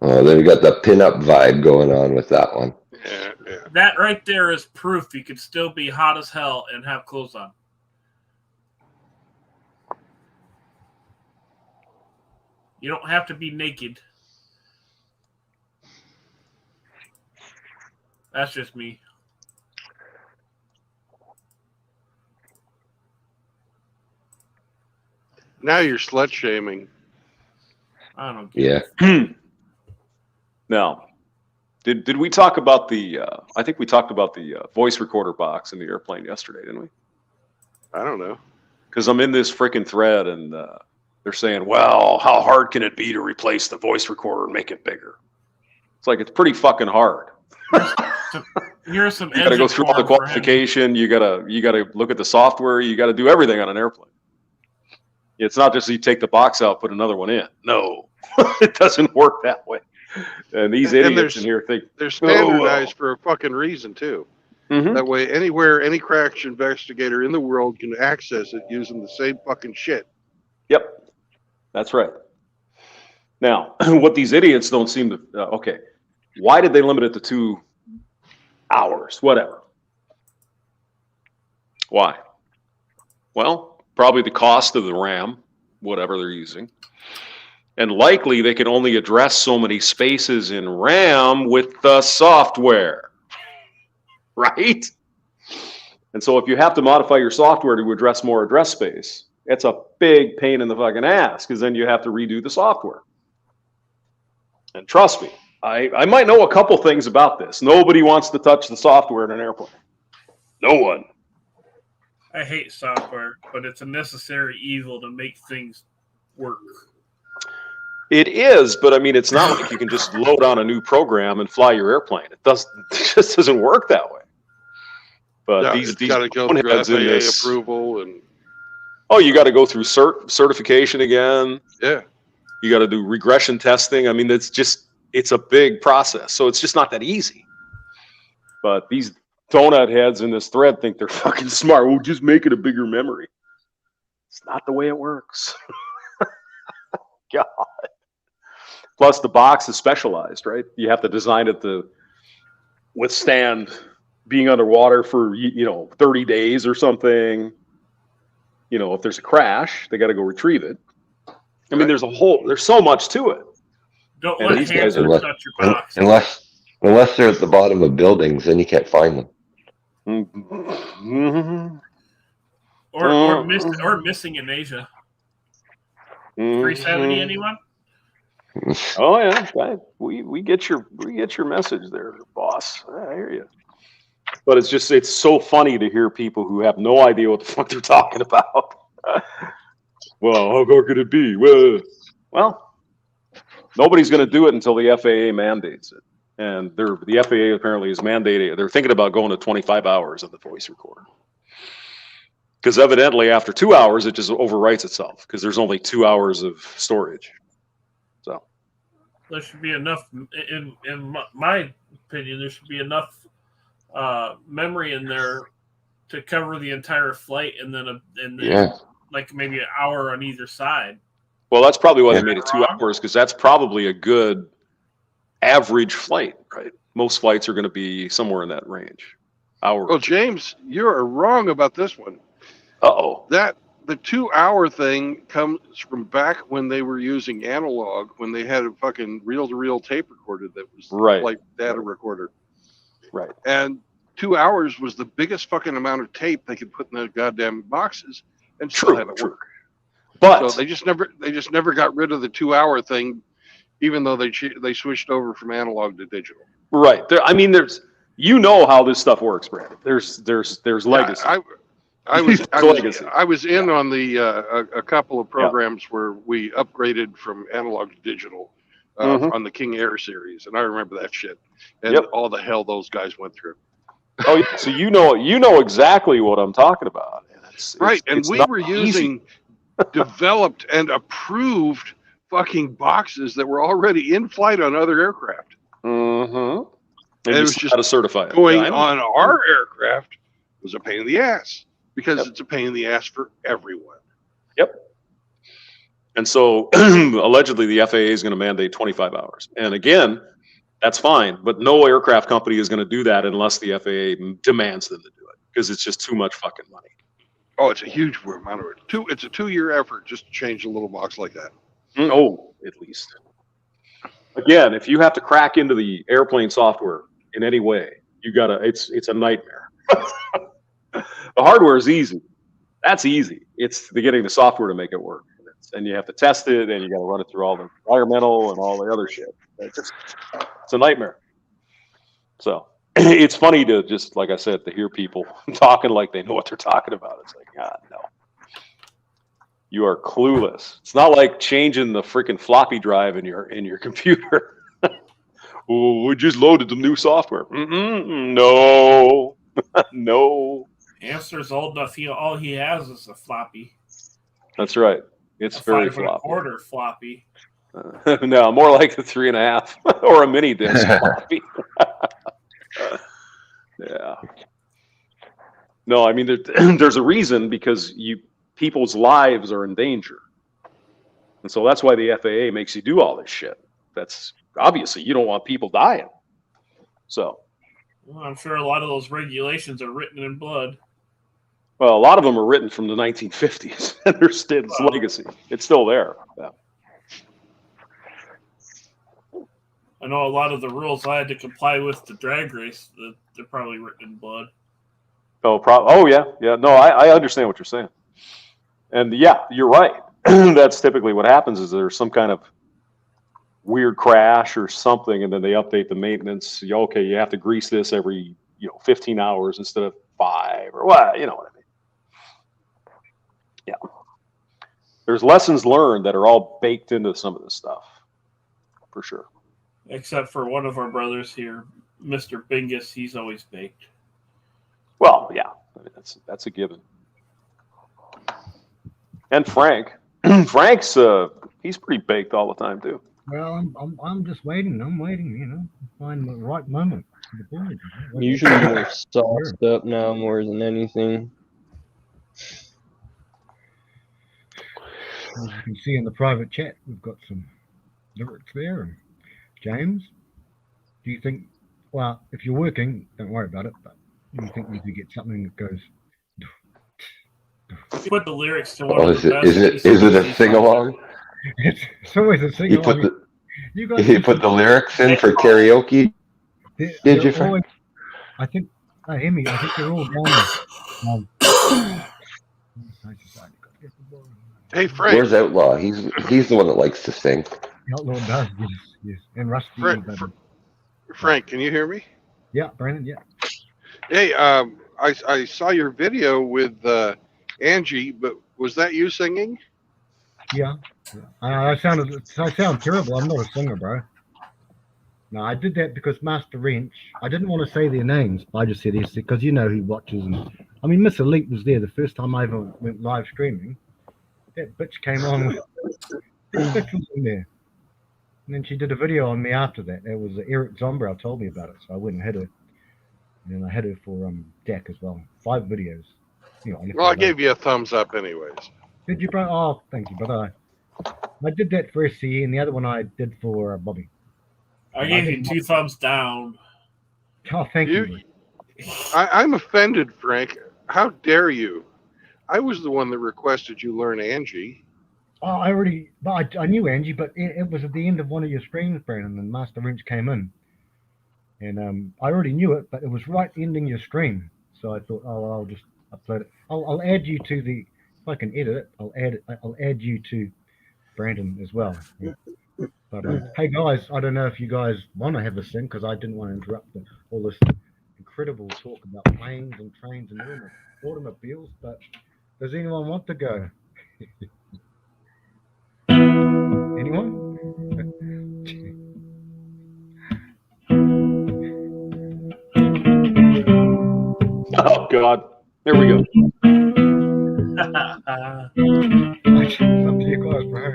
Oh, they've got the pinup vibe going on with that one. Yeah. That right there is proof you could still be hot as hell and have clothes on. You don't have to be naked. That's just me. Now you're slut shaming. I don't get Yeah. Now, did we talk about the? I think we talked about the voice recorder box in the airplane yesterday, didn't we? I don't know. Because I'm in this freaking thread, and they're saying, "Well, how hard can it be to replace the voice recorder and make it bigger?" It's like it's pretty fucking hard. Here's some. You got to go through all the qualification. You gotta look at the software. You got to do everything on an airplane. It's not just you take the box out, put another one in. No, it doesn't work that way. And these idiots in here think they're standardized for a fucking reason too. Mm-hmm. That way, anywhere any crash investigator in the world can access it using the same fucking shit. Yep, that's right. Now, what these idiots don't seem to okay, why did they limit it to 2 hours? Whatever. Why? Well, probably the cost of the RAM, whatever they're using. And likely they can only address so many spaces in RAM with the software. Right? And so if you have to modify your software to address more address space, it's a big pain in the fucking ass because then you have to redo the software. And trust me, I might know a couple things about this. Nobody wants to touch the software in an airplane. No one. I hate software, but it's a necessary evil to make things work. It is, but I mean, it's not like you can just load on a new program and fly your airplane. It just doesn't work that way. But No, these got to go through boneheads in FAA this, approval and you got to go through certification again. yeah. You got to do regression testing. I mean, it's a big process. So it's just not that easy. But these donut heads in this thread think they're fucking smart. We'll just make it a bigger memory. It's not the way it works. God. Plus, the box is specialized, right? You have to design it to withstand being underwater for 30 days or something. If there's a crash, they got to go retrieve it. I mean, there's so much to it. Don't And let these guys hamsters are touch your box. Unless they're at the bottom of buildings, then you can't find them. Mm-hmm. Or missing in Asia. 370, anyone? Oh yeah, we get your message there, boss. I hear you. But it's so funny to hear people who have no idea what the fuck they're talking about. Well, how could it be? Well, nobody's going to do it until the FAA mandates it, and the FAA apparently is mandating. They're thinking about going to 25 hours of the voice recorder. Because evidently after 2 hours, it just overwrites itself because there's only 2 hours of storage. So there should be enough, in my opinion, there should be enough memory in there to cover the entire flight, and then like maybe an hour on either side. Well, that's probably why they made it 2 hours, because that's probably a good average flight, right? Most flights are going to be somewhere in that range. Hour. Well, James, you are wrong about this one. Uh-oh. That the 2 hour thing comes from back when they were using analog, when they had a fucking reel-to-reel tape recorder that was Right. like data recorder. Right. And 2 hours was the biggest fucking amount of tape they could put in the goddamn boxes and still have it work. But so they just never got rid of the 2 hour thing, even though they switched over from analog to digital. Right. I mean, there's how this stuff works, Brandon. There's legacy. Yeah, I was in on the a couple of programs where we upgraded from analog to digital on the King Air series, and I remember that shit and all the hell those guys went through. Oh, yeah. So you know exactly what I'm talking about. And we were using developed and approved fucking boxes that were already in flight on other aircraft. Mm-hmm. And it was just how to certify it. Going on our aircraft was a pain in the ass because it's a pain in the ass for everyone. Yep. And so allegedly the FAA is going to mandate 25 hours. And again, that's fine, but no aircraft company is going to do that unless the FAA demands them to do it, because it's just too much fucking money. Oh, it's a huge amount of it. It's a 2-year effort just to change a little box like that. Oh, at least. Again, if you have to crack into the airplane software in any way, it's a nightmare. The hardware is easy. That's easy. It's getting the software to make it work. And you have to test it, and you got to run it through all the environmental and all the other shit. It's a nightmare. So it's funny to just, like I said, to hear people talking like they know what they're talking about. It's like, God, no. You are clueless. It's not like changing the freaking floppy drive in your computer. Oh, we just loaded the new software. No, no. Hamster's old enough. All he has is a floppy. That's right. It's very 5 1/4 floppy. No, more like a 3.5 or a mini disc floppy. Yeah. No, I mean there's a reason, because people's lives are in danger, and so that's why the FAA makes you do all this shit. That's obviously you don't want people dying. So, well, I'm sure a lot of those regulations are written in blood. Well, a lot of them are written from the 1950s, and there's legacy. It's still there. Yeah. I know a lot of the rules I had to comply with the drag race, they're probably written in blood. Oh, yeah. No, I understand what you're saying. And yeah, you're right. That's typically what happens is there's some kind of weird crash or something, and then they update the maintenance. Okay, you have to grease this every 15 hours instead of 5 or what, you know what I mean. Yeah. There's lessons learned that are all baked into some of this stuff, for sure. Except for one of our brothers here, Mr. Bingus, he's always baked. Well, yeah, I mean, that's a given. And Frank, Frank's he's pretty baked all the time too. Well, I'm just waiting. I'm waiting, to find the right moment. Usually more sauced up now more than anything. As you can see in the private chat, we've got some lyrics there. James, do you think, well, if you're working, don't worry about it, but do you think we could get something that goes... Put the lyrics to one of the best. Is it a sing-along? It's always a sing-along. You put the lyrics in for karaoke? Did you, Frank? I think, hear me, I think they're all down. Hey, Frank. Where's Outlaw? He's the one that likes to sing. Outlaw does, yes. And Rusty. Frank, can you hear me? Yeah, Brandon, yeah. Hey, I saw your video with Angie, but was that you singing? Yeah. I sound terrible. I'm not a singer, bro. No, I did that because Master Wrench. I didn't want to say their names. I just said yes because you know who watches. And I mean, Miss Elite was there the first time I ever went live streaming. That bitch came on. That bitch was in there. And then she did a video on me after that. It was Eric Zombrow told me about it, so I went and hit her. And then I hit her for Dak as well. 5 videos. You know, Well, I gave you a thumbs up anyways. Did you, bro? Oh, thank you, brother. I did that for SCE, and the other one I did for Bobby. I gave you 2 thumbs down. Oh, thank you. I'm offended, Frank. How dare you? I was the one that requested you learn Angie. Oh, I knew Angie, but it was at the end of one of your streams, Brandon, and Master Wrench came in. And I already knew it, but it was right ending your stream. So I thought, oh, I'll just upload it. I'll add you to the, if I can edit it, I'll add you to Brandon as well. Yeah. But hey guys, I don't know if you guys want to have a sing because I didn't want to interrupt all this incredible talk about planes and trains and automobiles. But does anyone want to go? Anyone? Oh God! There we go. Up to you guys, bro.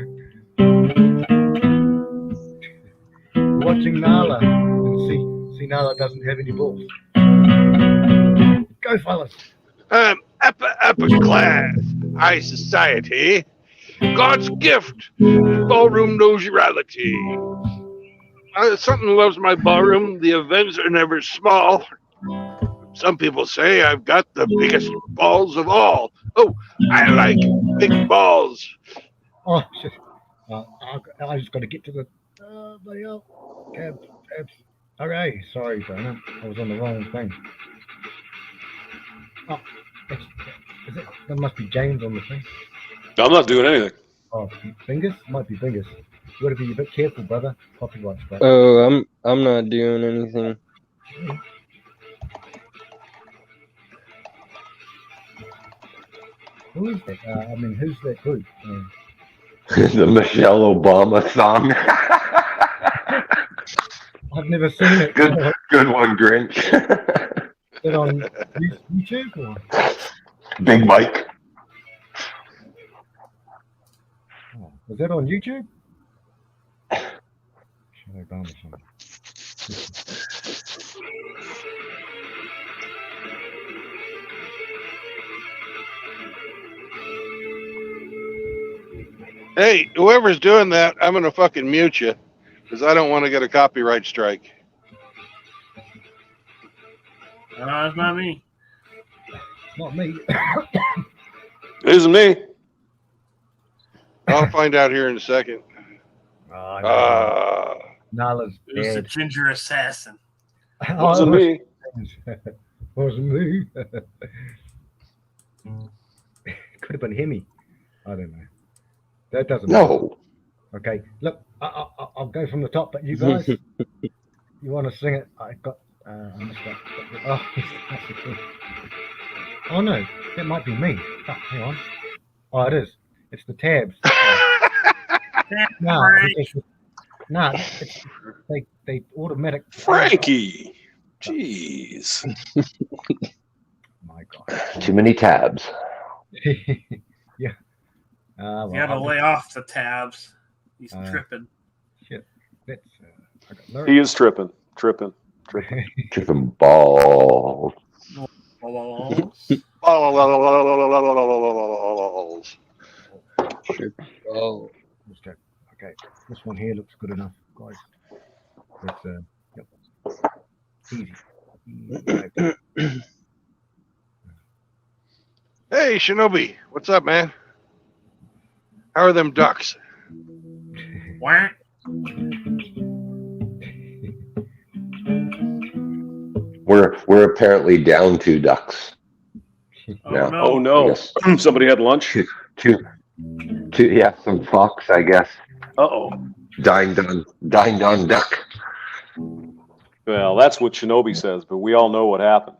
Watching Nala and see Nala doesn't have any balls. Go, fellas. Upper class, high society, God's gift, ballroom notoriety. Something loves my ballroom. The events are never small. Some people say I've got the biggest balls of all. Oh, I like big balls. Oh, shit. I just got to get to the bloody hell. Cabs. Okay, sorry, Brandon. I was on the wrong thing. Oh, that must be James on the thing. I'm not doing anything. Oh, Bingus? Might be Bingus. You got to be a bit careful, brother. Copyright strike. Oh, I'm not doing anything. Who is that? Who's that group? The Michelle Obama song. I've never seen it. Good one, Grinch. Is it on YouTube or? Big Mike. Oh, is that on YouTube? Michelle Obama song. Hey, whoever's doing that, I'm gonna fucking mute you because I don't want to get a copyright strike. It's not me. Not me. It isn't me. I'll find out here in a second. Nala's It was the dead. ginger assassin. It wasn't me. Wasn't me. Could have been Hemi. I don't know. That doesn't matter. No. Okay, look, I'll go from the top, but you guys, you want to sing it? I got. I missed that. Oh no, that might be me. Oh, hang on. Oh, it is. It's the tabs. No, they automatic. Frankie. Jeez. My God. Too many tabs. Yeah. Well, You gotta lay off the tabs. He's tripping. Shit. That's. I got He is tripping. Tripping balls. Balls. Oh. Okay, this one here looks good enough, guys. That's yep. Easy. Hey, Shinobi, what's up, man? How are them ducks? What? We're apparently down 2 ducks. Oh, now. no. Oh no! Somebody had lunch. Two, yeah, some fox, I guess. Uh-oh. Dined on duck. Well, that's what Shinobi says, but we all know what happened.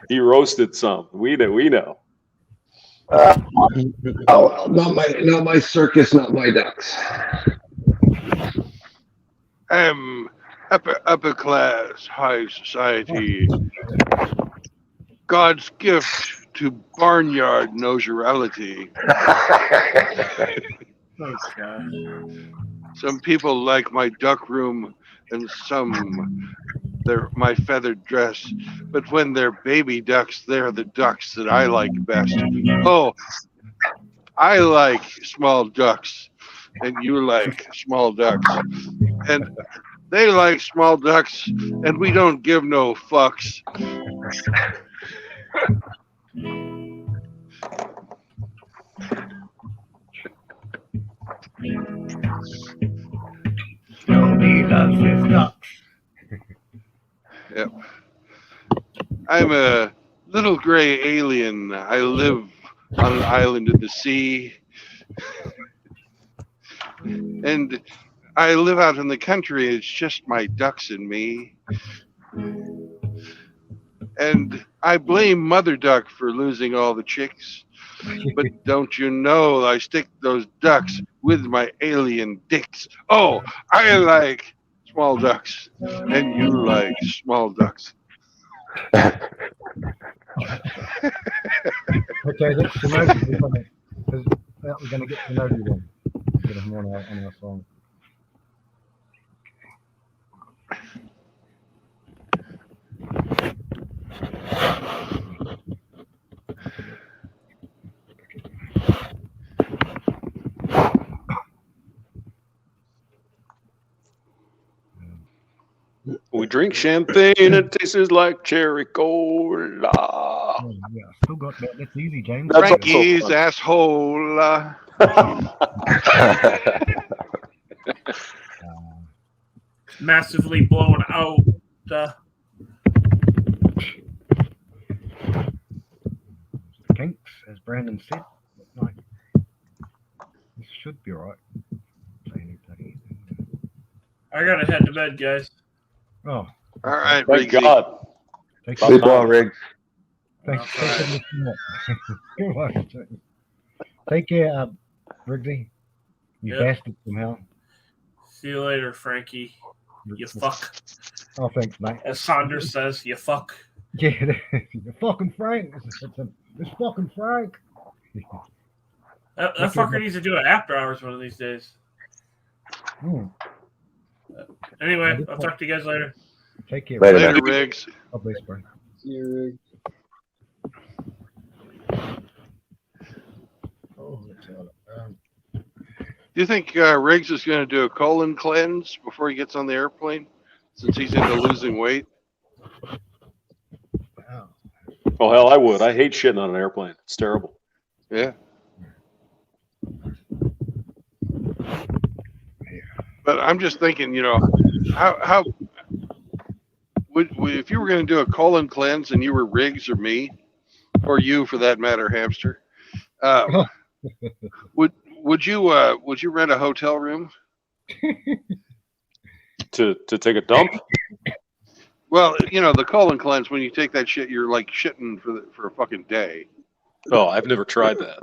He roasted some. We know. Oh, not my circus, not my ducks. am upper class, high society. God's gift to barnyard notoriety. Oh god. Some people like my duck room, and some they're my feathered dress. But when they're baby ducks, they're the ducks that I like best. Oh, I like small ducks, and you like small ducks, and they like small ducks, and we don't give no fucks. Nobody loves his ducks. Yep. I'm a little gray alien. I live on an island in the sea. And I live out in the country. It's just my ducks and me. And I blame Mother Duck for losing all the chicks. But don't you know I stick those ducks with my alien dicks? Oh, I like small ducks. And you like small ducks. Okay, that's the note. We're going to get to know you then. Get him on our song. We drink champagne and it tastes like cherry cola. Oh, yeah, still got that. That's easy, James. That's also Frankie's fun. asshole. Massively blown out. Kinks, as Brandon said. Like, this should be alright. I gotta head to bed, guys. Oh, All right, Thank Riggsy. God. take Sleep well, Riggs. Thanks for listening. You're welcome, James. Take care, Riggsy. You Yep. bastard somehow. See you later, Frankie. You fuck. Oh, thanks, mate. As Saunders says, you fuck. Yeah, you're fucking Frank. It's fucking Frank. That fucker needs to do it after hours one of these days. Hmm. Anyway, I'll talk to you guys later. Take care. Later, Later, man. Riggs. God bless, bro. Oh, that's all. Do you think Riggs is going to do a colon cleanse before he gets on the airplane, since he's into losing weight? Wow. Oh, hell, I would. I hate shitting on an airplane. It's terrible. Yeah. But I'm just thinking, how would if you were going to do a colon cleanse and you were Riggs or me, or you for that matter, Hamster, would you rent a hotel room? To take a dump? Well, the colon cleanse, when you take that shit, you're like shitting for a fucking day. Oh, I've never tried that.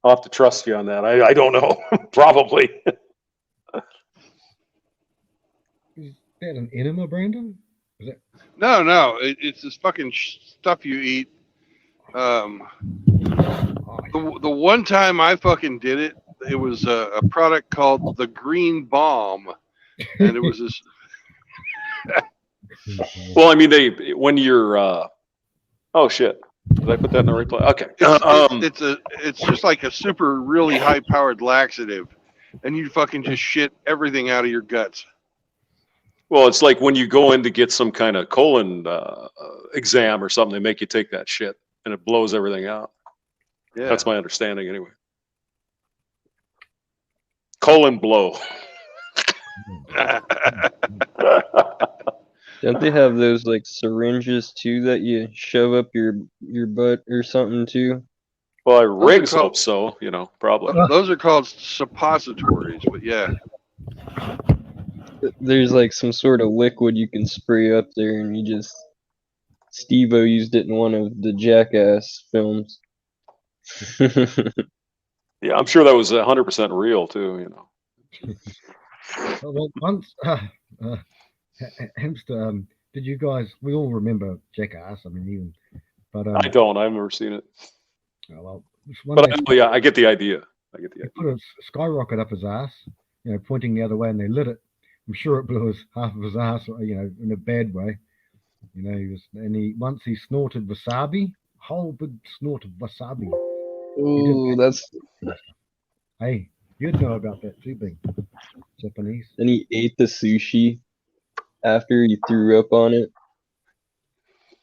I'll have to trust you on that. I don't know. Probably. Is that an enema, Brandon? Is that... No, it's this fucking stuff you eat. The one time I fucking did it, it was a product called the Green Bomb, and it was this. Well, I mean, when you're. Oh shit! Did I put that in the right place? Okay. It's just like a super really high powered laxative, and you fucking just shit everything out of your guts. Well, it's like when you go in to get some kind of colon exam or something, they make you take that shit, and it blows everything out. Yeah. That's my understanding, anyway. Colon blow. Don't they have those like syringes too that you shove up your butt or something too? Well, Riggs hope so, probably. Those are called suppositories, but yeah. There's like some sort of liquid you can spray up there, and you just. Steve-O used it in one of the Jackass films. Yeah, I'm sure that was 100% real too, Well, once, Hamster, did you guys? We all remember Jackass. I mean, even, but I don't. I've never seen it. oh, well, this one But they I know, yeah, I get the idea. I get the they idea. put a skyrocket up his ass, pointing the other way, and they lit it. I'm sure it blew half of his ass, in a bad way. Once he snorted wasabi, whole big snort of wasabi. He did Ooh, that. that's. Hey, you'd know about that too, big Japanese. And he ate the sushi after he threw up on it.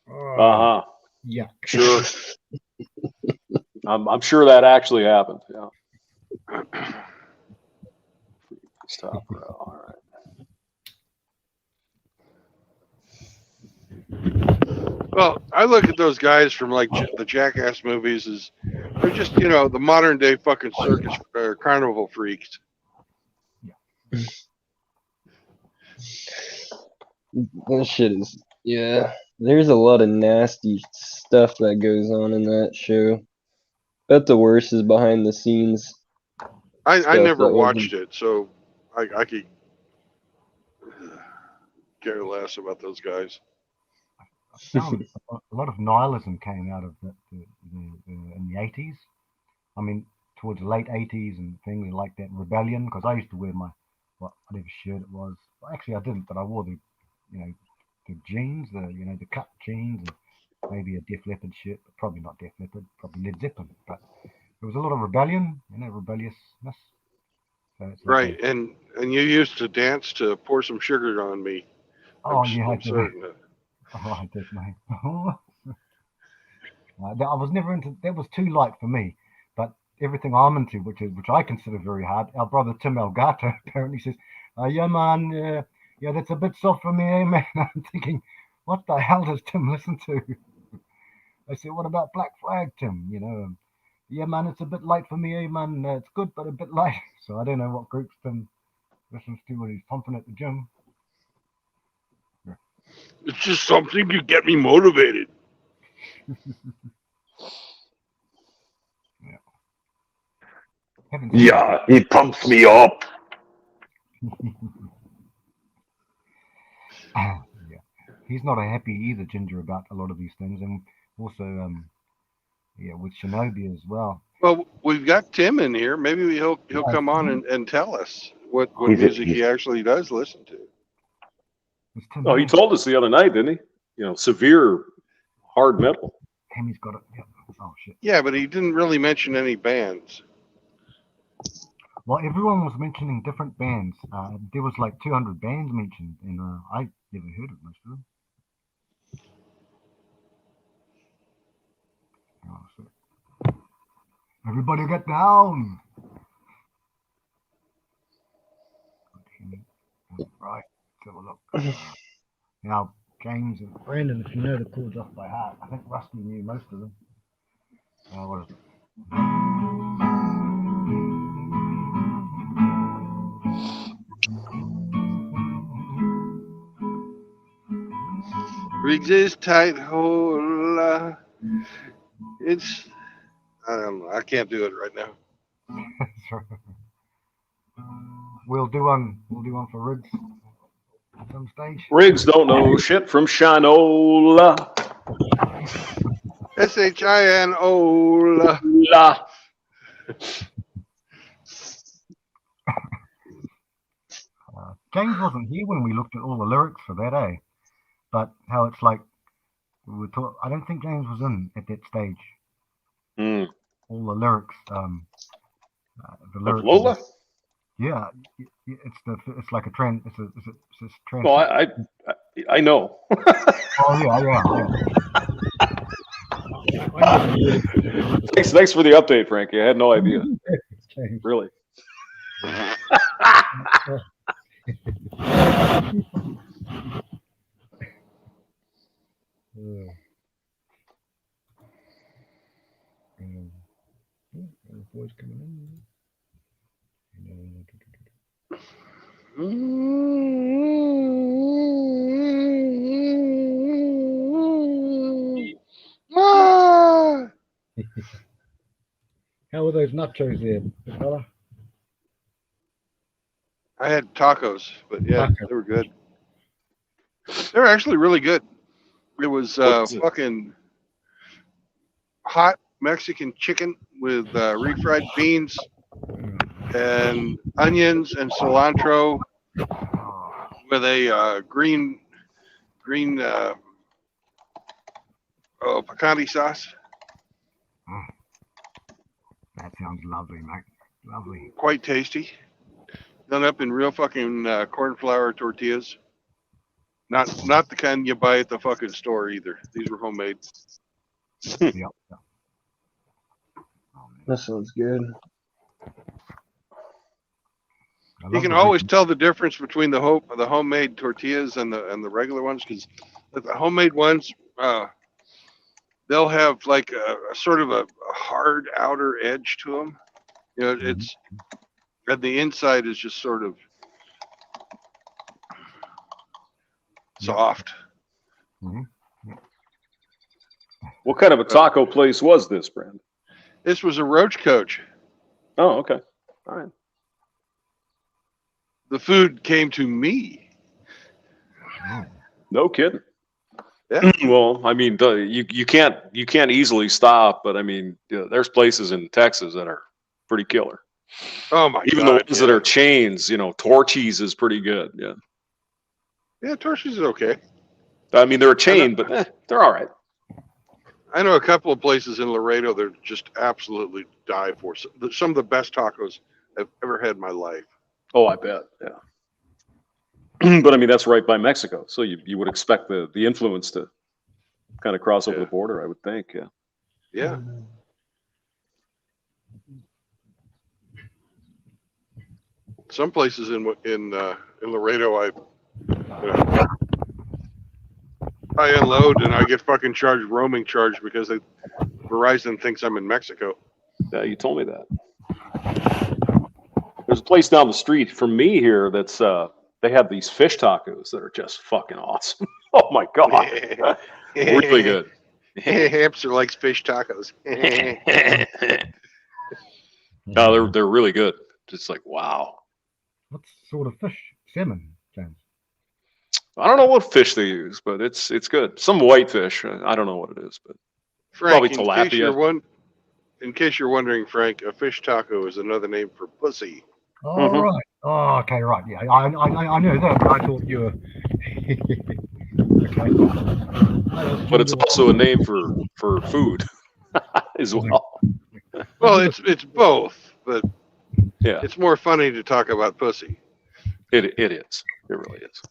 Oh, yuck. Sure. I'm sure that actually happened. Yeah. Stop, bro. All right. Well, I look at those guys from like the Jackass movies as they're just the modern day fucking circus carnival freaks. That shit is. Yeah. There's a lot of nasty stuff that goes on in that show. Bet the worst is behind the scenes. I Stuff never that watched wasn't. it, so I could care less about those guys. I found a lot of nihilism came out of in the 80s. I mean, towards the late 80s and things like that, rebellion, because I used to wear whatever shirt it was. Well, actually, I didn't, but I wore the jeans, the cut jeans, and maybe a Def Leppard shirt, but probably not Def Leppard, probably Led Zeppelin. But there was a lot of rebellion, rebelliousness. So it's like Right, and you used to dance to "Pour Some Sugar on Me." oh yeah, I I'm did. certain. Oh, I did, mate. I was never into. That was too light for me. But everything I'm into, which I consider very hard. Our brother Tim Elgato apparently says, "Yeah, man, yeah, that's a bit soft for me, eh, man." I'm thinking, what the hell does Tim listen to? I said, "What about Black Flag, Tim? Yeah, man, it's a bit light for me, eh, man. It's good, but a bit light." So I don't know what groups Tim listens to when he's pumping at the gym. It's just something to get me motivated. Yeah, he pumps me up. Yeah, he's not a happy either, Ginger, about a lot of these things, and also, with Shinobi as well. Well, we've got Tim in here. Maybe he'll come on and tell us what music he actually does listen to. Oh, he told us the other night, didn't he? Severe hard metal. Tammy's got it. Yeah. Oh shit. Yeah, but he didn't really mention any bands. Well, everyone was mentioning different bands. There was like 200 bands mentioned, and I never heard of most of them. Oh, shit. Everybody get down! Right, let's have a look. Now, James and Brandon, if you know the chords off by heart, I think Rusty knew most of them. What is it? Rigs is tight hole. It's I don't know. I can't do it right now. We'll do one for Riggs at some stage. Riggs don't know shit from Shinola. Shinola. James wasn't here when we looked at all the lyrics for that, eh? But how it's like I don't think James was in at that stage. All the lyrics, the lyrics. Lola? Yeah, it's like a trend. It's a trend. Well, I know. Oh yeah. Thanks for the update, Frankie. I had no idea. Really. Voice coming in. How were those nachos there, fella? I had tacos, but yeah, Taco. they were good. They were actually really good. It was What's it? fucking hot Mexican chicken with refried beans and onions and cilantro with a green picante sauce. Oh, that sounds lovely, mate. Lovely. Quite tasty. Done up in real fucking corn flour tortillas. Not the kind you buy at the fucking store either. These were homemade. Yep. Oh, man. That sounds good. I You love can the always bacon. tell the difference between the homemade tortillas and the regular ones, because the homemade ones they'll have like a sort of a hard outer edge to them. You know, it's and the inside is just sort of soft. Mhm. What kind of a taco place was this, Brand? This was a Roach Coach. Oh, okay. All right. The food came to me. Oh. No kidding. Yeah. Well, I mean, you can't easily stop, but I mean, there's places in Texas that are pretty killer. Oh my Even god. the ones that are chains, Torchy's is pretty good. Yeah. Yeah, Torchy's is okay. I mean, they're a chain, but they're all right. I know a couple of places in Laredo that just absolutely die for. Some of the best tacos I've ever had in my life. Oh, I bet. Yeah. But I mean, that's right by Mexico, so you would expect the influence to kind of cross over the border, I would think. Yeah. Yeah. Some places in Laredo, I unload and I get fucking charged roaming charge because Verizon thinks I'm in Mexico. Yeah, you told me that. There's a place down the street from me here that's they have these fish tacos that are just fucking awesome. Oh my god, really good. Hamster likes fish tacos. No, they're really good. Just like wow. What sort of fish? Salmon, James. I don't know what fish they use, but it's good. Some white fish. I don't know what it is, but Frank, probably tilapia. in case you're wondering, Frank, a fish taco is another name for pussy. Oh, right. Oh, okay, right. Yeah, I know that, but I thought you were. Okay. But it's also a name for food as well. Well, it's both, but yeah, it's more funny to talk about pussy. It is. It really is.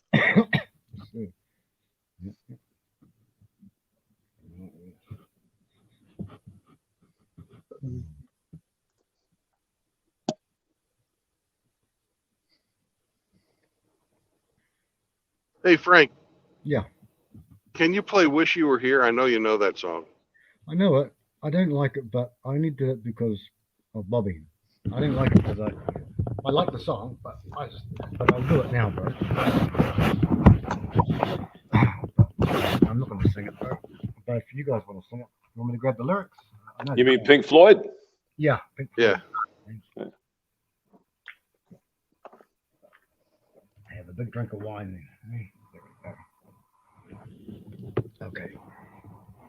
Hey, Frank. Yeah. Can you play "Wish You Were Here"? I know you know that song. I know it. I don't like it, but I only did it because of Bobby. I didn't like it because I like the song, but I'll do it now, bro. I'm not going to sing it, bro. But if you guys want to sing it, you want me to grab the lyrics? I know You mean Pink Floyd? Yeah, Pink Floyd. Yeah. I have a big drink of wine then. There we go. Okay.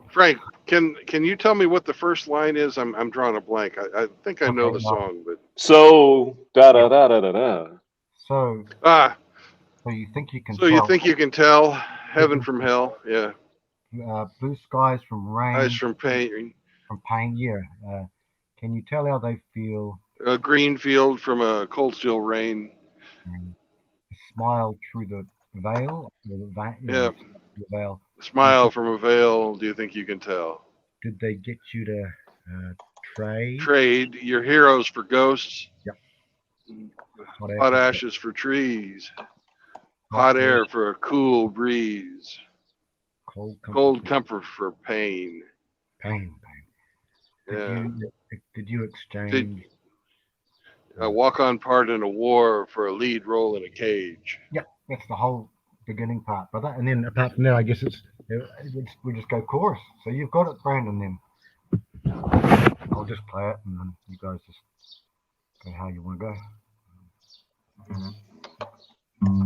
Frank, can you tell me what the first line is? I'm drawing a blank. I think I know Okay, the well, song, but So da da da da da da. So so you think you can so tell? you think you can tell heaven from hell? Yeah. Blue skies from rain. Eyes from pain. From pain, yeah. Can you tell how they feel? A green field from a cold still rain. Smile through the veil. Yeah. The veil. Smile from a veil. Do you think you can tell? Did they get you to trade? Trade your heroes for ghosts. Yep. Hot ashes for trees. Hot air for a cool breeze. Cold comfort for pain. Pain. Yeah. Did you exchange? A walk-on part in a war for a lead role in a cage. Yep, that's the whole beginning part, brother. And then apart from that, I guess we just go chorus. So you've got it, Brandon. Then I'll just play it, and then you guys just go how you want to go. Oops,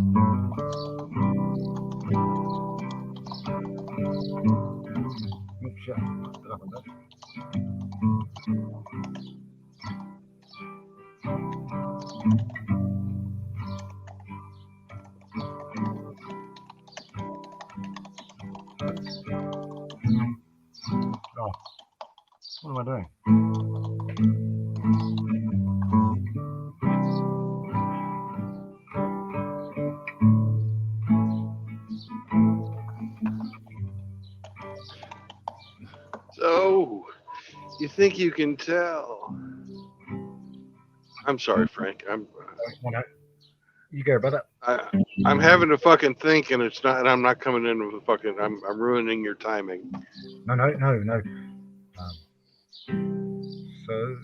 shit. Put up a bit. Oh, what am I doing? So, you think you can tell? I'm sorry, Frank. Oh, no. You go, brother. I'm having to fucking think, and it's not. And I'm not coming in with a fucking. I'm ruining your timing. No. So,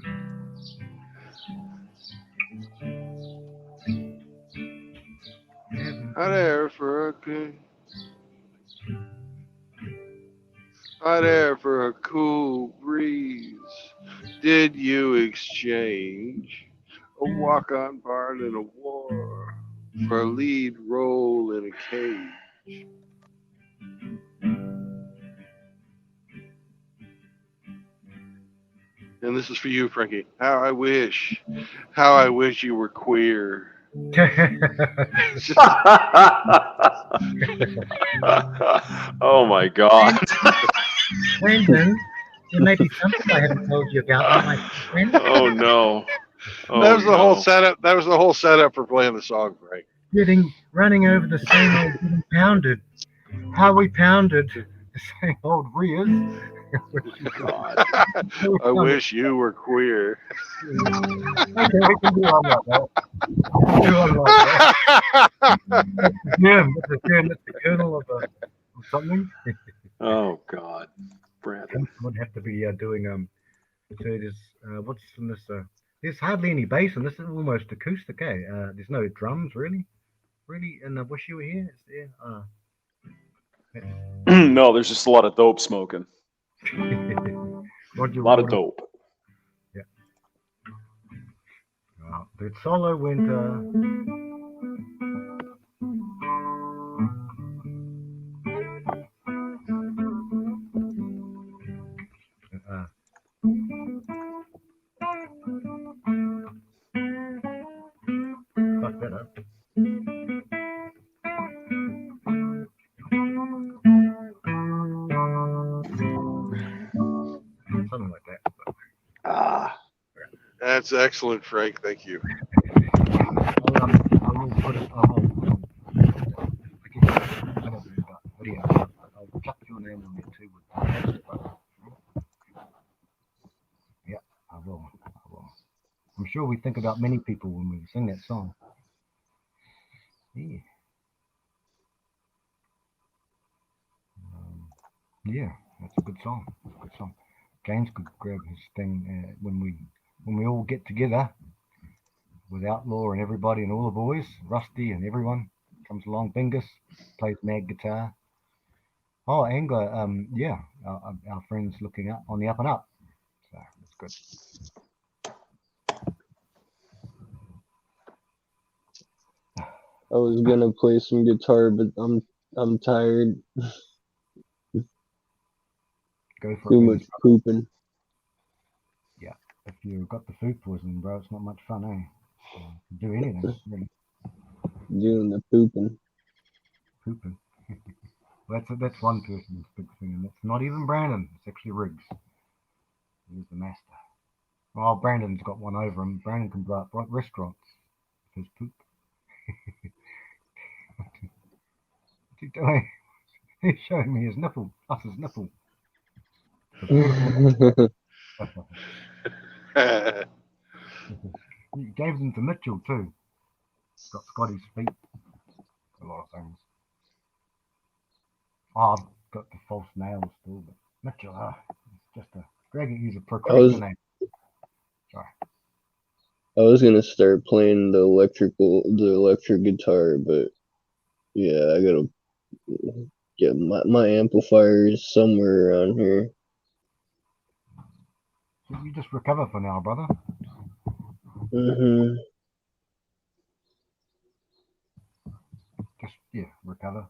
Hot air for a good. Hot air for a cool breeze. Did you exchange a walk-on part in a war for a lead role in a cage? And this is for you, Frankie. How I wish you were queer. Oh my God. Brandon, there may be something I haven't told you about, my friend. Oh no. Oh, That was the whole no. setup. That was the whole setup for playing the song, Frank. Running over the same old getting pounded. How we pounded the same old rears. God. I wish you were queer. Okay, we can do all that. We can do all that. That's the kernel of something. Oh God. Brandon. Would have to be doing so it is what's in this there's hardly any bass in this. Is almost acoustic, eh? There's no drums really and I wish you were here. Is there No, there's just a lot of dope smoking. Roger A lot of Waters. dope. Yeah. The solo went fuck that up. Something like that. Ah. That's excellent, Frank. Thank you. I will put it. I will. I don't know about video. I'll chuck your name on there too. Yeah, I will. I'm sure we think about many people when we sing that song. Yeah. Yeah, that's a good song. James could grab his thing when we all get together with Outlaw and everybody and all the boys, Rusty and everyone comes along. Bingus plays mad guitar. Oh, Angler, yeah, our friends looking up on the up and up. So that's good. I was gonna play some guitar, but I'm tired. Go for Too it. much pooping. Yeah, if you've got the food poisoning, bro, it's not much fun, eh? Do anything, really. Doing the pooping. Pooping. That's one person's big thing, and it's not even Brandon. It's actually Riggs. He's the master. Well, Brandon's got one over him. Brandon can blow up restaurants with his poop. What's he doing? He's showing me his nipple. Us his nipple. It's beautiful. He gave them to Mitchell too. Got Scotty's feet. A lot of things. Oh, I've got the false nails still, but Mitchell, it's just a Greg. He's a procrastinator. Sorry. I was gonna start playing the electric guitar, but yeah, I gotta get my amplifier is somewhere around here. So you just recover for now, brother. recover.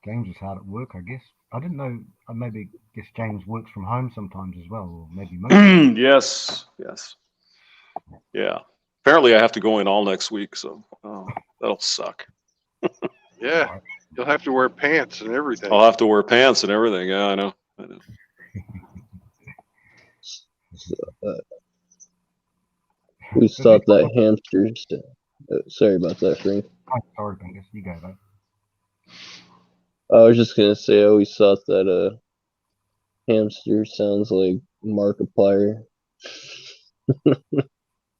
James is hard at work, I guess. I didn't know. I maybe guess James works from home sometimes as well, or maybe most. Yes. Yeah. Apparently, I have to go in all next week, so that'll suck. Yeah, you'll have to wear pants and everything. I'll have to wear pants and everything. Yeah, I know. We thought that hamsters. Sorry about that, Frank. Oh, sorry, Bingus. You go, though. I was just gonna say, I always thought that hamster sounds like Markiplier.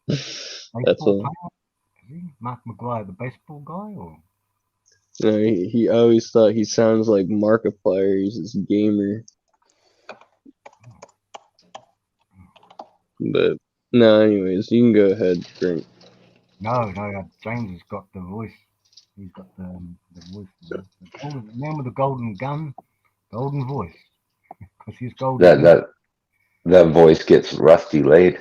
That's all. Is he Mark McGuire, the baseball guy, or? No, he always thought he sounds like Markiplier. He's this gamer. But no, anyways, you can go ahead, Frank. No, James has got the voice. He's got the voice. The man with the golden gun, golden voice. Because he's golden. That voice gets Rusty laid.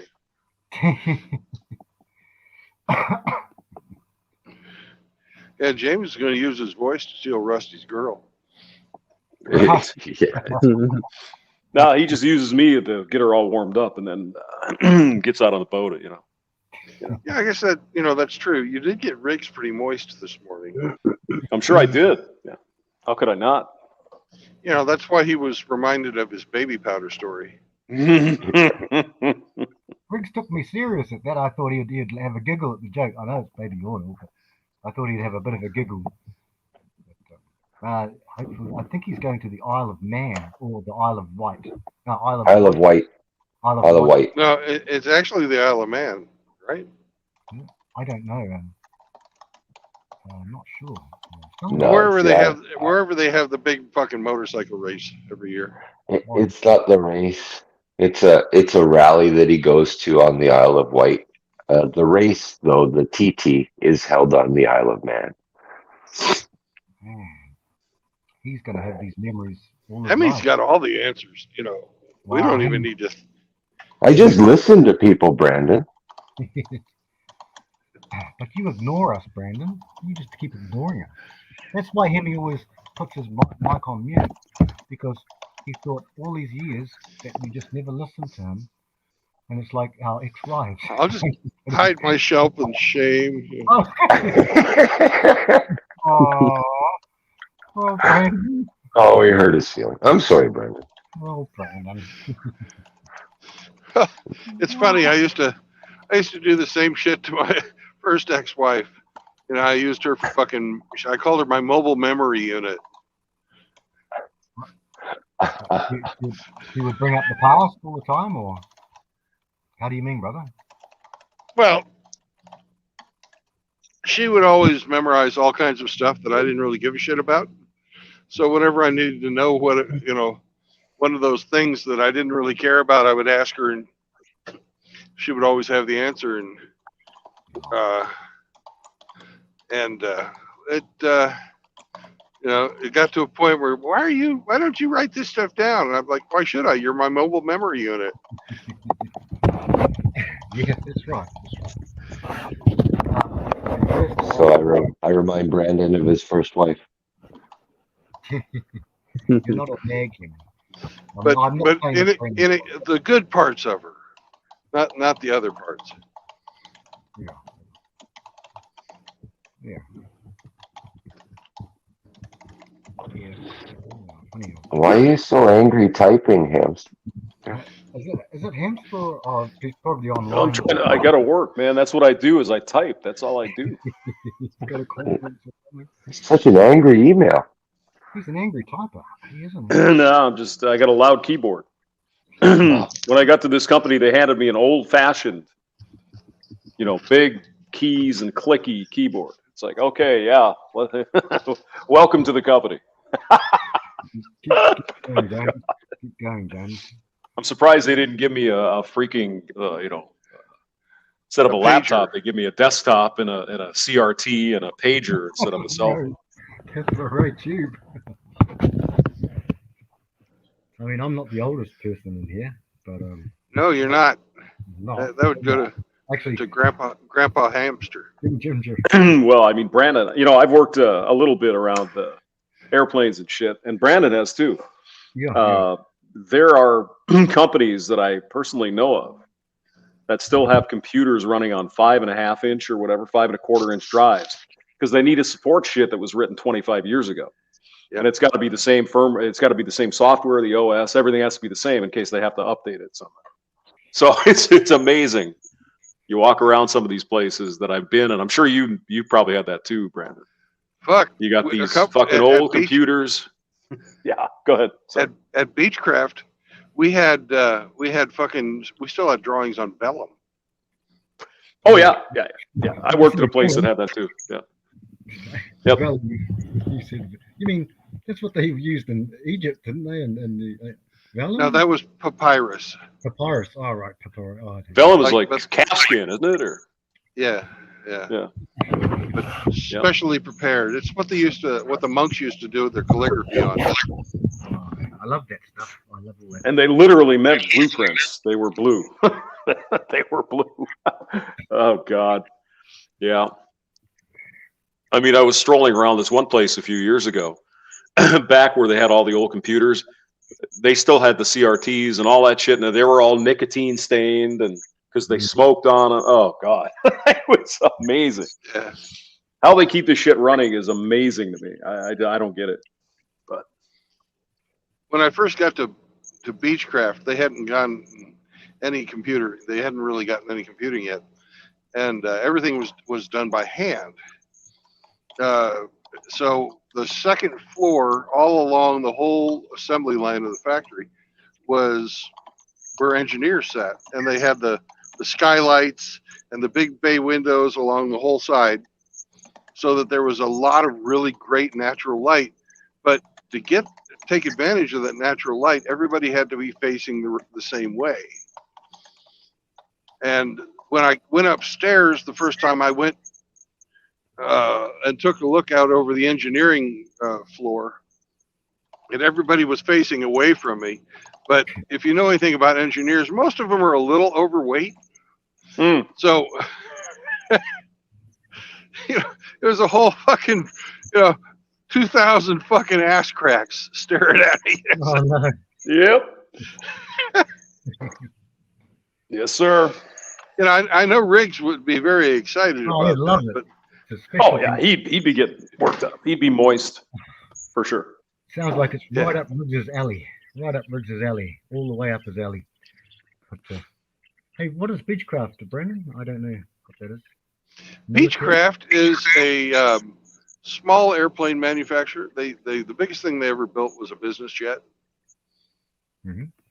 Yeah, James is going to use his voice to steal Rusty's girl. Yeah. No, he just uses me to get her all warmed up, and then gets out on the boat. You know. Yeah, I guess that's true. You did get Riggs pretty moist this morning. I'm sure I did. Yeah. How could I not? That's why he was reminded of his baby powder story. Riggs took me serious at that. I thought he'd have a giggle at the joke. I know it's baby oil, but I thought he'd have a bit of a giggle. But, hopefully, I think he's going to the Isle of Man or the Isle of Wight. No, Isle of Wight. Isle of Wight. No, it's actually the Isle of Man, right? I don't know. I'm not sure. No, wherever they have the big fucking motorcycle race every year. It's not the race. It's a rally that he goes to on the Isle of Wight. The race, though, the TT, is held on the Isle of Man. He's going to have these memories. Emmy's got all the answers. We don't even need to. I just listen to people, Brandon. But you ignore us, Brandon. You just keep ignoring us. That's why Hemi always puts his mic on mute, because he thought all these years that we just never listened to him, and it's like our ex-wives. I'll just hide myself in shame. Oh, Brandon. Oh, he hurt his feeling. I'm sorry, Brandon. Oh, Brandon. It's funny. I used to do the same shit to my first ex-wife. I used her for I called her my mobile memory unit. She would bring up the past all the time, or how do you mean, brother? Well, she would always memorize all kinds of stuff that I didn't really give a shit about. So whenever I needed to know what, one of those things that I didn't really care about, I would ask her, and she would always have the answer. And it got to a point where, why don't you write this stuff down? And I'm like, why should I? You're my mobile memory unit. Yeah, that's right. So I remind Brandon of his first wife. You're not a nag him. But in the good parts of her, not the other parts. Yeah. Why are you so angry typing, Hamster? Is it Hamster or he's probably online? I gotta work, man. That's what I do is I type. That's all I do. It's such an angry email. He's an angry typer. He isn't. No, I got a loud keyboard. When I got to this company, they handed me an old-fashioned, big keys and clicky keyboard. It's like, okay, yeah, welcome to the company. Keep going, James. I'm surprised they didn't give me a freaking, instead of a laptop, they give me a desktop and a CRT and a pager instead of a cell phone. That's the right tube. I mean, I'm not the oldest person in here, but no, you're not. No. That would go to Actually, to Grandpa Hamster. Ginger. Well, I mean, Brandon, I've worked a little bit around the airplanes and shit, and Brandon has too. Yeah. There are companies that I personally know of that still have computers running on 5.5 inch or whatever, 5.25 inch drives, because they need to support shit that was written 25 years ago. Yep. And it's got to be the same firm. It's got to be the same software, the OS, everything has to be the same in case they have to update it somehow. So it's amazing. You walk around some of these places that I've been, and I'm sure you probably had that too, Brandon. Fuck. You got A these couple- fucking at old Beach- computers. Yeah, go ahead. Sorry. At Beechcraft, we still had drawings on vellum. Oh yeah. I worked at a place that had that too. Yeah. Yep. Well, you said, you mean that's what they used in Egypt, didn't they? And the vellum? No, that was papyrus. Papyrus. All right, papyrus. Oh, Vellum is Like- like calfskin, isn't it? Or Yeah. But Yep. specially prepared. It's what the monks used to do with their calligraphy on. oh, I love that stuff. I love all that. and they literally meant blueprints. They were blue. They were blue. Oh God. Yeah. I mean, I was strolling around this one place a few years ago, back where they had all the old computers. They still had the CRTs and all that shit, and they were all nicotine stained, and because they smoked on it. Oh God, it was amazing. Yeah. How they keep this shit running is amazing to me. I don't get it. But When I first got to Beechcraft, they hadn't gotten any computer. They hadn't really gotten any computing yet, and everything was done by hand. So the second floor, all along the whole assembly line of the factory, was where engineers sat, and they had the skylights and the big bay windows along the whole side, so that there was a lot of really great natural light. But to take advantage of that natural light, everybody had to be facing the same way. And when I went upstairs the first time I went and took a look out over the engineering floor, and everybody was facing away from me. But if you know anything about engineers, most of them are a little overweight. So it was a whole fucking 2,000 fucking ass cracks staring at me. Oh, no. yep. Yes, sir. I know Riggs would be very excited Oh, about he'd love that, it. but Especially Oh yeah, he'd be getting worked up. He'd be moist for sure. sounds like it's Yeah. right up Riggs's alley. Right up Riggs's alley. All the way up his alley. But, hey, what is Beechcraft, Brendan? I don't know what that is. Military? Beechcraft is a small airplane manufacturer. The biggest thing they ever built was a business jet.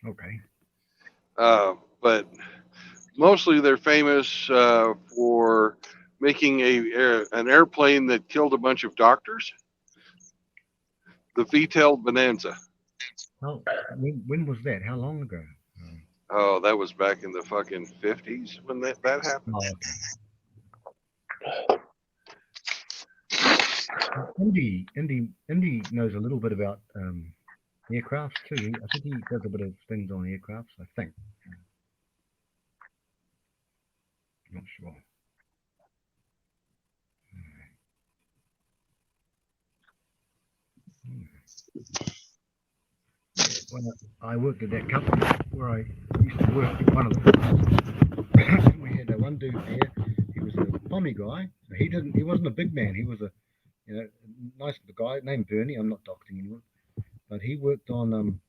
Okay. But mostly they're famous for making an airplane that killed a bunch of doctors. The V-tailed Bonanza. Oh, when was that? How long ago? Oh, that was back in the fucking 50s when that happened. Oh, okay. Indy knows a little bit about aircraft too. I think he does a bit of things on aircrafts. I think. Not sure. When I worked at that company where I used to work at one of them, we had one dude there. He was a Tommy guy. He wasn't a big man. He was a nice guy named Bernie. I'm not doxing anyone, but he worked on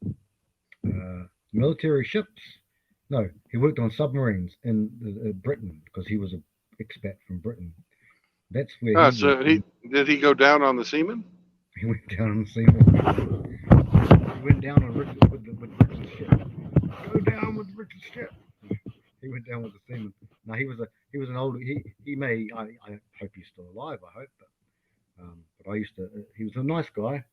military ships. No, he worked on submarines in Britain because he was an expat from Britain. That's where Did he go down on the seaman? he went down on the seaman. He went down on with Richard's ship. Go down with Richard's ship. He went down with the seaman. No, he was an older. He may. I hope he's still alive. I hope, but I used to. He was a nice guy.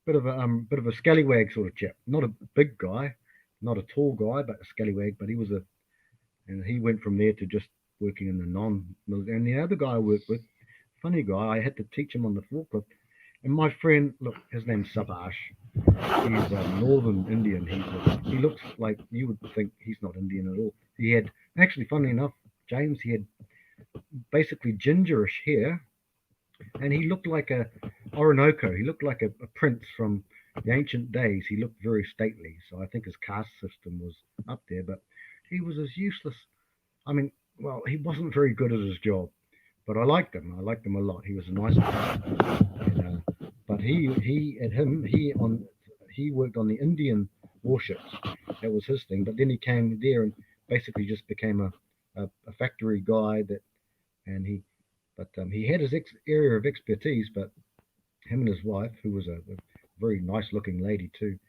Bit of a scallywag sort of chap. Not a big guy, not a tall guy, but a scallywag. But and he went from there to just working in the non-military. And the other guy I worked with, funny guy. I had to teach him on the forklift. And my friend, look, his name's Sabash. He's Northern Indian. He looks like you would think he's not Indian at all. He had, actually, funnily enough, James, he had basically gingerish hair, and he looked like a Orinoco. He looked like a prince from the ancient days. He looked very stately, so I think his caste system was up there, but he was as useless. I mean, well, he wasn't very good at his job, but I liked him. I liked him a lot. He was a nice guy. And, but he worked on the Indian warships. That was his thing. But then he came there and basically just became a factory guy he had his area of expertise. But him and his wife, who was a very nice looking lady too,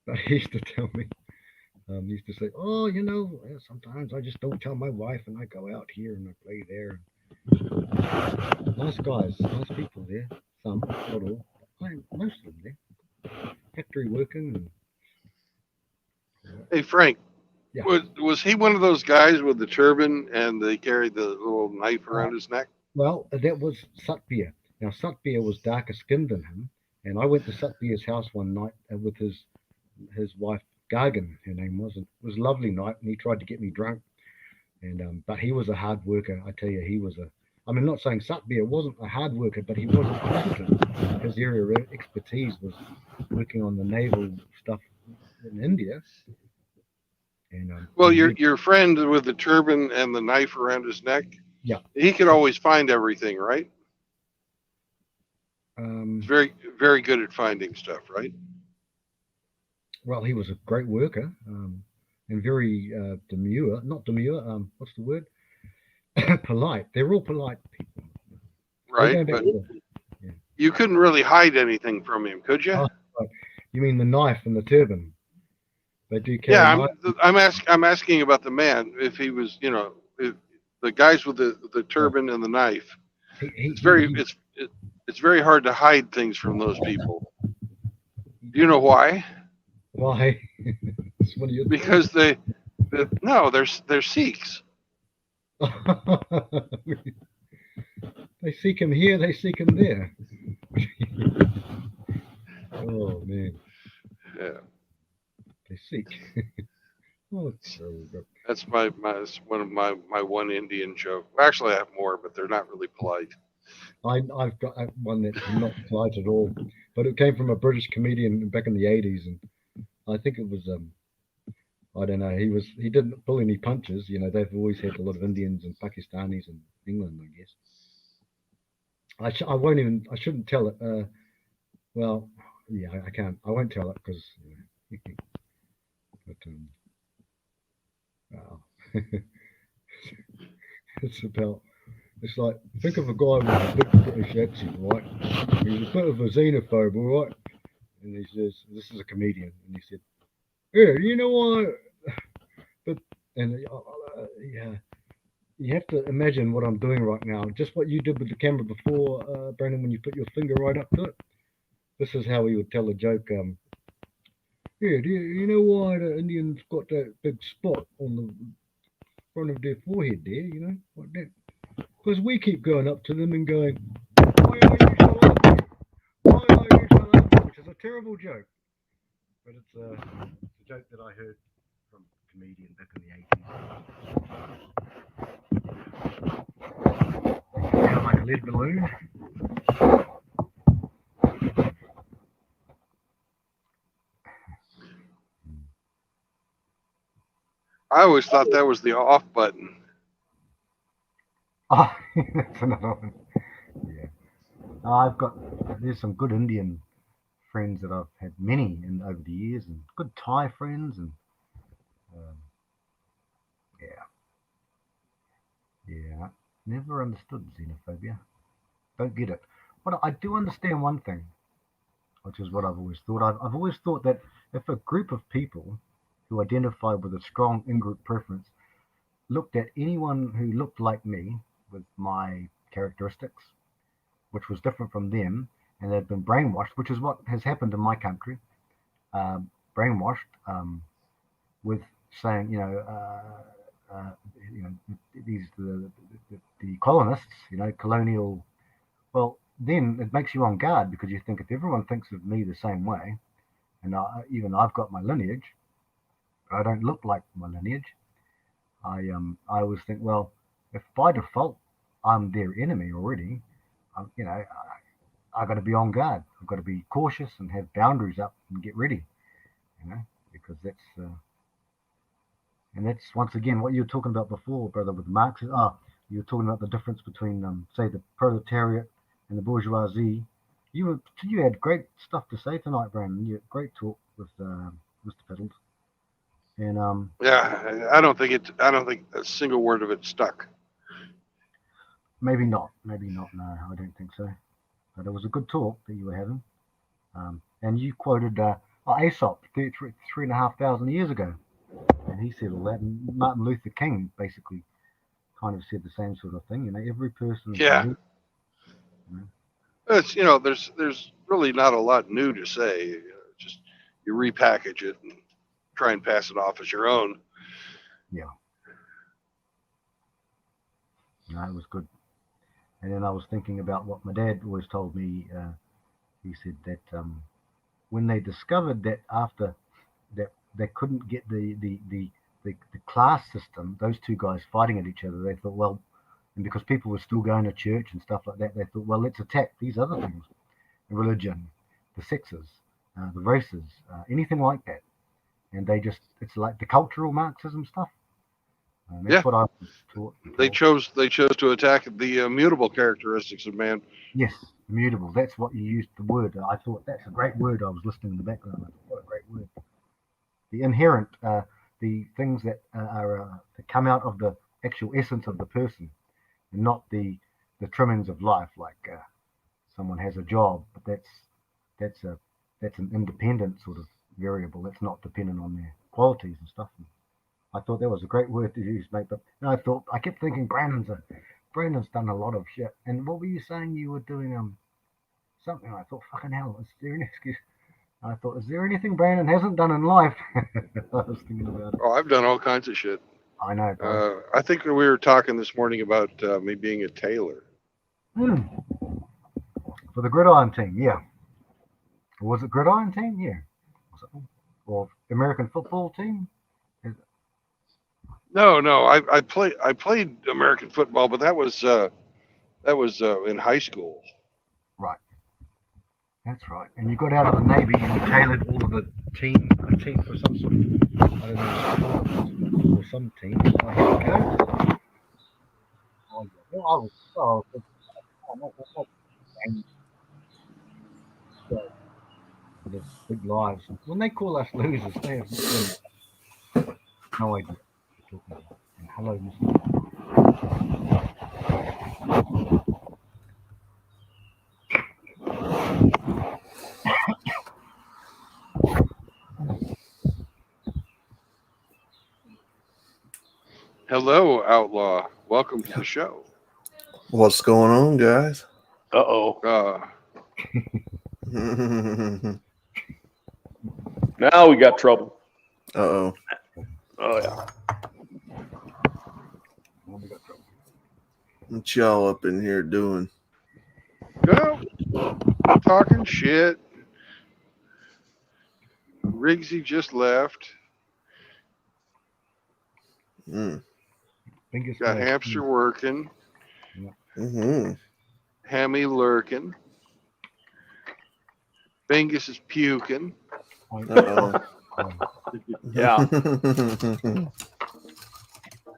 but he used to tell me. He used to say, "Oh, sometimes I just don't tell my wife, and I go out here and I play there." Nice guys, nice people there. Some, not all. Most of them there. Factory working. Hey, Frank, Yeah. was he one of those guys with the turban and they carried the little knife around his neck? Well, that was Satbir. Now, Satbir was darker skinned than him, and I went to Satbir's house one night with his wife, Gargan, her name was. It was a lovely night, and he tried to get me drunk. And but he was a hard worker. I tell you, he was a. I'm not saying Satbir wasn't a hard worker, but he wasn't competent. His area of expertise was working on the naval stuff in India. And well, your friend with the turban and the knife around his neck, yeah, he could always find everything, right? Very, very good at finding stuff, right? Well, he was a great worker and very demure. Not demure. What's the word? Polite. They're all polite people. Right, but you couldn't really hide anything from him, could you? Right. You mean the knife and the turban? They do carry. Yeah, I'm asking about the man. If he was, if the guys with the turban and the knife. It's very hard to hide things from those people. Do you know why? Why? Because they're Sikhs. They seek him here, they seek him there. Oh man. Yeah. They seek. Oh, that's one of my one Indian joke. Actually, I have more, but they're not really polite. I've got one that's not polite at all, but it came from a British comedian back in the 80s, and I think it was I don't know. He didn't pull any punches. They've always had a lot of Indians and Pakistanis in England, I guess. I shouldn't tell it. Well, yeah, I can't. I won't tell it because. But wow. It's like, think of a guy with a big British accent, right? He's a bit of a xenophobe, all right? And he says, this is a comedian, and he said, "Yeah, you know what? But yeah, you have to imagine what I'm doing right now. Just what you did with the camera before, Brandon, when you put your finger right up to it. This is how he would tell a joke. Yeah, do you know why the Indians got that big spot on the front of their forehead there? Like that. Because we keep going up to them and going, why are you so ugly? Why are you so ugly?" Which is a terrible joke. But it's a joke that I heard from a comedian back in the 80s. Sound like a lead balloon. I always thought that was the off button. Oh, that's another one. Yeah. There's some good Indian friends that I've had many over the years, and good Thai friends, and yeah. Never understood xenophobia. Don't get it. But I do understand one thing, which is what I've always thought. I've always thought that if a group of people who identify with a strong in-group preference looked at anyone who looked like me with my characteristics, which was different from them, and they'd been brainwashed, which is what has happened in my country, brainwashed with saying, these the colonists, colonial. Well, then it makes you on guard because you think if everyone thinks of me the same way, and even I've got my lineage, I don't look like my lineage. I always think, well, if by default I'm their enemy already, I got to be on guard. I've got to be cautious and have boundaries up and get ready, because that's once again what you were talking about before, brother, with Marx. You were talking about the difference between, say, the proletariat and the bourgeoisie. You had great stuff to say tonight, Brandon. You had great talk with Mr. Piddles. And Yeah, I don't think a single word of it stuck. maybe not. No, I don't think so. But it was a good talk that you were having. And you quoted Aesop 3,500 years ago, and he said all that. And Martin Luther King basically kind of said the same sort of thing. Every person. Yeah. It's there's really not a lot new to say. Just you repackage it and try and pass it off as your own. Yeah. No, it was good. And then I was thinking about what my dad always told me. He said that when they discovered that after that they couldn't get the class system, those two guys fighting at each other, they thought, well, and because people were still going to church and stuff like that, they thought, well, let's attack these other things, the religion, the sexes, the races, anything like that. And it's like the cultural Marxism stuff. That's what I was taught. They chose to attack the immutable characteristics of man. Yes, immutable. That's what you used the word. I thought that's a great word. I was listening in the background. I thought, what a great word. The inherent, the things that that come out of the actual essence of the person, and not the trimmings of life. Like someone has a job, but that's an independent sort of variable. That's not dependent on their qualities and stuff. And I thought that was a great word to use, mate. But I kept thinking Brandon's done a lot of shit. And what were you saying? You were doing something. I thought, fucking hell, is there an excuse? I thought, is there anything Brandon hasn't done in life? I was thinking about it. Oh, I've done all kinds of shit. I know, bro. I think we were talking this morning about me being a tailor. For the gridiron team, yeah. Or was it gridiron team? Yeah. Or American football team? No. I played American football, but that was in high school. Right. That's right. And you got out of the Navy and you tailored all of a team for some sort of, I don't know, or some team. I had to go. The big lives. When they call us losers, they have no idea what they're talking about. And hello, Mr. Hello, outlaw. Welcome to the show. What's going on, guys? Now we got trouble. Oh yeah. What y'all up in here doing? Well, talking shit. Riggsy just left. Got hamster working. Hammy lurking. Bingus is puking. Yeah.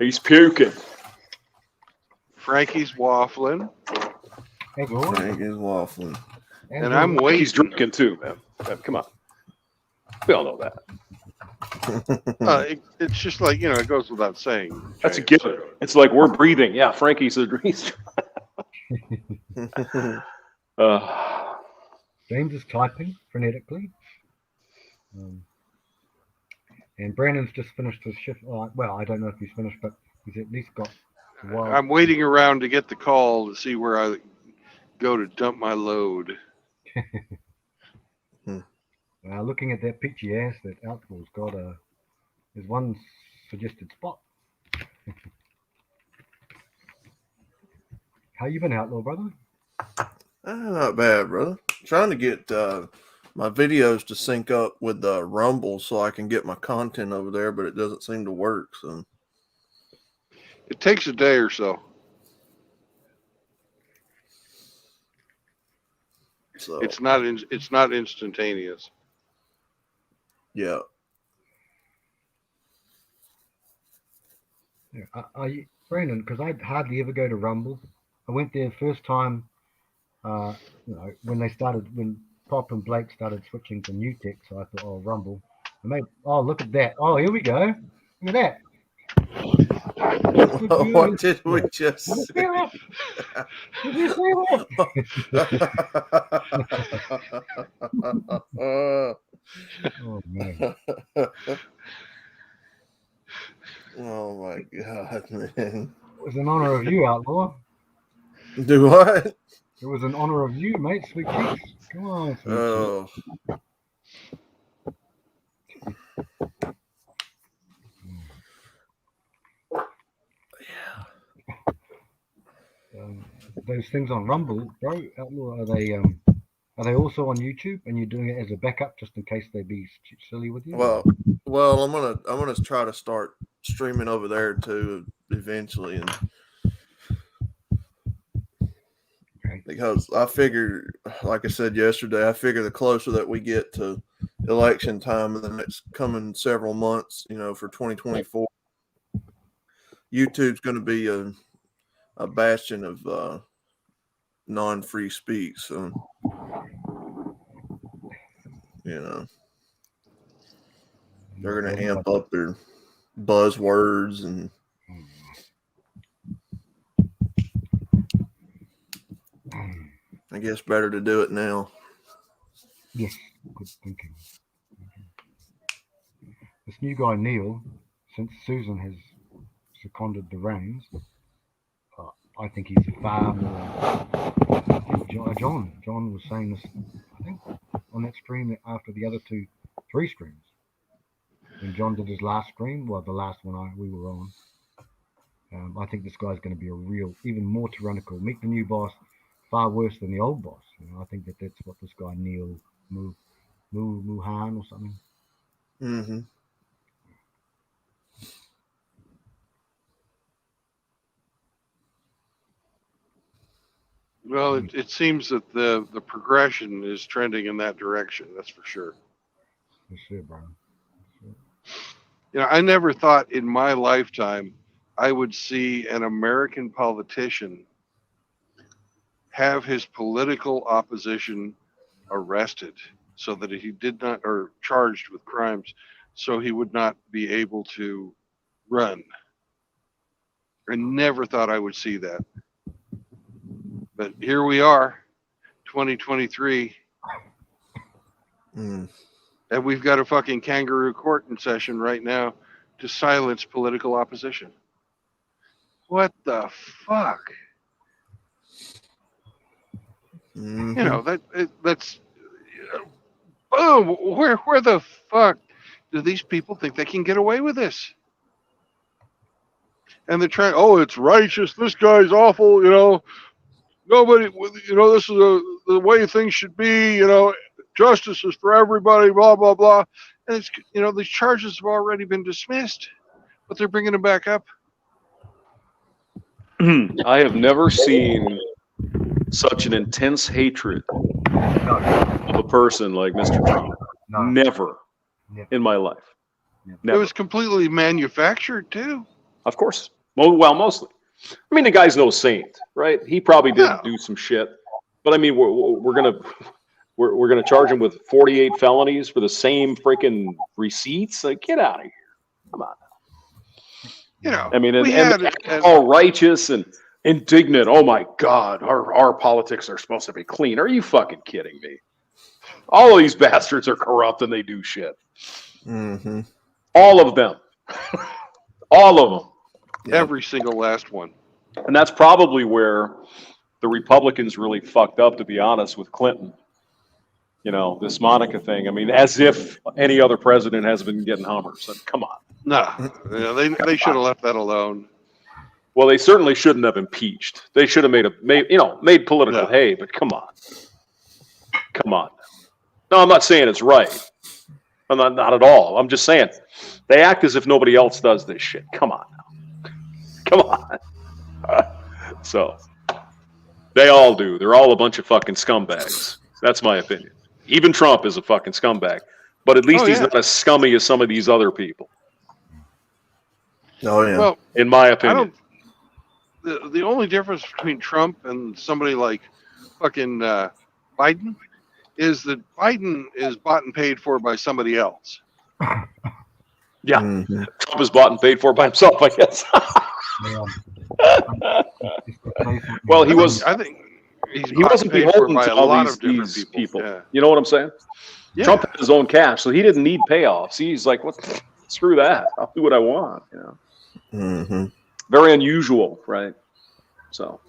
He's puking. Frankie's waffling. Frankie's waffling. And I'm waiting. He's drinking too, man. Come on. We all know that. It's just like, it goes without saying. That's a given. It's like we're breathing. Yeah, Frankie's James is typing frenetically. And Brandon's just finished his shift. Well, I don't know if he's finished, but he's at least got a while. I'm waiting around to get the call to see where I go to dump my load. Looking at that peachy ass that Outlaw's got, there's one suggested spot. How you been, Outlaw, brother? Not bad, brother. Trying to get my videos to sync up with Rumble so I can get my content over there, but it doesn't seem to work. So It takes a day or so. So It's not instantaneous. yeah. Yeah, Brandon, because I hardly ever go to Rumble. I went there first time, when Pop and Blake started switching to new tech. So I thought, oh, Rumble. And look at that. Oh, here we go. Look at that. What did we just Did you see? see that? Did you see that? Oh man. Oh my God, man. It was in honor of you, Outlaw. Do what? It was in honor of you, mate. Sweet cheeks. Come on, sweet Oh. Those things on Rumble, bro, Outlaw, are they also on YouTube, and you're doing it as a backup just in case they be silly with you? Well, I'm gonna try to start streaming over there too eventually, and because I figure, like I said yesterday, I figure the closer that we get to election time in the next coming several months, for 2024, YouTube's going to be a bastion of non-free speech. So, they're going to amp up their buzzwords, and I guess better to do it now. Yes, good thinking. This new guy, Neil, since Susan has seconded the reins, I think he's far more. John was saying this, I think, on that stream after the other 3 streams. When John did his last stream, well, the last one we were on, I think this guy's going to be a real, even more tyrannical. Meet the new boss, far worse than the old boss. I think that's what this guy Neil Muhan or something. Mm-hmm. Well, it seems that the progression is trending in that direction. That's for sure. For sure, Brian. I never thought in my lifetime I would see an American politician have his political opposition arrested so that he did not, or charged with crimes, so he would not be able to run. I never thought I would see that. But here we are, 2023. And we've got a fucking kangaroo court in session right now to silence political opposition. What the fuck? That's boom. Where the fuck do these people think they can get away with this? And they're trying. Oh, it's righteous. This guy's awful. Nobody. This is the way things should be. Justice is for everybody. Blah blah blah. And it's these charges have already been dismissed, but they're bringing them back up. I have never seen such an intense hatred of a person like Mr. Trump. Never in my life. Never. It was completely manufactured too. Of course. Well, mostly. I mean, the guy's no saint, right? He probably did do some shit, but I mean, we're gonna charge him with 48 felonies for the same freaking receipts. Like, get out of here! Come on. I mean, and all righteous and indignant. Oh my God, our politics are supposed to be clean. Are you fucking kidding me? All of these bastards are corrupt and they do shit. Mm-hmm. All of them. All of them. Every single last one. And that's probably where the Republicans really fucked up, to be honest, with Clinton. This Monica thing. I mean, as if any other president has been getting Hummers. Come on. No, they should have left that alone. Well, they certainly shouldn't have impeached. They should have made political hay. But come on. No, I'm not saying it's right. I'm not at all. I'm just saying they act as if nobody else does this shit. Come on now. Come on. So they all do. They're all a bunch of fucking scumbags. That's my opinion. Even Trump is a fucking scumbag, but at least he's not as scummy as some of these other people. Oh yeah. Well, in my I opinion. don't. The only difference between Trump and somebody like fucking Biden is that Biden is bought and paid for by somebody else. Yeah, Mhm. Trump is bought and paid for by himself, I guess. Well, he was. I think he's He bought wasn't and paid for beholden by to a all lot these of different people. Yeah. You know what I'm saying? Yeah. Trump had his own cash, so he didn't need payoffs. He's like, "What? Screw that! I'll do what I want." You know, Mm-hmm. very unusual, right? So,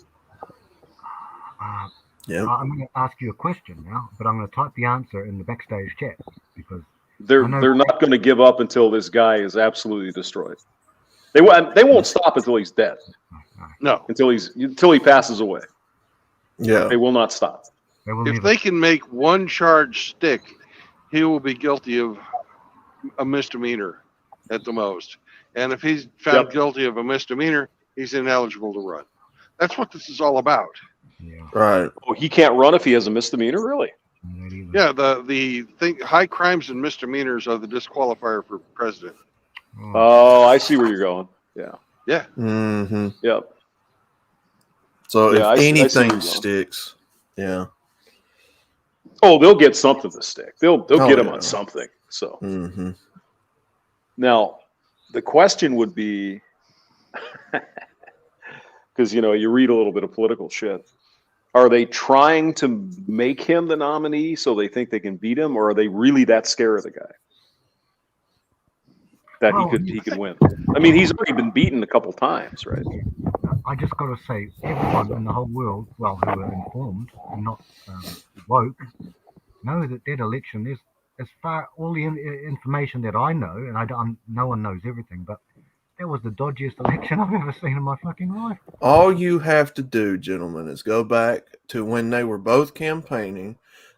Yeah. I'm going to ask you a question now, but I'm going to type the answer in the backstage chat because they're I know- not going to give up until this guy is absolutely destroyed. They won't stop until he's dead. No. Until he passes away. Yeah. They will not stop. If they can make one charge stick, he will be guilty of a misdemeanor at the most. And if he's found guilty of a misdemeanor, he's ineligible to run. That's what this is all about. Right. Oh, he can't run if he has a misdemeanor, really? Yeah, the thing, high crimes and misdemeanors are the disqualifier for president. Oh, I see where you're going. Yeah. Yeah. Mm-hmm. Yep. So Yeah, if I see where anything you're going. sticks, yeah. Oh, they'll get something to stick. They'll get him yeah. on something. So Mm-hmm. now the question would be, because you read a little bit of political shit. Are they trying to make him the nominee so they think they can beat him, or are they really that scared of the guy that he could win? I mean, he's already been beaten a couple times, right? I just got to say, everyone in the whole world, well, who are informed and not woke, know that that election is, as far all the information that I know, and no one knows everything, but that was the dodgiest election I've ever seen in my fucking life. All you have to do, gentlemen, is go back to when they were both campaigning.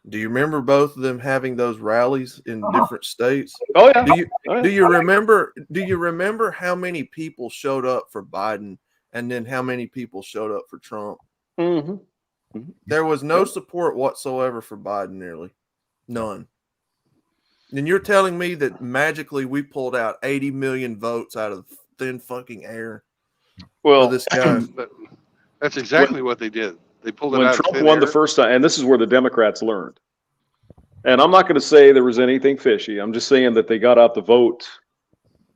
Do you remember both of them having those rallies in different states? Oh yeah. Do you remember? Do you remember how many people showed up for Biden, and then how many people showed up for Trump? Mm-hmm. There was no support whatsoever for Biden, nearly none. And you're telling me that magically we pulled out 80 million votes out of thin fucking air? Well, for this guy. That's exactly what they did. They pulled it when out of Trump thin won the air. first time, and this is where the Democrats learned. And I'm not going to say there was anything fishy. I'm just saying that they got out the vote.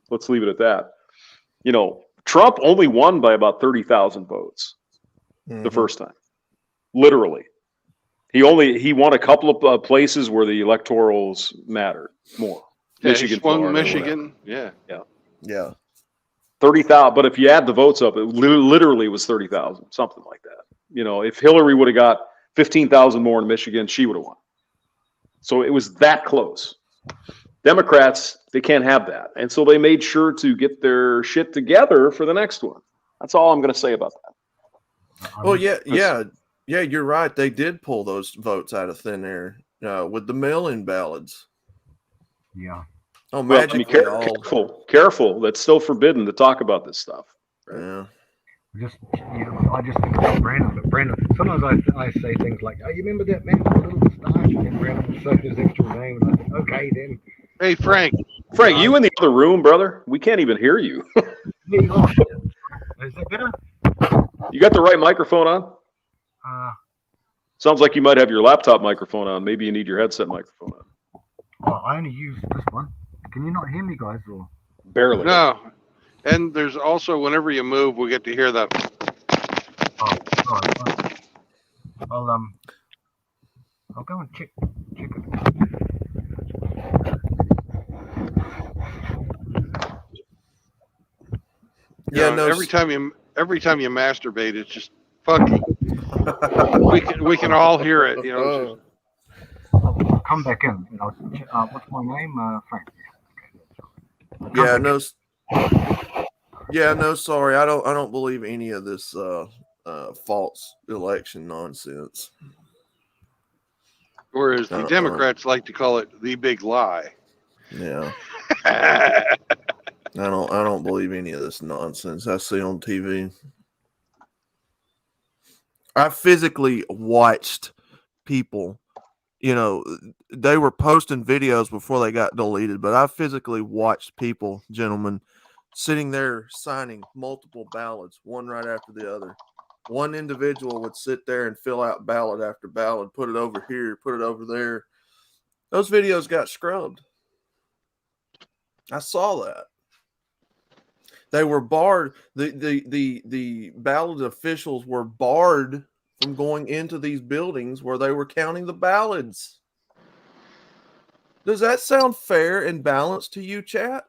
Let's leave it at that. Trump only won by about 30,000 votes the first time. Literally. He won a couple of places where the electorals mattered more. Yeah, Michigan, he swung Florida, Michigan. Yeah. 30,000. But if you add the votes up, it literally was 30,000, something like that. If Hillary would have got 15,000 more in Michigan, she would have won. So it was that close. Democrats, they can't have that. And so they made sure to get their shit together for the next one. That's all I'm going to say about that. Well, yeah, you're right. They did pull those votes out of thin air with the mail-in ballots. Yeah. Oh, Well, magically, careful. That's still forbidden to talk about this stuff. Right? Yeah. I just think about Brandon. But Brandon, sometimes I say things like, "Oh, you remember that man with a little moustache?" And then Brandon will say his extra name, and I think, "Okay, then." Hey, Frank. Frank, you in the other room, brother? We can't even hear you. Is that better? You got the right microphone on? Sounds like you might have your laptop microphone on. Maybe you need your headset microphone on. Oh, I only use this one. Can you not hear me, guys? Or barely? No. And there's also, whenever you move, we get to hear that. I'll go and check it. Yeah, no. Every time you masturbate, it's just funky. we can all hear it. I'll come back in. And what's my name? Frank. Sorry, I don't believe any of this false election nonsense. Or as the Democrats like to call it, the big lie. Yeah. I don't believe any of this nonsense I see on TV. I physically watched people, they were posting videos before they got deleted, but I physically watched people, gentlemen, sitting there signing multiple ballots, one right after the other. One individual would sit there and fill out ballot after ballot, put it over here, put it over there. Those videos got scrubbed. I saw that. They were barred. The ballot officials were barred from going into these buildings where they were counting the ballots. Does that sound fair and balanced to you, chat?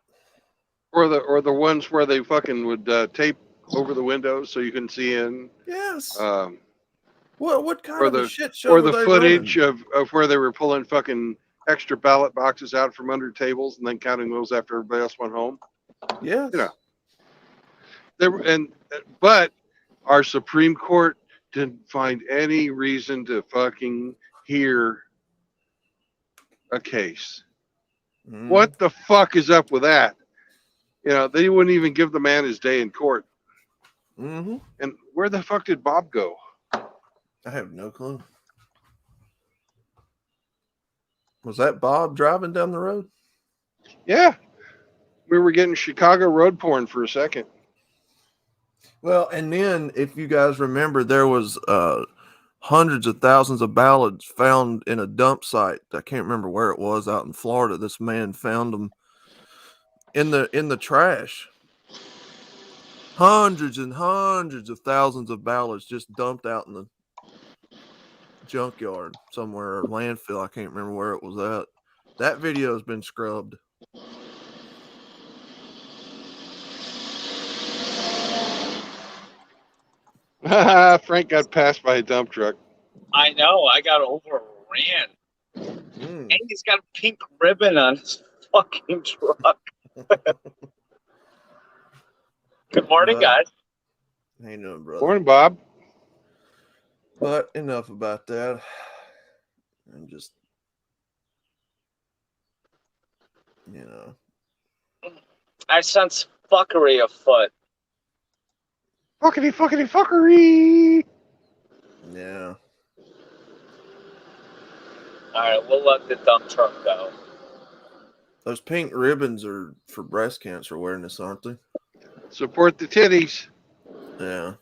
Or the ones where they fucking would tape over the windows so you can see in. Yes. Um, What kind or of a the shit show or were the they footage running? of where they were pulling fucking extra ballot boxes out from under tables and then counting those after everybody else went home. Yes. But our Supreme Court didn't find any reason to fucking hear a case. Mm. What the fuck is up with that? They wouldn't even give the man his day in court. Mm-hmm. And where the fuck did Bob go? I have no clue. Was that Bob driving down the road? Yeah. We were getting Chicago road porn for a second. Well, and then if you guys remember, there was hundreds of thousands of ballots found in a dump site. I can't remember where it was, out in Florida. This man found them in the trash. Hundreds and hundreds of thousands of ballots just dumped out in the junkyard somewhere, or landfill. I can't remember where it was at. That video has been scrubbed. Frank got passed by a dump truck. I know. I got overran. And he's got a pink ribbon on his fucking truck. Good morning, guys. How you doing, brother? Morning, Bob. But enough about that. I'm just, I sense fuckery afoot. Fuckery. Yeah. All right, we'll let the dump truck go. Those pink ribbons are for breast cancer awareness, aren't they? Support the titties. Yeah.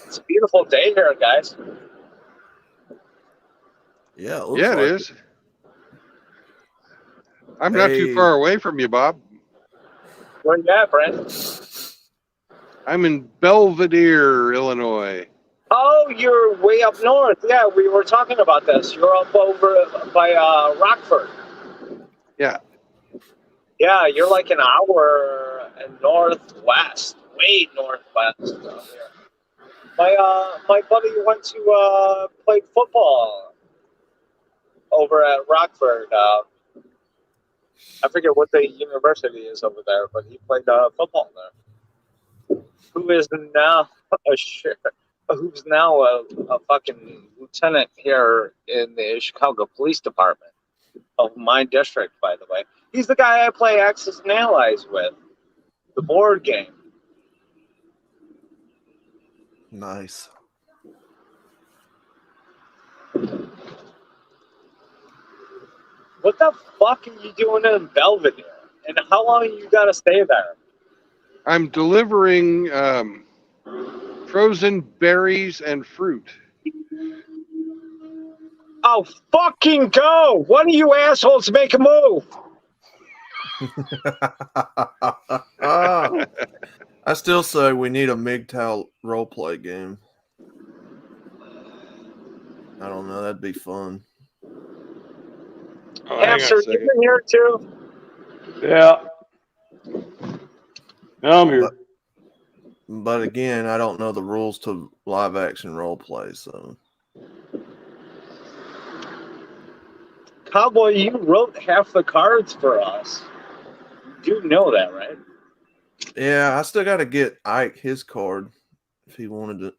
It's a beautiful day here, guys. Yeah, it looks Yeah, it like is. I'm not too far away from you, Bob. Where you at, Brandon? I'm in Belvedere, Illinois. Oh, you're way up north. Yeah, we were talking about this. You're up over by Rockford. Yeah. Yeah, you're like an hour northwest, way northwest out here. My buddy went to play football over at Rockford. I forget what the university is over there, but he played football there. Who's now a fucking lieutenant here in the Chicago Police Department of my district, by the way. He's the guy I play Axis and Allies with, the board game. Nice. What the fuck are you doing in Belvedere? And how long you got to stay there? I'm delivering frozen berries and fruit. Oh, fucking go! One of you assholes make a move! I still say we need a MGTOW roleplay game. I don't know. That'd be fun. Oh, Hamster, you been here too? Yeah. I'm here. But again, I don't know the rules to live action roleplay, so. Cowboy, you wrote half the cards for us. You do know that, right? Yeah, I still got to get Ike his card if he wanted it.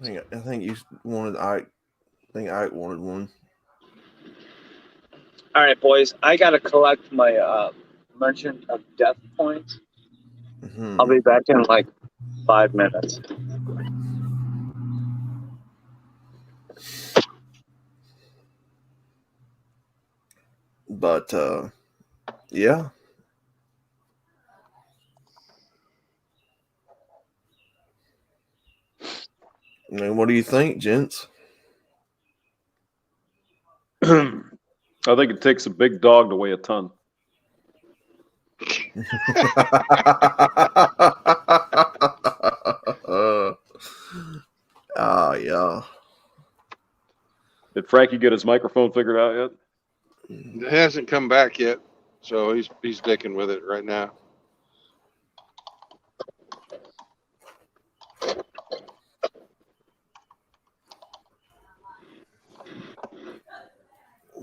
I think you wanted Ike. I think Ike wanted one. All right, boys. I gotta collect my Merchant of Death points. Mm-hmm. I'll be back in like 5 minutes. But yeah. I mean, what do you think, gents? I think it takes a big dog to weigh a ton. Yeah. Did Frankie get his microphone figured out yet? It hasn't come back yet, so he's dicking with it right now.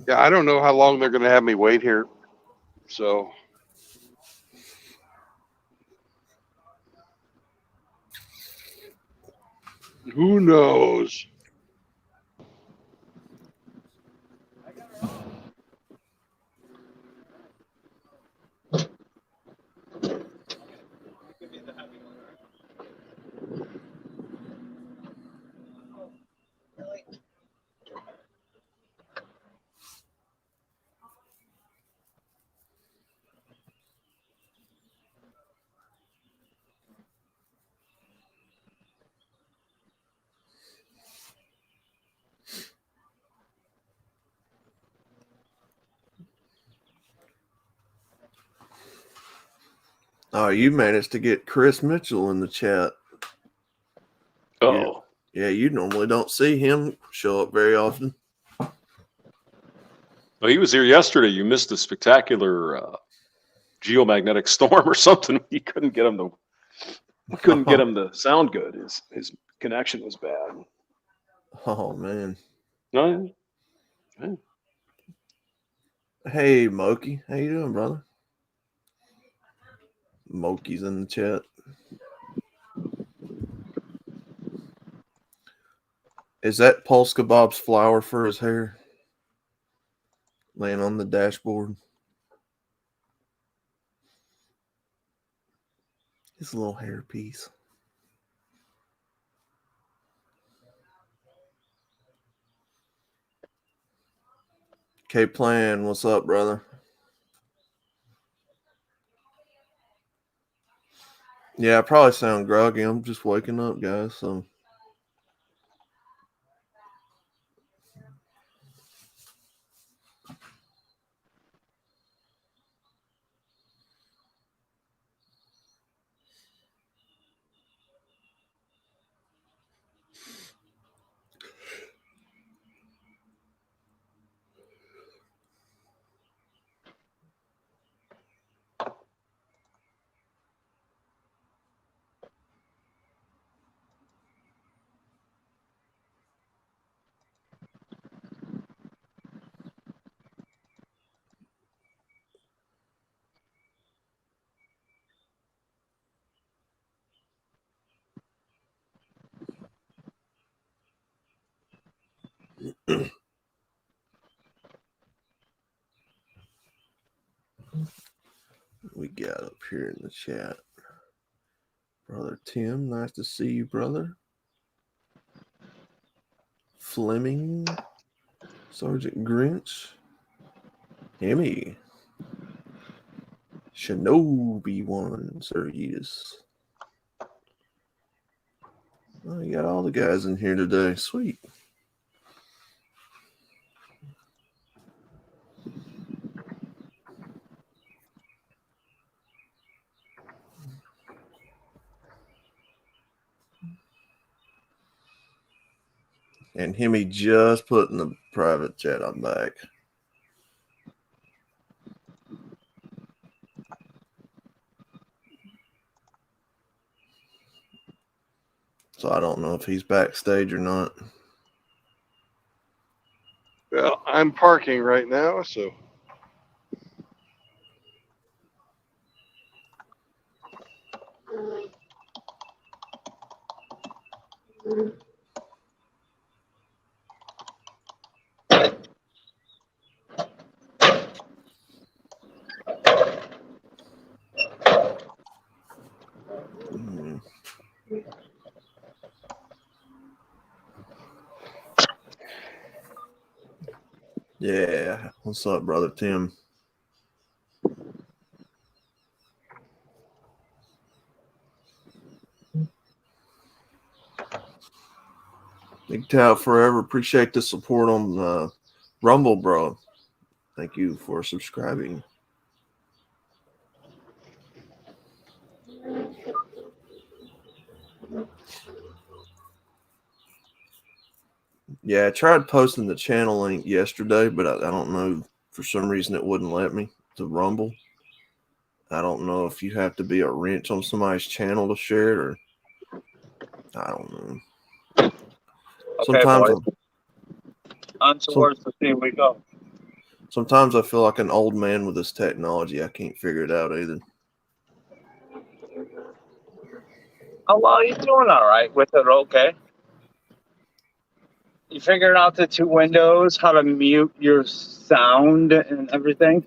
Yeah, I don't know how long they're going to have me wait here. So who knows? Oh, you managed to get Chris Mitchell in the chat. Oh, Yeah, you normally don't see him show up very often. well, he was here yesterday. You missed a spectacular geomagnetic storm or something. We couldn't get him to sound good. His connection was bad. Oh man. No, Hey, Moki. How you doing, brother? Moki's in the chat. Is that Polska Bob's flower for his hair? Laying on the dashboard. His little hairpiece. K-Plan, what's up, brother? Yeah, I probably sound groggy. I'm just waking up, guys. So we got up here in the chat. Brother Tim, nice to see you, brother. Fleming, Sergeant Grinch, Emmy, Shinobi one, Sir Yeetus. Oh, you got all the guys in here today. Sweet. And Hemi just put in the private chat. I'm back. So I don't know if he's backstage or not. Well, I'm parking right now, so Yeah. What's up, brother Tim? MGTOW forever. Appreciate the support on Rumble, bro. Thank you for subscribing. Yeah, I tried posting the channel link yesterday, but I don't know. For some reason, it wouldn't let me to Rumble. I don't know if you have to be a wrench on somebody's channel to share it, or I don't know. Okay, Sometimes, boys. On towards the theme we go. sometimes I feel like an old man with this technology. I can't figure it out either. Oh, well, you're doing all right with it, okay? You figured out the two windows, how to mute your sound and everything.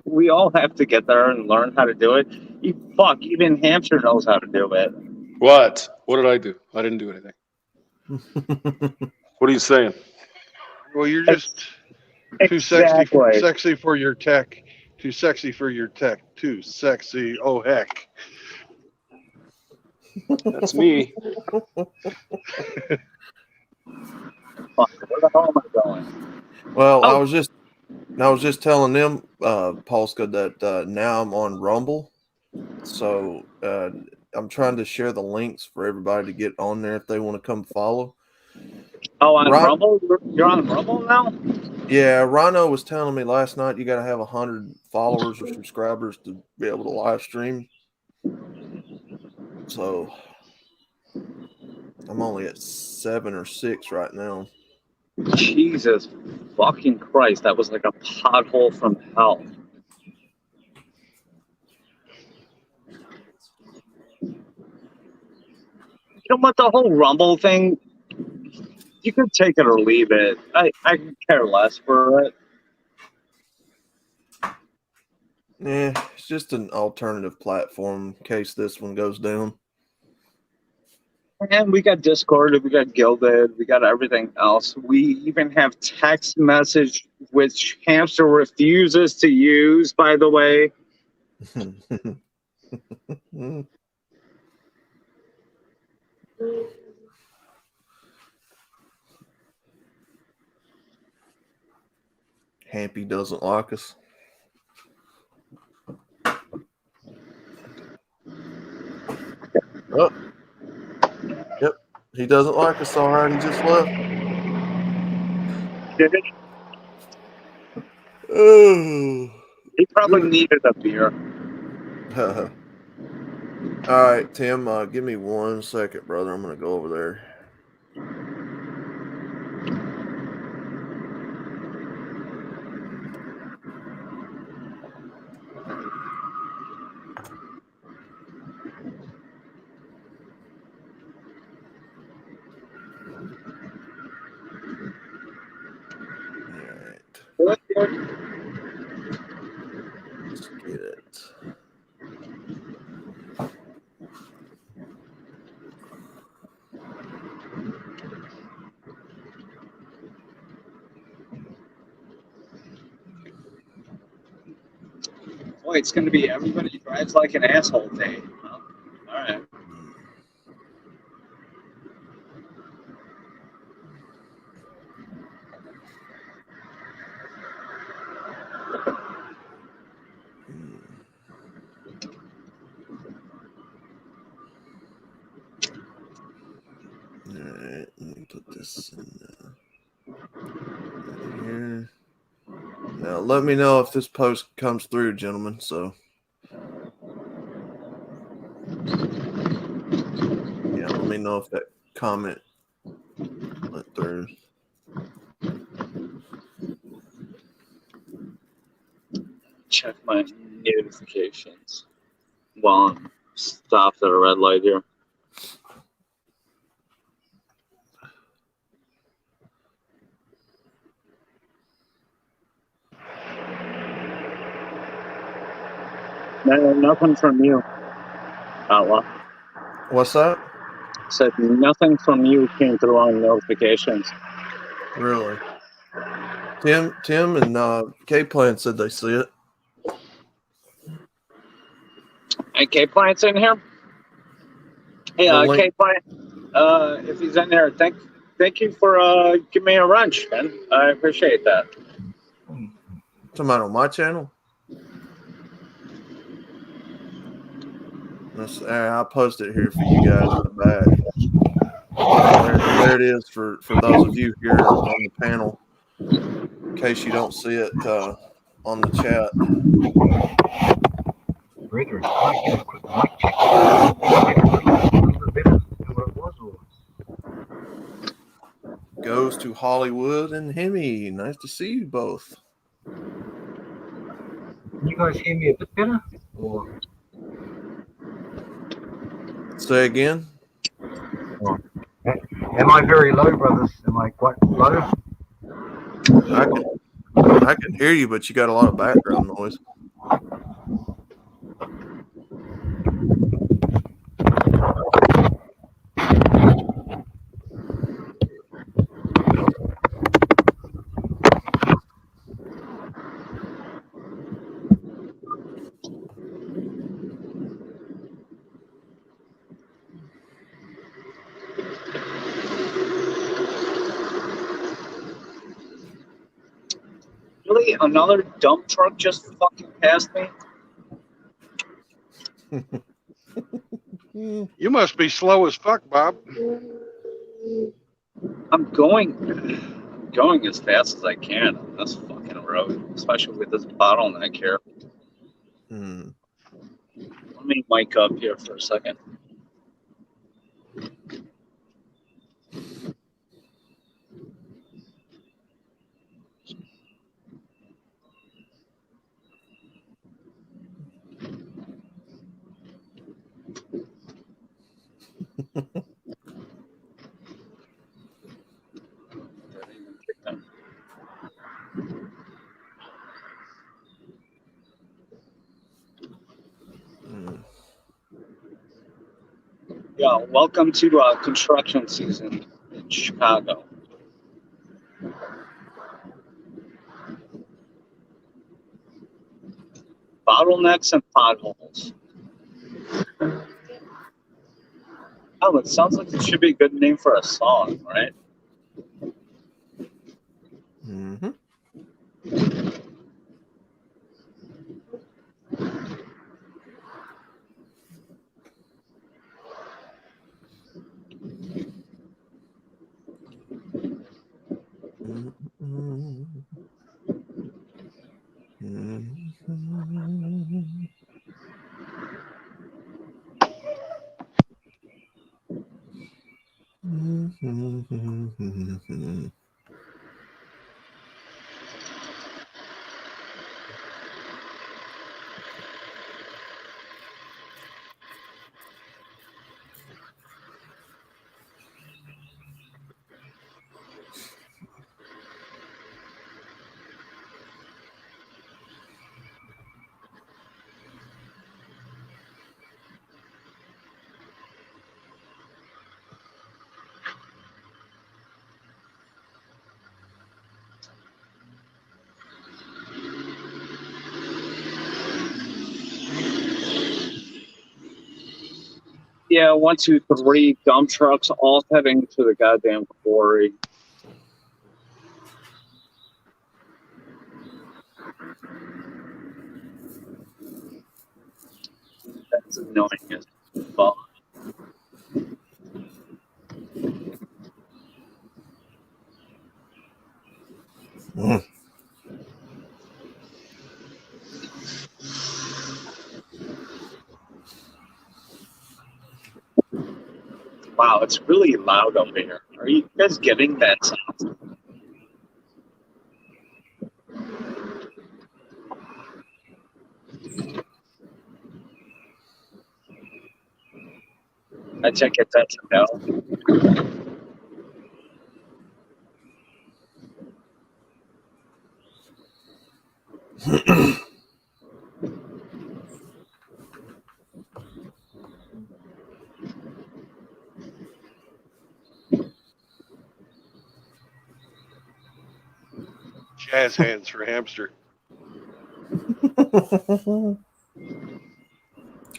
We all have to get there and learn how to do it. Even Hampshire knows how to do it. What? What did I do? I didn't do anything. What are you saying? Well, you're just too sexy for your tech. Too sexy for your tech. Too sexy. Oh heck. That's me. Where the hell am I going? Well, I was just telling them, Polska, that now I'm on Rumble, so I'm trying to share the links for everybody to get on there if they want to come follow. Oh, on Rumble? You're on Rumble now? Yeah, Rhino was telling me last night you got to have 100 followers or subscribers to be able to live stream. So I'm only at 7 or 6 right now. Jesus fucking Christ, that was like a pothole from hell. You know what, the whole Rumble thing, you could take it or leave it. I could care less for it. Yeah, it's just an alternative platform in case this one goes down. And we got Discord, we got Gilded, we got everything else. We even have text message, which Hamster refuses to use, by the way. Hampy doesn't like us. Oh. Yep. He doesn't like us, all right. He just left. Did it? Oh. He probably needed a beer. All right, Tim, give me 1 second, brother. I'm going to go over there. All right. Let's get it. Boy, it's going to be everybody drives like an asshole day. Huh? All right. All right, let me put this in here. Now, let me know if this post comes through, gentlemen. So, yeah, let me know if that comment went through. Check my notifications while I'm stopped at a red light here. No, nothing from you, Outlaw. What's that? Said nothing from you came through on notifications. Really? Tim and K-Plan said they see it. Hey, K-Plan's in here? Hey, The link- K-Plan, if he's in there, thank you for giving me a wrench, man. I appreciate that. Talking about on my channel? I'll post it here for you guys in the back. There it is for those of you here on the panel, in case you don't see it on the chat. Brethren, can I get a quick mic check? A little bit better than what it was, or Goes to Hollywood and Hemi. Nice to see you both. can you guys hear me a bit better? Or Say again. am I very low, brothers? Am I quite low? I can hear you, but you got a lot of background noise. Really? Another dump truck just fucking passed me? You must be slow as fuck, Bob. I'm going as fast as I can on this fucking road, especially with this bottleneck here. Let me mic up here for a second. Yeah, welcome to construction season in Chicago. Bottlenecks and potholes. Oh, it sounds like it should be a good name for a song, right? Mm-hmm. Yeah, 1, 2, 3 dump trucks all heading to the goddamn quarry. That's annoying as fuck. Wow, it's really loud over here. Are you guys getting that sound? I check it, that's a no. Jazz hands for hamster.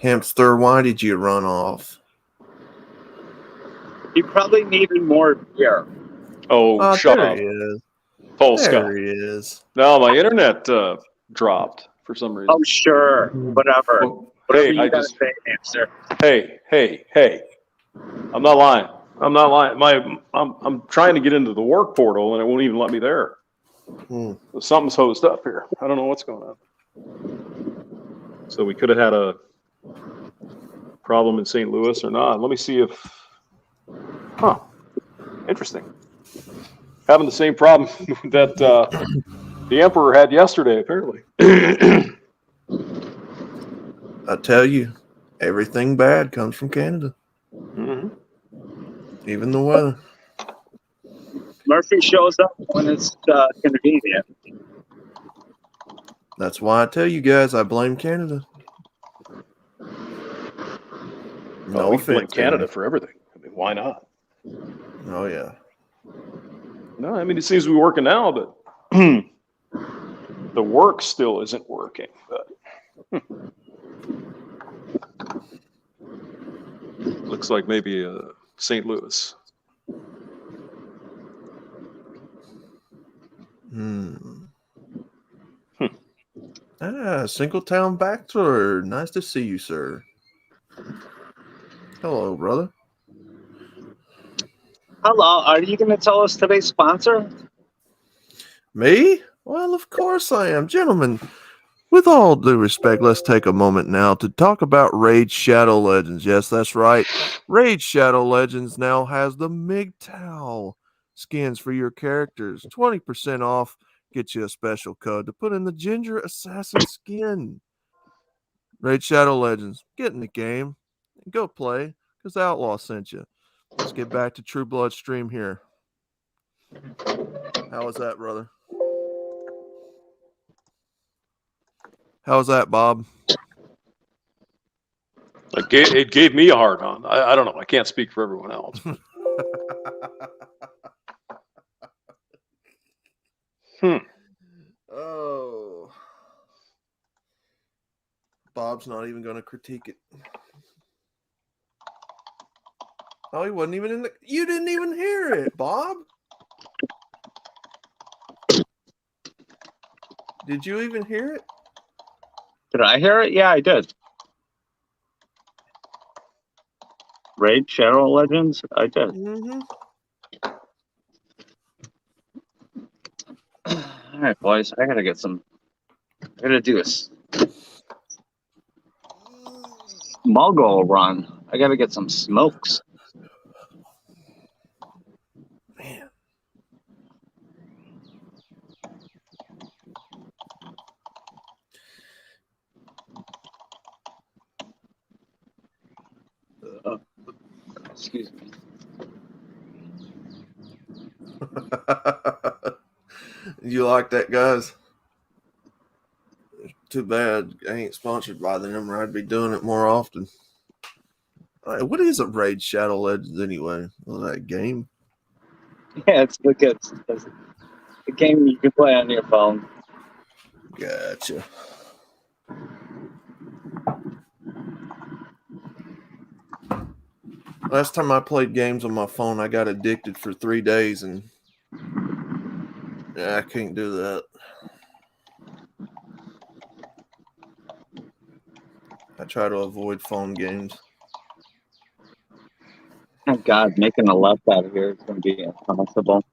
Hamster, why did you run off? He probably needed more beer. Oh, shut there up. he is. Full There Scott. he is. No, my internet dropped for some reason. Oh, sure. Whatever. Well, Whatever hey, you I gotta just say, hamster. hey. I'm not lying. I'm trying to get into the work portal and it won't even let me there. Something's hosed up here. I don't know what's going on. So we could have had a problem in St. Louis or not. Let me see if. Interesting. Having the same problem that the Emperor had yesterday, apparently. I tell you, everything bad comes from Canada. Mm-hmm. Even the weather. Murphy shows up when it's convenient. That's why I tell you guys, I blame Canada. No We blame offense, Canada Aaron. for everything. I mean, why not? Oh yeah. No, I mean it seems to be working now, but the work still isn't working. But looks like maybe St. Louis. Singletown Bachelor. Nice to see you, sir. Hello, brother. Hello. Are you going to tell us today's sponsor? Me? Well, of course I am. Gentlemen, with all due respect, let's take a moment now to talk about Raid Shadow Legends. Yes, that's right. Raid Shadow Legends now has the MGTOW skins for your characters. 20% off. Get you a special code to put in the Ginger Assassin skin. Raid Shadow Legends. Get in the game and go play because Outlaw sent you. Let's get back to True Blood stream here. How was that, brother? How was that, Bob? It gave me a hard on. I don't know. I can't speak for everyone else. Oh. Bob's not even going to critique it. Oh, he wasn't even in the... You didn't even hear it, Bob. Did you even hear it? Did I hear it? Yeah, I did. Raid Shadow Legends? I did. Mm-hmm. All right, boys. I gotta do a smuggle run. I gotta get some smokes. Man. Excuse me. You like that, guys? Too bad I ain't sponsored by them, or I'd be doing it more often. All right, what is a Raid Shadow Legends anyway? Well, that game? Yeah, it's a game you can play on your phone. Gotcha. Last time I played games on my phone, I got addicted for 3 days, and yeah, I can't do that. I try to avoid phone games. Oh God, making a left out of here is going to be impossible.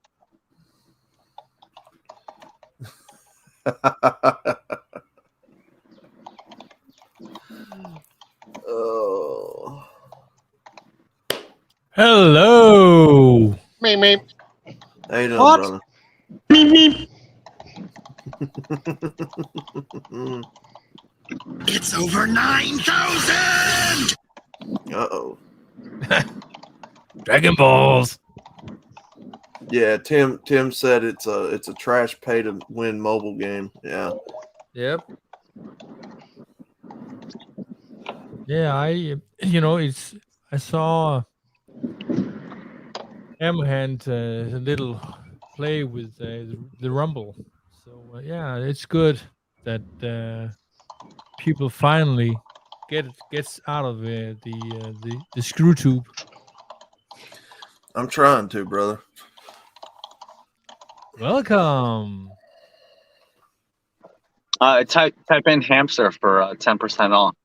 Oh. Hello. Meep. How you doing, What? brother? Meep. It's over 9,000! Uh-oh. Dragon Balls. Yeah, Tim said it's a trash pay to win mobile game. Yeah. Yep. Yeah, I saw Hammerhand a little play with the Rumble. So But yeah, it's good that people finally gets out of the screw tube. I'm trying to, brother. Welcome. Type in hamster for 10% off.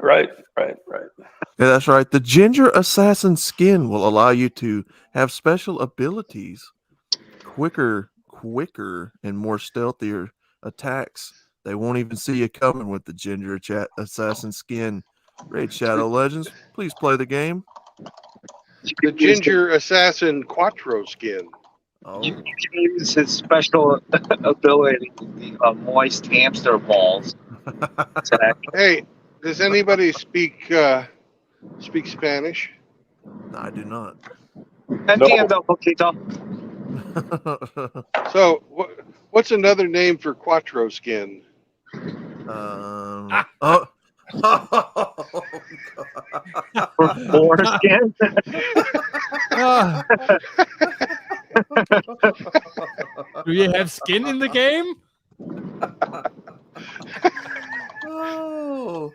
Right. Yeah, that's right. The ginger assassin skin will allow you to have special abilities, quicker, and more stealthier attacks. They won't even see you coming with the ginger assassin skin. Raid Shadow Legends, please play the game. The ginger assassin Quattro skin. Oh, You can use his special ability, the moist hamster balls. Hey, does anybody speak Spanish? No, I do not. Entiendo poquito. So, what's another name for Quattro skin? Oh, For foreskin? Do you have skin in the game? Oh,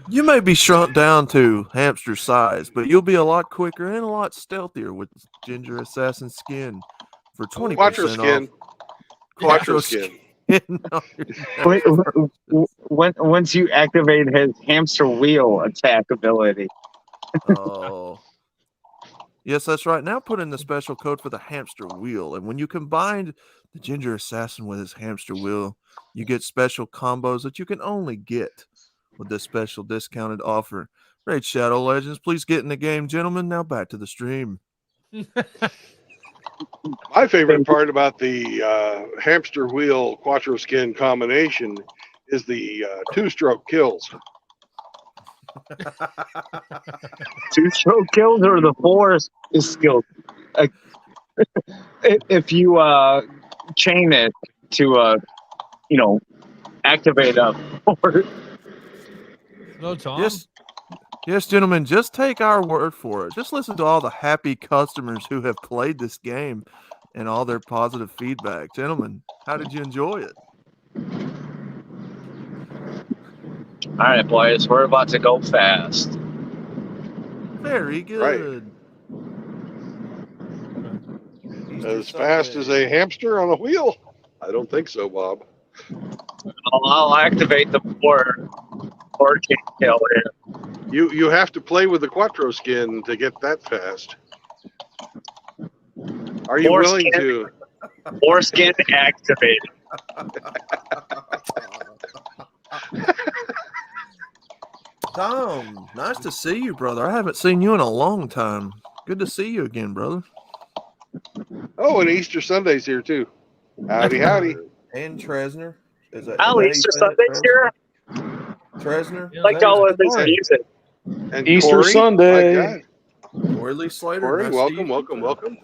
you may be shrunk down to hamster size, but you'll be a lot quicker and a lot stealthier with ginger assassin skin for 20% Quattro off. skin. Quattro skin. Once you activate his hamster wheel attack ability. Oh. Yes, that's right. Now put in the special code for the hamster wheel. And when you combine the ginger assassin with his hamster wheel, you get special combos that you can only get with this special discounted offer. Raid Shadow Legends, please get in the game, gentlemen. Now back to the stream. My favorite part about the hamster wheel Quattro skin combination is the two-stroke kills. Two-stroke kills or the force is skilled. If you chain it to activate a force. Hello, Tom. Yes, gentlemen, just take our word for it. Just listen to all the happy customers who have played this game and all their positive feedback. Gentlemen, how did you enjoy it? All right, boys, we're about to go fast. Very good. As fast as a hamster on a wheel? I don't think so, Bob. I'll activate the four kill here. You have to play with the Quattro skin to get that fast. Are you willing to? Foreskin activated. Tom, nice to see you, brother. I haven't seen you in a long time. Good to see you again, brother. Oh, and Easter Sunday's here too. Howdy, howdy. And Tresner. Easter Sunday's here. Tresner. Like all of this music. And Easter Corey, Sunday. my God. Corey Lee Slater. Corey, nice to welcome.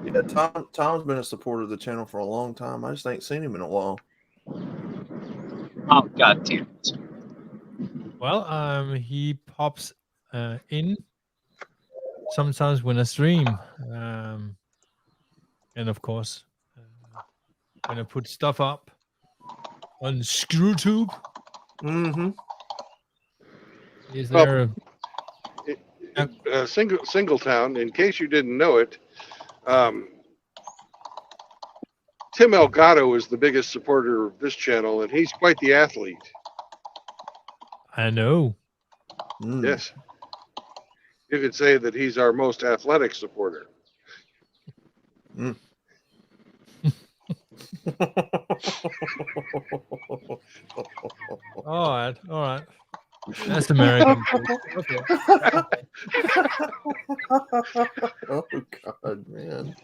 Yeah, Tom's been a supporter of the channel for a long time. I just ain't seen him in a while. Oh, God damn it. Well, he pops in sometimes when I stream. And of course, when I put stuff up on ScrewTube. Mm-hmm. Is there Singletown, in case you didn't know it, Tim Elgato is the biggest supporter of this channel, and he's quite the athlete. I know. Yes. You could say that he's our most athletic supporter. All right. That's American. Okay. Oh God, man.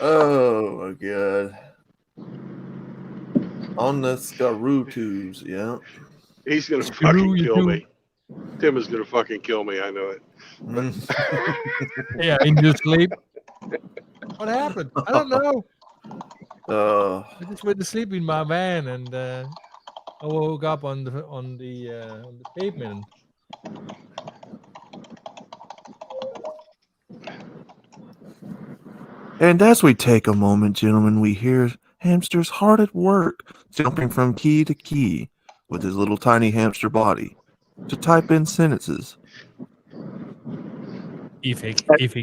Oh my God. On the Skaroo tubes, yeah. He's gonna fucking kill me. Tim is gonna fucking kill me. I know it. Yeah, in your sleep. What happened? I don't know. I just went to sleep in my van, and I woke up on the pavement. And as we take a moment, gentlemen, we hear Hamster's hard at work, jumping from key to key with his little tiny hamster body to type in sentences. If he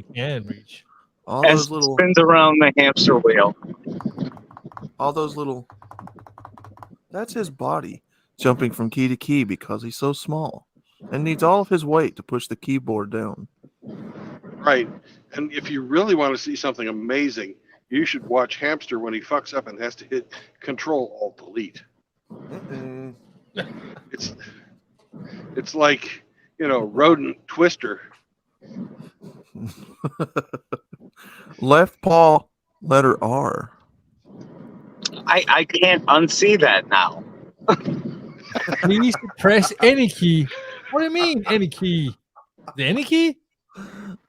can reach. All As those he little, spins around the hamster wheel. all those little. That's his body jumping from key to key because he's so small and needs all of his weight to push the keyboard down. Right. And if you really want to see something amazing, you should watch Hamster when he fucks up and has to hit Control Alt Delete. It's like, rodent twister. Left paw, letter R. I can't unsee that now. Please press any key. What do you mean, any key? The any key?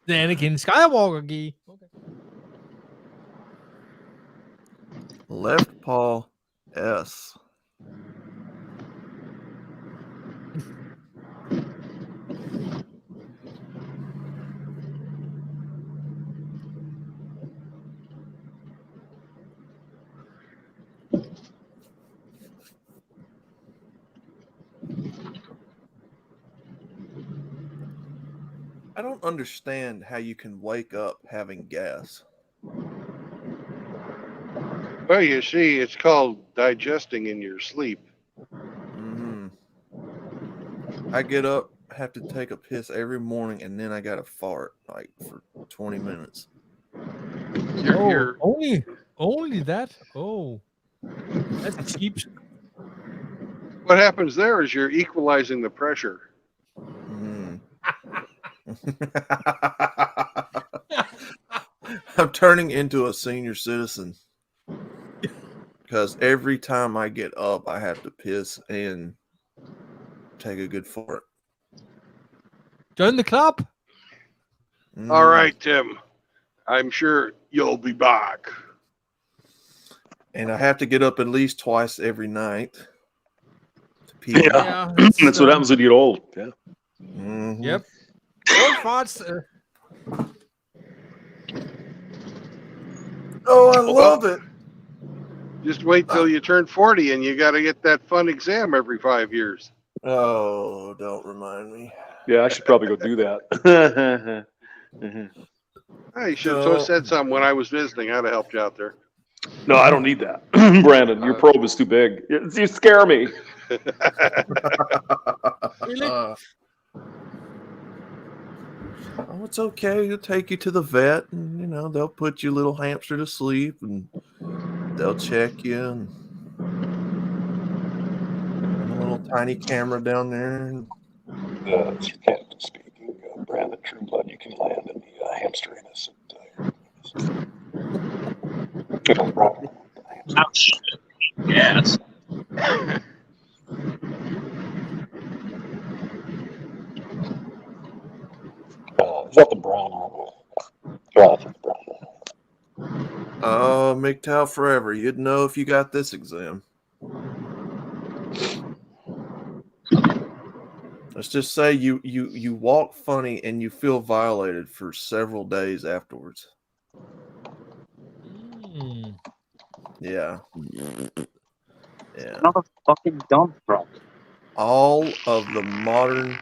The Anakin Skywalker key. Okay. Left paw, S. I don't understand how you can wake up having gas. Well, you see, it's called digesting in your sleep. I get up, have to take a piss every morning, and then I got to fart like for 20 minutes. Only that? Oh, that's cheap. What happens there is you're equalizing the pressure. I'm turning into a senior citizen because every time I get up, I have to piss and take a good fart. Join the club. All right, Tim. I'm sure you'll be back. And I have to get up at least twice every night to pee. Yeah, that's what happens when you get old. Yeah. Yep. Old farts. Oh, I love it. Just wait till you turn 40 and you got to get that fun exam every 5 years. Oh, don't remind me. Yeah, I should probably go do that. I should have said something when I was visiting. I'd have helped you out there. No, I don't need that. Brandon, your probe is too big. You scare me. Oh, it's okay. They'll take you to the vet, and they'll put your little hamster to sleep, and they'll check you, and a little tiny camera down there. Sarcastic speaking, Brandon Trueblood, you can land in the hamster innocent. Ouch. Yes. Is that the brown one? Yeah, I think the brown one. Oh, MGTOW forever. You'd know if you got this exam. Let's just say you walk funny and you feel violated for several days afterwards. Yeah. Yeah. Not a fucking dump truck. All of the modern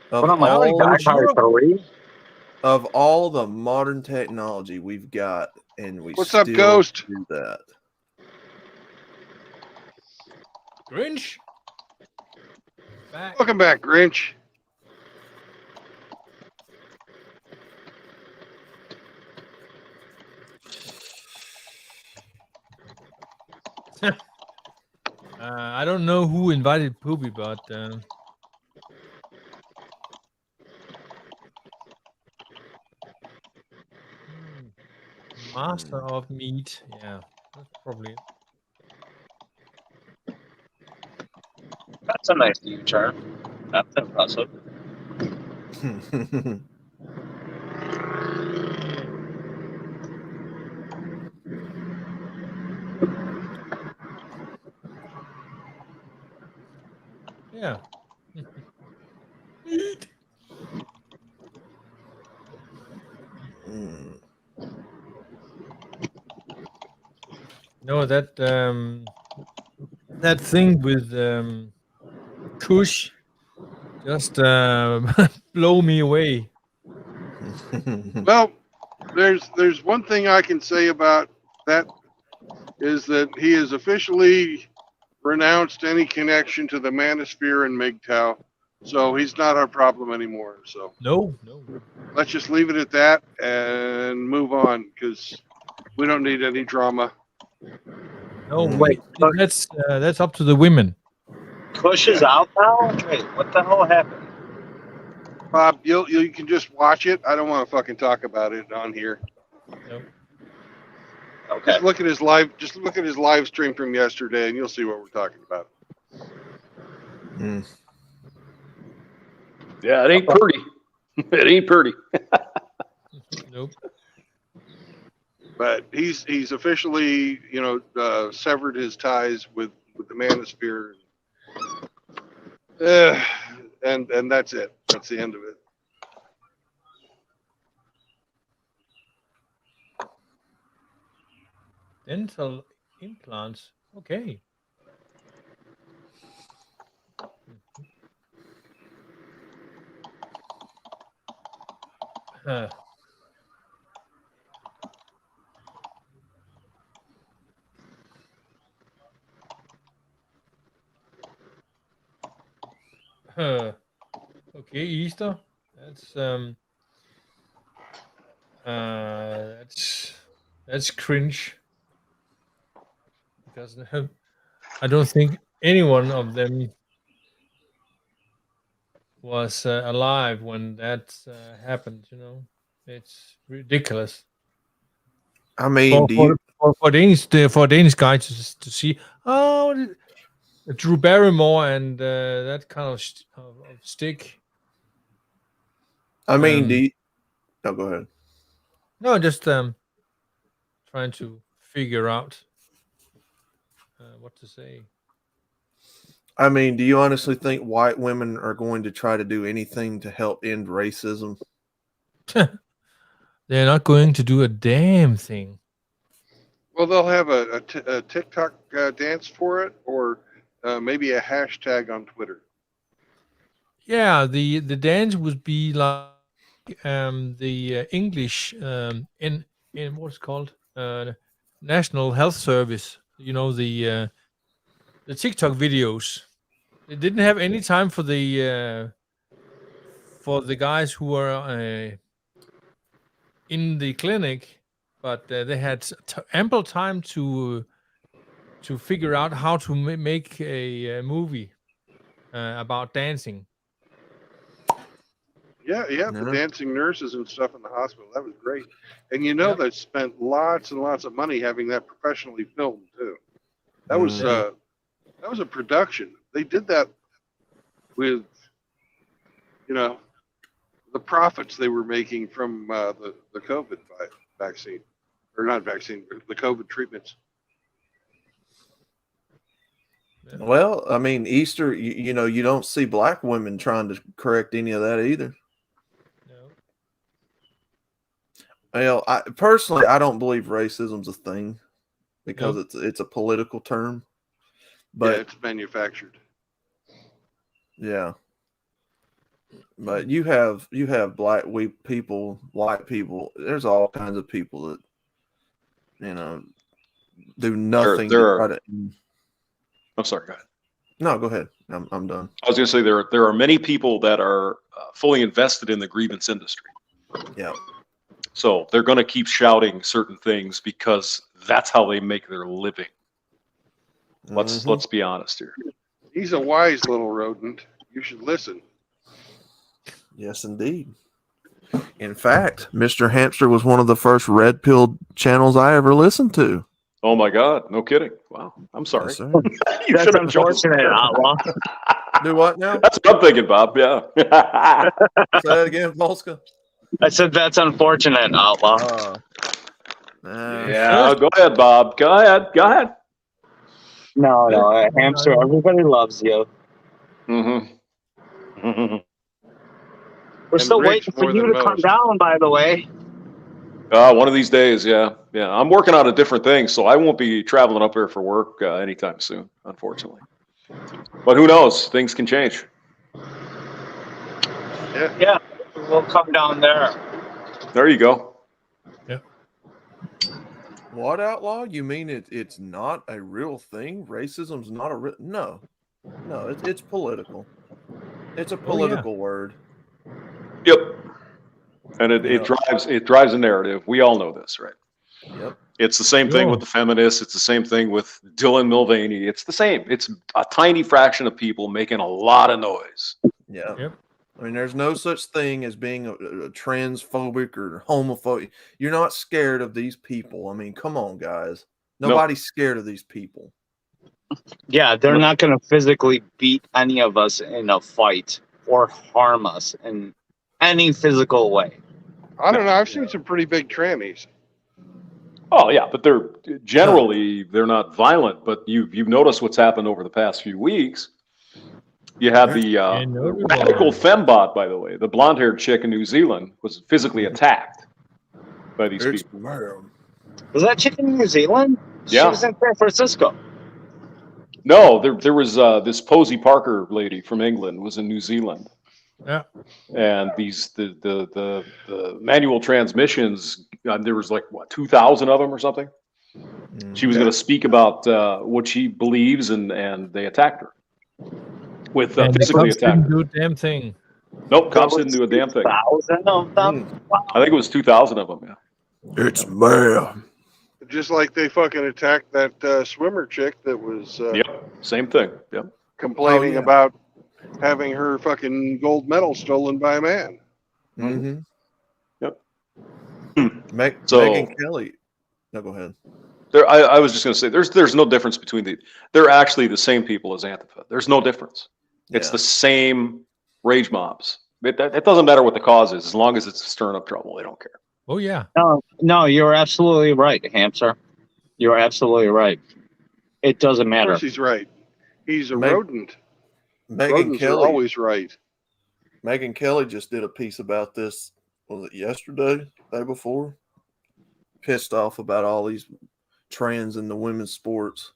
What am I, of all the modern technology we've got, and we What's still up, Ghost? do that. Grinch. Welcome back, Grinch. I don't know who invited Poopy, but master of meat. Yeah, that's probably it. That's a nice U-turn. That's impressive. Yeah. No, that that thing with Kush just blow me away. Well, there's one thing I can say about that is that he has officially renounced any connection to the manosphere and MGTOW, so he's not our problem anymore. So No. let's just leave it at that and move on because we don't need any drama. No, Wait, that's up to the women. Kush is out now? Wait, what the hell happened? Bob, you can just watch it. I don't want to fucking talk about it on here. No. Okay. Just look at his live. Just look at his live stream from yesterday, and you'll see what we're talking about. Yeah, it ain't pretty. It ain't pretty. Nope. But he's officially, severed his ties with the manosphere, and that's it. That's the end of it. Dental implants. Okay. Okay, Easter. That's cringe. Because I don't think any one of them was alive when that happened. It's ridiculous. I mean, for Danish guy to see Drew Barrymore and that kind of stick. I mean, do you? No, go ahead. No, just trying to figure out what to say. I mean, do you honestly think white women are going to try to do anything to help end racism? They're not going to do a damn thing. Well, they'll have a TikTok dance for it, or maybe a hashtag on Twitter. Yeah, the dance would be like the English in what's called National Health Service. The TikTok videos. They didn't have any time for the guys who are in the clinic, but they had ample time to figure out how to make a movie about dancing. Yeah, the dancing nurses and stuff in the hospital. That was great. And they spent lots and lots of money having that professionally filmed too. That was a production. They did that with the profits they were making from the COVID vaccine, or not vaccine, but the COVID treatments. Well, I mean, Easter, you don't see black women trying to correct any of that either. Well, I don't believe racism's a thing because it's a political term. But it's manufactured. Yeah. But you have black people, white people. There's all kinds of people that do nothing to try to. I'm sorry. Go ahead. No, go ahead. I'm done. I was going to say there are many people that are fully invested in the grievance industry. Yeah. So they're going to keep shouting certain things because that's how they make their living. Let's be honest here. He's a wise little rodent. You should listen. Yes, indeed. In fact, Mr. Hamster was one of the first red pilled channels I ever listened to. Oh my God! No kidding. Wow. I'm sorry. Yes, sir. That's unfortunate, Outlaw. Do what now? That's what I'm thinking, Bob. Yeah. Say that again, Volska. I said that's unfortunate, Outlaw. Yeah. Go ahead, Bob. Go ahead. No, Hamster. Everybody loves you. Mm-hmm. We're still waiting for you to come down, by the way. One of these days, yeah. I'm working on a different thing, so I won't be traveling up here for work anytime soon, unfortunately. But who knows? Things can change. Yeah, we'll come down there. There you go. Yeah. What, Outlaw? You mean it's not a real thing? Racism's not a real... No, it's political. It's a political word. Yep. And it drives a narrative. We all know this, right? Yep. It's the same thing with the feminists. It's the same thing with Dylan Mulvaney. It's the same. It's a tiny fraction of people making a lot of noise. Yeah. Yep. I mean, there's no such thing as being a transphobic or homophobic. You're not scared of these people. I mean, come on, guys. Nobody's scared of these people. Yeah, they're not going to physically beat any of us in a fight or harm us in any physical way. I don't know. I've seen some pretty big trannies. Oh yeah, but they're not violent. But you've noticed what's happened over the past few weeks. You had the radical fembot, by the way, the blonde-haired chick in New Zealand was physically attacked by these people. Was that chick in New Zealand? Yeah. She was in San Francisco. No, there was this Posey Parker lady from England was in New Zealand. Yeah. And the manual transmissions, there was like 2,000 of them or something. She was going to speak about what she believes, and they attacked her. With physically attacked. Didn't do a damn thing. Nope, cops didn't do a damn thing. 2,000 of them? Wow. I think it was 2,000 of them. Yeah. It's man. Just like they fucking attacked that swimmer chick that was same thing. Yep. Complaining about having her fucking gold medal stolen by a man. Mm-hmm. Yep. Megan Kelly. No, go ahead. I was just going to say, there's no difference between they're actually the same people as Antifa. There's no difference. It's the same rage mobs. It doesn't matter what the cause is, as long as it's stirring up trouble. They don't care. Oh yeah. No, you're absolutely right, Hamster. You're absolutely right. It doesn't Of matter. course he's right. He's a rodent. Megan Rodents Kelly are always right. Megan Kelly just did a piece about this. Was it yesterday? Day before? Pissed off about all these trends in the women's sports,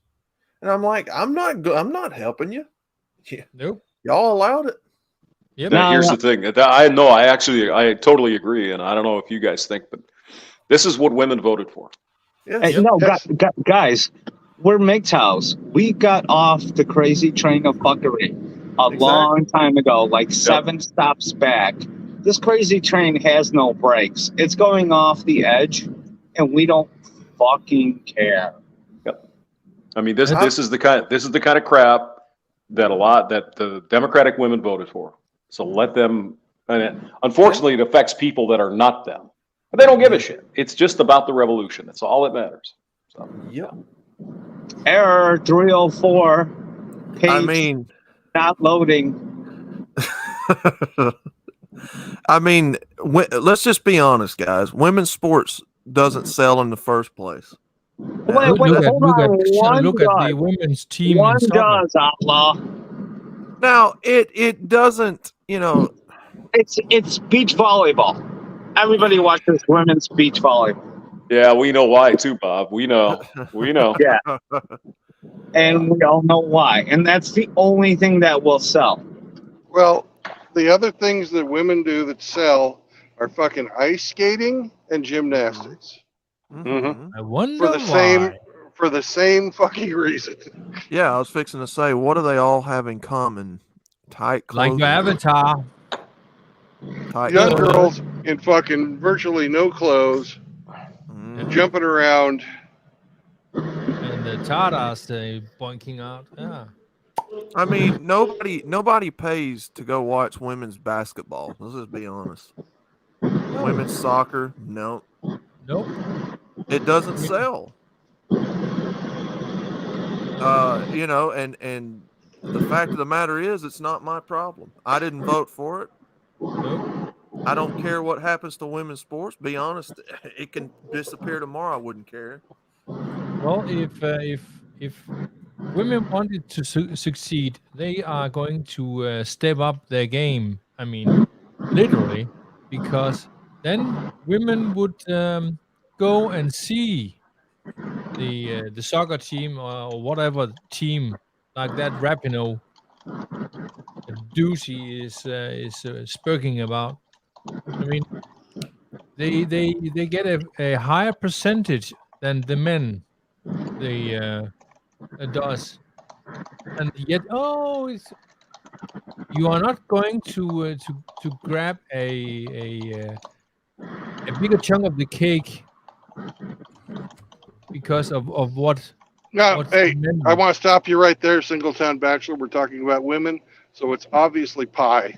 and I'm like, I'm not helping you. Yeah. Nope. Y'all allowed it. Yep. Now, here's the thing. I totally agree, and I don't know if you guys think, but this is what women voted for. Yeah. Hey, no, guys, we're MGTOWs. We got off the crazy train of fuckery a long time ago, like 7 stops back. This crazy train has no brakes. It's going off the edge, and we don't fucking care. Yep. I mean, this is the kind of crap that the Democratic women voted for. So let them. And unfortunately, it affects people that are not them. But they don't give a shit. It's just about the revolution. That's all that matters. So, yeah. Error 304. Page not loading. I mean, let's just be honest, guys. Women's sports doesn't sell in the first place. Wait, hold on. Look at the women's team. One does, Outlaw. Now it doesn't, It's beach volleyball. Everybody watches women's beach volleyball. Yeah, we know why too, Bob. We know. Yeah. And we all know why. And that's the only thing that will sell. Well, the other things that women do that sell are fucking ice skating and gymnastics. Mm-hmm. I wonder for the same fucking reason. Yeah, I was fixing to say, what do they all have in common? Tight clothes. Like your avatar. Young girls in fucking virtually no clothes, jumping around. And the Tatas, they boinking out. Yeah. I mean, nobody pays to go watch women's basketball. Let's just be honest. Women's soccer, no. Nope. It doesn't sell. And the fact of the matter is, it's not my problem. I didn't vote for it. Nope. I don't care what happens to women's sports. Be honest, it can disappear tomorrow. I wouldn't care. Well, if women wanted to succeed, they are going to step up their game. I mean, literally, because then women would go and see the soccer team or whatever team like that Rapinoe Ducey is speaking about. I mean, they get a higher percentage than the men they does, and yet you are not going to grab a bigger chunk of the cake because of what No, what's hey, men I do. want to stop you right there, Singletown Bachelor. We're talking about women, so it's obviously pie.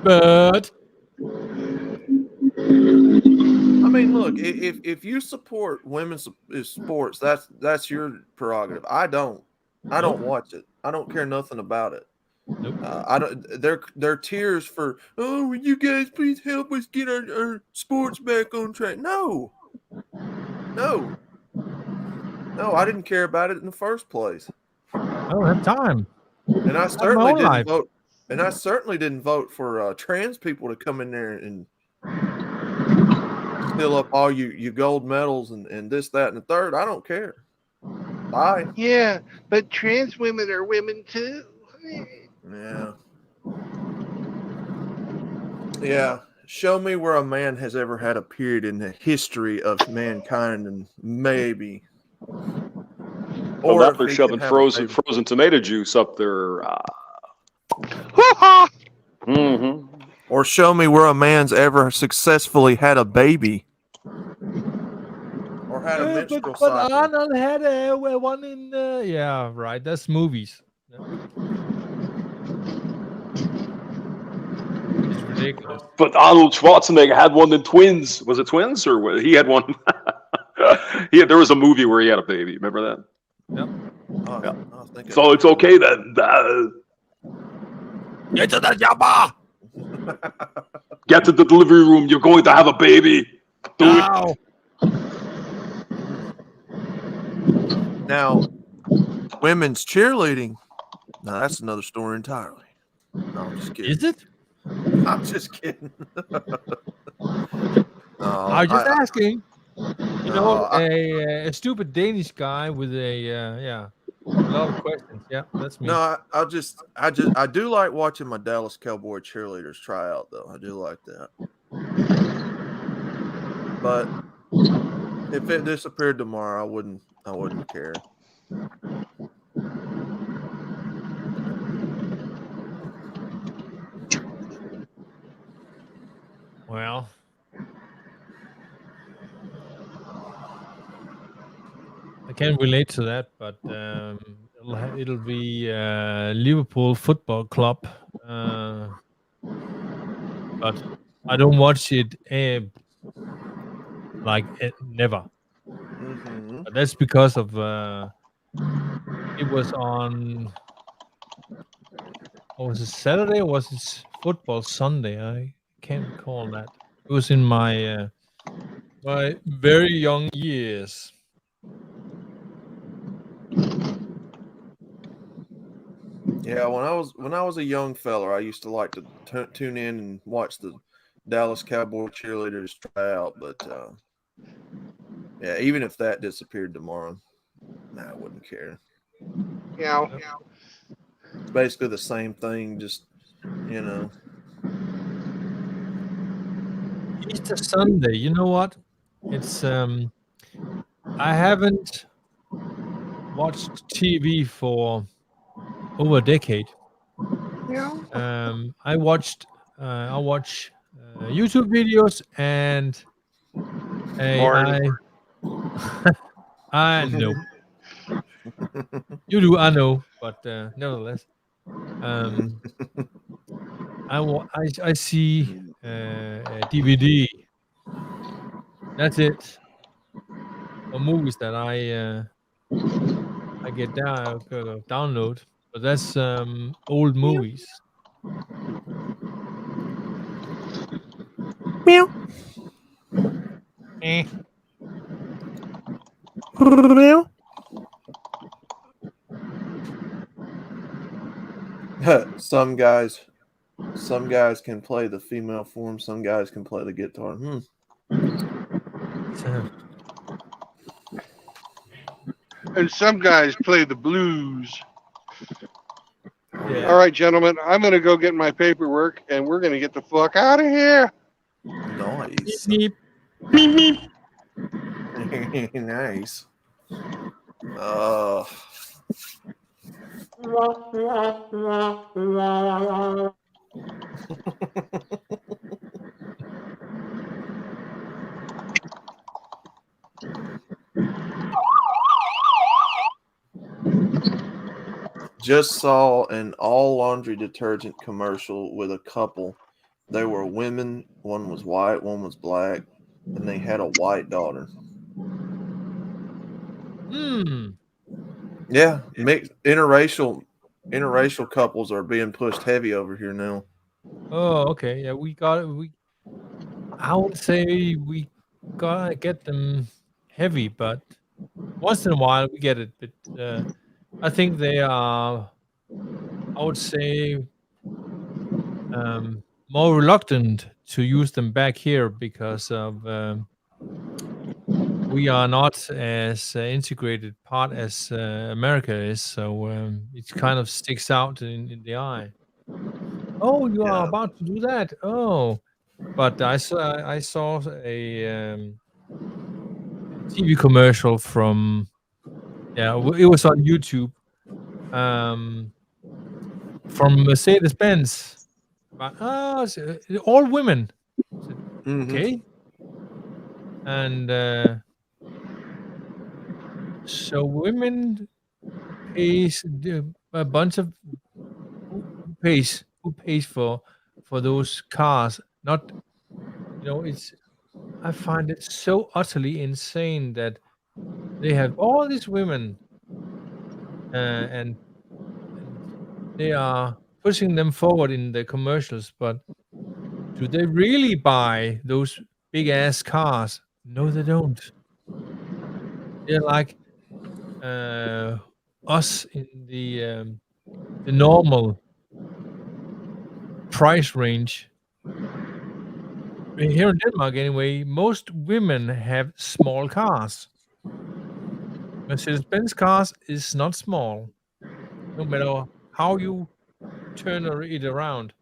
But I mean, look, if you support women's sports, that's your prerogative. I don't Nope. watch it. I don't care nothing about it. Nope. I don't. They're tears for. Oh, will you guys please help us get our sports back on track? No. I didn't care about it in the first place. I don't have time. And I I have my certainly own didn't life. vote. And I certainly didn't vote for trans people to come in there and steal up all you gold medals and this, that, and the third. I don't care. Bye. Yeah, but trans women are women too. Yeah. Yeah. Show me where a man has ever had a period in the history of mankind, and maybe. Well, Or now if they're he shoving can have a baby. frozen tomato juice up their. Mm-hmm. Or show me where a man's ever successfully had a baby. Or had a menstrual But cycle. Arnold had a one in yeah, right. That's movies. Yeah. It's ridiculous. But Arnold Schwarzenegger had one in Twins. Was it Twins or what? He had one? There was a movie where he had a baby. Remember that? Yep. Yeah. So it's okay then. Get to the jabba. Get to the delivery room. You're going to have a baby. Do it. Now, women's cheerleading. Now that's another story entirely. No, I'm just kidding. Is it? I'm just kidding. I was just asking. You know, a stupid Danish guy with a lot of questions. Yeah, that's me. No, I do like watching my Dallas Cowboy cheerleaders try out, though. I do like that. But if it disappeared tomorrow, I wouldn't care. Well, I can't relate to that, but it'll be Liverpool Football Club. But I don't watch it never. Mm-hmm. But that's because of it was on. Was it Saturday or was it football Sunday? I can't recall that. It was in my my very young years. Yeah, when I was a young fella, I used to like to tune in and watch the Dallas Cowboy cheerleaders try out. But yeah, even if that disappeared tomorrow, I wouldn't care. Yeah. It's basically the same thing, just Easter Sunday. You know what? It's I haven't watched TV for over a decade. Yeah. I watch YouTube videos and I know. You do, I know, but nevertheless, I see a DVD. That's it. Or movies that I get download, but that's old movies. Meow. Meow. Some guys can play the female form. Some guys can play the guitar. And some guys play the blues. Yeah. All right, gentlemen, I'm going to go get my paperwork, and we're going to get the fuck out of here. Nice. Beep, Meep, meep. Nice. Just saw an all laundry detergent commercial with a couple. They were women. One was white, one was black, and they had a white daughter. Yeah, mixed interracial couples are being pushed heavy over here now. Oh, okay. Yeah, I would say we gotta get them heavy, but once in a while we get it. But I think they are, I would say, more reluctant to use them back here because of we are not as integrated part as America is, so it kind of sticks out in the eye. Oh, you are about to do that. Oh, but I saw a TV commercial from it was on YouTube from Mercedes Benz. All women. I said, okay. And so women pays a bunch of who pays for those cars. Not it's I find it so utterly insane that they have all these women and they are pushing them forward in the commercials, but do they really buy those big ass cars? No, they don't. They're like us in the normal price range. Here in Denmark, anyway, most women have small cars. Mercedes-Benz cars is not small, no matter how you turn it around.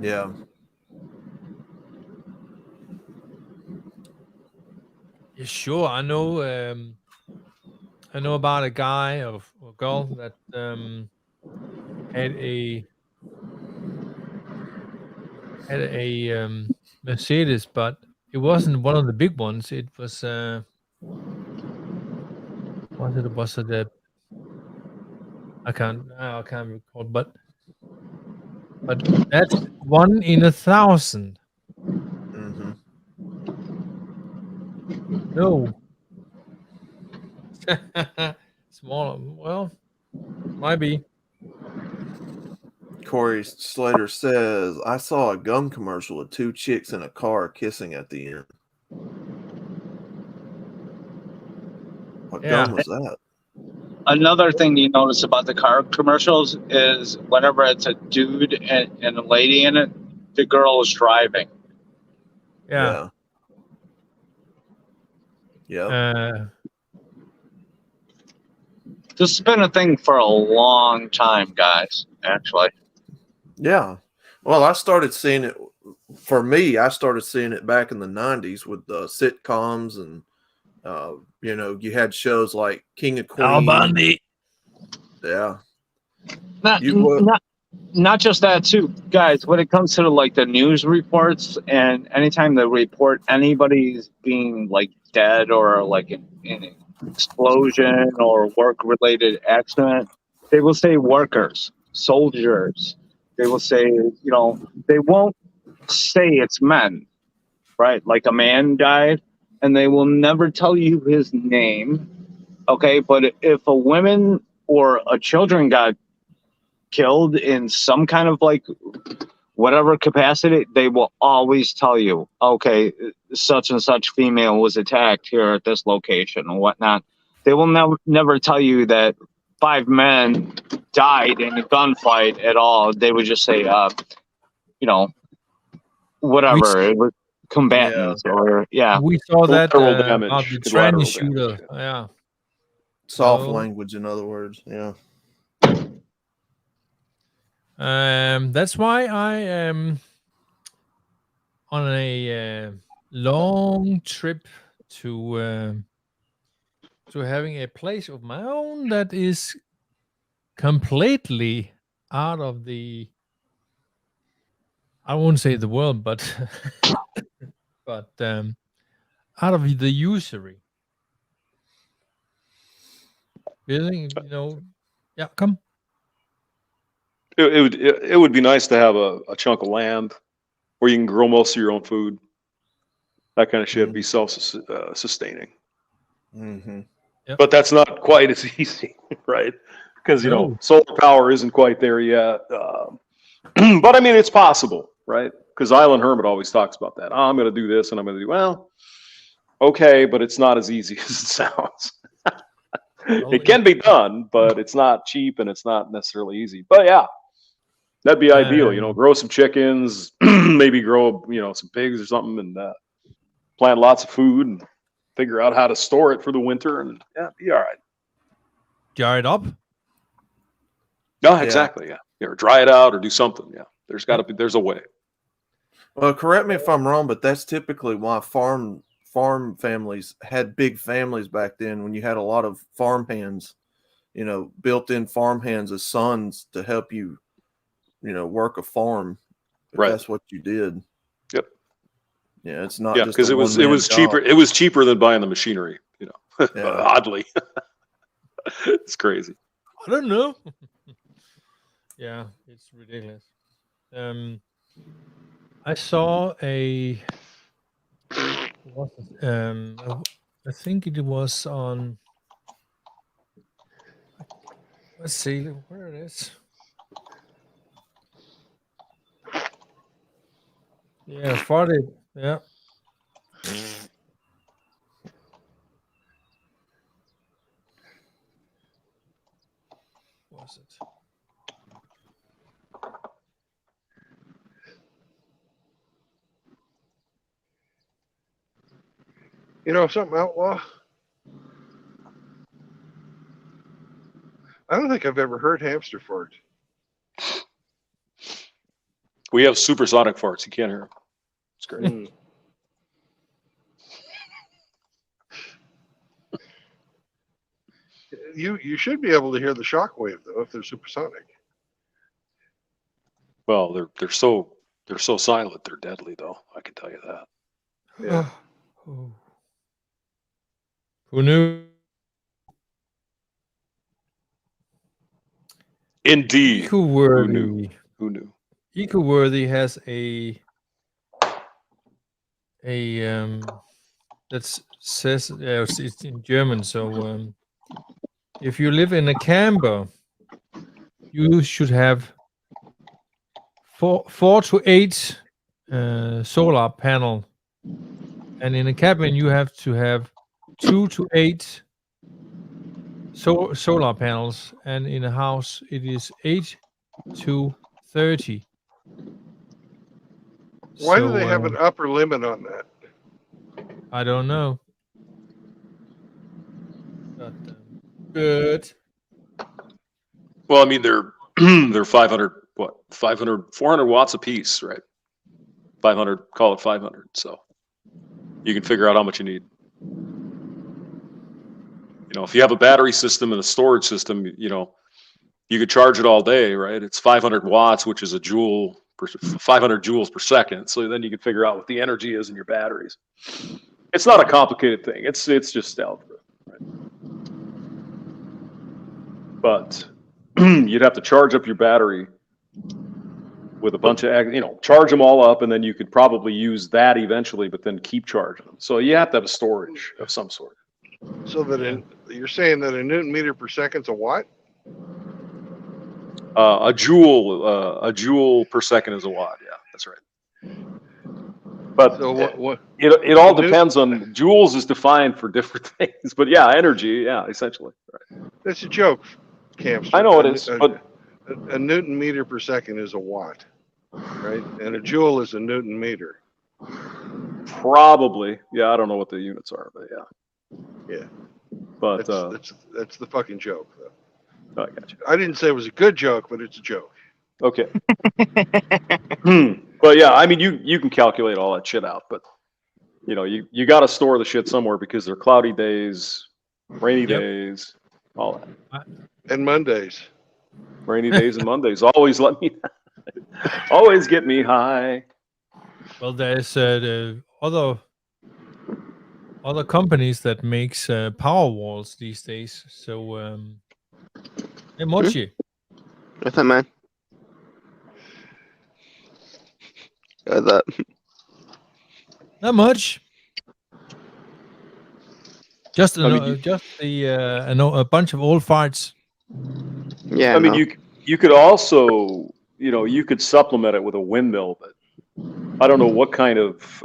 Yeah. Yeah, sure. I know about a guy or a girl that had a Mercedes, but it wasn't one of the big ones. It was was it a I can't recall, but that's 1 in 1,000. No. Small. Well, might be. Corey Slater says, I saw a gum commercial with two chicks in a car kissing at the end. What gum was that? Another thing you notice about the car commercials is whenever it's a dude and a lady in it, the girl is driving. Yeah. Yeah. This has been a thing for a long time, guys, actually. Yeah. Well, I started seeing it. For me, I started seeing it back in the 90s with sitcoms and, you had shows like King of Queens. Al Bundy. Yeah. Not just that, too, guys. When it comes to the news reports, and anytime they report anybody's being dead or in an explosion or work-related accident, they will say workers, soldiers. They will say, they won't say it's men, right? Like a man died, and they will never tell you his name. Okay, but if a woman or a children got killed in some kind of whatever capacity, they will always tell you, okay, such and such female was attacked here at this location and whatnot. They will never tell you that 5 men died in a gunfight at all, they would just say, you know, whatever. It was combatants or We saw that Collateral about damage. the Collateral tranny shooter. damage. Yeah. Soft So, language, in other words. Yeah. that's why I am on a long trip to having a place of my own that is completely out of the, I won't say the world, but but out of the usury. Feeling, yeah, come. It would be nice to have a chunk of land where you can grow most of your own food. That kind of shit, be self-sustaining. Mm-hmm. Yep. But that's not quite as easy, right? Because No. solar power isn't quite there yet. But I mean, it's possible, right? Because Island Hermit always talks about that. I'm going to do this, and I'm going to do well. Okay, but it's not as easy as it sounds. It can be done, but it's not cheap and it's not necessarily easy. But yeah, that'd be ideal. Grow some chickens, maybe grow some pigs or something, and plant lots of food and figure out how to store it for the winter, and yeah, be all right. Jar it up. No, exactly. Yeah, or dry it out or do something. Yeah, there's a way. Well, correct me if I'm wrong, but that's typically why farm families had big families back then, when you had a lot of farm hands, built-in farm hands as sons to help you, work a farm if that's what you did. Yep. Yeah, it's not just because it was cheaper. It was cheaper than buying the machinery. Oddly, it's crazy. I don't know. Yeah, it's ridiculous. I saw I think it was on. Let's see where it is. Yeah, 40. Yeah. Was it? Something, Outlaw? I don't think I've ever heard hamster fart. We have supersonic farts. You can't hear them. It's great. You should be able to hear the shockwave though if they're supersonic. Well, they're so silent. They're deadly, though. I can tell you that. Yeah. Who knew? Indeed. Eco-worthy. Who knew? Eco-worthy has a that says it's in German. So if you live in a camper, you should have 4 to 8 solar panel, and in a cabin you have to have 2 to 8 solar panels, and in a house it is 8 to 30. Why do they have an upper limit on that? I don't know. But, good. Well, I mean, they're 500 400 watts a piece, right? 500, call it 500. So you can figure out how much you need. If you have a battery system and a storage system, you could charge it all day, right? It's 500 watts, which is 500 joules per second. So then you can figure out what the energy is in your batteries. It's not a complicated thing. It's just algebra, right? But you'd have to charge up your battery with a bunch of, charge them all up, and then you could probably use that eventually, but then keep charging them. So you have to have a storage of some sort. So that you're saying that a Newton meter per second's a watt? A joule per second is a watt. Yeah, that's right. But so it all depends on joules is defined for different things. But yeah, energy. Yeah, essentially. Right. That's a joke. Campster. I know it is, but a Newton meter per second is a watt, right? And a joule is a Newton meter. probably, yeah, I don't know what the units are, but yeah. Yeah. But That's the fucking joke, though. I got you. I didn't say it was a good joke, but it's a joke. Okay. But yeah, I mean, you can calculate all that shit out, but you know, you got to store the shit somewhere because there are cloudy days, rainy days, all that. And Mondays. Rainy days and Mondays always always get me high. Well, there's the other companies that makes power walls these days. So, hey, Mochi. What's up, man? What's up? Not much. Just I mean, a bunch of old farts. Yeah. I mean, you could also, you could supplement it with a windmill, but I don't know what kind of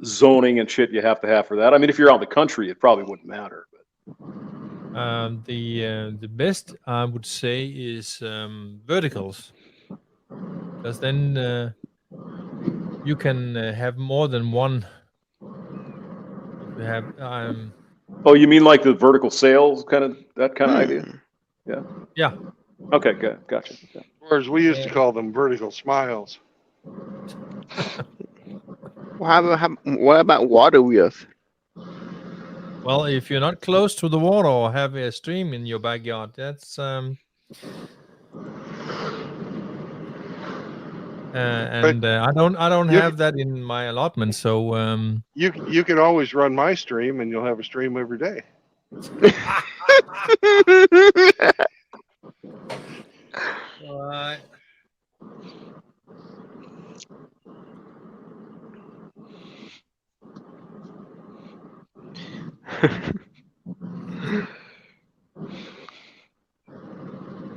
zoning and shit you have to have for that. I mean, if you're out in the country, it probably wouldn't matter. But The best I would say is verticals, because then you can have more than one. If you have oh, you mean like the vertical sales that kind of idea? Yeah. Yeah. Okay, good, gotcha. Okay. Or as we used to call them, vertical smiles. What about water wheels? Well, if you're not close to the water or have a stream in your backyard, that's I don't have that in my allotment, so you can always run my stream, and you'll have a stream every day. Right.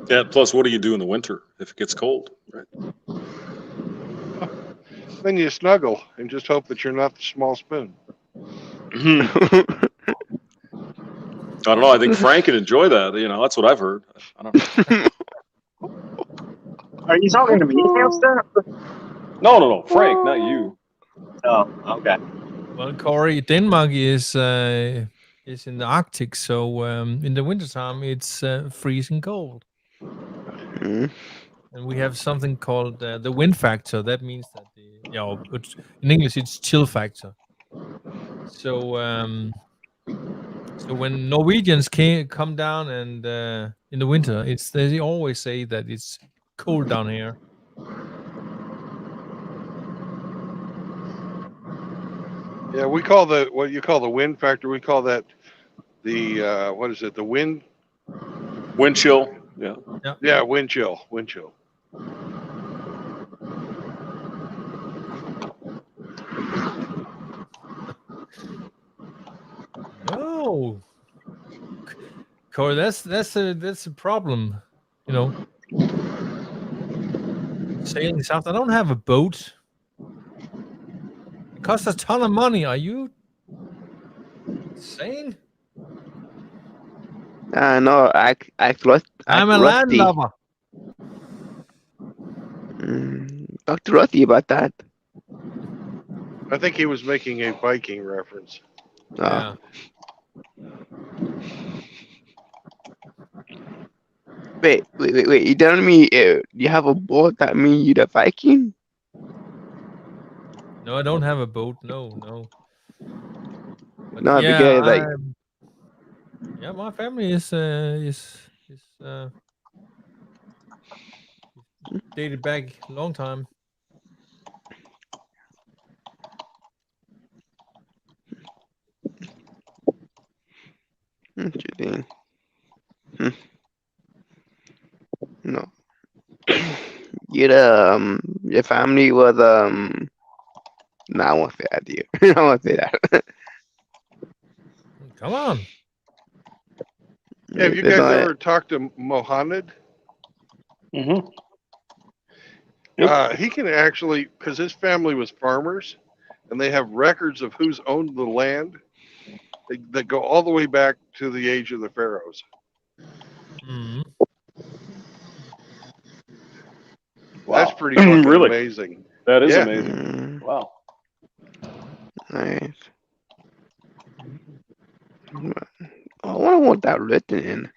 Yeah. Plus, what do you do in the winter if it gets cold? Right. Then you snuggle and just hope that you're not the small spoon. I don't know. I think Frank can enjoy that. That's what I've heard. I don't know. Are you talking to me, Hamster? No, Frank, not you. Oh, okay. Well, Corey, Denmark is in the Arctic, so in the wintertime it's freezing cold. And we have something called the wind factor. That means that in English it's chill factor. So so when Norwegians come down and in the winter, they always say that it's cold down here. Yeah, we call what you call the wind factor. We call that the what is it? The wind chill. Yeah. Yeah, wind chill. Wind chill. No, Corey, that's a problem. Sailing south. I don't have a boat. It costs a ton of money. Are you insane? No, I'm a landlubber. Talk to Rusty about that. I think he was making a Viking reference. Yeah. Wait. You telling me you have a boat? That means you're the Viking? No, I don't have a boat. No. But No, yeah, because my family is dated back a long time. Interesting. No. Your family was No, I won't say that to you. I won't say that. Come on. Yeah, have you guys ever talked to Mohammed? Mm-hmm. He can actually, because his family was farmers, and they have records of who's owned the land that go all the way back to the age of the pharaohs. Mm-hmm. That's Wow. pretty fucking Really? amazing. That is Yeah. amazing. Wow. Nice. I wonder what that written in.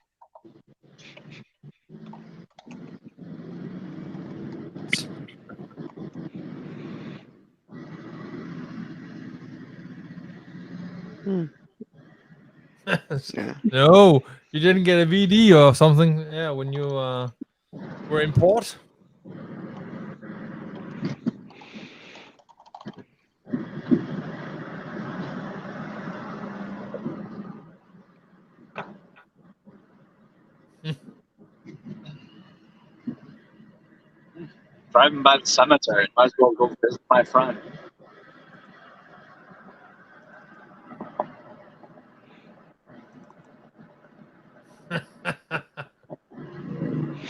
Yeah. No, you didn't get a VD or something. Yeah, when you were in port. Driving by the cemetery. Might as well go visit my friend.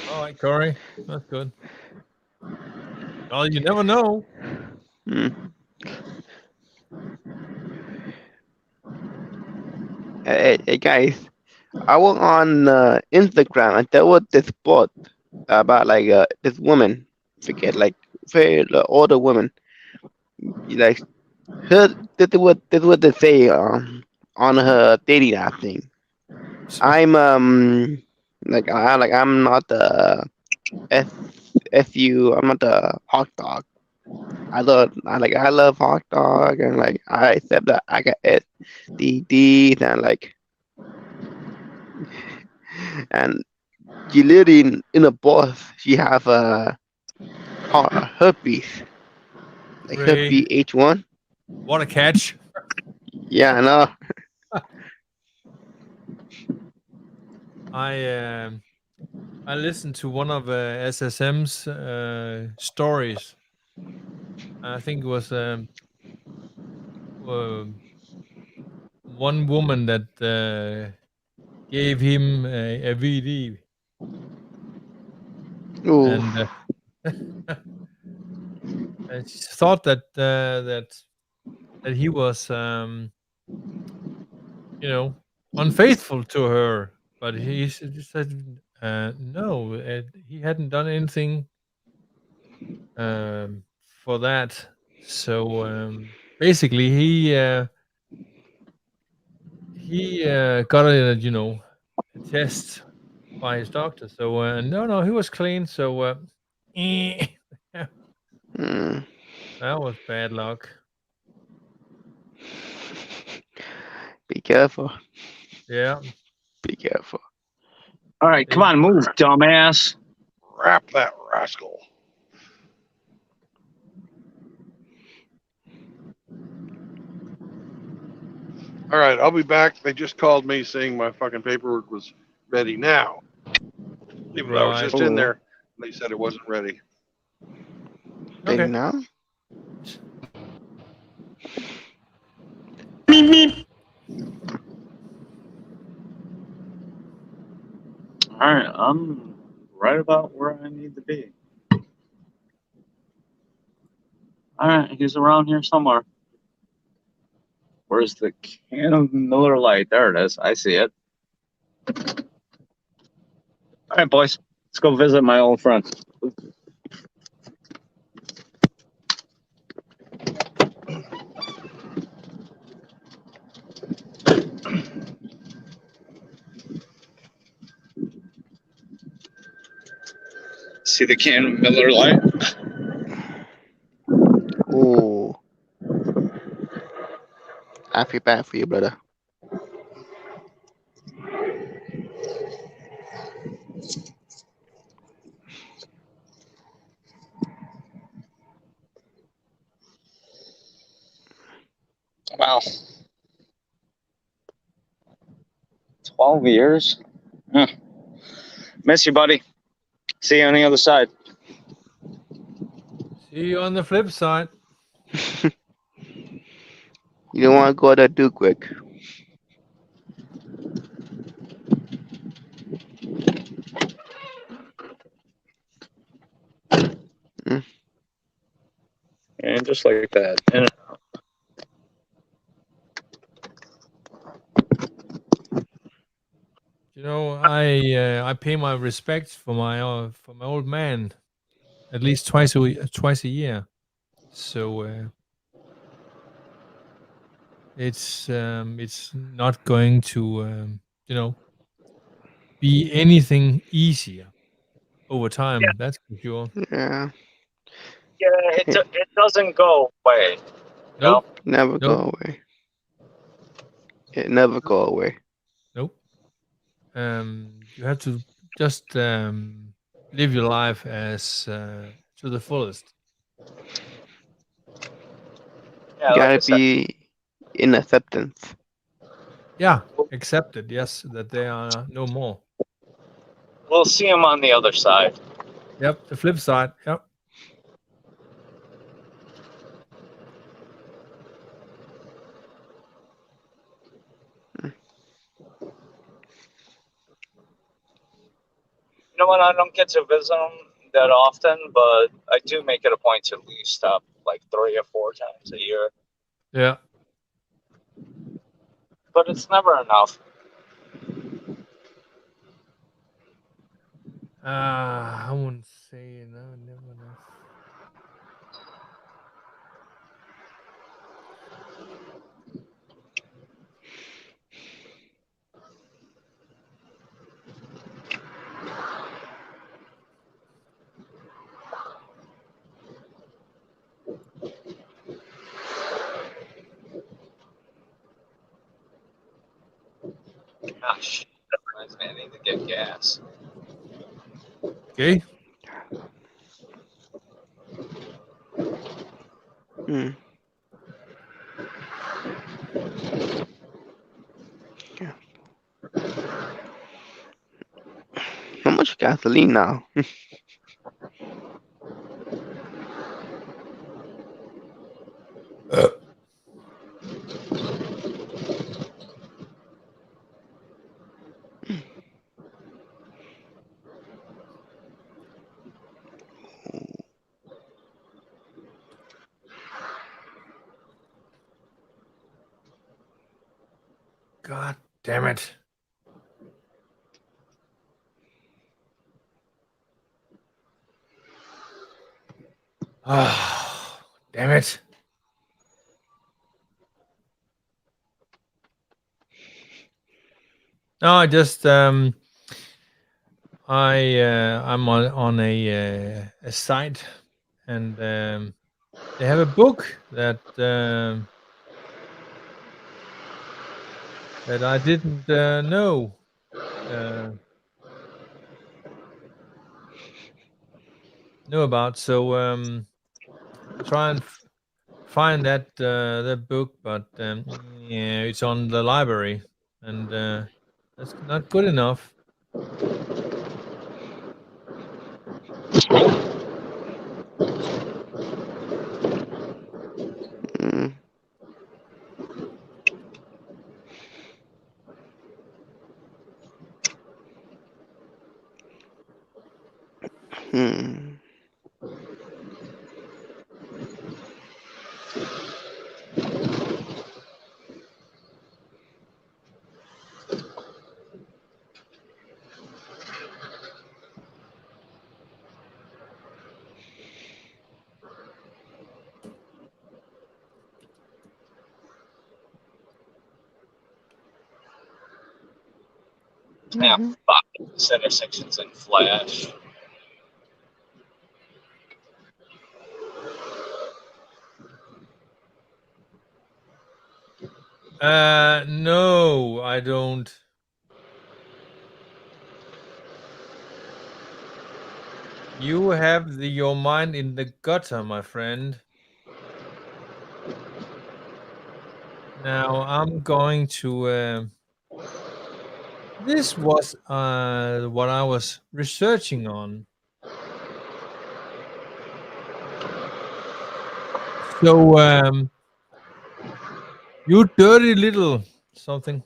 All right, Corey, that's good. Well, you never know. Hmm. Hey guys, I was on Instagram and there was this bot about like this woman, forget like very older woman, like her this what they say on her dating app thing. I'm I'm not the SU. I'm not the hot dog. I love hot dog and like I accept that I got STDs and like and she literally in a boss she have herpes like Ray, herpes H1. what a catch! Yeah, I know. I listened to one of SSM's stories. I think it was one woman that gave him a VD, Ooh. and and she thought that he was unfaithful to her, but he said no, he hadn't done anything for that. So basically, he got a test by his doctor. So no, he was clean. So that Hmm. was bad luck. Be careful. Yeah. Be careful. All right, come on, move, dumbass. Wrap that rascal. All right, I'll be back. They just called me saying my fucking paperwork was ready now. Even though I was Right. just in there, they said it wasn't ready. Ready Okay. now? All right, I'm right about where I need to be. All right, he's around here somewhere. Where's the can of Miller Lite? There it is. I see it. All right, boys, let's go visit my old friend. See the can of Miller Lite? Ooh. I feel bad for you, brother. Wow. 12 years? Huh. Miss you, buddy. See you on the other side. See you on the flip side. You don't want to go there too quick. And just like that. And I pay my respects for my old man. at least twice a year. So it's not going to be anything easier over time. Yeah. That's for sure. Yeah. Yeah, it doesn't go away. You know? Nope. Never go Nope. away. It never go away. Nope. You have to just live your life as to the fullest. Yeah, like I Gotta said, be in acceptance. Yeah, accepted. Yes, that they are no more. we'll see him on the other side. Yep. The flip side. Yep. You know what? I don't get to visit him that often, but I do make it a point to at least stop like 3 or 4 times a year. Yeah. But it's never enough. I wouldn't say no, never enough. Gosh, that reminds me, I need to get gas. Okay. Hmm. Yeah. How much gasoline now? God damn it. Oh, damn it. No, I just I'm on a site, and they have a book that that I didn't know about. So I try and find that book, but yeah, it's on the library, and that's not good enough. Hmm. Hmm. Yeah, Mhm. fuck. This intersection's in Flash. No, I don't. You have your mind in the gutter, my friend. Now I'm going to. This was what I was researching on. So, you dirty little something.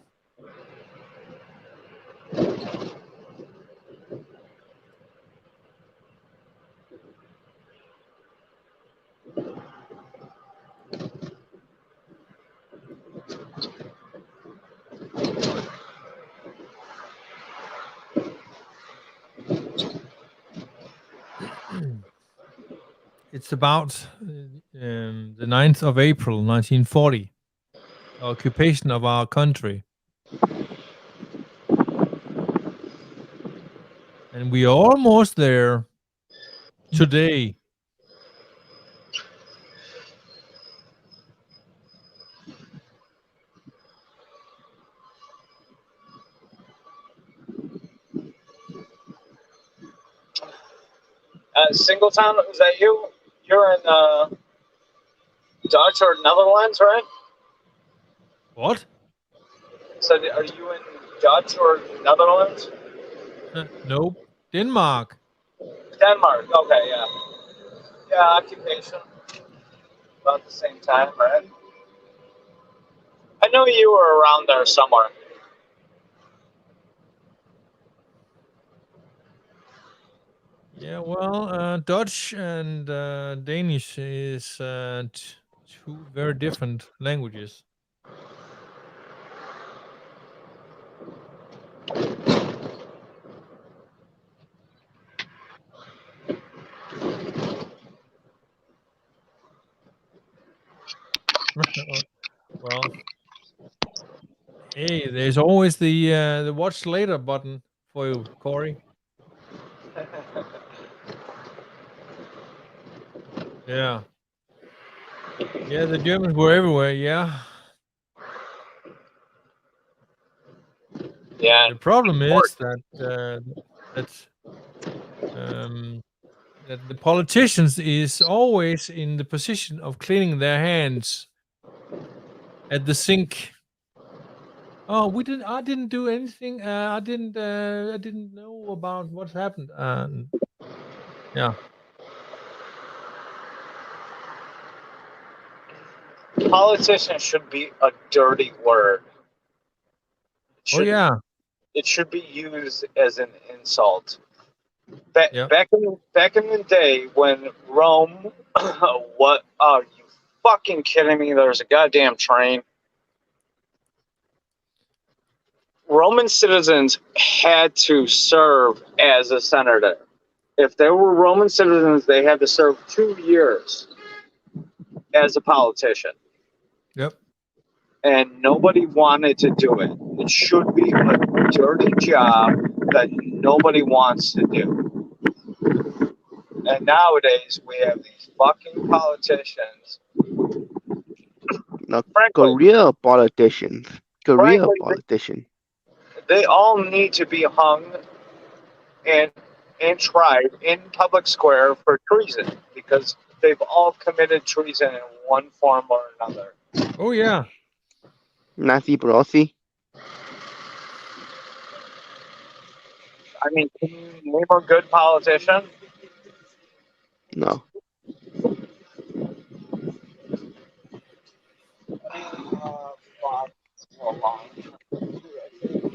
It's about the 9th of April, 1940. The occupation of our country. And we are almost there today. Singletown, is that you? You're in Dutch or Netherlands, right? What? So are you in Dutch or Netherlands? Nope. Denmark. Denmark. Okay, yeah. Yeah, occupation. About the same time, right? I know you were around there somewhere. Yeah, well, Dutch and Danish is two very different languages. Well, hey, there's always the watch later button for you, Corey. Yeah. Yeah, the Germans were everywhere, yeah. Yeah. The problem is that that the politicians is always in the position of cleaning their hands at the sink. Oh, I didn't do anything. I didn't know about what happened. Yeah. Politician should be a dirty word. Oh yeah. It should be used as an insult. Yep. Back in the day when Rome, what are you fucking kidding me? There's a goddamn train. Roman citizens had to serve as a senator. If they were Roman citizens, they had to serve 2 years as a politician. Yep. And nobody wanted to do it. It should be a dirty job that nobody wants to do. And nowadays we have these fucking politicians. No, Frankly, career politicians. Career frankly, politician. they all need to be hung and tried in public square for treason because they've all committed treason in one form or another. Oh yeah. Nancy Pelosi. I mean, can you name a good politician? No.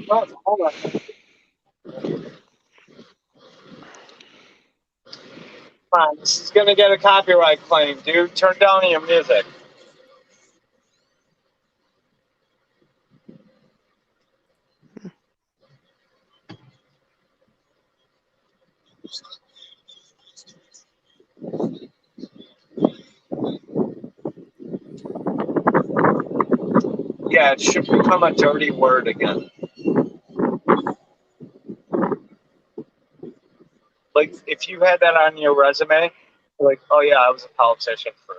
Hold on. Come on, this is gonna get a copyright claim, dude. Turn down your music. Yeah, it should become a dirty word again. Like, if you had that on your resume, like, oh yeah, I was a politician for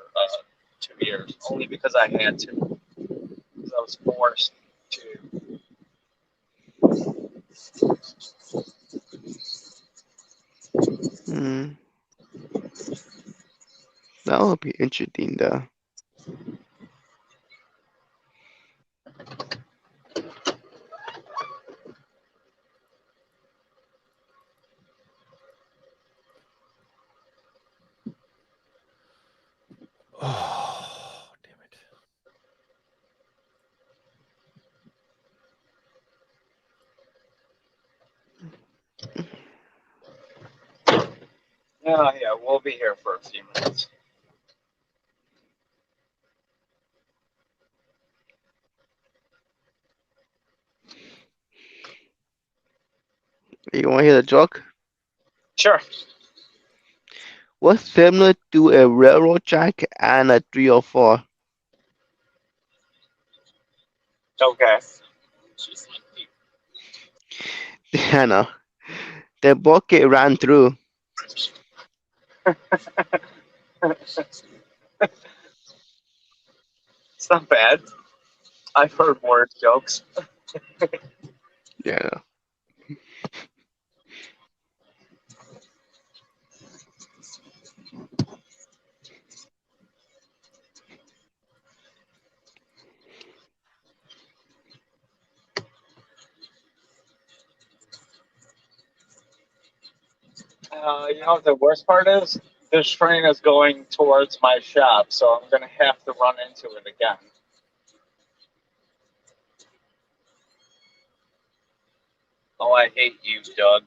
2 years, only because I had to. Because I was forced to. Hmm. That would be interesting, though. Oh, damn it. Yeah, we'll be here for a few minutes. You want to hear the joke? Sure. What's similar to a railroad track and a 304? Okay. I know. The bucket ran through. It's not bad. I've heard worse jokes. Yeah. You know what the worst part is? This train is going towards my shop, so I'm gonna have to run into it again. Oh, I hate you, Doug.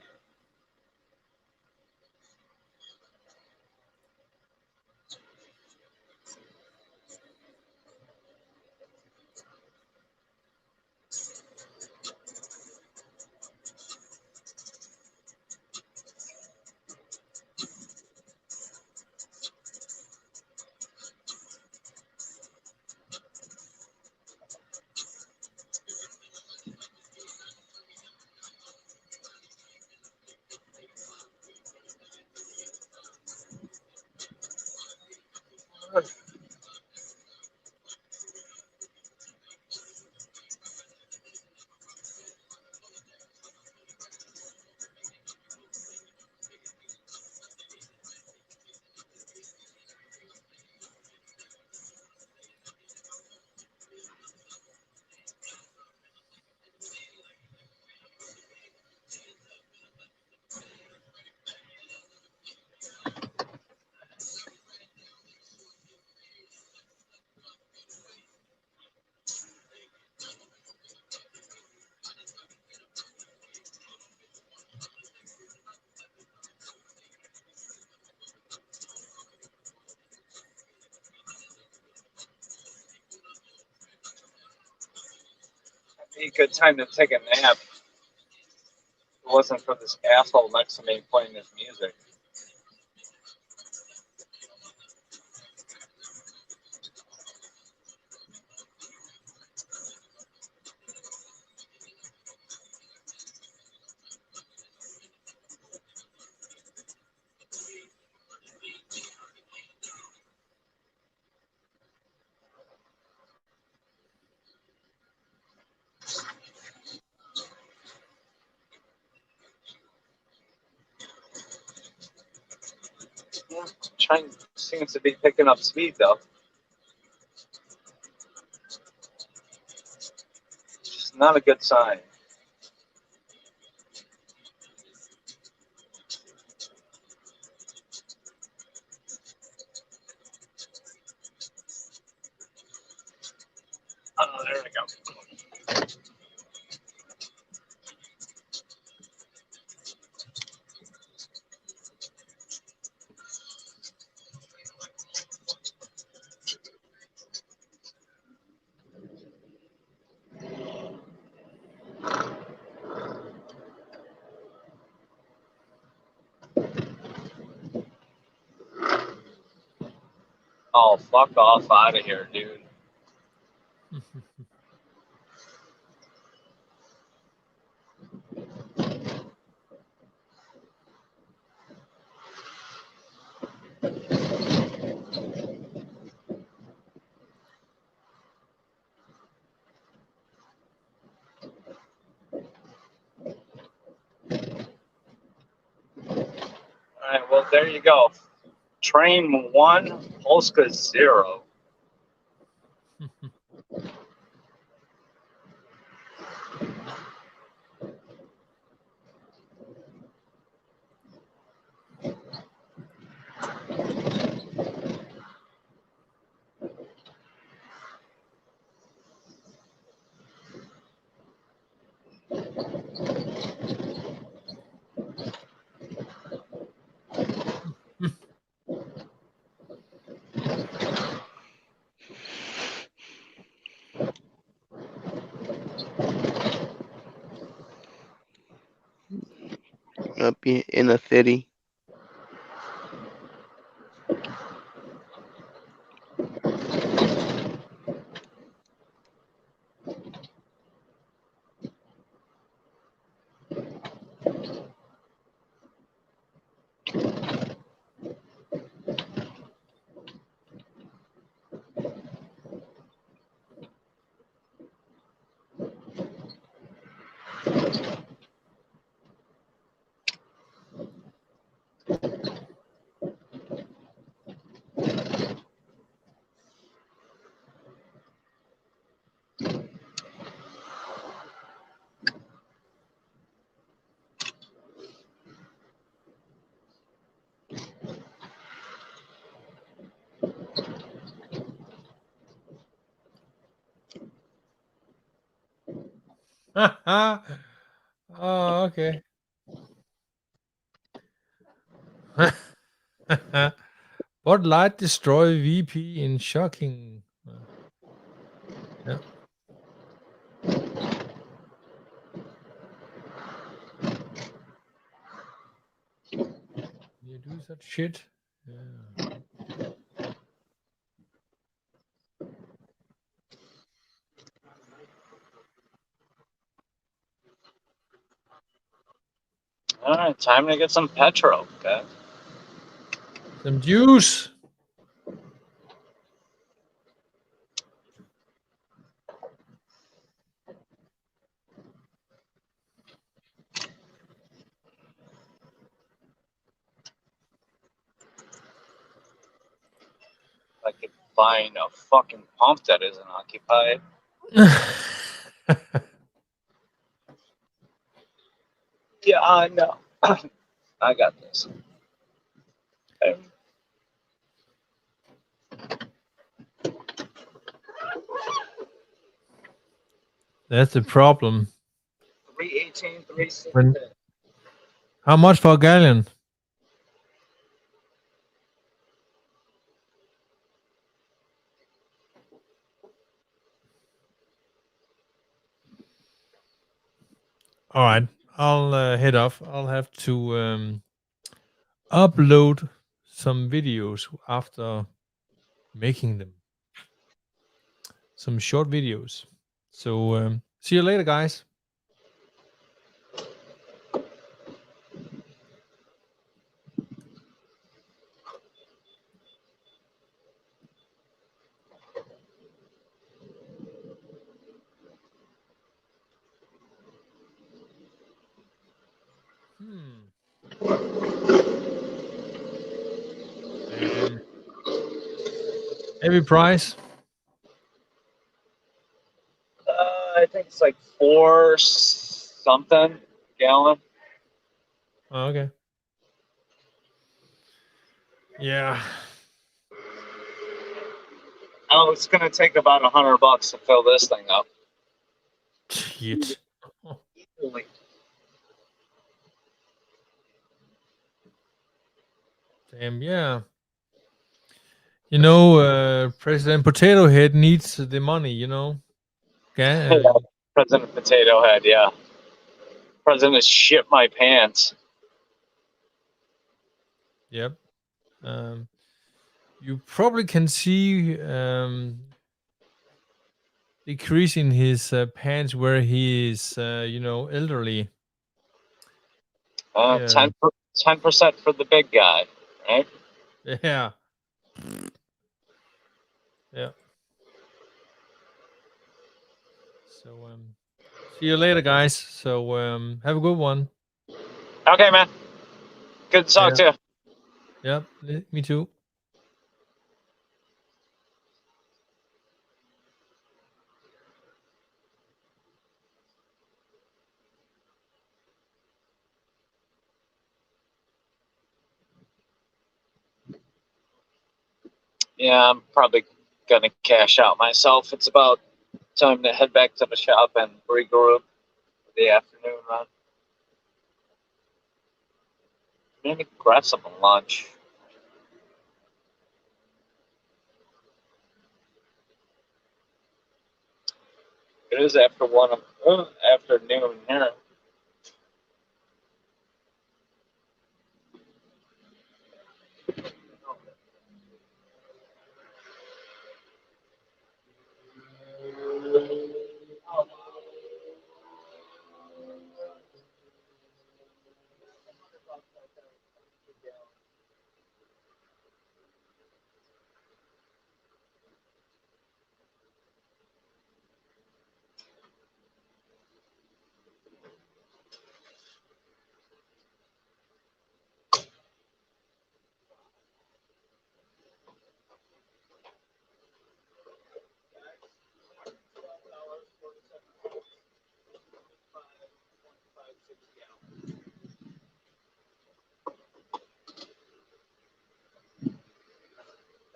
Be a good time to take a nap. If it wasn't for this asshole next to me playing his music. Train seems to be picking up speed though. It's not a good sign. Oh, there we go. Oh, fuck off out of here, dude. Alright, well, there you go. Train 1, Polska 0. Up in the city. Oh, okay. What light destroy VP in shocking? Yeah. You do such shit. Yeah. All right, time to get some petrol, guys. Some juice. I could find a fucking pump that isn't occupied. Yeah, I know. I got this. Okay. That's the problem. 318, 316. When how much for a gallon? All right, I'll head off. I'll have to upload some videos after making them. Some short videos. So see you later, guys. Heavy price. I think it's like 4 something gallon. Oh, okay. Yeah. Oh, it's gonna take about $100 to fill this thing up. Shit. Holy. Damn, yeah. You know, President Potato Head needs the money, you know. Okay. President Potato Head, yeah. President shit my pants. Yep. You probably can see decrease in his pants where he is, you know, elderly. 10% for the big guy, right? Yeah. Yeah. So see you later, guys. So have a good one. Okay, man. Good to talk to you. Yep. Me too. Yeah, I'm probably gonna cash out myself. It's about time to head back to the shop and regroup for the afternoon run. Maybe grab some lunch. It is after afternoon here.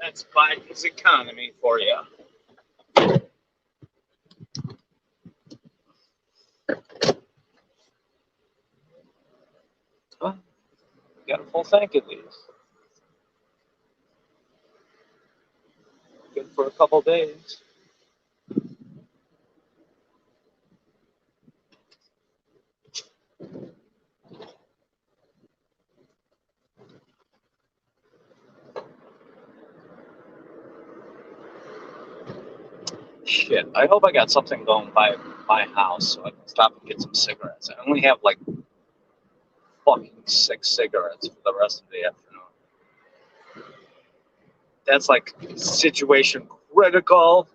That's Biden's economy for you. full tank at least. Good for a couple days. Shit, I hope I got something going by my house so I can stop and get some cigarettes. I only have like fucking 6 cigarettes for the rest of the afternoon. That's like situation critical.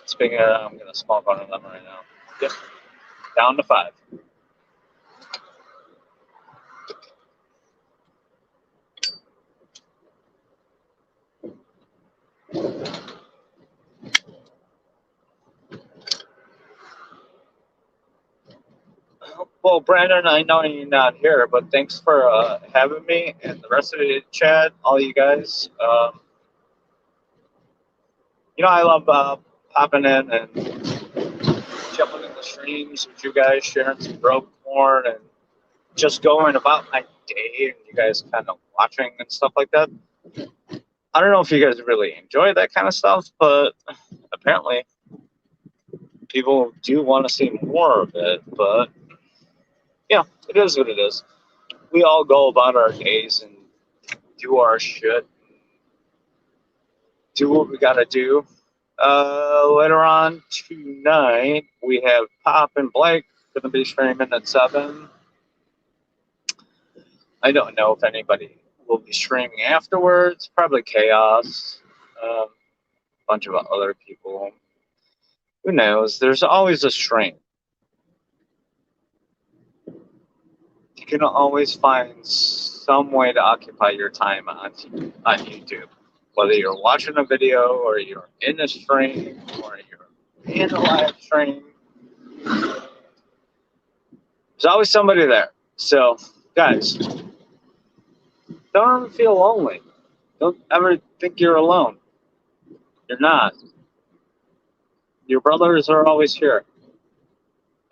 Speaking of, I'm gonna smoke one of them right now. Yep, down to 5. Well, Brandon, I know you're not here, but thanks for having me and the rest of the chat, all you guys. You know, I love popping in and jumping in the streams with you guys, sharing some broke porn and just going about my day and you guys kind of watching and stuff like that. I don't know if you guys really enjoy that kind of stuff, but apparently people do want to see more of it. But yeah, it is what it is. We all go about our days and do our shit, do what we gotta do. Later on tonight, we have Pop and Blake gonna be streaming at 7. I don't know if anybody will be streaming afterwards. Probably Chaos, a bunch of other people. Who knows? There's always a stream. You can always find some way to occupy your time on YouTube. Whether you're watching a video or you're in a stream or you're in a live stream, there's always somebody there. So, guys, don't ever feel lonely. Don't ever think you're alone. You're not. Your brothers are always here.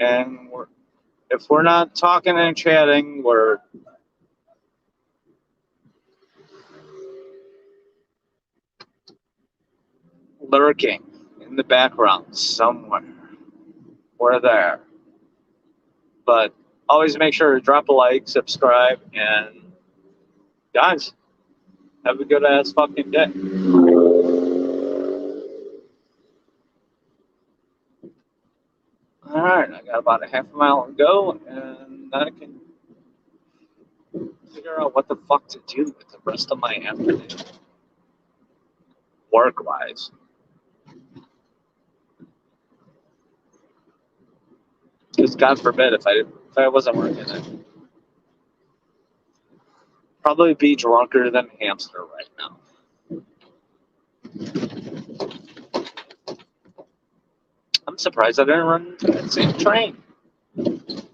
And if we're not talking and chatting, we're lurking in the background somewhere. We're there. But always make sure to drop a like, subscribe, and guys, have a good ass fucking day. Alright, I got about a half a mile to go, and I can figure out what the fuck to do with the rest of my afternoon. Work-wise. Because God forbid if I wasn't working, I'd probably be drunker than a hamster right now. I'm surprised I didn't run into that same train. That's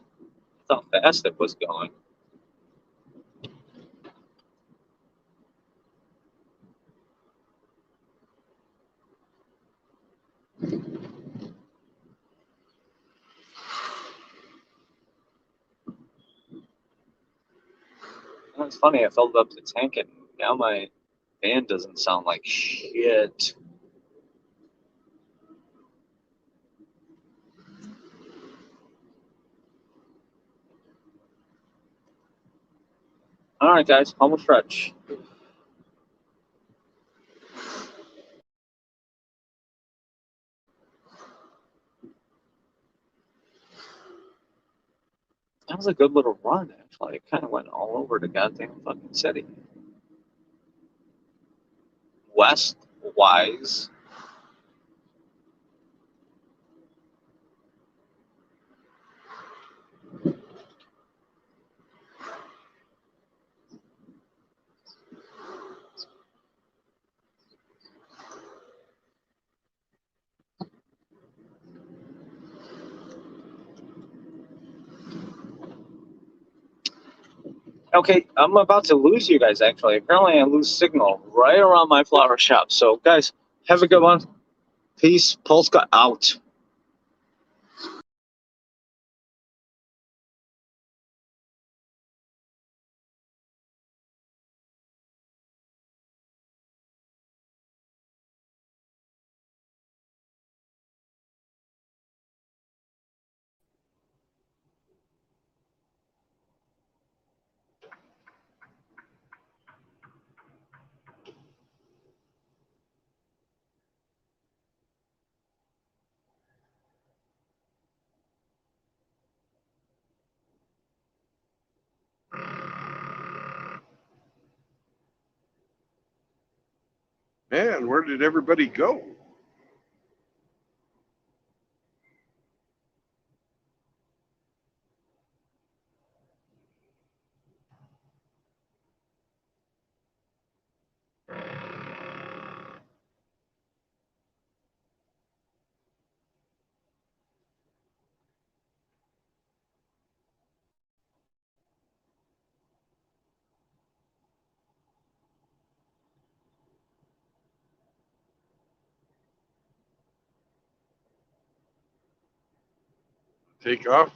how fast it was going. It's funny, I filled up the tank and now my van doesn't sound like shit. Alright guys, home stretch. That was a good little run, actually. It kind of went all over the goddamn fucking city. West-wise. Okay, I'm about to lose you guys, actually. Apparently I lose signal right around my flower shop. So, guys, have a good one. Peace. Polska out. Man, where did everybody go? Take off,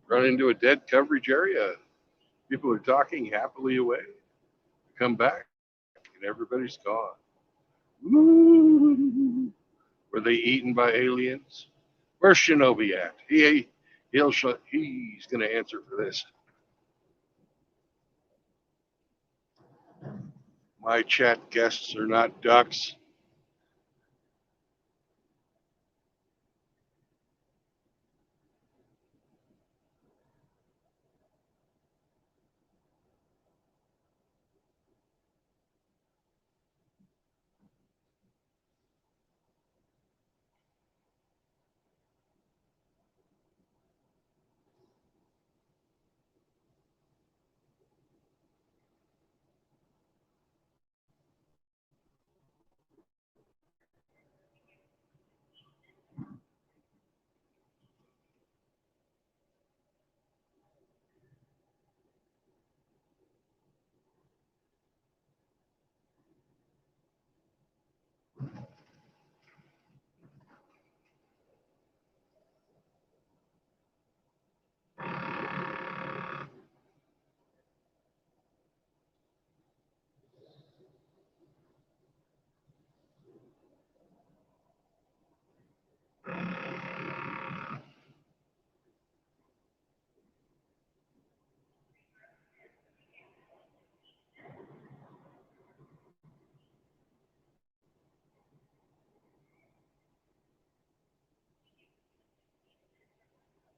run into a dead coverage area. People are talking happily away. Come back, and everybody's gone. Woo! Were they eaten by aliens? Where's Shinobi at? He's going to answer for this. My chat guests are not ducks.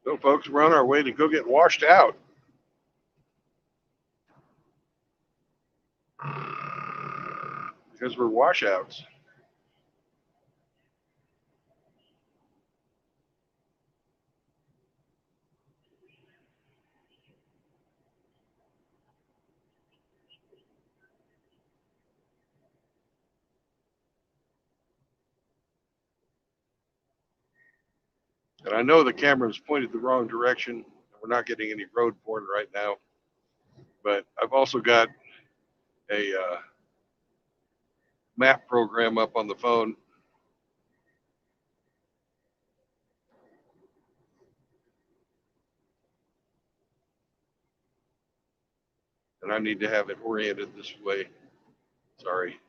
So, folks, we're on our way to go get washed out. Because we're washouts. And I know the camera's pointed the wrong direction. We're not getting any road porn right now. But I've also got a map program up on the phone. And I need to have it oriented this way. Sorry.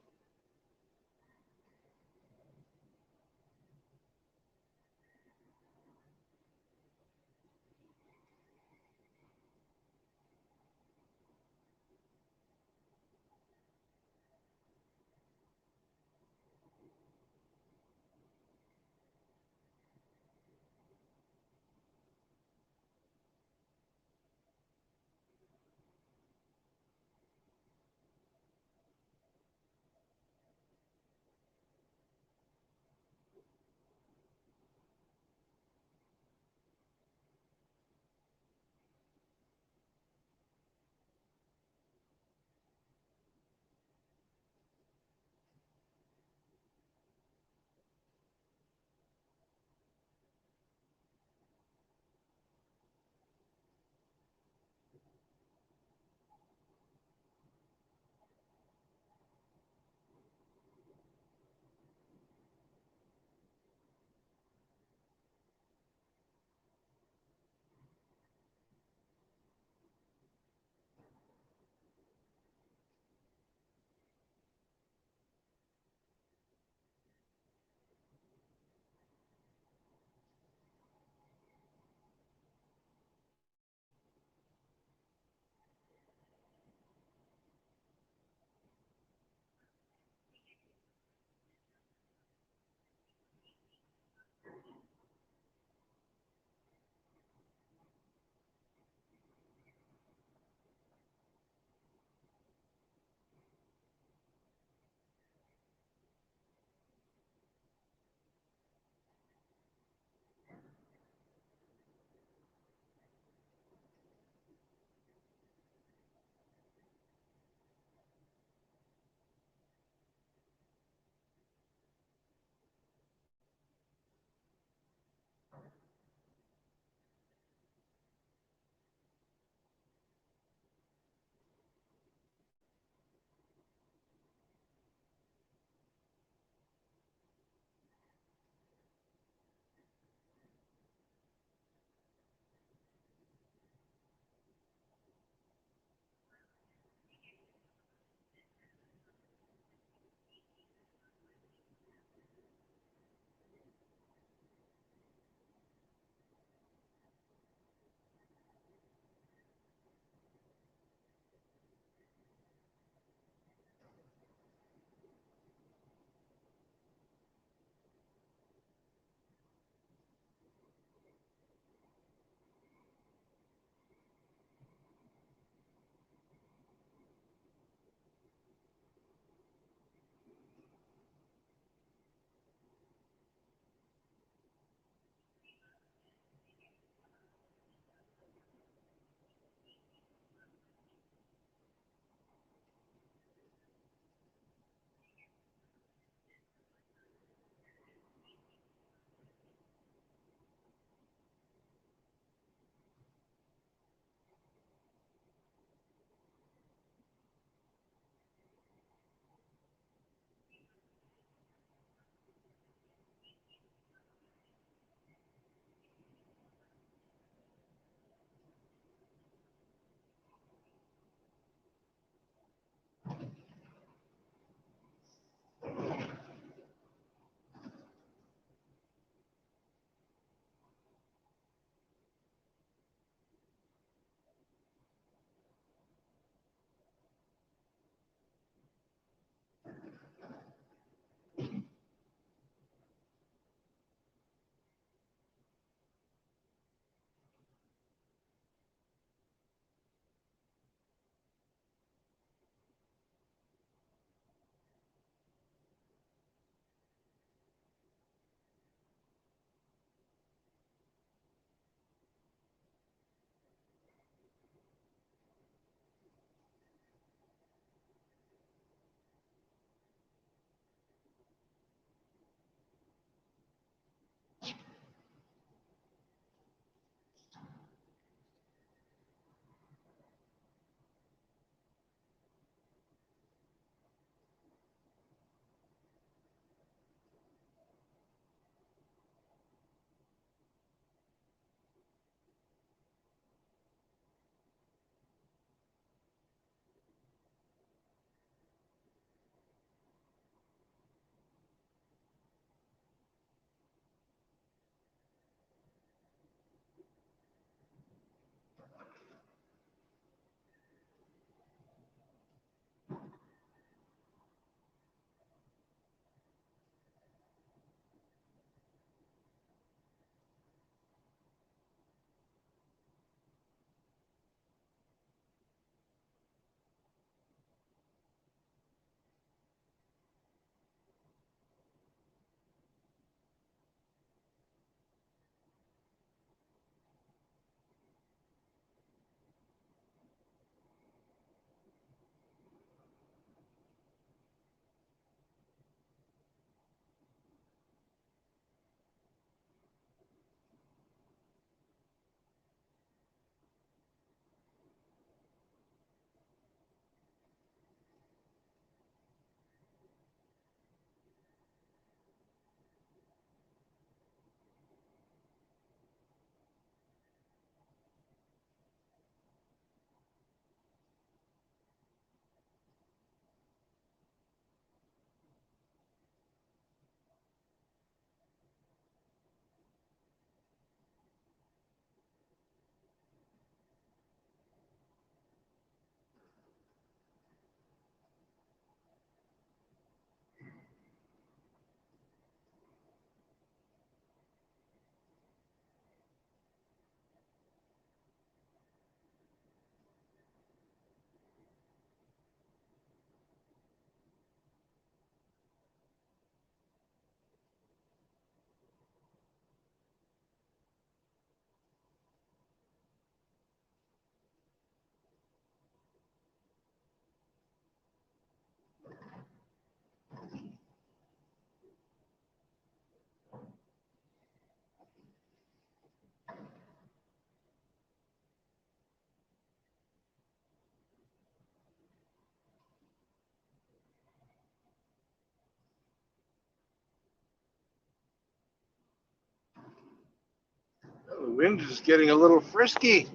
The wind is getting a little frisky,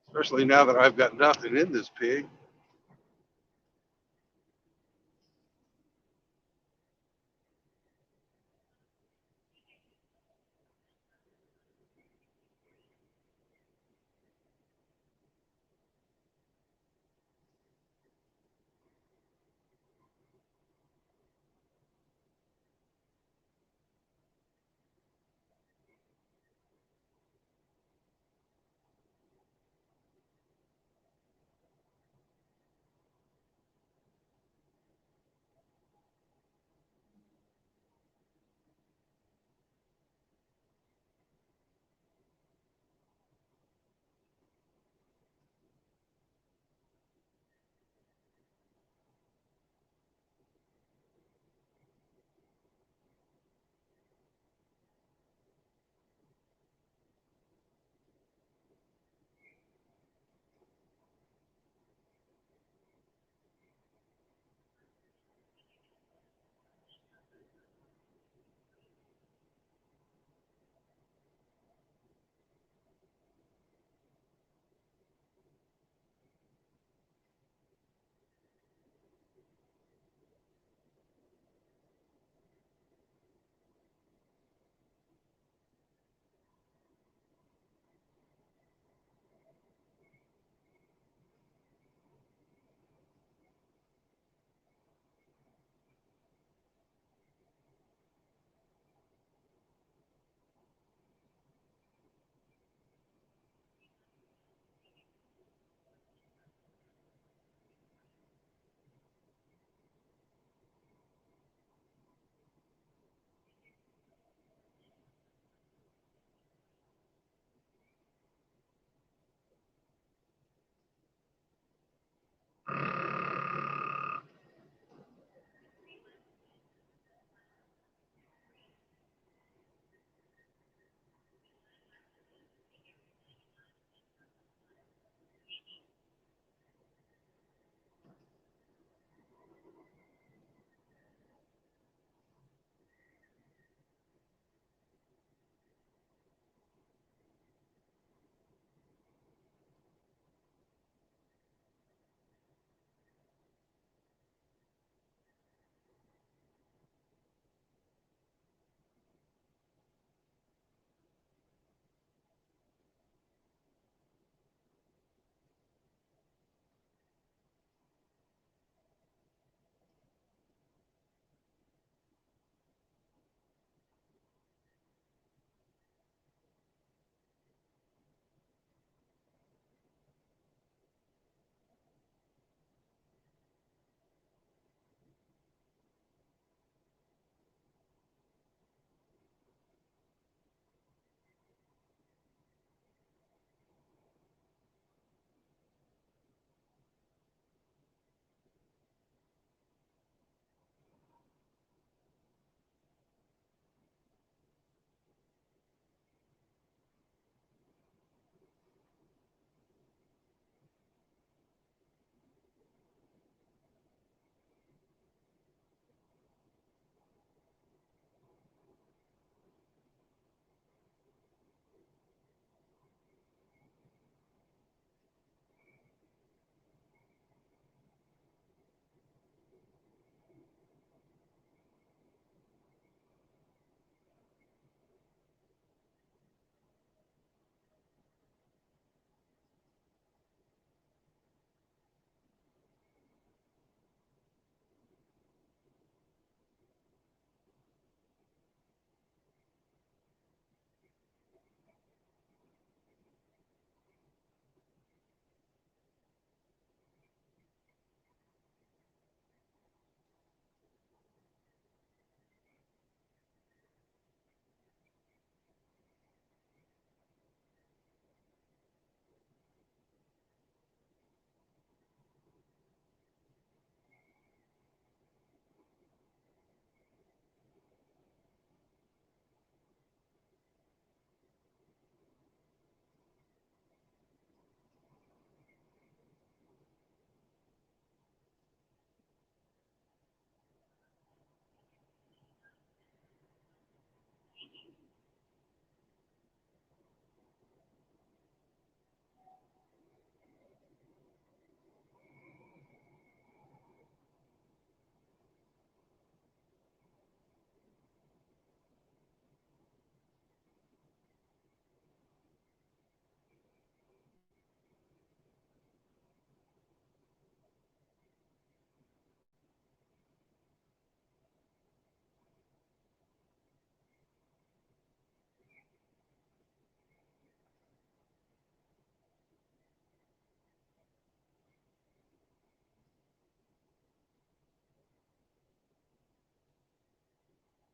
especially now that I've got nothing in this pig.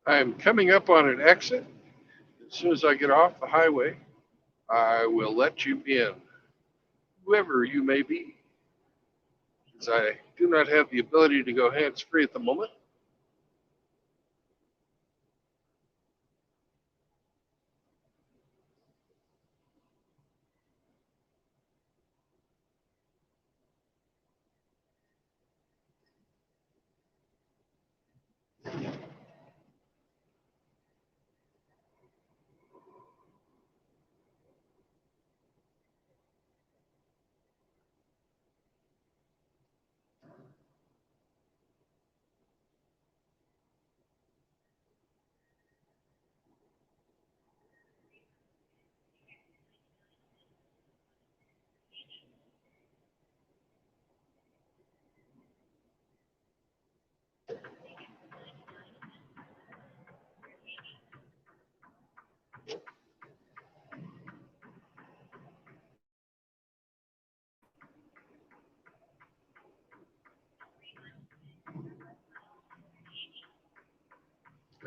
I'm coming up on an exit. As soon as I get off the highway, I will let you in, whoever you may be, as I do not have the ability to go hands-free at the moment.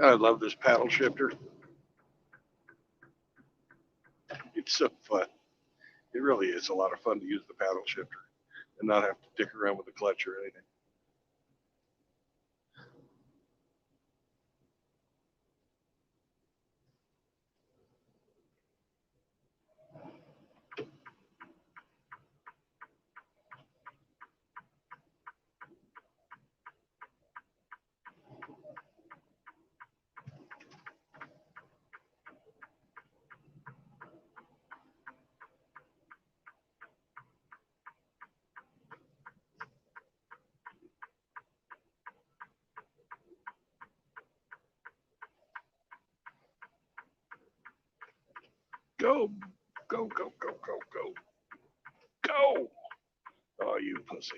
I love this paddle shifter. It's so fun. It really is a lot of fun to use the paddle shifter and not have to dick around with the clutch or anything. Go, go, go, go, go, go, go. Oh, you pussy.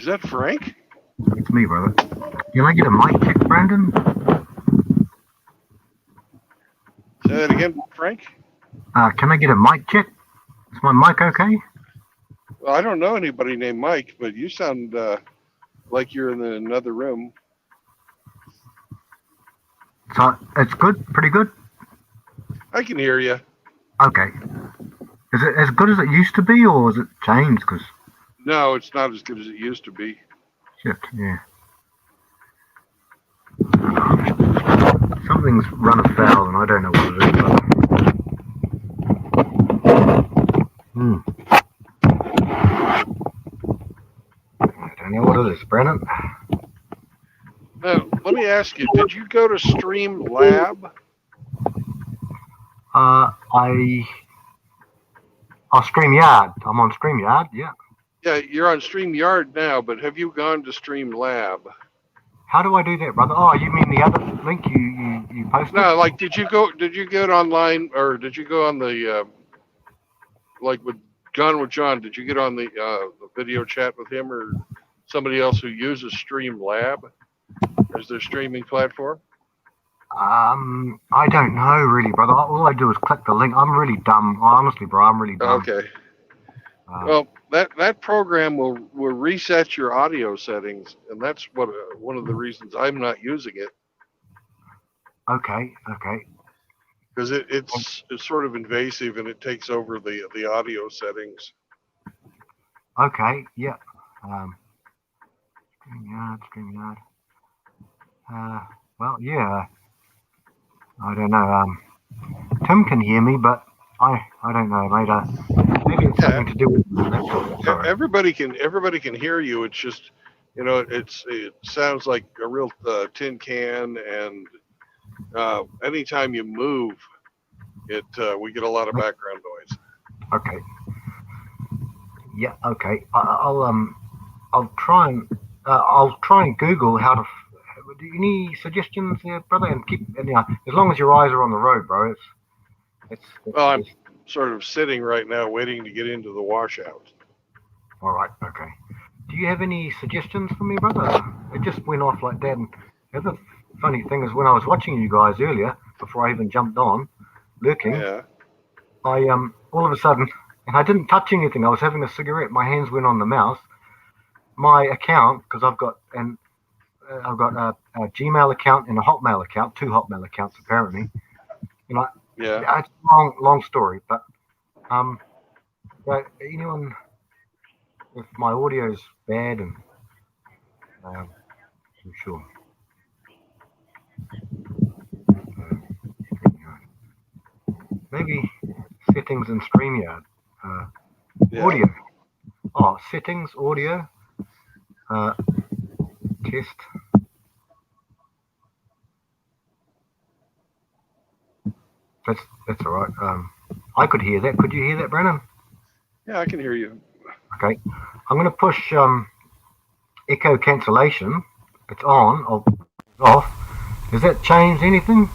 Is that Frank? It's me, brother. Can I get a mic check, Brandon? Say that again, Frank? Can I get a mic check? Is my mic okay? Well, I don't know anybody named Mike, but you sound like you're in another room. So it's good, pretty good. I can hear you. Okay. Is it as good as it used to be, or has it changed? Because No, it's not as good as it used to be. shit, yeah. Something's run afoul, and I don't know what it is. I don't know what it is, Brandon. Now, let me ask you, did you go to Stream Lab? Oh, StreamYard. I'm on StreamYard, yeah. Yeah, you're on StreamYard now, but have you gone to Stream Lab? How do I do that, brother? Oh, you mean the other link you posted? No, like did you get online, or did you go on the like with Gone with John, did you get on the video chat with him or somebody else who uses Stream Lab as their streaming platform? I don't know really, brother. All I do is click the link. I'm really dumb. Honestly, bro, I'm really dumb. Okay. Well, that program will reset your audio settings, and that's what one of the reasons I'm not using it. Okay. Because it's sort of invasive and it takes over the audio settings. Okay, yeah. StreamYard. Well, yeah. I don't know. Tim can hear me, but I don't know. Maybe it's something to do with the laptop. Sorry. Everybody can hear you. It's just, it sounds like a real tin can, and anytime you move, we get a lot of background noise. Okay. Yeah. Okay. I'll try and Google how to. Any suggestions there, brother? And as long as your eyes are on the road, bro. Well, I'm sort of sitting right now, waiting to get into the washout. All right. Okay. Do you have any suggestions for me, brother? It just went off like that. And the other funny thing is, when I was watching you guys earlier, before I even jumped on, lurking, yeah. I all of a sudden, and I didn't touch anything. I was having a cigarette. My hands went on the mouse. My account, because I've got a Gmail account and a Hotmail account, 2 Hotmail accounts apparently. Yeah. It's a long story, but anyone, if my audio's bad, and I'm sure. Maybe settings in StreamYard. Audio. Oh, settings, audio. Test. That's all right. I could hear that. Could you hear that, Brandon? Yeah, I can hear you. Okay. I'm going to push echo cancellation. It's on. I'll off. Does that change anything?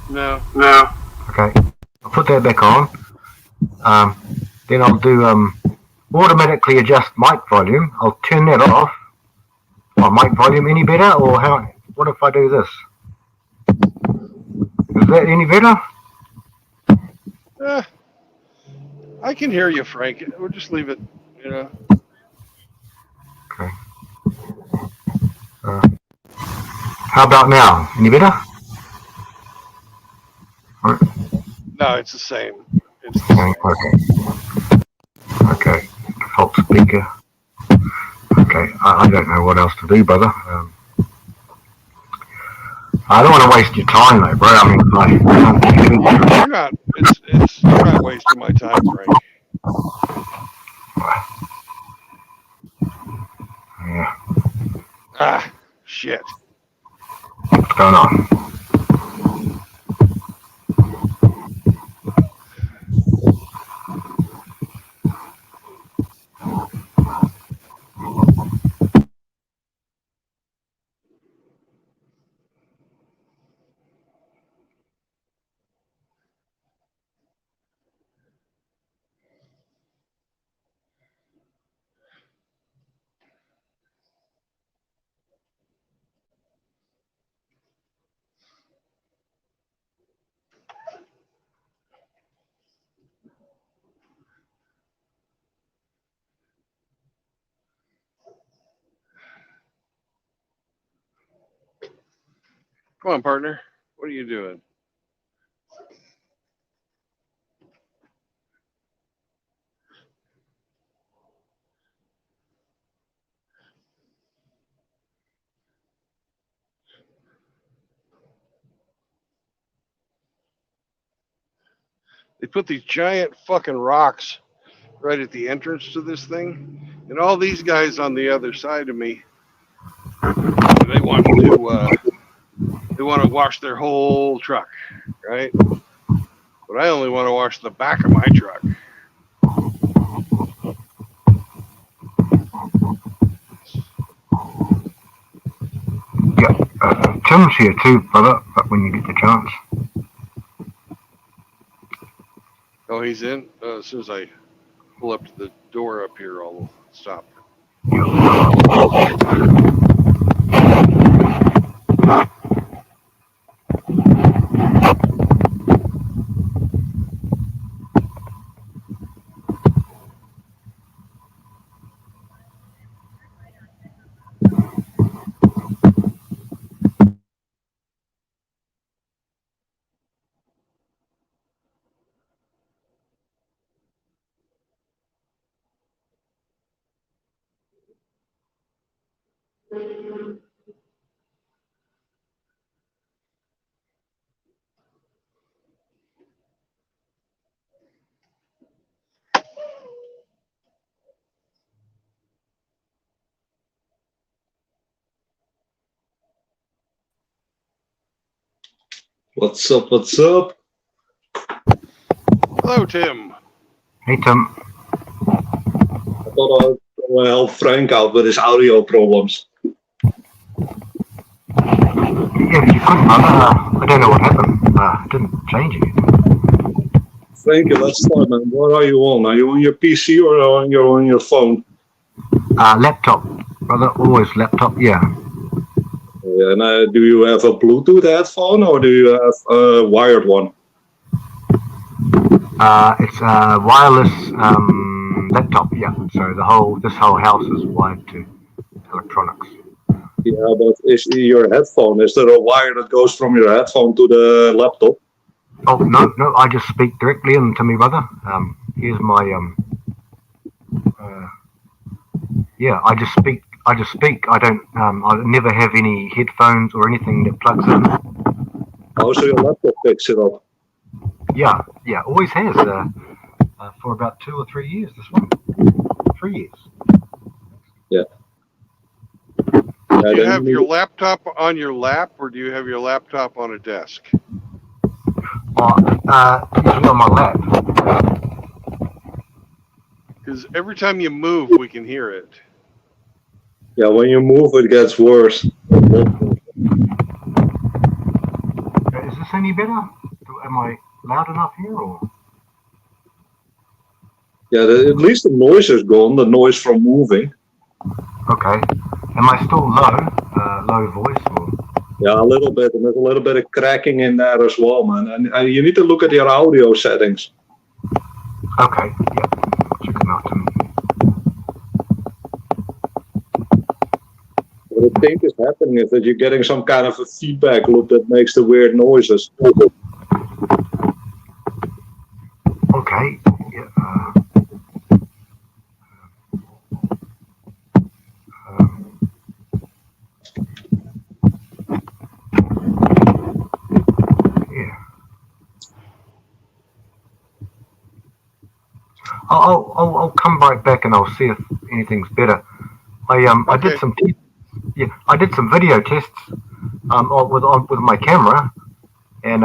No. Okay. I'll put that back on. Then I'll do automatically adjust mic volume. I'll turn that off. Oh, mic volume any better? Or what if I do this? Is that any better? I can hear you, Frank. We'll just leave it, Okay. How about now? Any better? No, it's the same. It's the same. Okay. Default speaker. Okay. I don't know what else to do, brother. I don't want to waste your time, though, bro. I mean, you're not. You're not wasting my time, Frank. Yeah. Ah, shit. What's going on? Come on, partner. What are you doing? They put these giant fucking rocks right at the entrance to this thing, and all these guys on the other side of me, they want to wash their whole truck, right? But I only want to wash the back of my truck. Yeah, Tim's here too, brother, but when you get the chance. Oh, he's in? As soon as I pull up to the door up here, I'll stop. What's up? What's up? Hello, Tim. Hey, Tim. I thought I would help Frank out with his audio problems. Yeah, if you could, brother. I don't know what happened. It didn't change anything. Frankie, let's start, man. What are you on? Are you on your PC or on your phone? Laptop, brother. Always laptop, yeah. Yeah, and do you have a Bluetooth headphone or do you have a wired one? It's a wireless laptop, yeah. So this whole house is wired to electronics. Yeah, but is there a wire that goes from your headphone to the laptop? Oh no, I just speak directly into me, brother. Here's my yeah, I just speak. I don't. I never have any headphones or anything that plugs in. Oh, so your laptop picks it up? Yeah, always has. For about 2 or 3 years. This one, 3 years. Yeah. Do you have your laptop on your lap, or do you have your laptop on a desk? Usually on my lap. Because every time you move, we can hear it. Yeah, when you move, it gets worse. Is this any better? Am I loud enough here, or? Yeah, at least the noise is gone. The noise from moving. Okay. Am I still low voice? Or? Yeah, a little bit, and there's a little bit of cracking in there as well, man. And you need to look at your audio settings. Okay. Yeah. Check them out. What I think is happening is that you're getting some kind of a feedback loop that makes the weird noises. Okay. Yeah. I'll come right back and I'll see if anything's better. I did some I did some video tests with my camera, and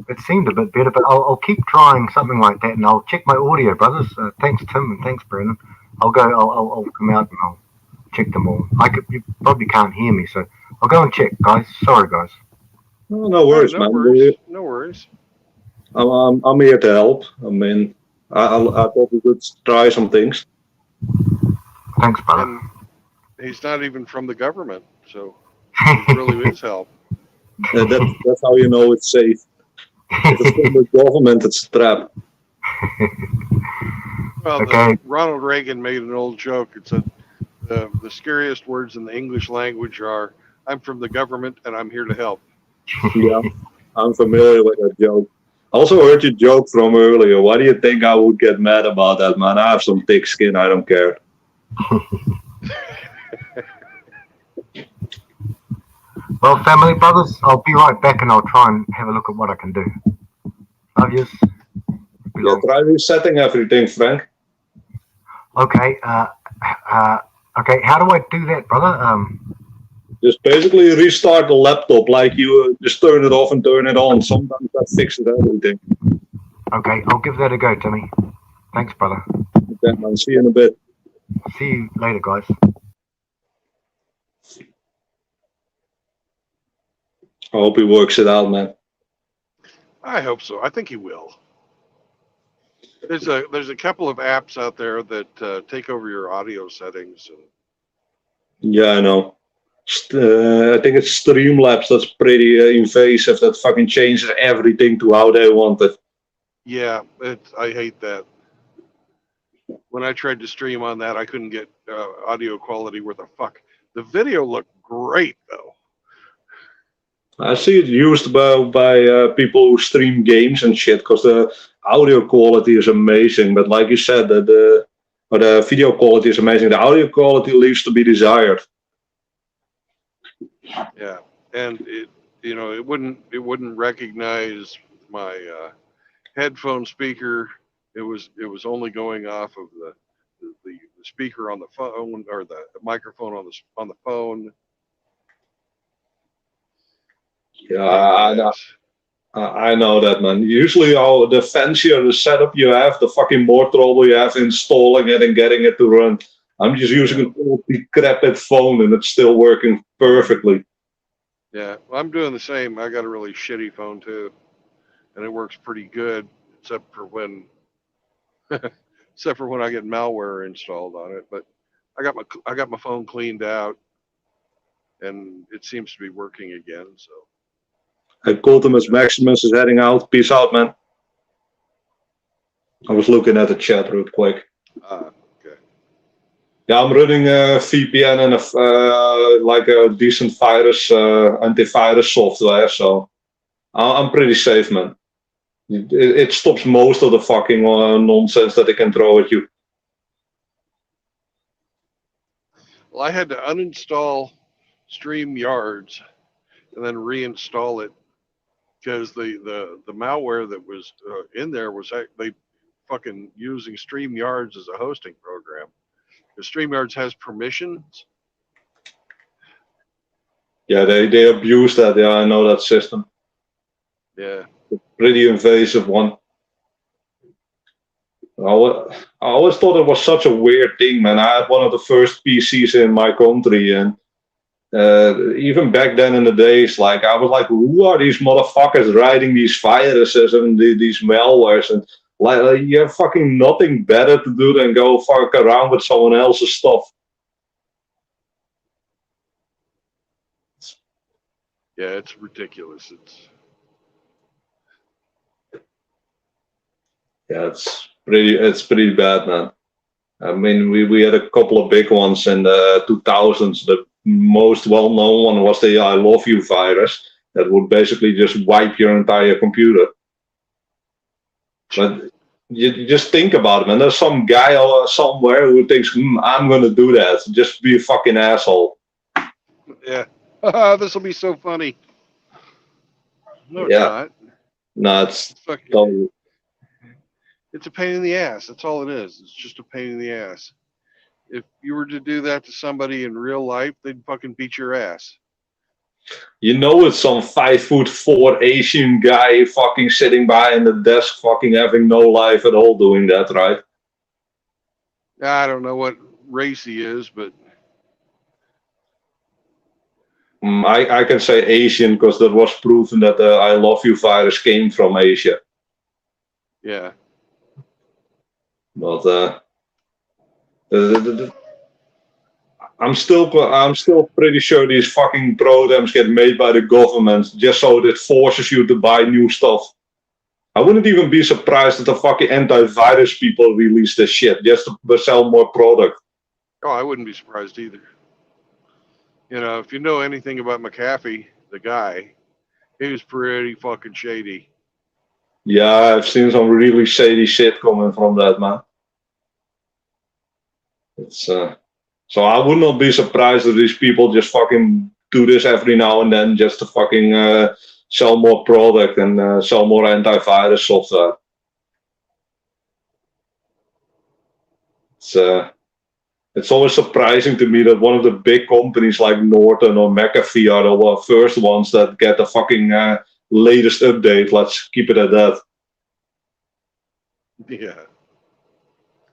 it seemed a bit better. But I'll keep trying something like that, and I'll check my audio, brothers. Thanks, Tim, and thanks, Brandon. I'll come out and I'll check them all. You probably can't hear me, so I'll go and check, guys. Sorry, guys. No worries, man. No worries. I'm here to help. I mean, I thought we could try some things. Thanks, brother. And he's not even from the government, so it really is help. That's how you know it's safe. If it's from the government, it's a trap. Well, Okay. Ronald Reagan made an old joke. It said the scariest words in the English language are, "I'm from the government and I'm here to help." Yeah, I'm familiar with that joke. Also heard your joke from earlier. Why do you think I would get mad about that, man? I have some thick skin. I don't care. Well, family brothers, I'll be right back and I'll try and have a look at what I can do. Love yous. Yeah, try resetting everything, Frank. Okay. Okay. How do I do that, brother? Just basically restart the laptop, like you just turn it off and turn it on. Sometimes that fixes everything. Okay, I'll give that a go, Timmy. Thanks, brother. Okay, man. See you in a bit. See you later, guys. I hope he works it out, man. I hope so. I think he will. There's a couple of apps out there that take over your audio settings. Yeah, I know. I think it's Streamlabs that's pretty invasive. That fucking changes everything to how they want it. Yeah, I hate that. When I tried to stream on that, I couldn't get audio quality worth a fuck. The video looked great, though. I see it used by people who stream games and shit because the audio quality is amazing. But like you said, the video quality is amazing. The audio quality leaves to be desired. Yeah, and it wouldn't recognize my headphone speaker. It was only going off of the speaker on the phone or the microphone on the phone. Yeah, I know that, man. Usually, the fancier the setup you have, the fucking more trouble you have installing it and getting it to run. I'm just using an old decrepit phone and it's still working perfectly. Yeah, well, I'm doing the same. I got a really shitty phone too, and it works pretty good, except for when I get malware installed on it. But I got my phone cleaned out, and it seems to be working again. So. Cultimus Maximus is heading out. Peace out, man. I was looking at the chat real quick. Okay. Yeah, I'm running a VPN and like a decent virus, antivirus software, so I'm pretty safe, man. It stops most of the fucking nonsense that they can throw at you. Well, I had to uninstall StreamYards and then reinstall it because the malware that was in there was they fucking using StreamYards as a hosting program. Because StreamYards has permissions. Yeah, they abuse that. Yeah, I know that system. Yeah. Pretty invasive one. I always thought it was such a weird thing, man. I had one of the first PCs in my country, and even back then in the days, like I was like, who are these motherfuckers writing these viruses and these malwares? And like you have fucking nothing better to do than go fuck around with someone else's stuff. Yeah, it's ridiculous. Yeah, it's pretty bad, man. I mean, we had a couple of big ones in the 2000s. The most well-known one was the I Love You virus that would basically just wipe your entire computer. But you just think about it, man. There's some guy somewhere who thinks, I'm going to do that. Just be a fucking asshole. Yeah. This will be so funny. No, it's Yeah. not. No, it's fucking, it's a pain in the ass. That's all it is. It's just a pain in the ass. If you were to do that to somebody in real life, they'd fucking beat your ass. You know it's some 5'4" Asian guy fucking sitting behind the desk fucking having no life at all doing that, right? I don't know what race he is, but I can say Asian because that was proven that the I Love You virus came from Asia. yeah. But I'm still pretty sure these fucking programs get made by the government just so that it forces you to buy new stuff. I wouldn't even be surprised that the fucking antivirus people release this shit just to sell more product. Oh, I wouldn't be surprised either. You know, if you know anything about McAfee, the guy, He was pretty fucking shady. Yeah, I've seen some really shady shit coming from that man. It's so I would not be surprised if these people just fucking do this every now and then just to fucking sell more product and sell more antivirus software. It's always surprising to me that one of the big companies like Norton or McAfee are the first ones that get the fucking latest update. Let's keep it at that. Yeah.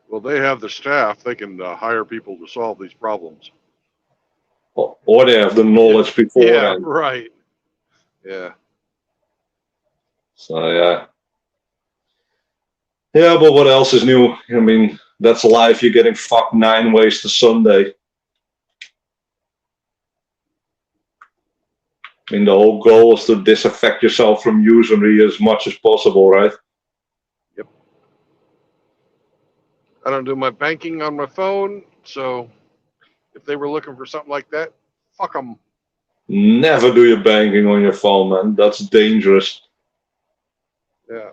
Well, they have the staff. They can hire people to solve these problems. Or they have the knowledge beforehand. Yeah, right. Yeah. So yeah. Yeah, but what else is new? I mean, that's life. You're getting fucked 9 ways to Sunday. I mean, the whole goal is to disaffect yourself from usury as much as possible, right? Yep. I don't do my banking on my phone, so if they were looking for something like that, fuck them. Never do your banking on your phone, man. That's dangerous. Yeah.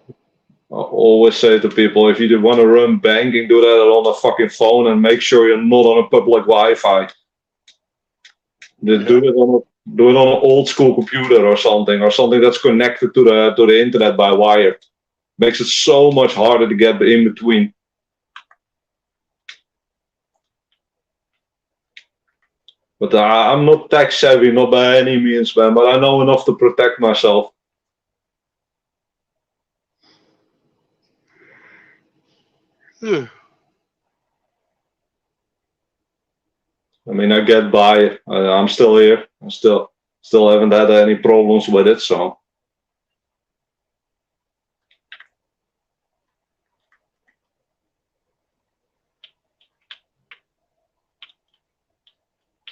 I always say to people, if you want to run banking, do that on a fucking phone and make sure you're not on a public Wi-Fi. Do it on an old school computer or something that's connected to the internet by wire. Makes it so much harder to get in between. But I'm not tech savvy, not by any means, man. But I know enough to protect myself. I mean, I get by. I'm still here. I still haven't had any problems with it. So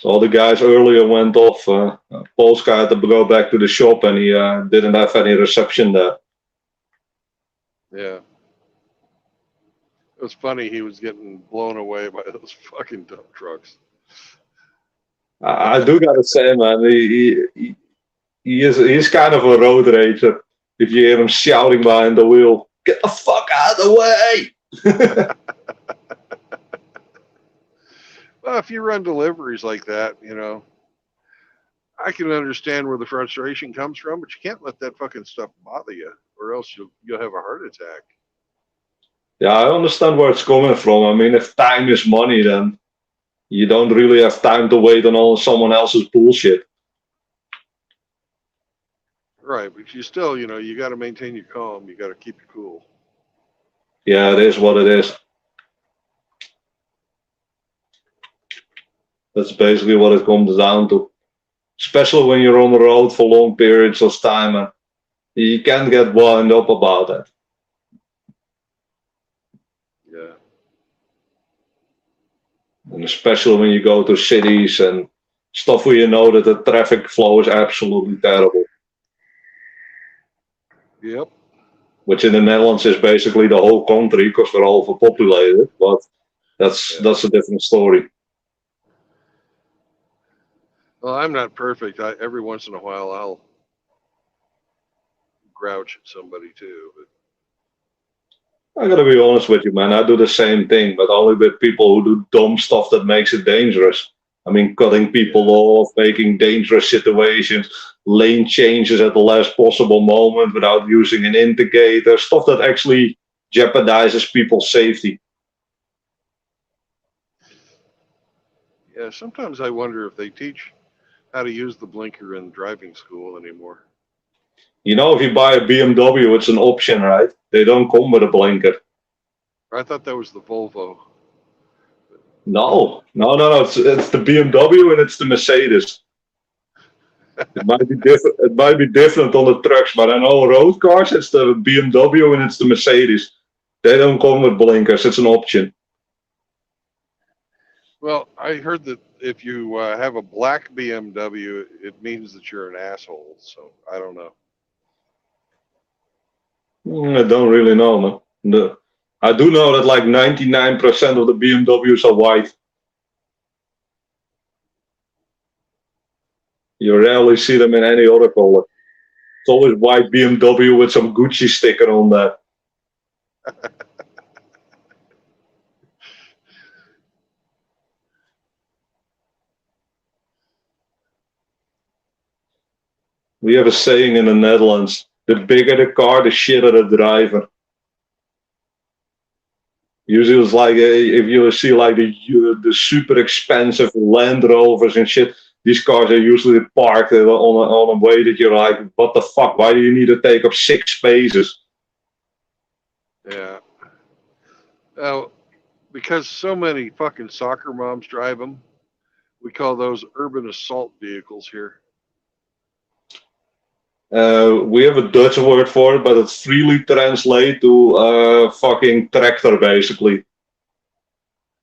all the guys earlier went off. Polska had to go back to the shop, and he didn't have any reception there. Yeah. It was funny. He was getting blown away by those fucking dump trucks. I do gotta say, man, he's kind of a road rager. If you hear him shouting behind the wheel, "Get the fuck out of the way!" Well, if you run deliveries like that, you know, I can understand where the frustration comes from, but you can't let that fucking stuff bother you, or else you'll have a heart attack. Yeah, I understand where it's coming from. I mean, if time is money, then you don't really have time to wait on all someone else's bullshit. Right, but you still, you know, you got to maintain your calm. You got to keep it cool. Yeah, it is what it is. That's basically what it comes down to. Especially when you're on the road for long periods of time, and you can't get wound up about that. Yeah. And especially when you go to cities and stuff where you know that the traffic flow is absolutely terrible. Yep. Which in the Netherlands is basically the whole country because we're overpopulated, but that's a different story. Well, I'm not perfect. Every once in a while, I'll grouch at somebody too. But I gotta be honest with you, man. I do the same thing, but only with people who do dumb stuff that makes it dangerous. I mean, cutting people off, making dangerous situations, lane changes at the last possible moment without using an indicator, stuff that actually jeopardizes people's safety. yeah, sometimes I wonder if they teach how to use the blinker in driving school anymore. You know, if you buy a BMW, it's an option, right? They don't come with a blinker. I thought that was the Volvo. No. It's the BMW and it's the Mercedes. It might be different. It might be different on the trucks, but I know road cars. It's the BMW and it's the Mercedes. They don't come with blinkers. It's an option. Well, I heard that if you have a black BMW, it means that you're an asshole. So I don't know. I don't really know, man. I do know that like 99% of the BMWs are white. You rarely see them in any other color. It's always white BMW with some Gucci sticker on that. We have a saying in the Netherlands: the bigger the car, the shitter the driver. Usually, it's like if you see like the super expensive Land Rovers and shit. These cars are usually parked on a way that you're like, what the fuck? Why do you need to take up 6 spaces? Yeah. Well, because so many fucking soccer moms drive them, we call those urban assault vehicles here. We have a Dutch word for it, but it's freely translated to fucking tractor, basically.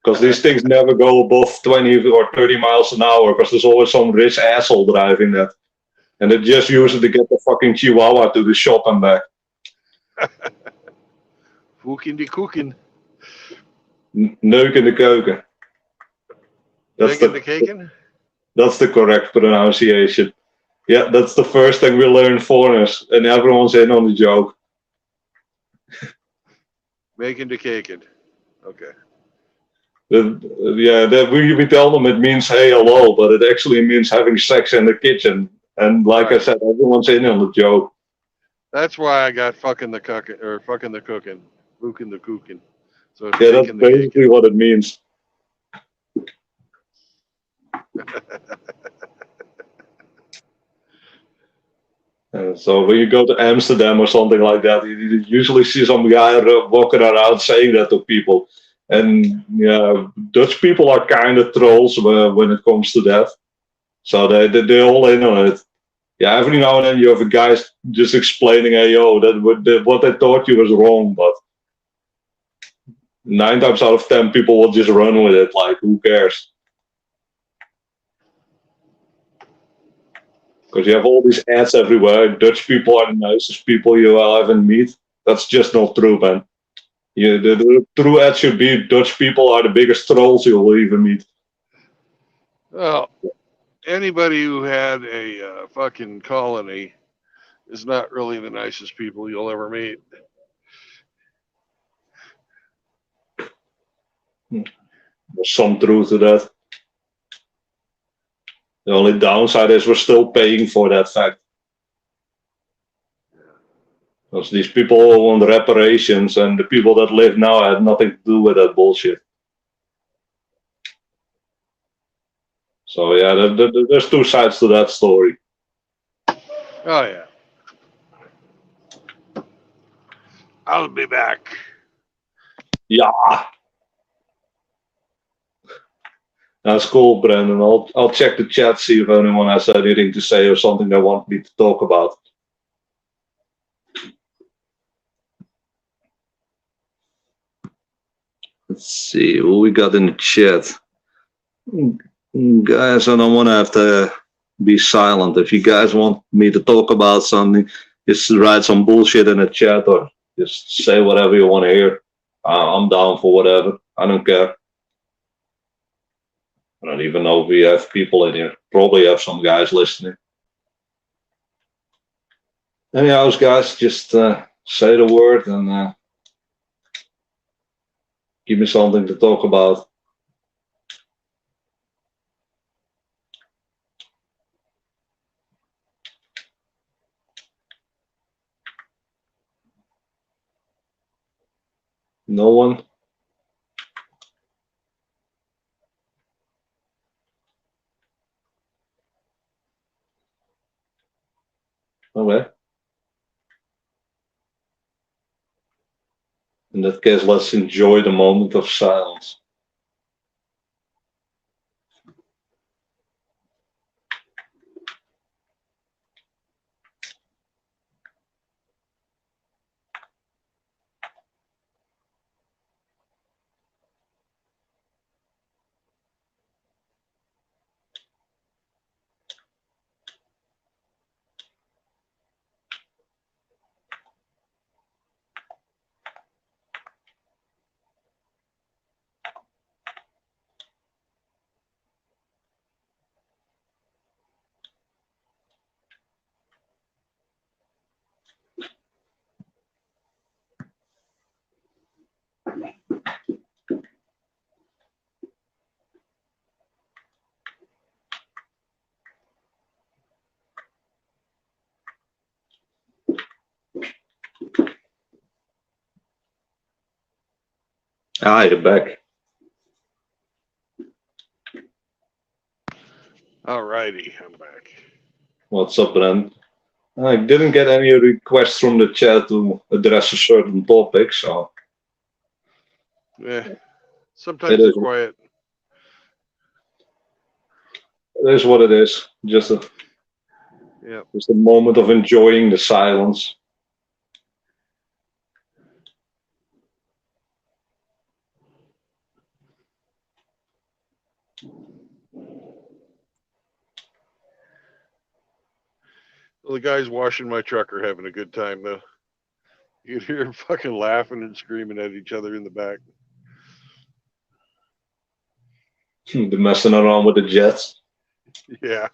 Because these things never go above 20 or 30 miles an hour, because there's always some rich asshole driving that. And they just use it to get the fucking chihuahua to the shop and back. Fucking die koeken. Neuk in de keuken. Neuk in de keken? That's the correct pronunciation. Yeah, that's the first thing we learn foreigners, and everyone's in on the joke. Making the keken. Okay. We tell them it means hey, hello, but it actually means having sex in the kitchen. And like I said, everyone's in on the joke. That's why I got fucking the cooking or fucking the cooking, fucking the cooking. So it's Yeah, that's making the basically what it means. So when you go to Amsterdam or something like that, you usually see some guy walking around saying that to people. And yeah, Dutch people are kind of trolls when it comes to that. So they're all in on it. Yeah, every now and then you have a guy just explaining, hey, yo, what they taught you was wrong. But 9 times out of 10, people will just run with it. Like, who cares? Because you have all these ads everywhere. Dutch people are the nicest people you will ever meet. That's just not true, man. The true ad should be Dutch people are the biggest trolls you will even meet. Well, anybody who had a fucking colony is not really the nicest people you'll ever meet. There's some truth to that. The only downside is we're still paying for that fact. Because these people all want reparations, and the people that live now had nothing to do with that bullshit. So yeah, there's 2 sides to that story. Oh yeah. I'll be back. Yeah. That's cool, Brandon. I'll check the chat, see if anyone has anything to say or something they want me to talk about. Let's see what we got in the chat. Guys, I don't want to have to be silent. If you guys want me to talk about something, just write some bullshit in the chat or just say whatever you want to hear. I'm down for whatever. I don't care. I don't even know if we have people in here. Probably have some guys listening. Anyhow, guys, just say the word and give me something to talk about. No one? Okay. In that case, let's enjoy the moment of silence. Ah, you're back. Alrighty, I'm back. What's up, Brent? I didn't get any requests from the chat to address a certain topic, so Yeah, it sometimes is, it's quiet. it is what it is. Just a moment of enjoying the silence. Well, the guys washing my truck are having a good time though. You can hear them fucking laughing and screaming at each other in the back. They're messing around with the jets. Yeah.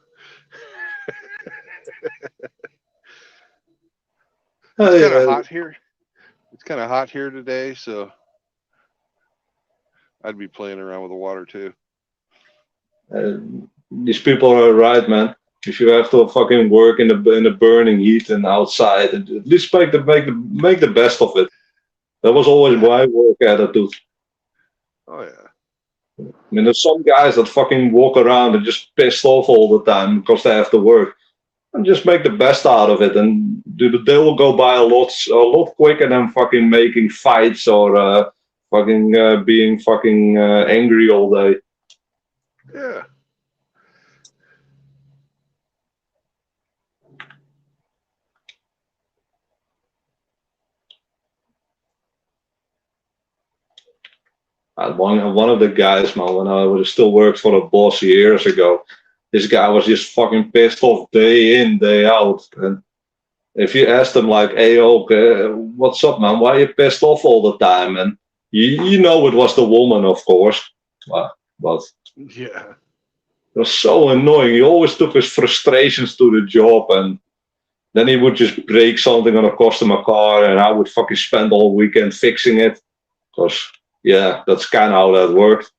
Oh, It's kind of yeah. hot here. It's kind of hot here today, so I'd be playing around with the water too. These people are right, man. If you have to fucking work in the burning heat and outside, at least make the best of it. That was always my work attitude. Oh yeah. I mean, there's some guys that fucking walk around and just pissed off all the time because they have to work. And just make the best out of it, and they will go by a lot quicker than fucking making fights or being fucking angry all day. Yeah. One of the guys, man, when I was still worked for a boss years ago, this guy was just fucking pissed off day in, day out. And if you asked him like, "Hey, okay, what's up, man? Why are you pissed off all the time?" And you know it was the woman, of course, but yeah, it was so annoying. He always took his frustrations to the job, and then he would just break something on a customer car, and I would fucking spend all weekend fixing it. Because, yeah, that's kind of how that worked.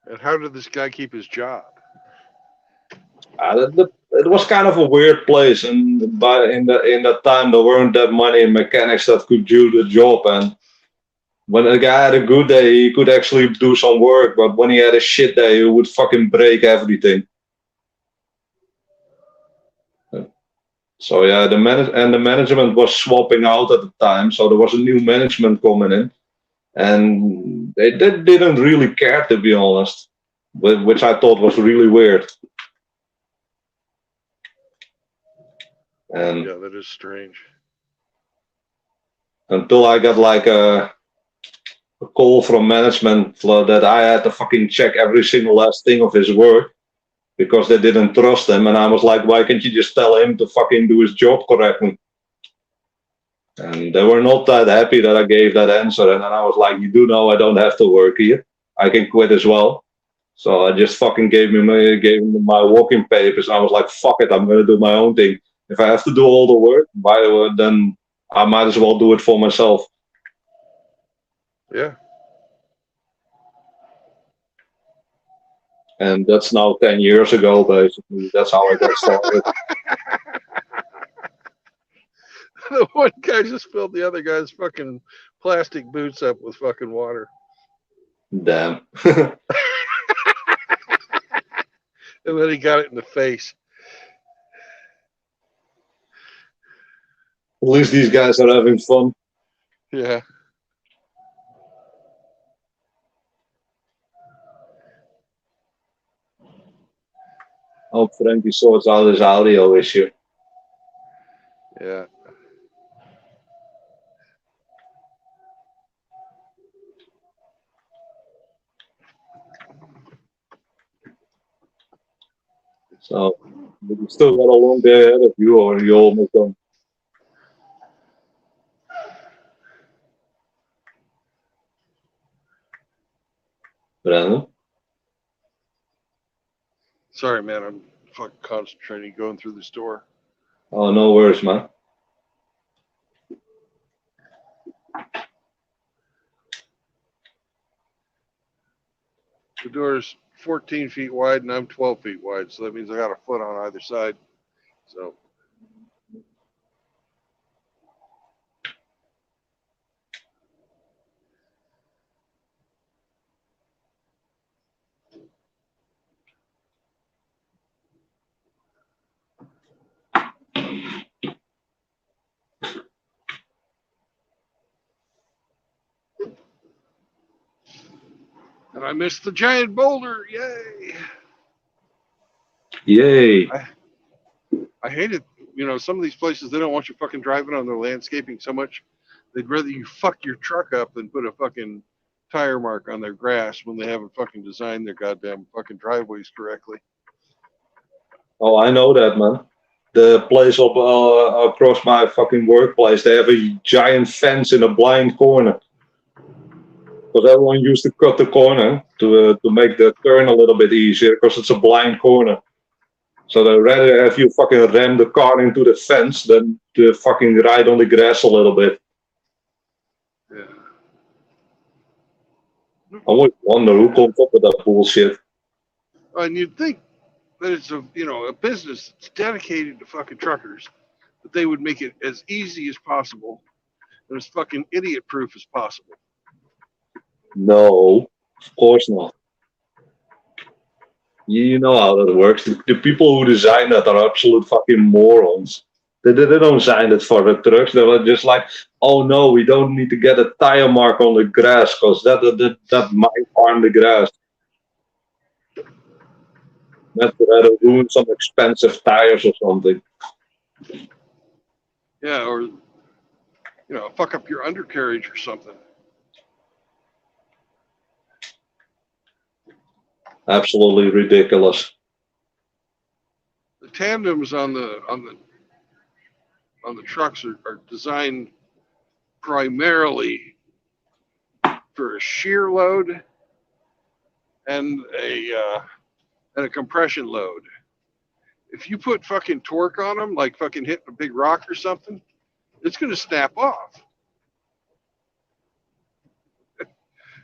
And how did this guy keep his job? It was kind of a weird place, and in that time there weren't that many mechanics that could do the job. And when a guy had a good day, he could actually do some work, but when he had a shit day, he would fucking break everything. So yeah, the management was swapping out at the time, so there was a new management coming in, and they didn't really care, to be honest, which I thought was really weird. And yeah, that is strange. Until I got like a call from management that I had to fucking check every single last thing of his work because they didn't trust him, and I was like, why can't you just tell him to fucking do his job correctly? And they were not that happy that I gave that answer, and then I was like, you do know I don't have to work here. I can quit as well. So I just fucking gave him my walking papers, and I was like, fuck it, I'm gonna do my own thing. If I have to do all the work, then I might as well do it for myself. Yeah. And that's now 10 years ago, basically. That's how I got started. The one guy just filled the other guy's fucking plastic boots up with fucking water. Damn. And then he got it in the face. At least these guys are having fun. Yeah. Hope Frankie sorts out his audio issue. Yeah. So, but you still got a long day ahead of you, or you almost done? Brandon? Sorry, man. I'm fucking concentrating going through the store. Oh, no worries, man. The door's 14 feet wide and I'm 12 feet wide, so that means I got a foot on either side. So and I missed the giant boulder. Yay! Yay. I hate it. You know, some of these places, they don't want you fucking driving on their landscaping so much. They'd rather you fuck your truck up than put a fucking tire mark on their grass when they haven't fucking designed their goddamn fucking driveways correctly. Oh, I know that, man. The place up across my fucking workplace, they have a giant fence in a blind corner. Because everyone used to cut the corner to make the turn a little bit easier, because it's a blind corner. So they'd rather have you fucking ram the car into the fence than to fucking ride on the grass a little bit. Yeah. I always wonder who comes up with that bullshit. And you'd think that it's a business that's dedicated to fucking truckers, that they would make it as easy as possible and as fucking idiot proof as possible. No, of course not. You know how that works. The people who design that are absolute fucking morons. They don't design it for the trucks. They were just like, oh no, we don't need to get a tire mark on the grass because that might harm the grass. That's rather ruin some expensive tires or something. Yeah, or fuck up your undercarriage or something. Absolutely ridiculous. The tandems on the trucks are designed primarily for a shear load and a compression load. If you put fucking torque on them, like fucking hitting a big rock or something, it's going to snap off.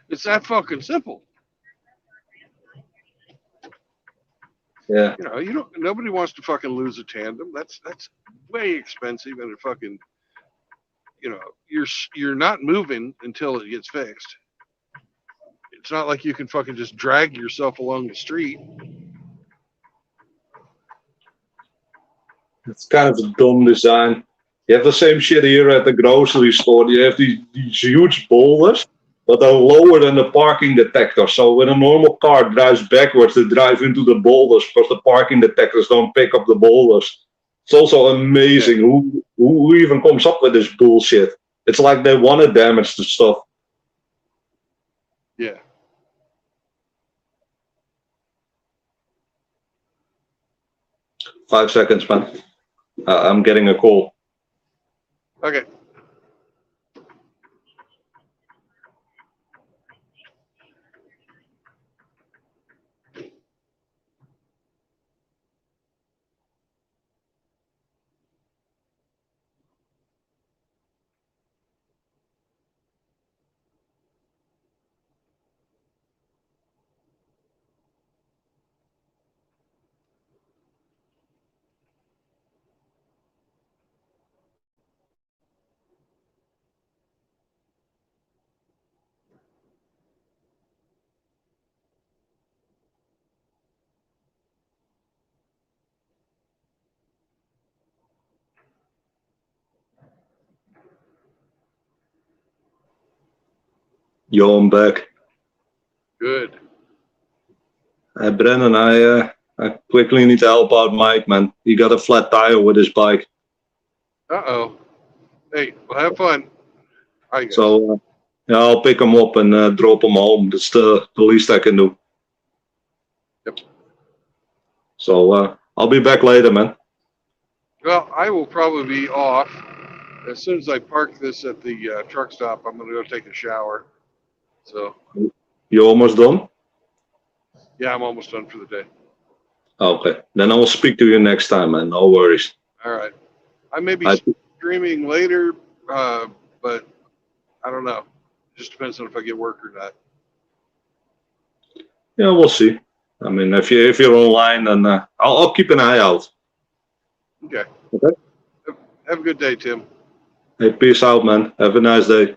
It's that fucking simple. Yeah. Nobody wants to fucking lose a tandem. That's way expensive, and it fucking, you're not moving until it gets fixed. It's not like you can fucking just drag yourself along the street. It's kind of a dumb design. You have the same shit here at the grocery store. You have these huge boulders, but they're lower than the parking detector. So when a normal car drives backwards, they drive into the boulders because the parking detectors don't pick up the boulders. It's also amazing who even comes up with this bullshit. It's like they want to damage the stuff. Yeah. Five seconds, man. I'm getting a call. Okay. Yo, I'm back. Good. Brennan, I quickly need to help out Mike, man. He got a flat tire with his bike. Uh-oh. Hey, well, have fun. All right, guys. So, yeah, I'll pick him up and drop him home. That's the least I can do. Yep. So, I'll be back later, man. Well, I will probably be off. As soon as I park this at the truck stop, I'm going to go take a shower. So. You almost done? Yeah, I'm almost done for the day. Okay. Then I will speak to you next time, man. No worries. All right. I may be streaming later, but I don't know. Just depends on if I get work or not. Yeah, we'll see. I mean, if you're online, then I'll keep an eye out. Okay. Okay. Have a good day, Tim. Hey, peace out, man. Have a nice day.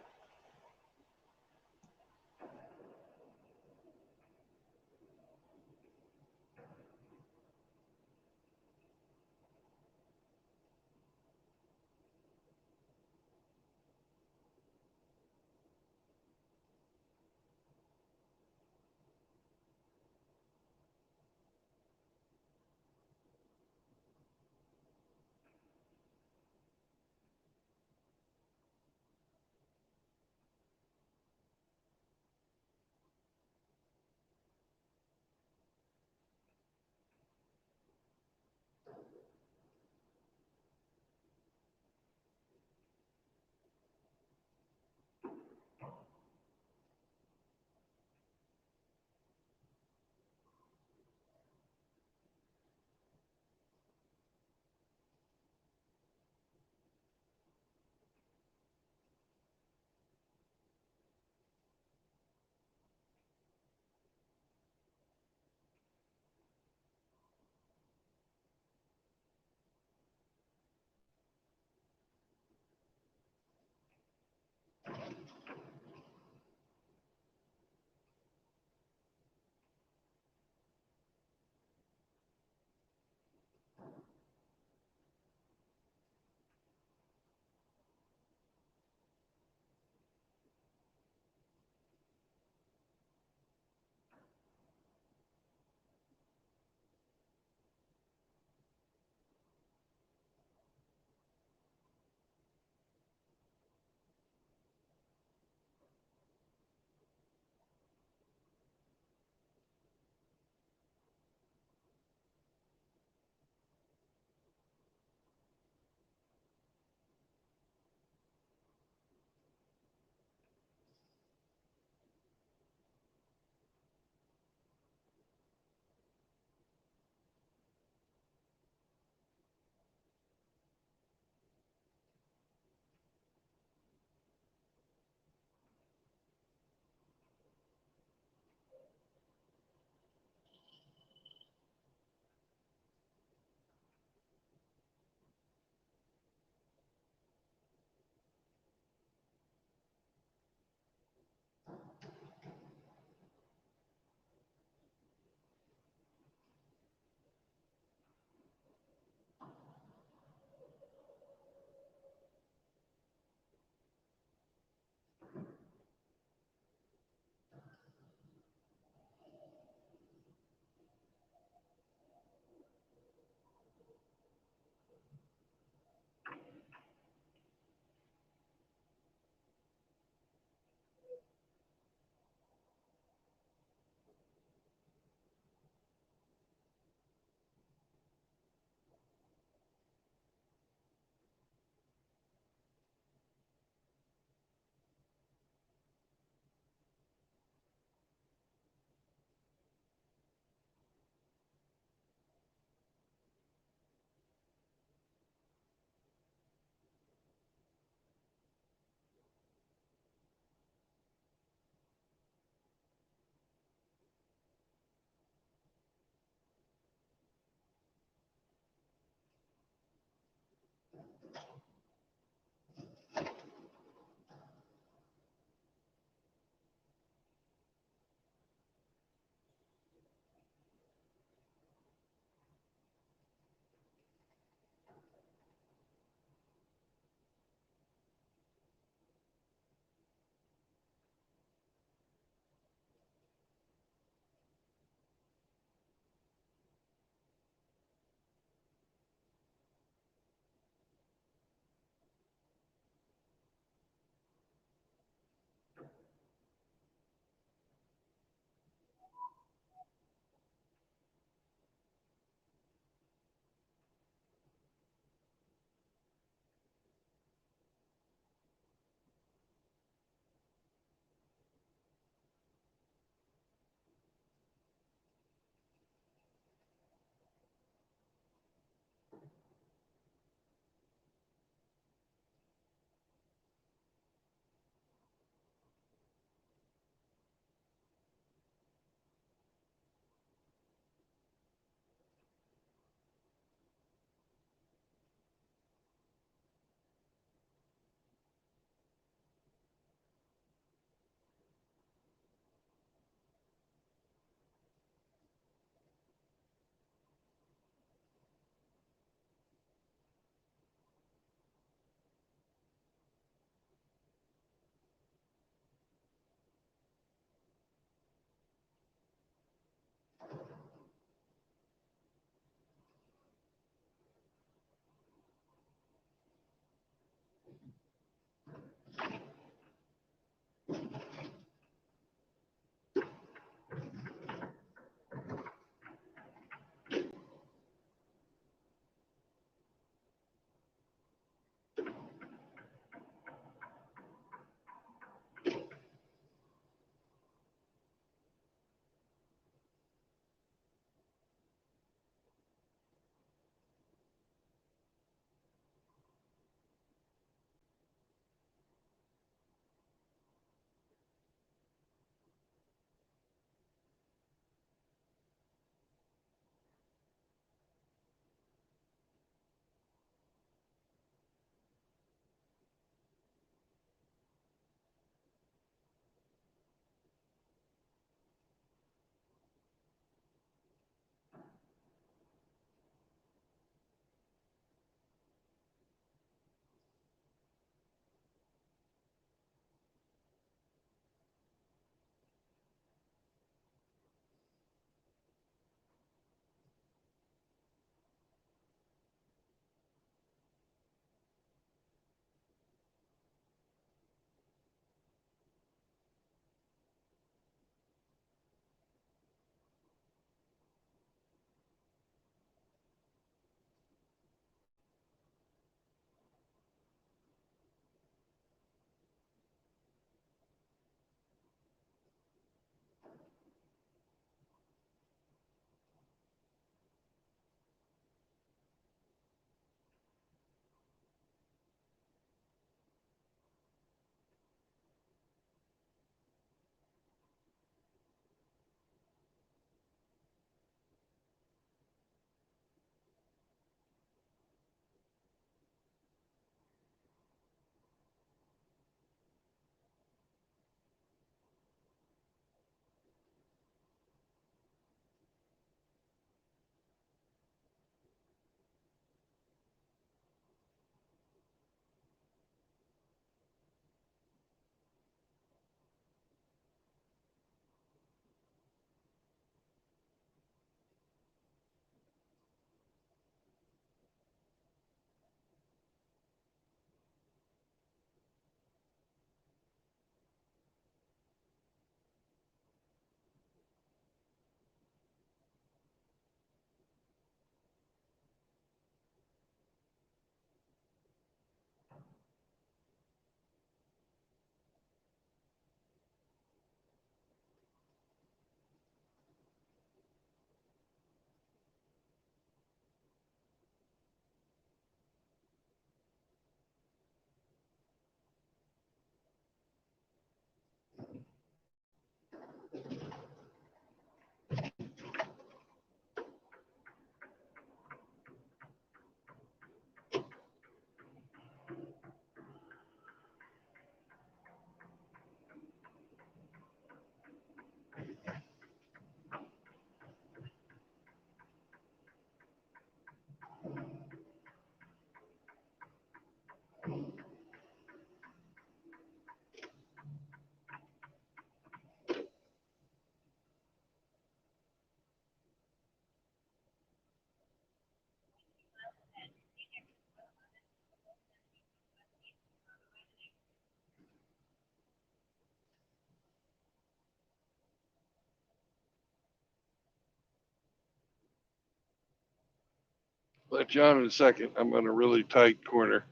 Let you on in a second. I'm in a really tight corner.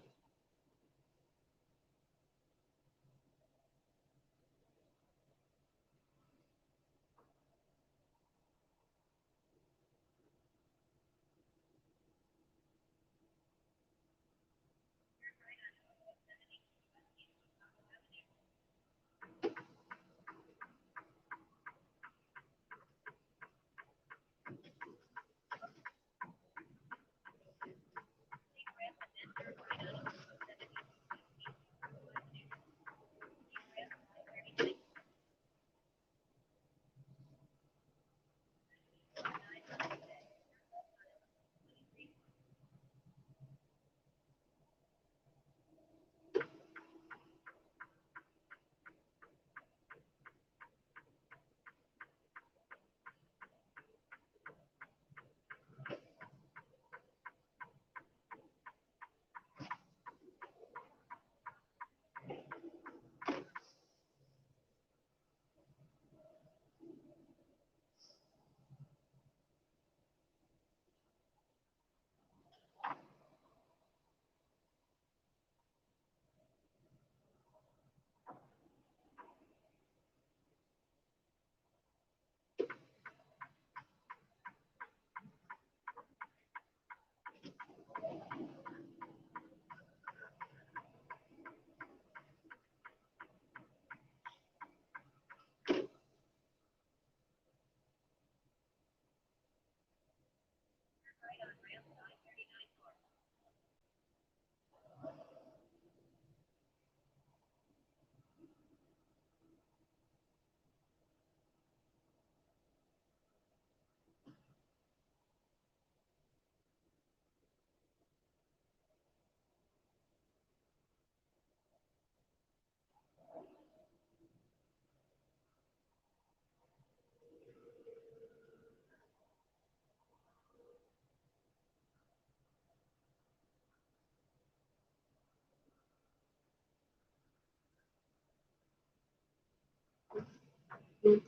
All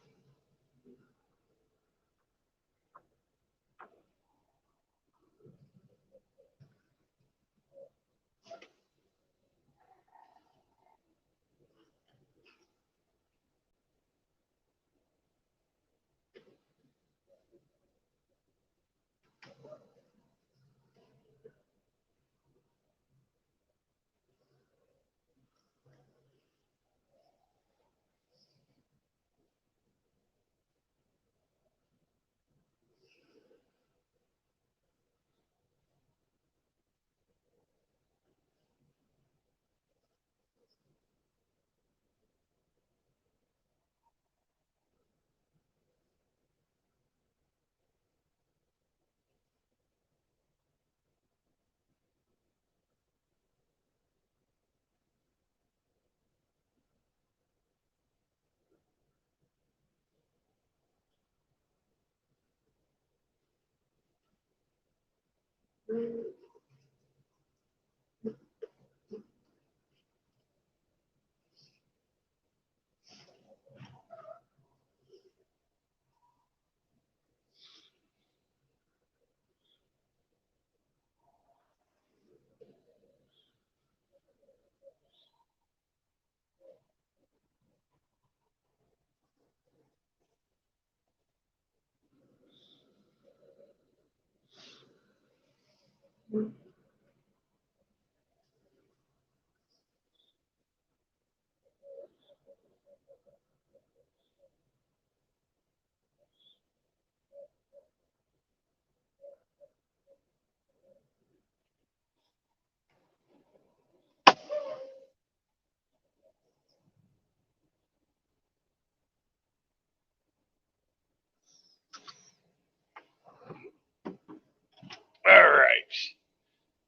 right.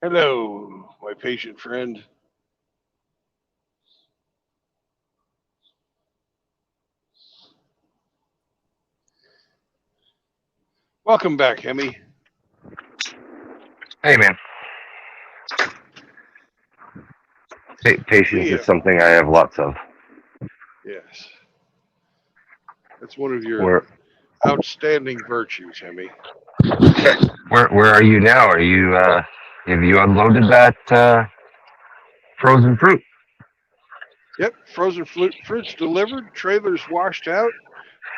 Hello, my patient friend. Welcome back, Hemi. Hey, man. Patience We is something I have lots of. yes, that's one of your Where outstanding virtues, Hemi. where are you now? Are you have you unloaded that frozen fruit? Yep, frozen fruits delivered. Trailers washed out.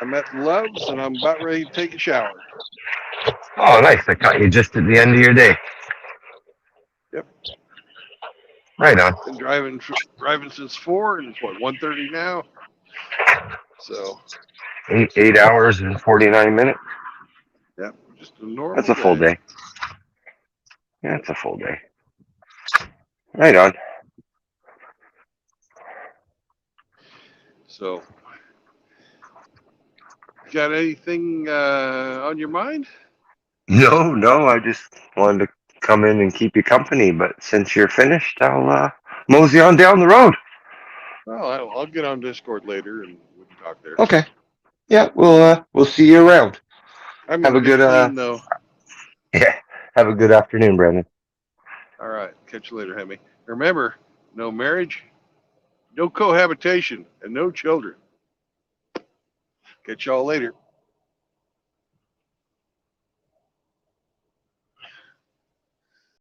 I'm at Love's and I'm about ready to take a shower. Oh, nice. I caught you just at the end of your day. Yep. Right on. Been driving since 4 and it's what 1:30 now. So 8 hours and 49 minutes. yep, just a normal That's a full day. Yeah, it's a full day. Right on. So, got anything on your mind? No, I just wanted to come in and keep you company, but since you're finished, I'll mosey on down the road. Well, I'll get on Discord later and we can talk there. Okay. Yeah, we'll see you around. I'm Have gonna a get good clean though. yeah. Have a good afternoon, Brandon. All right, catch you later, Hemi. Remember, no marriage, no cohabitation, and no children. Catch y'all later.